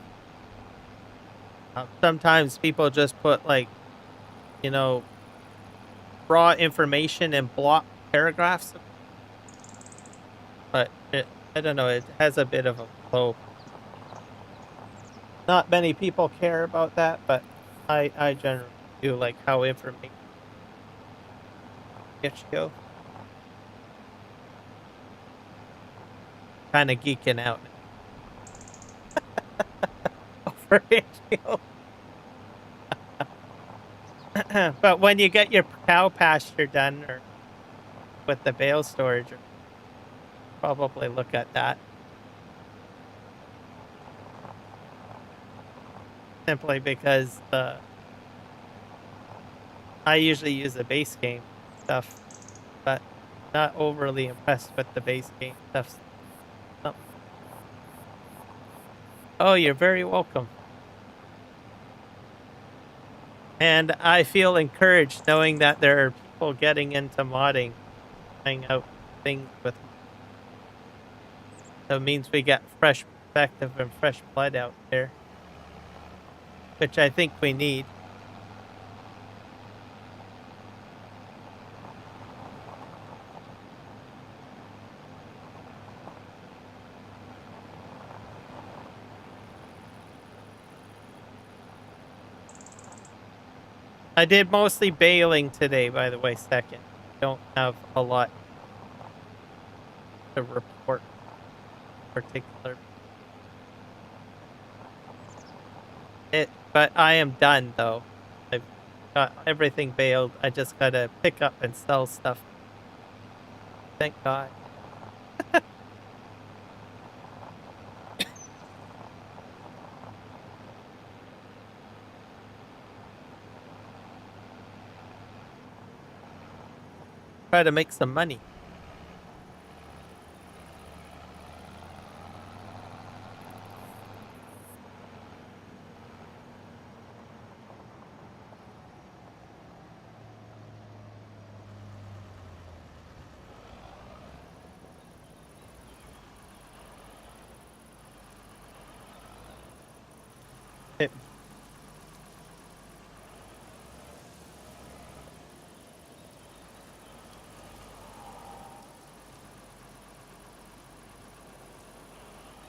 Sometimes people just put like, you know, raw information in block paragraphs. But I don't know, it has a bit of a flow. Not many people care about that, but I generally do like how information itch.io. Kind of geeking out over itch.io. But when you get your cow pasture done or with the bale storage, probably look at that. Simply because I usually use the base game stuff, but not overly impressed with the base game stuff. Oh, you're very welcome. And I feel encouraged knowing that there are people getting into modding, trying out things with. So it means we get fresh perspective and fresh blood out there, which I think we need. I did mostly baling today, by the way, second. Don't have a lot to report particular. But I am done, though. I've got everything baled. I just gotta pick up and sell stuff. Thank God. Try to make some money.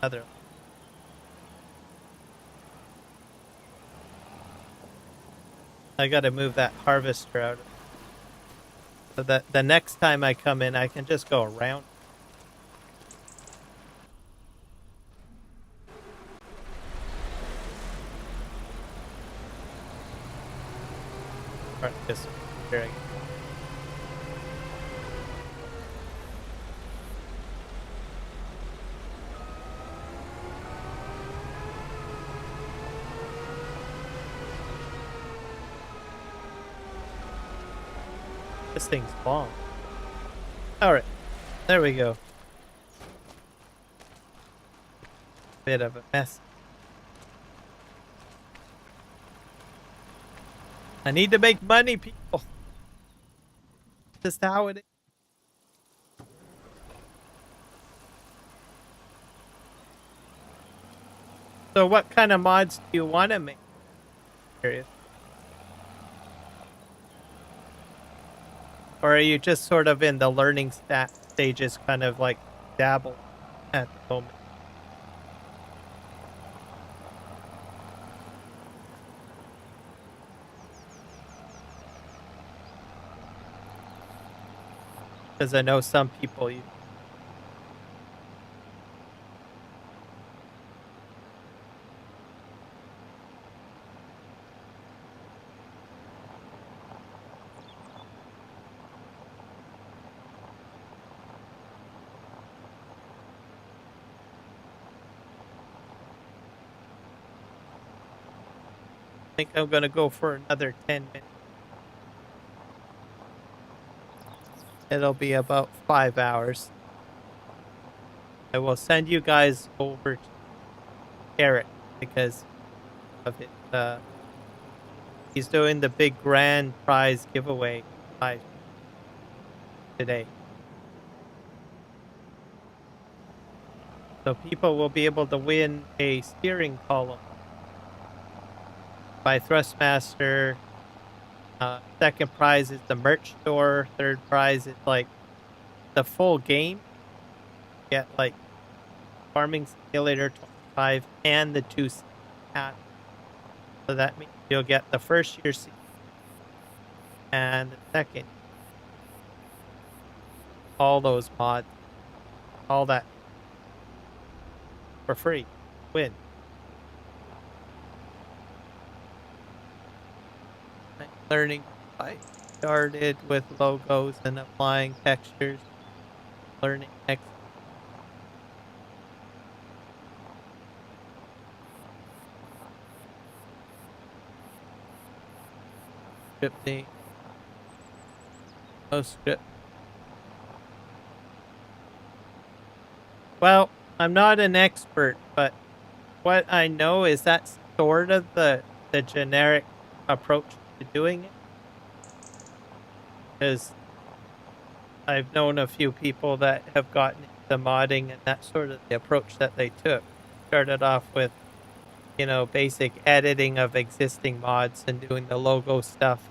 Other. I gotta move that harvester out. So that the next time I come in, I can just go around. Or just here. This thing's long. Alright, there we go. Bit of a mess. I need to make money, people. Just how it is. So what kind of mods do you want to make? Curious. Or are you just sort of in the learning stages, kind of like dabble at the moment? Because I know some people you think I'm gonna go for another 10 minutes. It'll be about 5 hours. I will send you guys over to Eric because of it. He's doing the big grand prize giveaway today. So people will be able to win a steering column by Thrustmaster. Second prize is the merch store. Third prize is like the full game. Get like Farming Simulator 25 and the 2 hat. So that means you'll get the first year season and the second. All those mods. All that. For free. Win. Learning. I started with logos and applying textures. Learning next. Scripting. No script. Well, I'm not an expert, but what I know is that's sort of the generic approach to doing it. Because I've known a few people that have gotten into modding, and that's sort of the approach that they took. Started off with, you know, basic editing of existing mods and doing the logo stuff.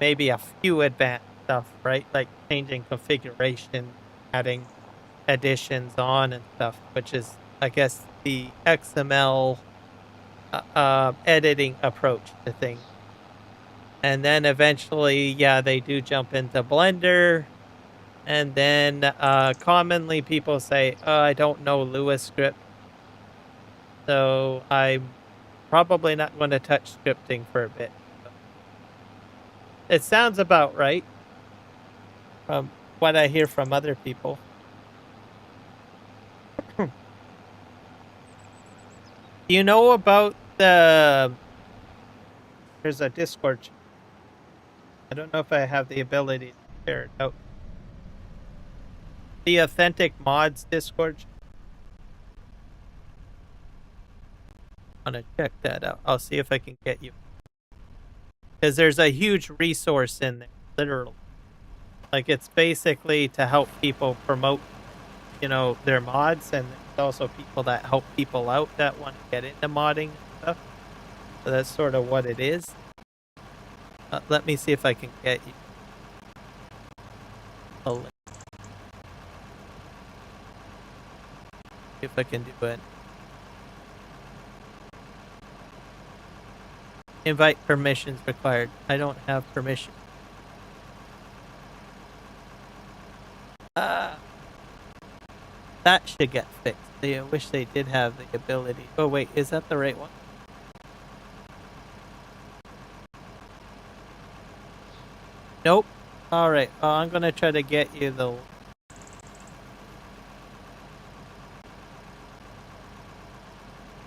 Maybe a few advanced stuff, right? Like changing configuration, adding additions on and stuff, which is, I guess, the XML editing approach to things. And then eventually, yeah, they do jump into Blender. And then commonly people say, oh, I don't know Lua script. So I'm probably not going to touch scripting for a bit. It sounds about right from what I hear from other people. You know about the... There's a Discord. I don't know if I have the ability to share it out. The Authentic Mods Discord. I'm gonna check that out. I'll see if I can get you. Because there's a huge resource in there, literally. Like, it's basically to help people promote, you know, their mods, and there's also people that help people out that want to get into modding and stuff. So that's sort of what it is. Let me see if I can get you a link. if I can do it. Invite permissions required. I don't have permission. That should get fixed. I wish they did have the ability. Oh wait, is that the right one? Nope. Alright, well, I'm gonna try to get you the...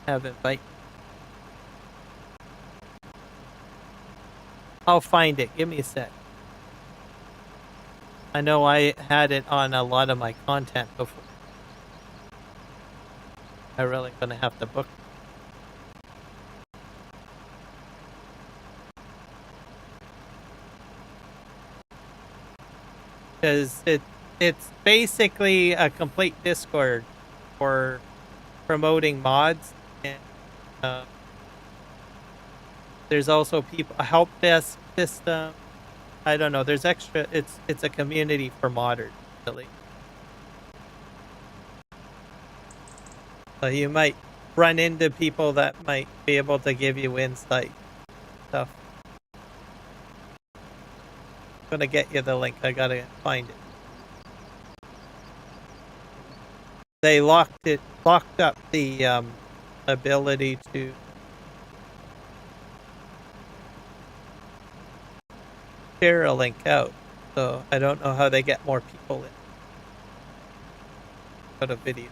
Have invite. I'll find it. Give me a sec. I know I had it on a lot of my content before. I'm really gonna have to book. Because it's basically a complete Discord for promoting mods, and there's also a help desk system. I don't know. There's extra. It's a community for modders, really. So you might run into people that might be able to give you insight stuff. I'm gonna get you the link. I gotta find it. They locked up the ability to share a link out. So I don't know how they get more people in. Put a video.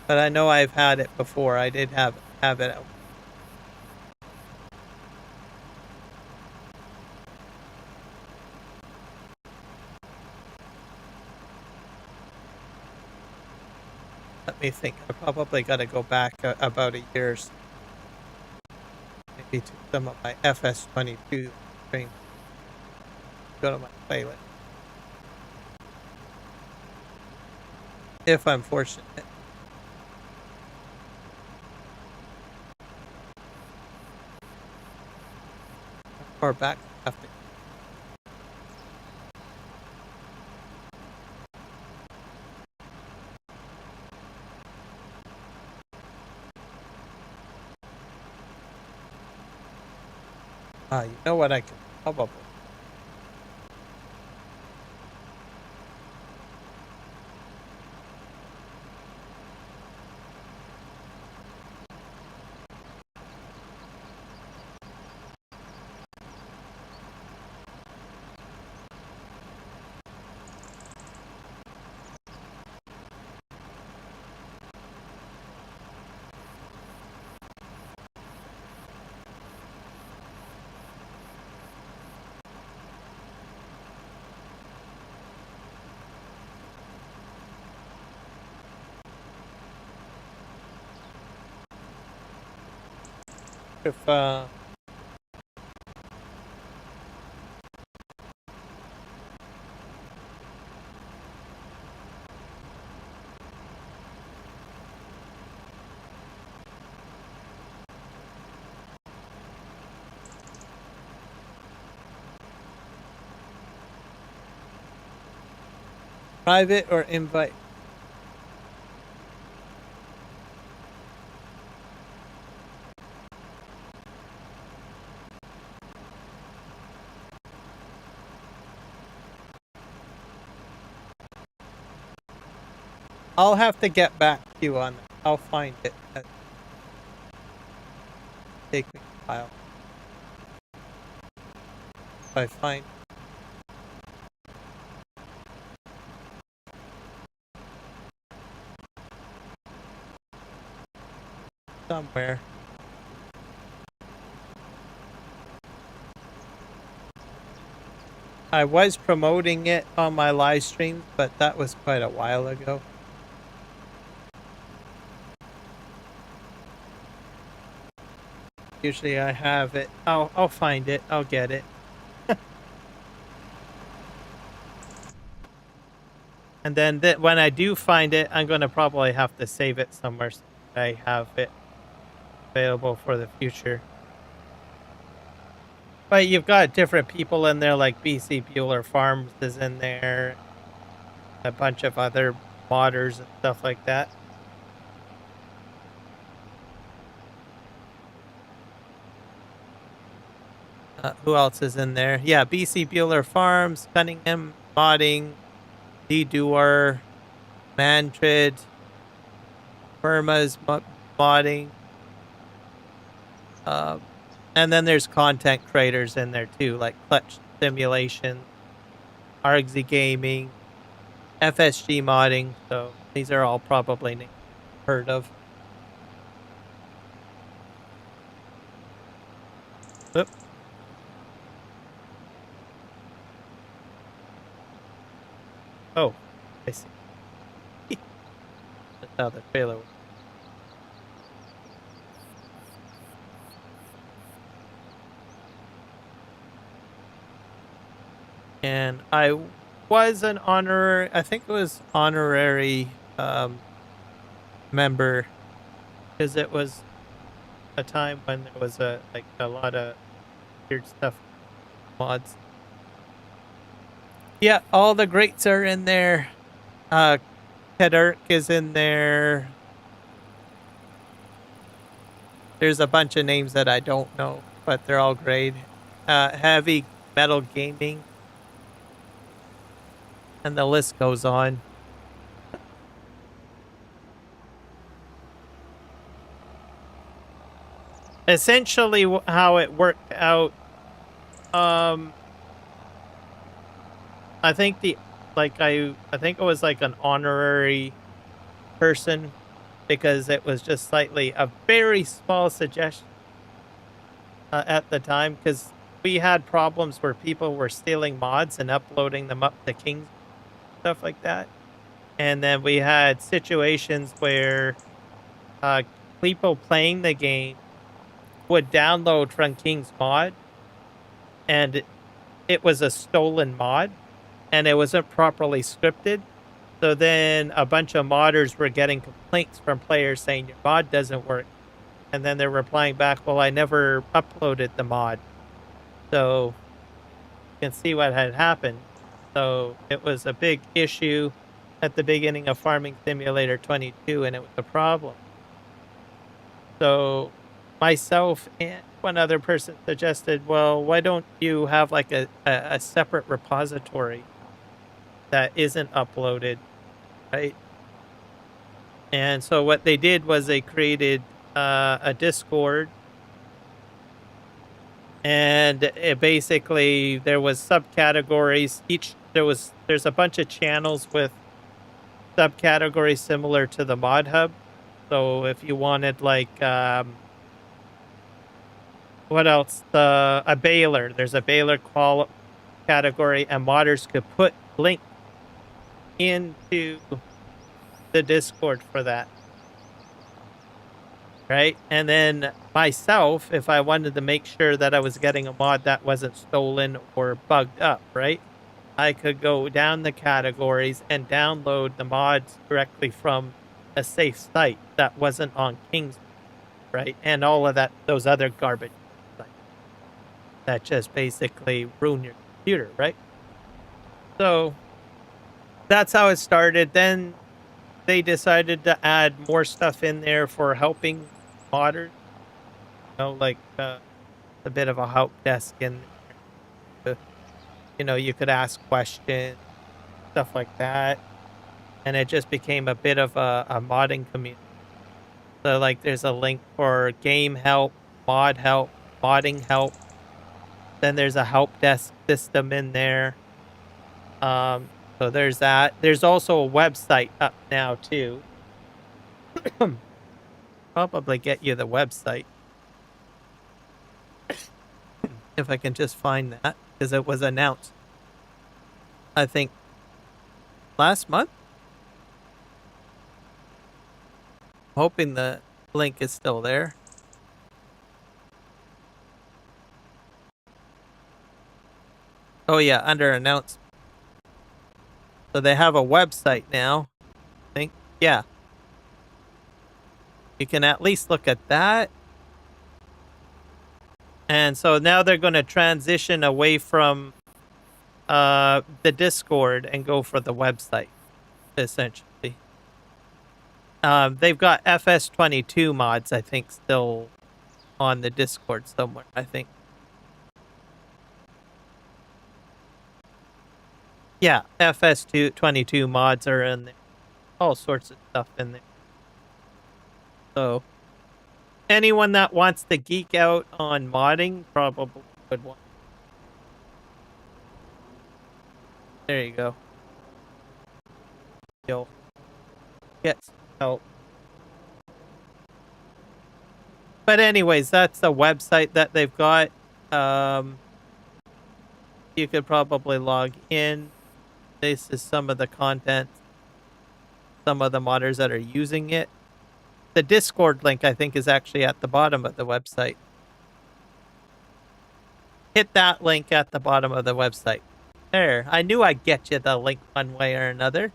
But I know I've had it before. I did have it out. Let me think. I probably got to go back about a year. Maybe to some of my FS25 streams. Go to my playlist. If I'm fortunate. Or back after. You know what I can probably. If private or invite. I'll have to get back to you on that. I'll find it. Take me a while. If I find somewhere. I was promoting it on my live stream, but that was quite a while ago. Usually I have it. I'll find it. I'll get it. And then when I do find it, I'm going to probably have to save it somewhere so I have it available for the future. But you've got different people in there, like BC Bueller Farms is in there. A bunch of other modders and stuff like that. Who else is in there? Yeah, BC Bueller Farms, Cunningham Modding, D-Doer, Mantrid, Burma's modding. And then there's content creators in there too, like Clutch Simulation, Argsy Gaming, FSG Modding. So these are all probably names heard of. Oop. Oh, I see. That's how the trailer works. And I was an honorary, I think it was honorary member, because it was a time when there was a lot of weird stuff, mods. Yeah, all the greats are in there. Kedirk is in there. There's a bunch of names that I don't know, but they're all great. Heavy Metal Gaming. And the list goes on. Essentially, how it worked out, I think I think it was like an honorary person, because it was just slightly a very small suggestion at the time, because we had problems where people were stealing mods and uploading them up to King's, stuff like that. And then we had situations where people playing the game would download from King's mod, and it was a stolen mod, and it wasn't properly scripted. So then a bunch of modders were getting complaints from players saying your mod doesn't work. And then they're replying back, well, I never uploaded the mod. So you can see what had happened. So it was a big issue at the beginning of Farming Simulator 22, and it was a problem. So myself and one other person suggested, well, why don't you have like a separate repository that isn't uploaded, right? And so what they did was they created a Discord, and it basically there was subcategories. There's a bunch of channels with subcategories similar to the Mod Hub. So if you wanted like what else? A baler. There's a baler category, and modders could put links into the Discord for that. Right? And then myself, if I wanted to make sure that I was getting a mod that wasn't stolen or bugged up, right? I could go down the categories and download the mods directly from a safe site that wasn't on King's, right? And all of those other garbage sites that just basically ruin your computer, right? So that's how it started. Then they decided to add more stuff in there for helping modders. Like a bit of a help desk in there. You could ask questions, stuff like that. And it just became a bit of a modding community. So like there's a link for game help, modding help. Then there's a help desk system in there. So there's that. There's also a website up now too. Probably get you the website if I can just find that, because it was announced, I think, last month. Hoping the link is still there. Oh yeah, under announcement. So they have a website now, I think. Yeah. You can at least look at that. And so now they're going to transition away from the Discord and go for the website, essentially. They've got FS25 mods, I think, still on the Discord somewhere, I think. Yeah, FS25 mods are in there. All sorts of stuff in there. So anyone that wants to geek out on modding probably would want. There you go. You'll get some help. But anyways, that's the website that they've got. You could probably log in. This is some of the content, some of the modders that are using it. The Discord link, I think, is actually at the bottom of the website. Hit that link at the bottom of the website. There, I knew I'd get you the link one way or another.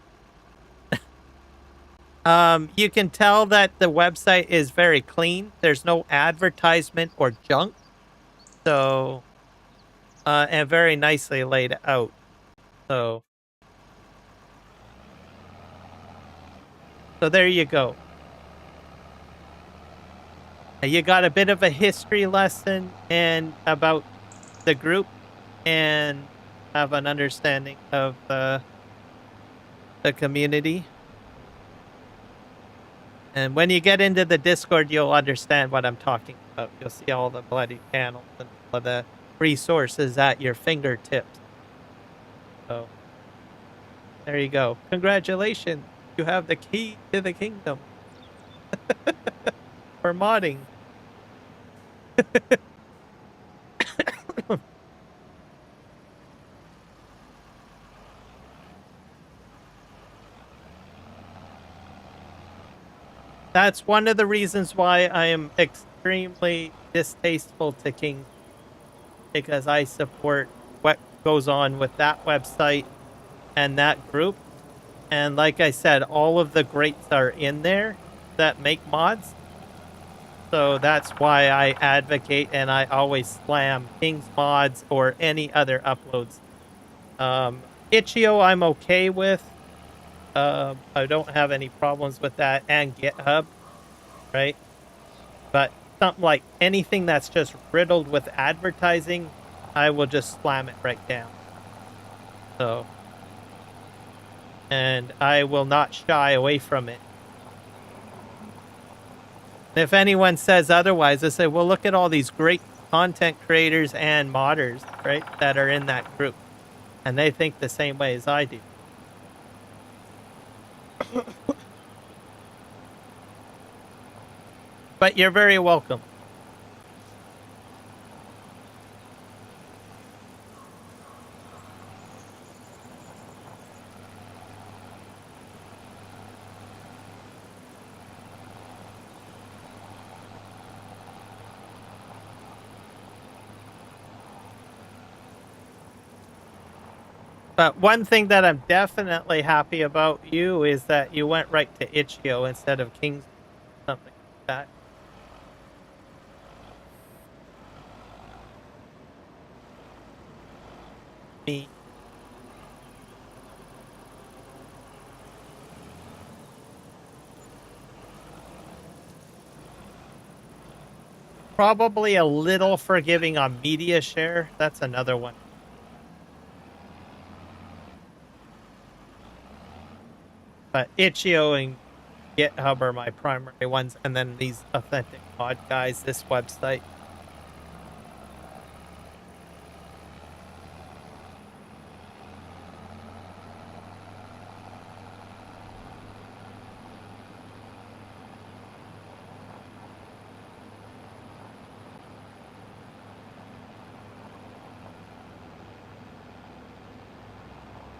You can tell that the website is very clean. There's no advertisement or junk. So, and very nicely laid out. So there you go. You got a bit of a history lesson and about the group and have an understanding of the community. And when you get into the Discord, you'll understand what I'm talking about. You'll see all the bloody channels and all of the resources at your fingertips. So there you go. Congratulations. You have the key to the kingdom. For modding. That's one of the reasons why I am extremely distasteful to King, because I support what goes on with that website and that group. And like I said, all of the greats are in there that make mods. So that's why I advocate and I always slam King's mods or any other uploads. Itch.io I'm okay with. I don't have any problems with that, and GitHub, right? But something like anything that's just riddled with advertising, I will just slam it right down. So, and I will not shy away from it. If anyone says otherwise, I say, well, look at all these great content creators and modders, right, that are in that group. And they think the same way as I do. But you're very welcome. But one thing that I'm definitely happy about you is that you went right to Itch.io instead of King's, something like that. Me. Probably a little forgiving on media share. That's another one. But Itch.io and GitHub are my primary ones, and then these authentic mod guys, this website.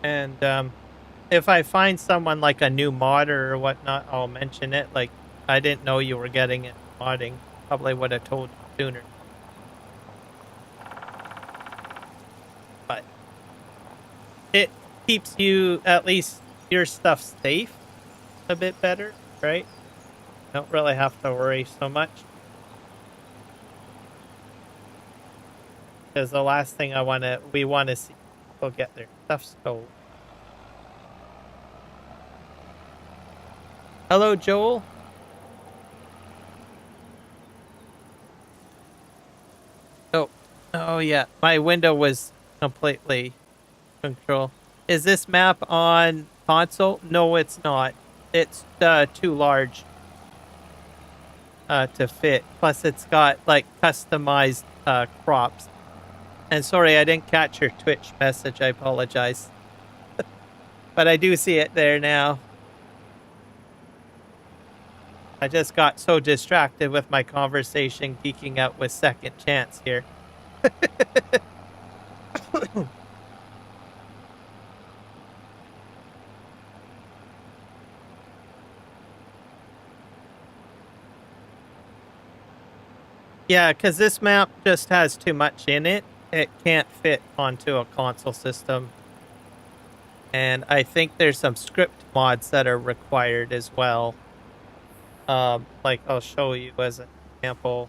And if I find someone like a new modder or whatnot, I'll mention it. Like, I didn't know you were getting it modding. Probably would have told you sooner. But it keeps you, at least your stuff, safe a bit better, right? Don't really have to worry so much. Because the last thing we want to see people get their stuff stolen. Hello, Joel. Oh yeah, my window was completely control. Is this map on console? No, it's not. It's too large to fit. Plus, it's got like customized crops. And sorry, I didn't catch your Twitch message. I apologize. But I do see it there now. I just got so distracted with my conversation geeking out with Second Chance here. Yeah, because this map just has too much in it. It can't fit onto a console system. And I think there's some script mods that are required as well. Like I'll show you as an example.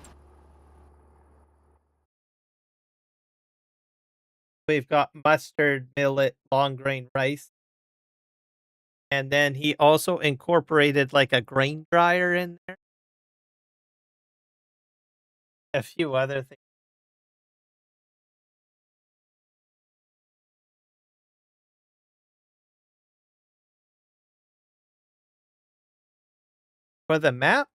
We've got mustard, millet, long grain rice. And then he also incorporated like a grain dryer in there. A few other things. For the map,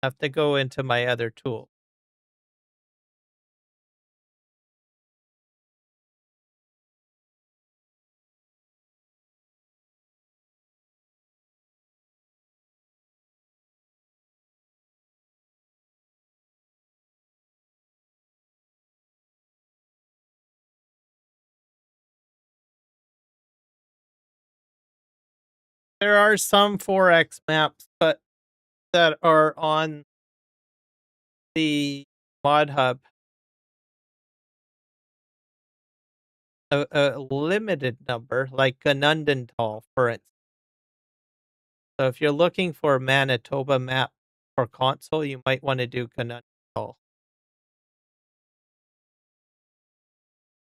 I have to go into my other tool. There are some 4X maps, but that are on the mod hub. A limited number, like Ganundental, for instance. So if you're looking for a Manitoba map for console, you might want to do Ganundental.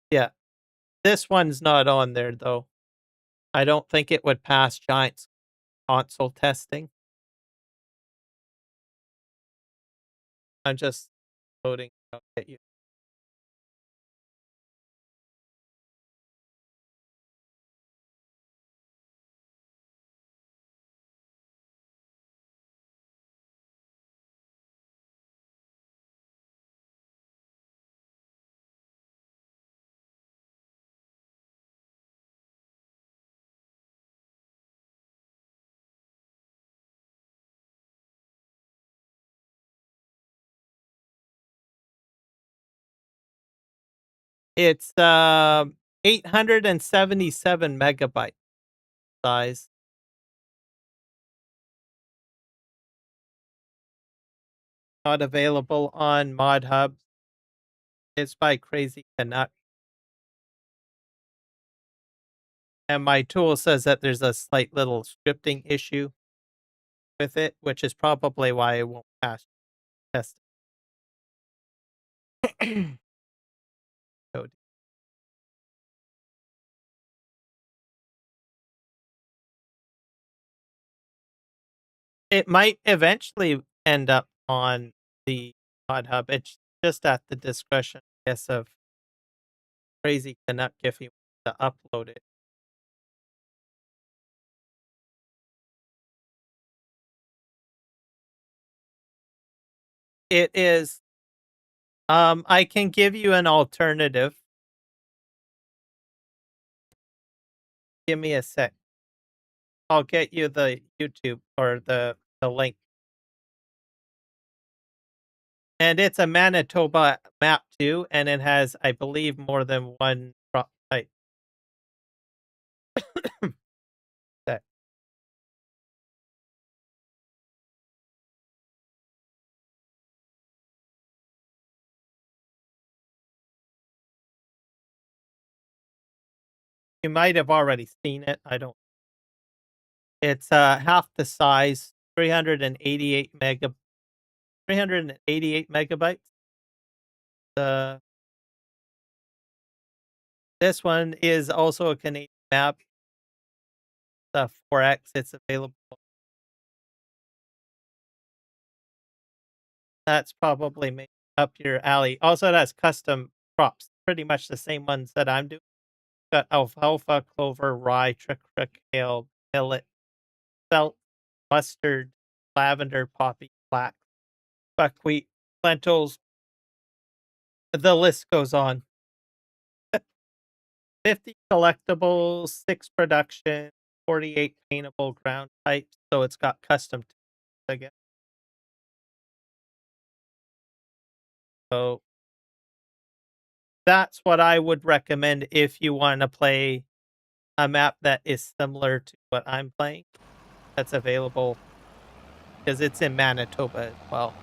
Yeah, this one's not on there though. I don't think it would pass Giant's console testing. I'm just loading. I'll get you. It's 877 megabyte size. Not available on Mod Hub. It's by Crazy Canuck. And my tool says that there's a slight little scripting issue with it, which is probably why it won't pass test. Code. It might eventually end up on the Mod Hub. It's just at the discretion, I guess, of Crazy Canuck if he wants to upload it. It is. I can give you an alternative. Give me a sec. I'll get you the YouTube or the link. And it's a Manitoba map too, and it has, I believe, more than one crop type. That you might have already seen it. I don't. It's half the size, 388 megabytes. The This one is also a Canadian map. The 4X. It's available That's probably up your alley. Also, it has custom crops, pretty much the same ones that I'm doing. Got alfalfa, clover, rye, trick, kale, millet, spelt, mustard, lavender, poppy, flax, buckwheat, lentils. The list goes on. 50 collectibles, 6 production, 48 paintable ground types. So it's got custom again. So that's what I would recommend if you want to play a map that is similar to what I'm playing. That's available because it's in Manitoba as well.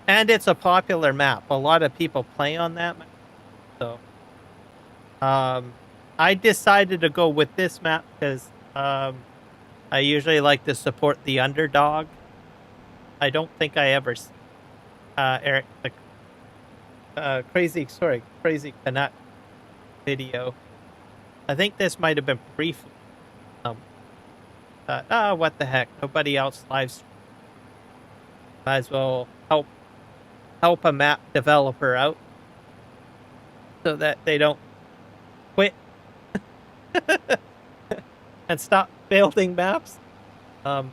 And it's a popular map. A lot of people play on that map. So I decided to go with this map because I usually like to support the underdog. I don't think I ever Eric the crazy Canuck video. I think this might have been briefly. What the heck? Nobody else live stream. Might as well help a map developer out so that they don't quit and stop building maps.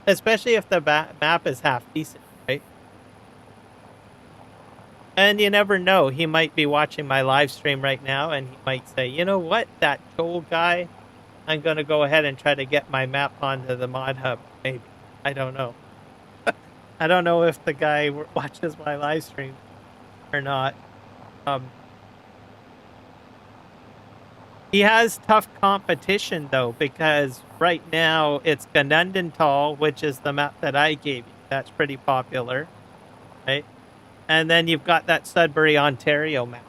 Especially if the map is half decent, right? And you never know. He might be watching my live stream right now and he might say, you know what? That Joel guy, I'm going to go ahead and try to get my map onto the mod hub. Maybe. I don't know. I don't know if the guy watches my live stream or not. He has tough competition though, because right now it's Ganundental, which is the map that I gave you. That's pretty popular, right? And then you've got that Sudbury, Ontario map,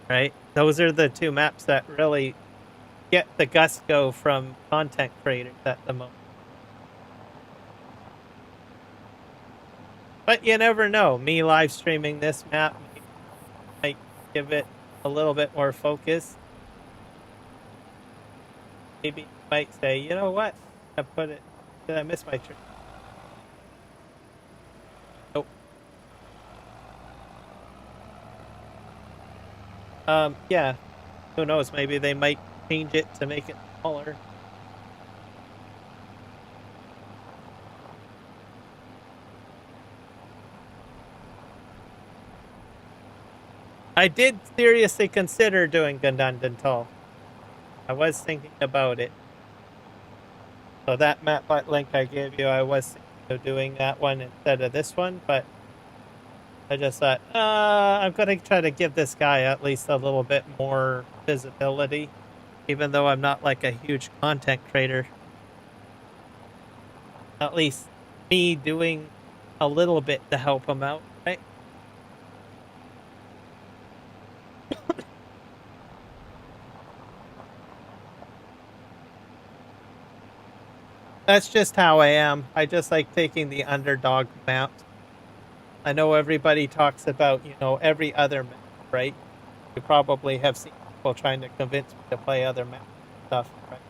right? Those are the two maps that really get the gusto from content creators at the moment. But you never know. Me live streaming this map might give it a little bit more focus. Maybe you might say, you know what? Did I miss my trick? Nope. Yeah. Who knows? Maybe they might change it to make it smaller. I did seriously consider doing Ganundental. I was thinking about it. So that map link I gave you, I was thinking of doing that one instead of this one, but I just thought, I'm going to try to give this guy at least a little bit more visibility, even though I'm not like a huge content creator. At least me doing a little bit to help him out, right? That's just how I am. I just like taking the underdog map. I know everybody talks about, every other map, right? You probably have seen people trying to convince me to play other map stuff, right?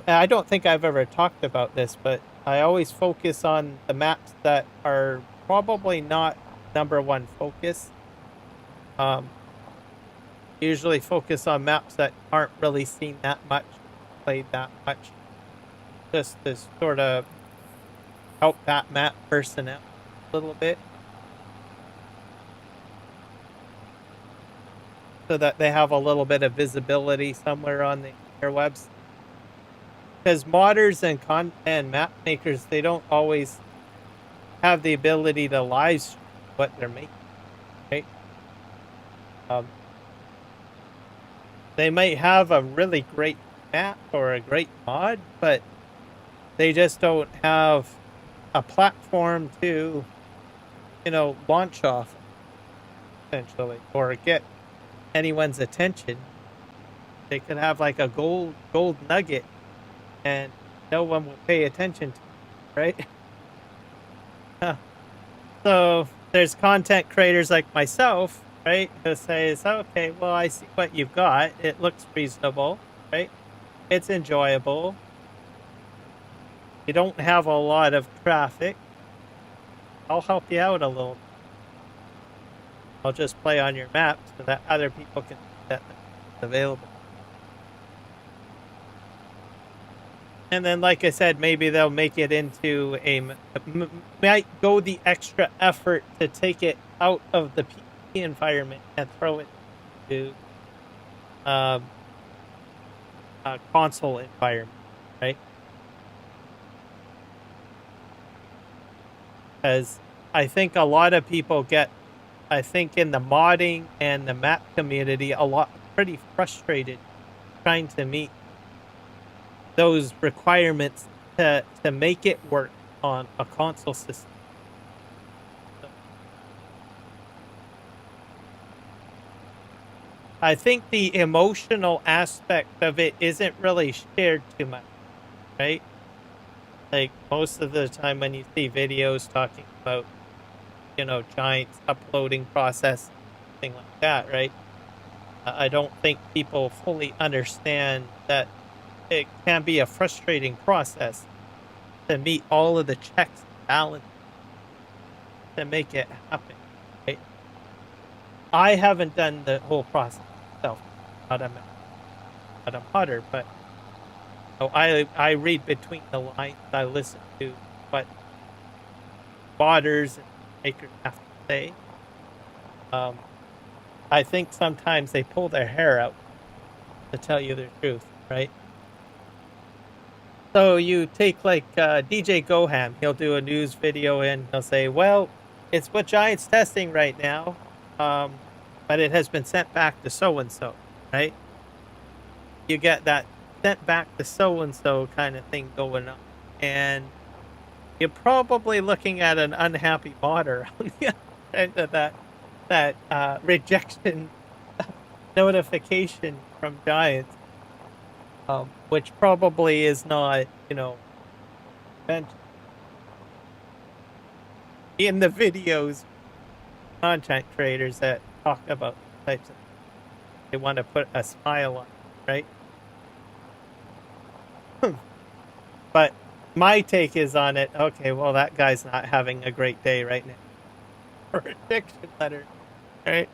And I don't think I've ever talked about this, but I always focus on the maps that are probably not #1 focus. Usually focus on maps that aren't really seen that much, played that much, just to sort of help that map person out a little bit, so that they have a little bit of visibility somewhere on the interwebs. Because modders and map makers, they don't always have the ability to live stream what they're making, right? They might have a really great map or a great mod, but they just don't have a platform to, launch off, essentially, or get anyone's attention. They could have like a gold nugget and no one will pay attention to it, right? So there's content creators like myself right? Who says, okay, well, I see what you've got. It looks reasonable, right? It's enjoyable. You don't have a lot of traffic. I'll help you out a little. I'll just play on your map so that other people can see that it's available. And then, like I said, maybe they'll make it into might go the extra effort to take it out of the PC environment and throw it to a console environment, right? Because I think a lot of people I think in the modding and the map community, pretty frustrated trying to meet those requirements to make it work on a console system. I think the emotional aspect of it isn't really shared too much, right? Like most of the time when you see videos talking about, Giants uploading process, thing like that, right? I don't think people fully understand that it can be a frustrating process to meet all of the checks and balances to make it happen, right? I haven't done the whole process myself. Not a modder, but I read between the lines. I listen to what modders and makers have to say. I think sometimes they pull their hair out to tell you the truth, right? So you take like DJ Goham, he'll do a news video and he'll say, well, it's what Giant's testing right now, but it has been sent back to so-and-so, right? You get that sent back to so-and-so kind of thing going on. And you're probably looking at an unhappy modder on the other end of that rejection notification from Giants, which probably is not, meant in the videos. Content creators that talk about types of, they want to put a smile on it, right? But my take is on it. Okay, well, that guy's not having a great day right now. Or a rejection letter, right?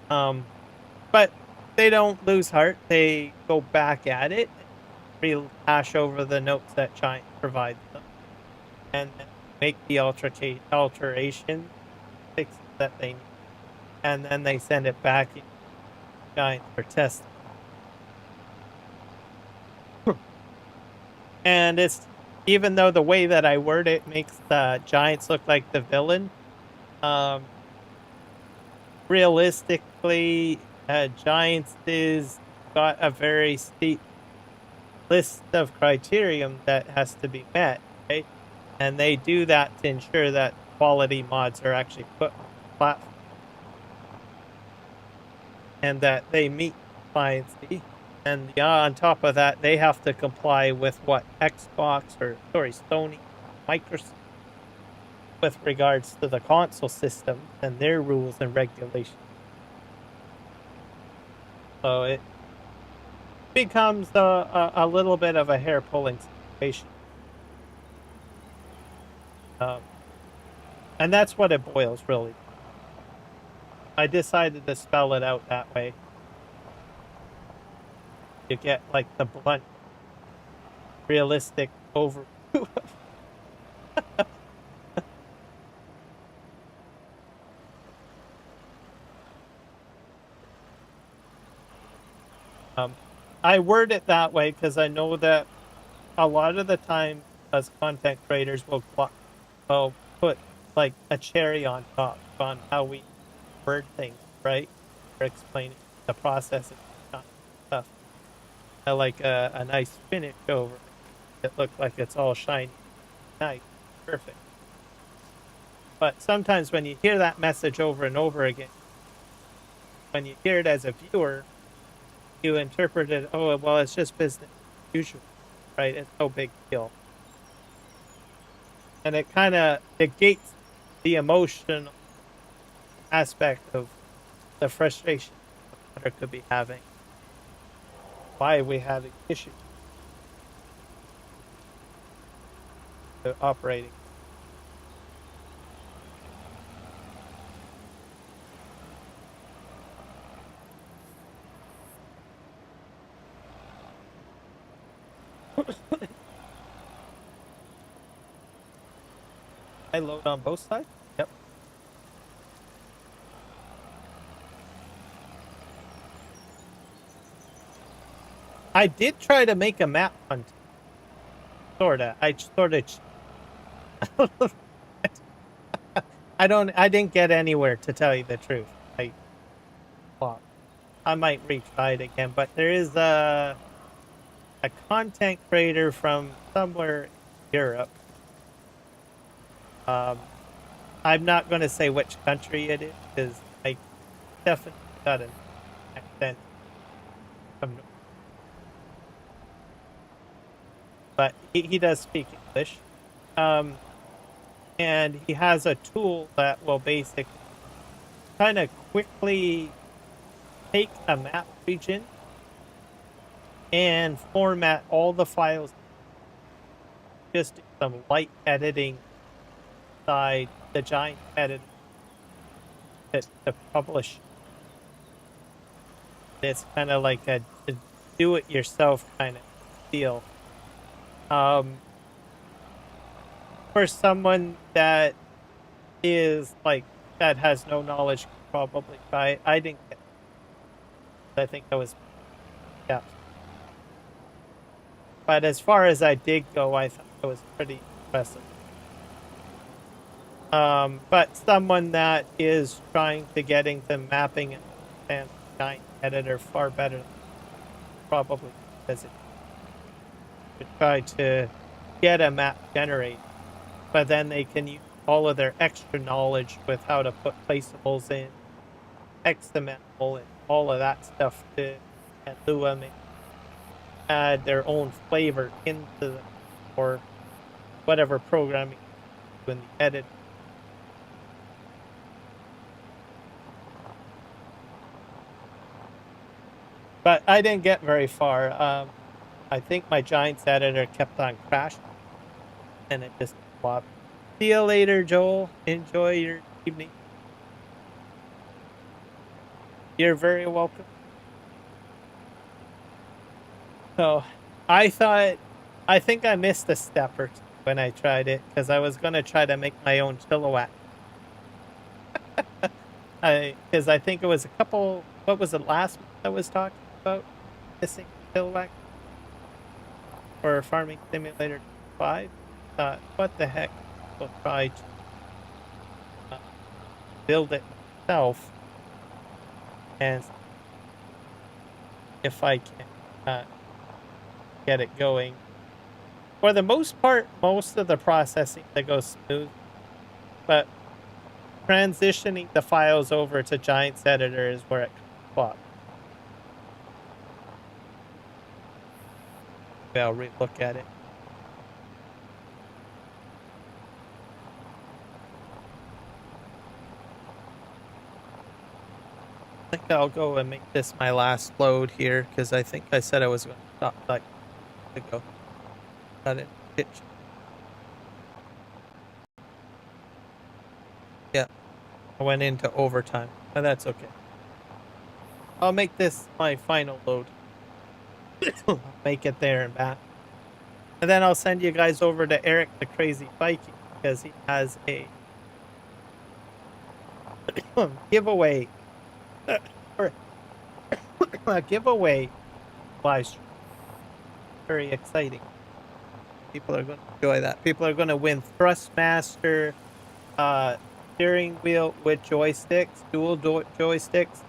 But they don't lose heart. They go back at it, rehash over the notes that Giant provides them, and make the alteration fixes that they need, and then they send it back to Giant for testing. And it's, even though the way that I word it makes the Giants look like the villain, realistically, Giants is got a very steep list of criterion that has to be met, right? And they do that to ensure that quality mods are actually put on the platform and that they meet compliancy. And on top of that, they have to comply with what Sony, Microsoft, with regards to the console system and their rules and regulations. So it becomes a little bit of a hair-pulling situation. And that's what it boils, really. I decided to spell it out that way. You get like the blunt, realistic overview. I word it that way because I know that a lot of the time, as content creators, will put like a cherry on top on how we word things, right? For explaining the process and stuff. I like a nice finish over it. It looks like it's all shiny, nice, perfect. But sometimes when you hear that message over and over again, when you hear it as a viewer, you interpret it, oh, well, it's just business as usual, right? It's no big deal. And it kind of negates the emotion aspect of the frustration the player could be having. Why are we having issues with operating? I load on both sides? Yep. I did try to make a map hunt. Sorta. I sorta. I didn't get anywhere, to tell you the truth. Well, I might retry it again, but there is a content creator from somewhere in Europe. I'm not going to say which country it is because I definitely got an accent from, but he does speak English. Um, and he has a tool that will basically kind of quickly take a map region and format all the files, just do some light editing side, the giant editing to publish. It's kind of like a do it yourself kind of deal. Um, for someone that is like that has no knowledge, probably try. I didn't get. I think I was, yeah. But as far as I did go, I thought it was pretty impressive. But someone that is trying to get into mapping and giant editor far better, probably because it to try to get a map generated, but then they can use all of their extra knowledge with how to put placeables in, XML, and all of that stuff to and Lua may add their own flavor into the or whatever programming in the edit. But I didn't get very far. I think my Giants editor kept on crashing, and it just flopped. See you later, Joel. Enjoy your evening. You're very welcome. So, I thought, I think I missed a step or two when I tried it because I was gonna try to make my own kilowatt. Because I think it was a couple. What was it last month I was talking about missing kilowatt for Farming Simulator 5? What the heck? We'll try to build it myself and if I can get it going. For the most part, most of the processing that goes smooth, but transitioning the files over to Giants Editor is where it comes. I'll re-look at it. I think I'll go and make this my last load here because I think I said I was going to stop like to go. Got it. Pitch. Yeah, I went into overtime, but that's okay. I'll make this my final load. Make it there and back. And then I'll send you guys over to Eric the Crazy Viking because he has a giveaway or a giveaway live stream. Very exciting. People are going to enjoy that. People are going to win Thrustmaster steering wheel with joysticks, dual joysticks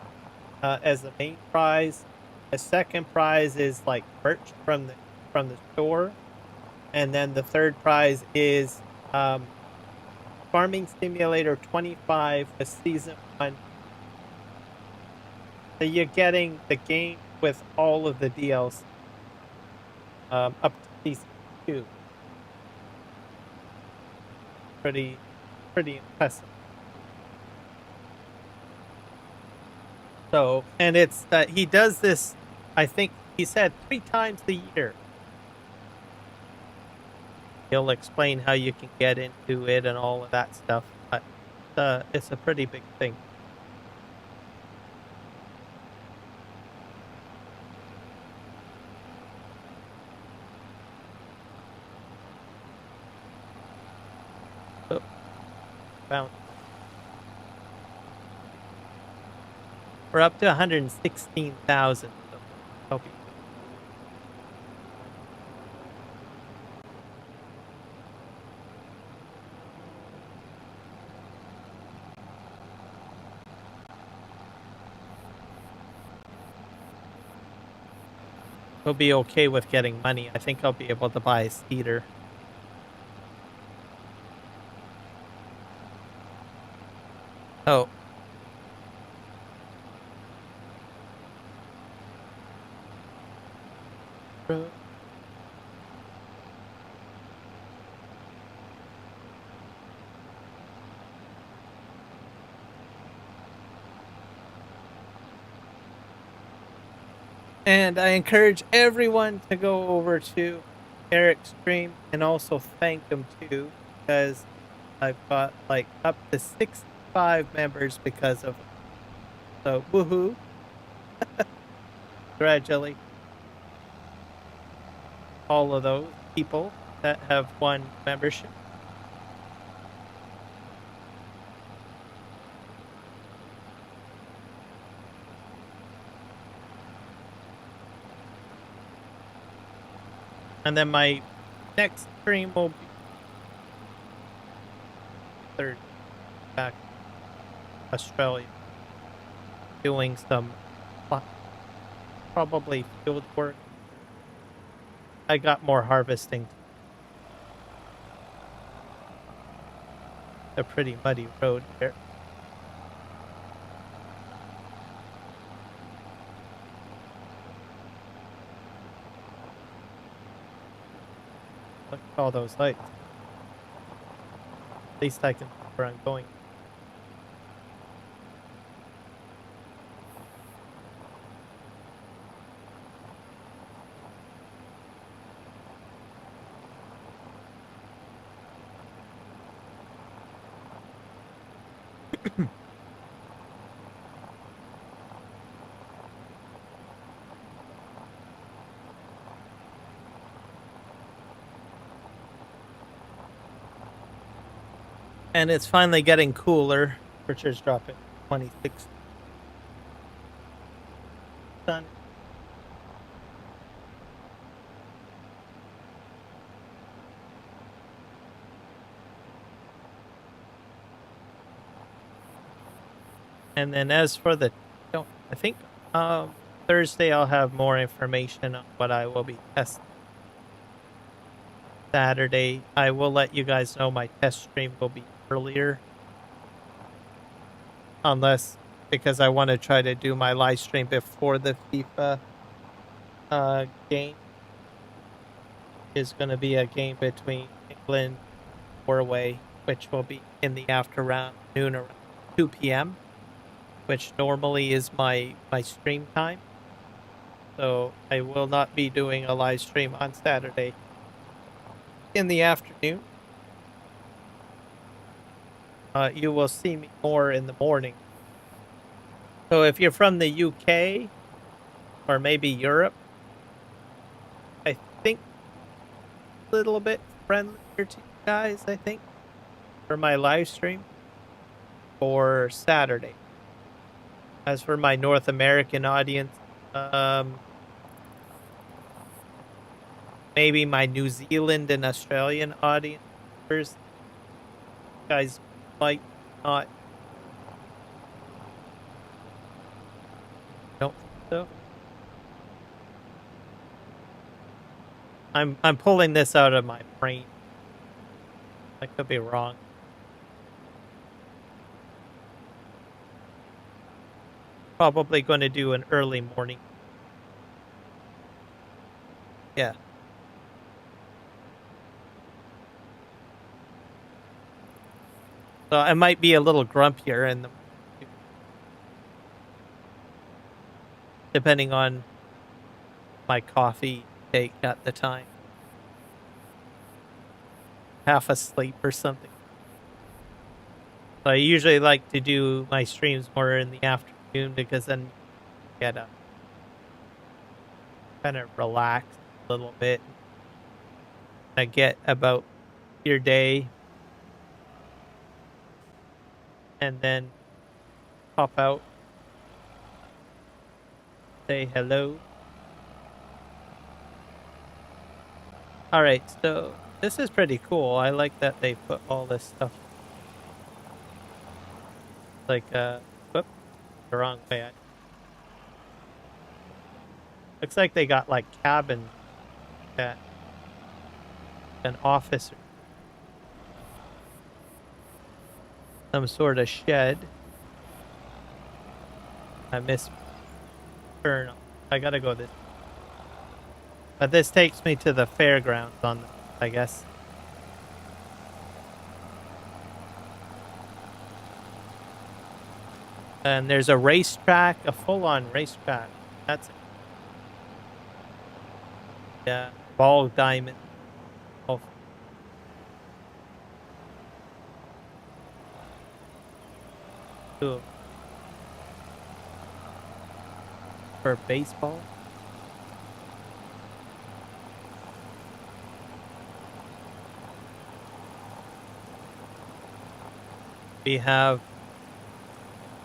as the main prize. The second prize is like merch from the store, and then the third prize is Farming Simulator 25 with Season 1. So you're getting the game with all of the DLC up to Season 2. Pretty impressive. So, and it's he does this. I think he said 3 times a year. He'll explain how you can get into it and all of that stuff. But it's a pretty big thing. Oh, found. We're up to 116,000. So it'll he'll be okay with getting money. I think I'll be able to buy a cedar. Oh. And I encourage everyone to go over to Eric's stream and also thank him too, because I've got like up to 65 members because of him. So woohoo. Congratulate all of those people that have won membership. And then my next stream will be third back Australia, doing some probably field work. I got more harvesting. A pretty muddy road there. Look at all those lights. At least I can see where I'm going. And it's finally getting cooler. Temperature's dropping 26. Sun. And then as for the, I think Thursday I'll have more information on what I will be testing. Saturday, I will let you guys know my test stream will be earlier. Unless, because I want to try to do my live stream before the FIFA game. Is going to be a game between England and Norway, which will be in the afternoon around 2 p.m., which normally is my stream time. So I will not be doing a live stream on Saturday in the afternoon. You will see me more in the morning. So if you're from the UK or maybe Europe, I think a little bit friendlier to you guys, I think, for my live stream for Saturday. As for my North American audience, maybe my New Zealand and Australian audience members, guys might not. Don't think so. I'm pulling this out of my brain. I could be wrong. Probably going to do an early morning. Yeah. So I might be a little grumpier in the depending on my coffee take at the time. Half asleep or something. So I usually like to do my streams more in the afternoon because then you get a kind of relax a little bit. I get about your day and then pop out, say hello. All right, so this is pretty cool. I like that they put all this stuff like whoop, the wrong way. Looks like they got like cabins at an office or some sort of shed. I missed turn. I gotta go this. But this takes me to the fairgrounds on the, I guess. And there's a racetrack, a full-on racetrack. That's it. Yeah, ball diamond. Oh. Cool. For baseball. We have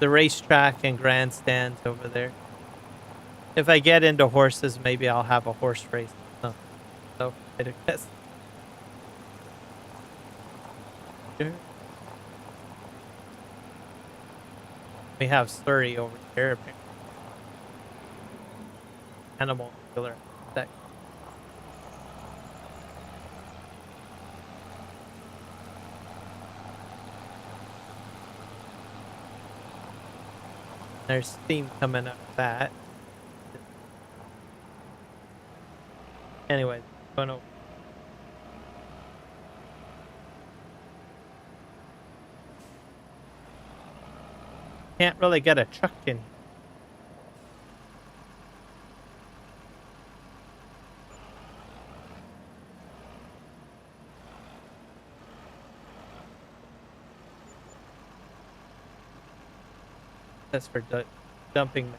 the racetrack and grandstands over there. If I get into horses, maybe I'll have a horse race. Oh, so I guess. Sure. We have Surrey over here. Animal killer. That. There's steam coming up that. Anyway, going over. Can't really get a truck in here. That's for dumping.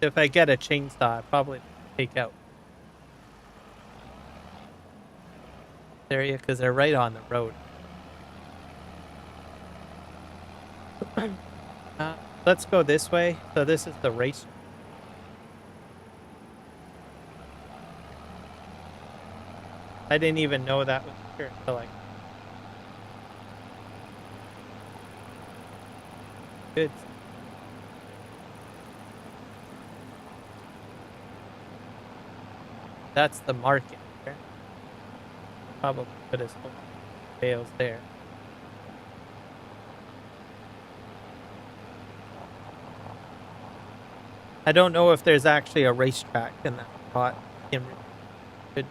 If I get a chainsaw, I probably take out this area because they're right on the road. Let's go this way. So this is the race. I didn't even know that was here until like. Good. That's the market there. Probably put his whole bales there. I don't know if there's actually a racetrack in that spot. Good.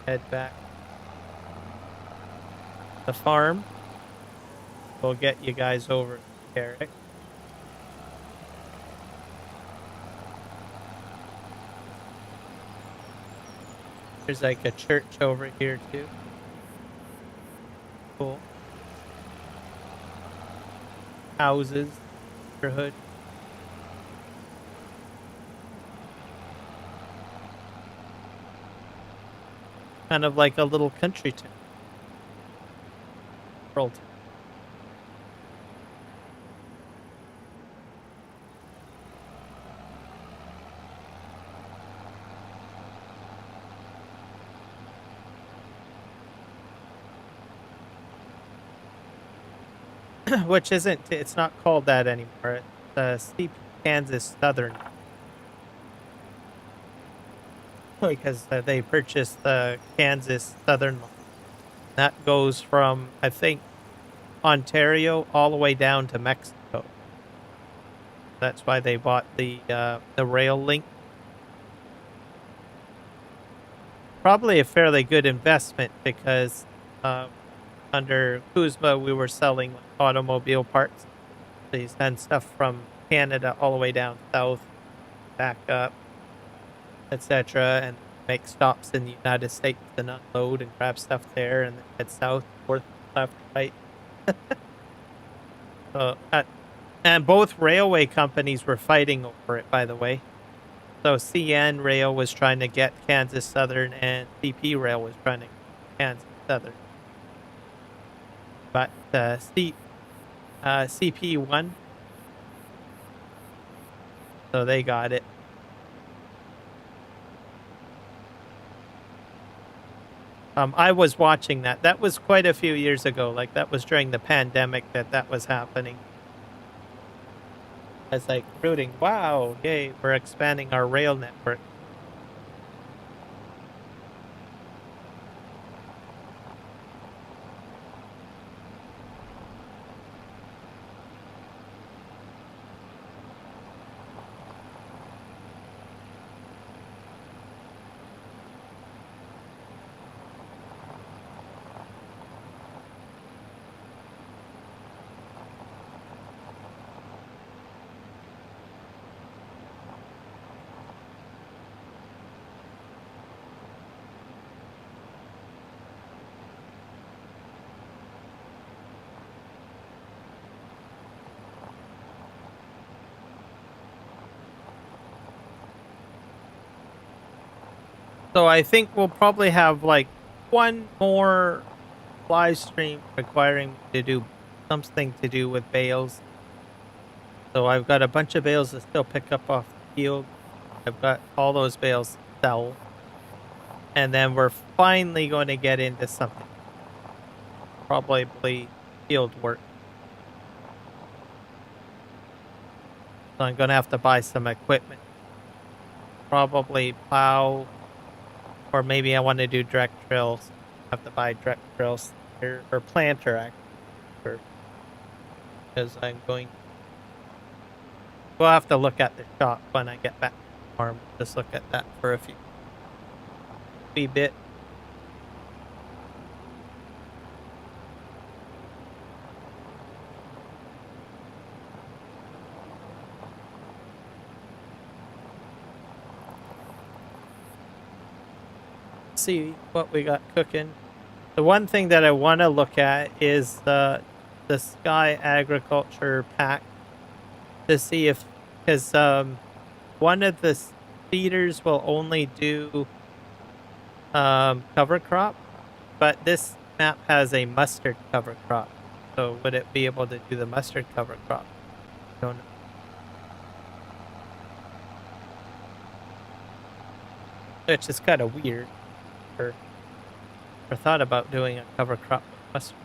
Head back. The farm. We'll get you guys over to Eric. There's like a church over here too. Cool. Houses, neighborhood. Kind of like a little country town. World. Which isn't, it's not called that anymore. It's Steep Kansas Southern. Because they purchased the Kansas Southern line. That goes from, I think, Ontario all the way down to Mexico. That's why they bought the rail link. probably a fairly good investment because under Kuzma we were selling like automobile parts. So you send stuff from Canada all the way down south, back up, etc., and make stops in the United States and unload and grab stuff there, and then head south, north, left, right. So, and both railway companies were fighting over it, by the way. So CN Rail was trying to get Kansas Southern, and CP Rail was trying to get Kansas Southern. But CP won, so they got it. I was watching that. That was quite a few years ago. Like that was during the pandemic that was happening. I was like rooting. Wow, yay! We're expanding our rail network. So I think we'll probably have like one more live stream requiring me to do something to do with bales. So I've got a bunch of bales to still pick up off the field. I've got all those bales to sell. And then we're finally going to get into something. Probably field work. So I'm going to have to buy some equipment. Probably plow, or maybe I want to do direct drills. I have to buy direct drills or planter actually, because I'm going. We'll have to look at the shop when I get back to the farm. Just look at that for a wee bit. See what we got cooking. The one thing that I want to look at is the Sky Agriculture pack to see if, because one of the feeders will only do cover crop, but this map has a mustard cover crop. So would it be able to do the mustard cover crop? Don't know. Which is kind of weird. Or thought about doing a cover crop with mustard.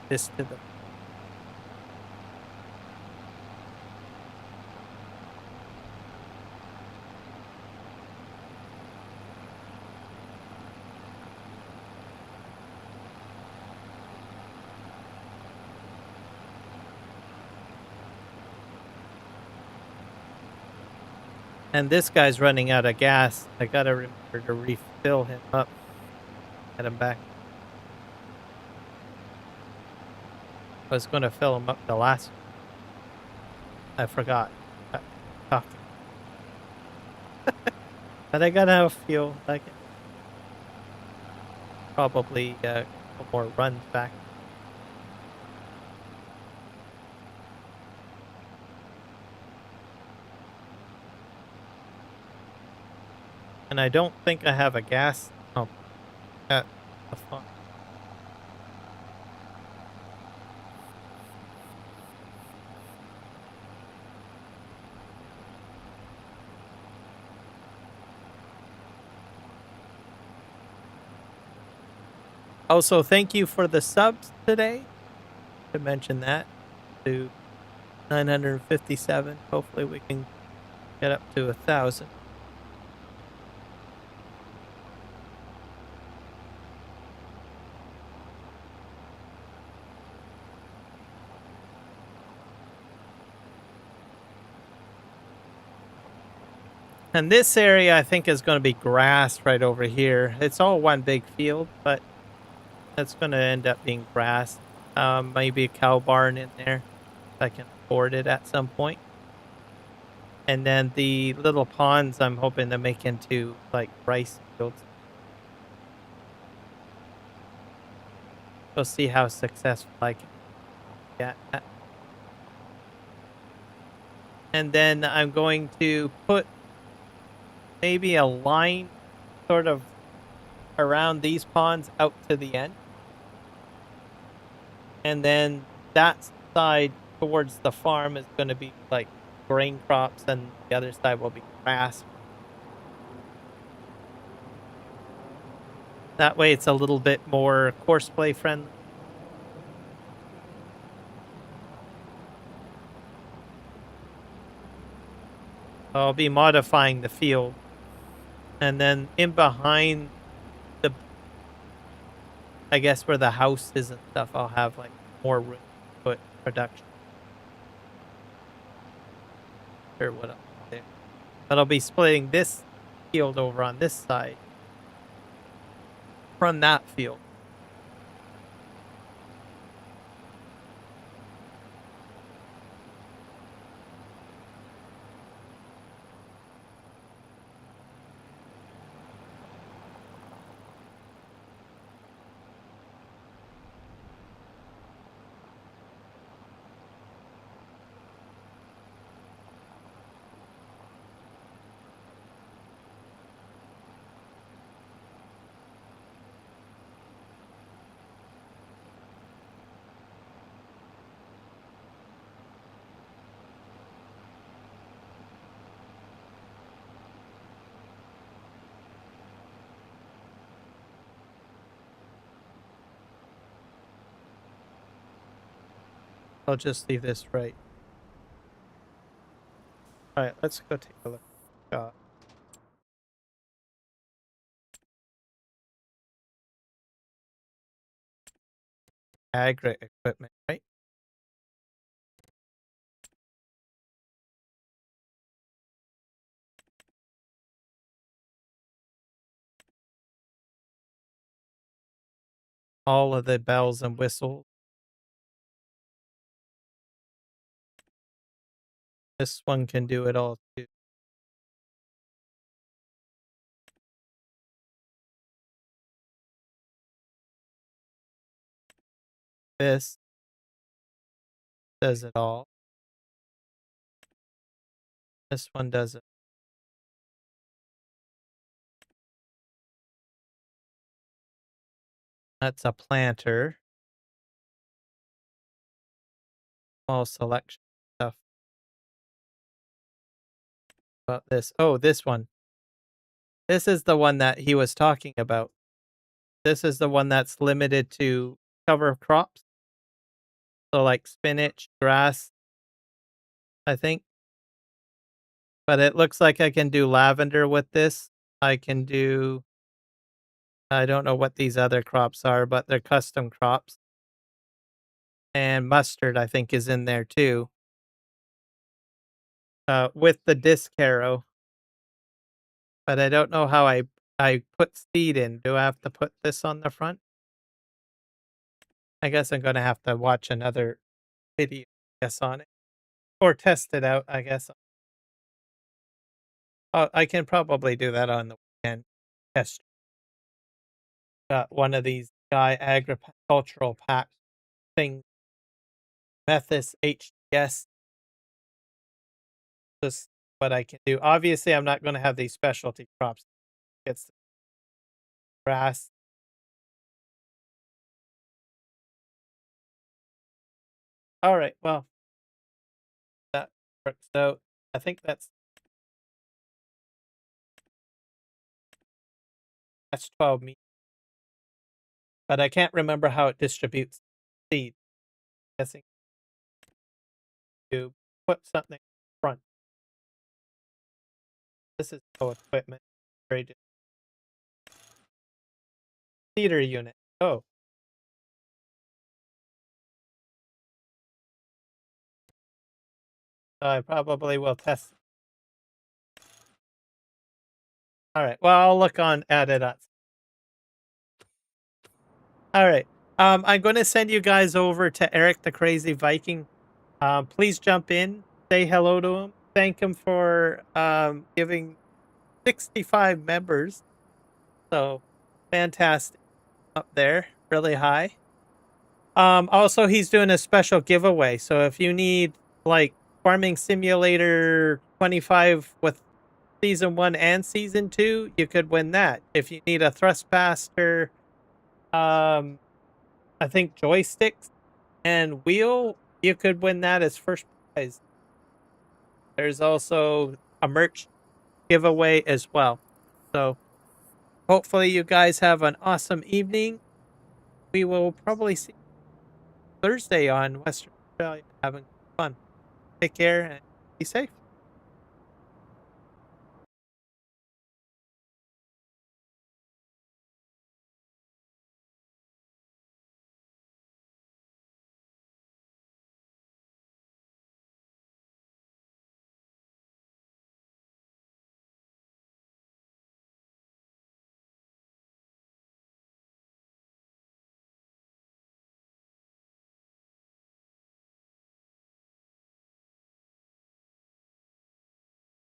This to the and this guy's running out of gas. I gotta remember to refill him up. Get him back. I was going to fill him up the last. I forgot. Talking. But I got enough fuel. I can probably a couple more runs back. And I don't think I have a gas pump. at the farm. Also, thank you for the subs today. To mention that to 957. Hopefully, we can get up to 1,000. And this area, I think, is going to be grass right over here. It's all one big field, but that's going to end up being grass. Maybe a cow barn in there. If I can afford it at some point. And then the little ponds, I'm hoping to make into like rice fields. We'll see how successful I can get at. And then I'm going to put maybe a line sort of around these ponds out to the end. And then that side towards the farm is going to be like grain crops, and the other side will be grass. That way it's a little bit more Courseplay friendly. I'll be modifying the field. And then in behind the, I guess where the house is and stuff, I'll have like more room to put production. Or what else there. But I'll be splitting this field over on this side from that field. I'll just leave this right. All right, let's go take a look. Agri equipment, right? All of the bells and whistles. This one can do it all too. This does it all. This one does it. That's a planter. Small selection stuff. About this. Oh, this one. This is the one that he was talking about. This is the one that's limited to cover crops. So like spinach, grass, I think. But it looks like I can do lavender with this. I can do, I don't know what these other crops are, but they're custom crops. And mustard, I think, is in there too. With the disc harrow. But I don't know how I put seed in. Do I have to put this on the front? I guess I'm gonna have to watch another video, I guess, on it. Or test it out, I guess. I can probably do that on the weekend. Test. Got one of these guy agricultural pack thing. Methis HTS. Just what I can do. Obviously, I'm not gonna have these specialty crops. It's grass. All right. Well, that works out. I think that's 12 meters, but I can't remember how it distributes seed. Guessing you put something in front. This is no equipment. Theater unit. Oh, I probably will test. All right. Well, I'll look on at it. All right. I'm going to send you guys over to Eric the Crazy Viking. Please jump in, say hello to him, thank him for giving 65 members. So fantastic up there, really high. Also, he's doing a special giveaway. So if you need like Farming Simulator 25 with Season 1 and Season 2, you could win that. If you need a Thrustmaster, I think joysticks and wheel, you could win that as first prize. There's also a merch giveaway as well. So hopefully you guys have an awesome evening. We will probably see you Thursday on Western Australia having fun. Take care and be safe.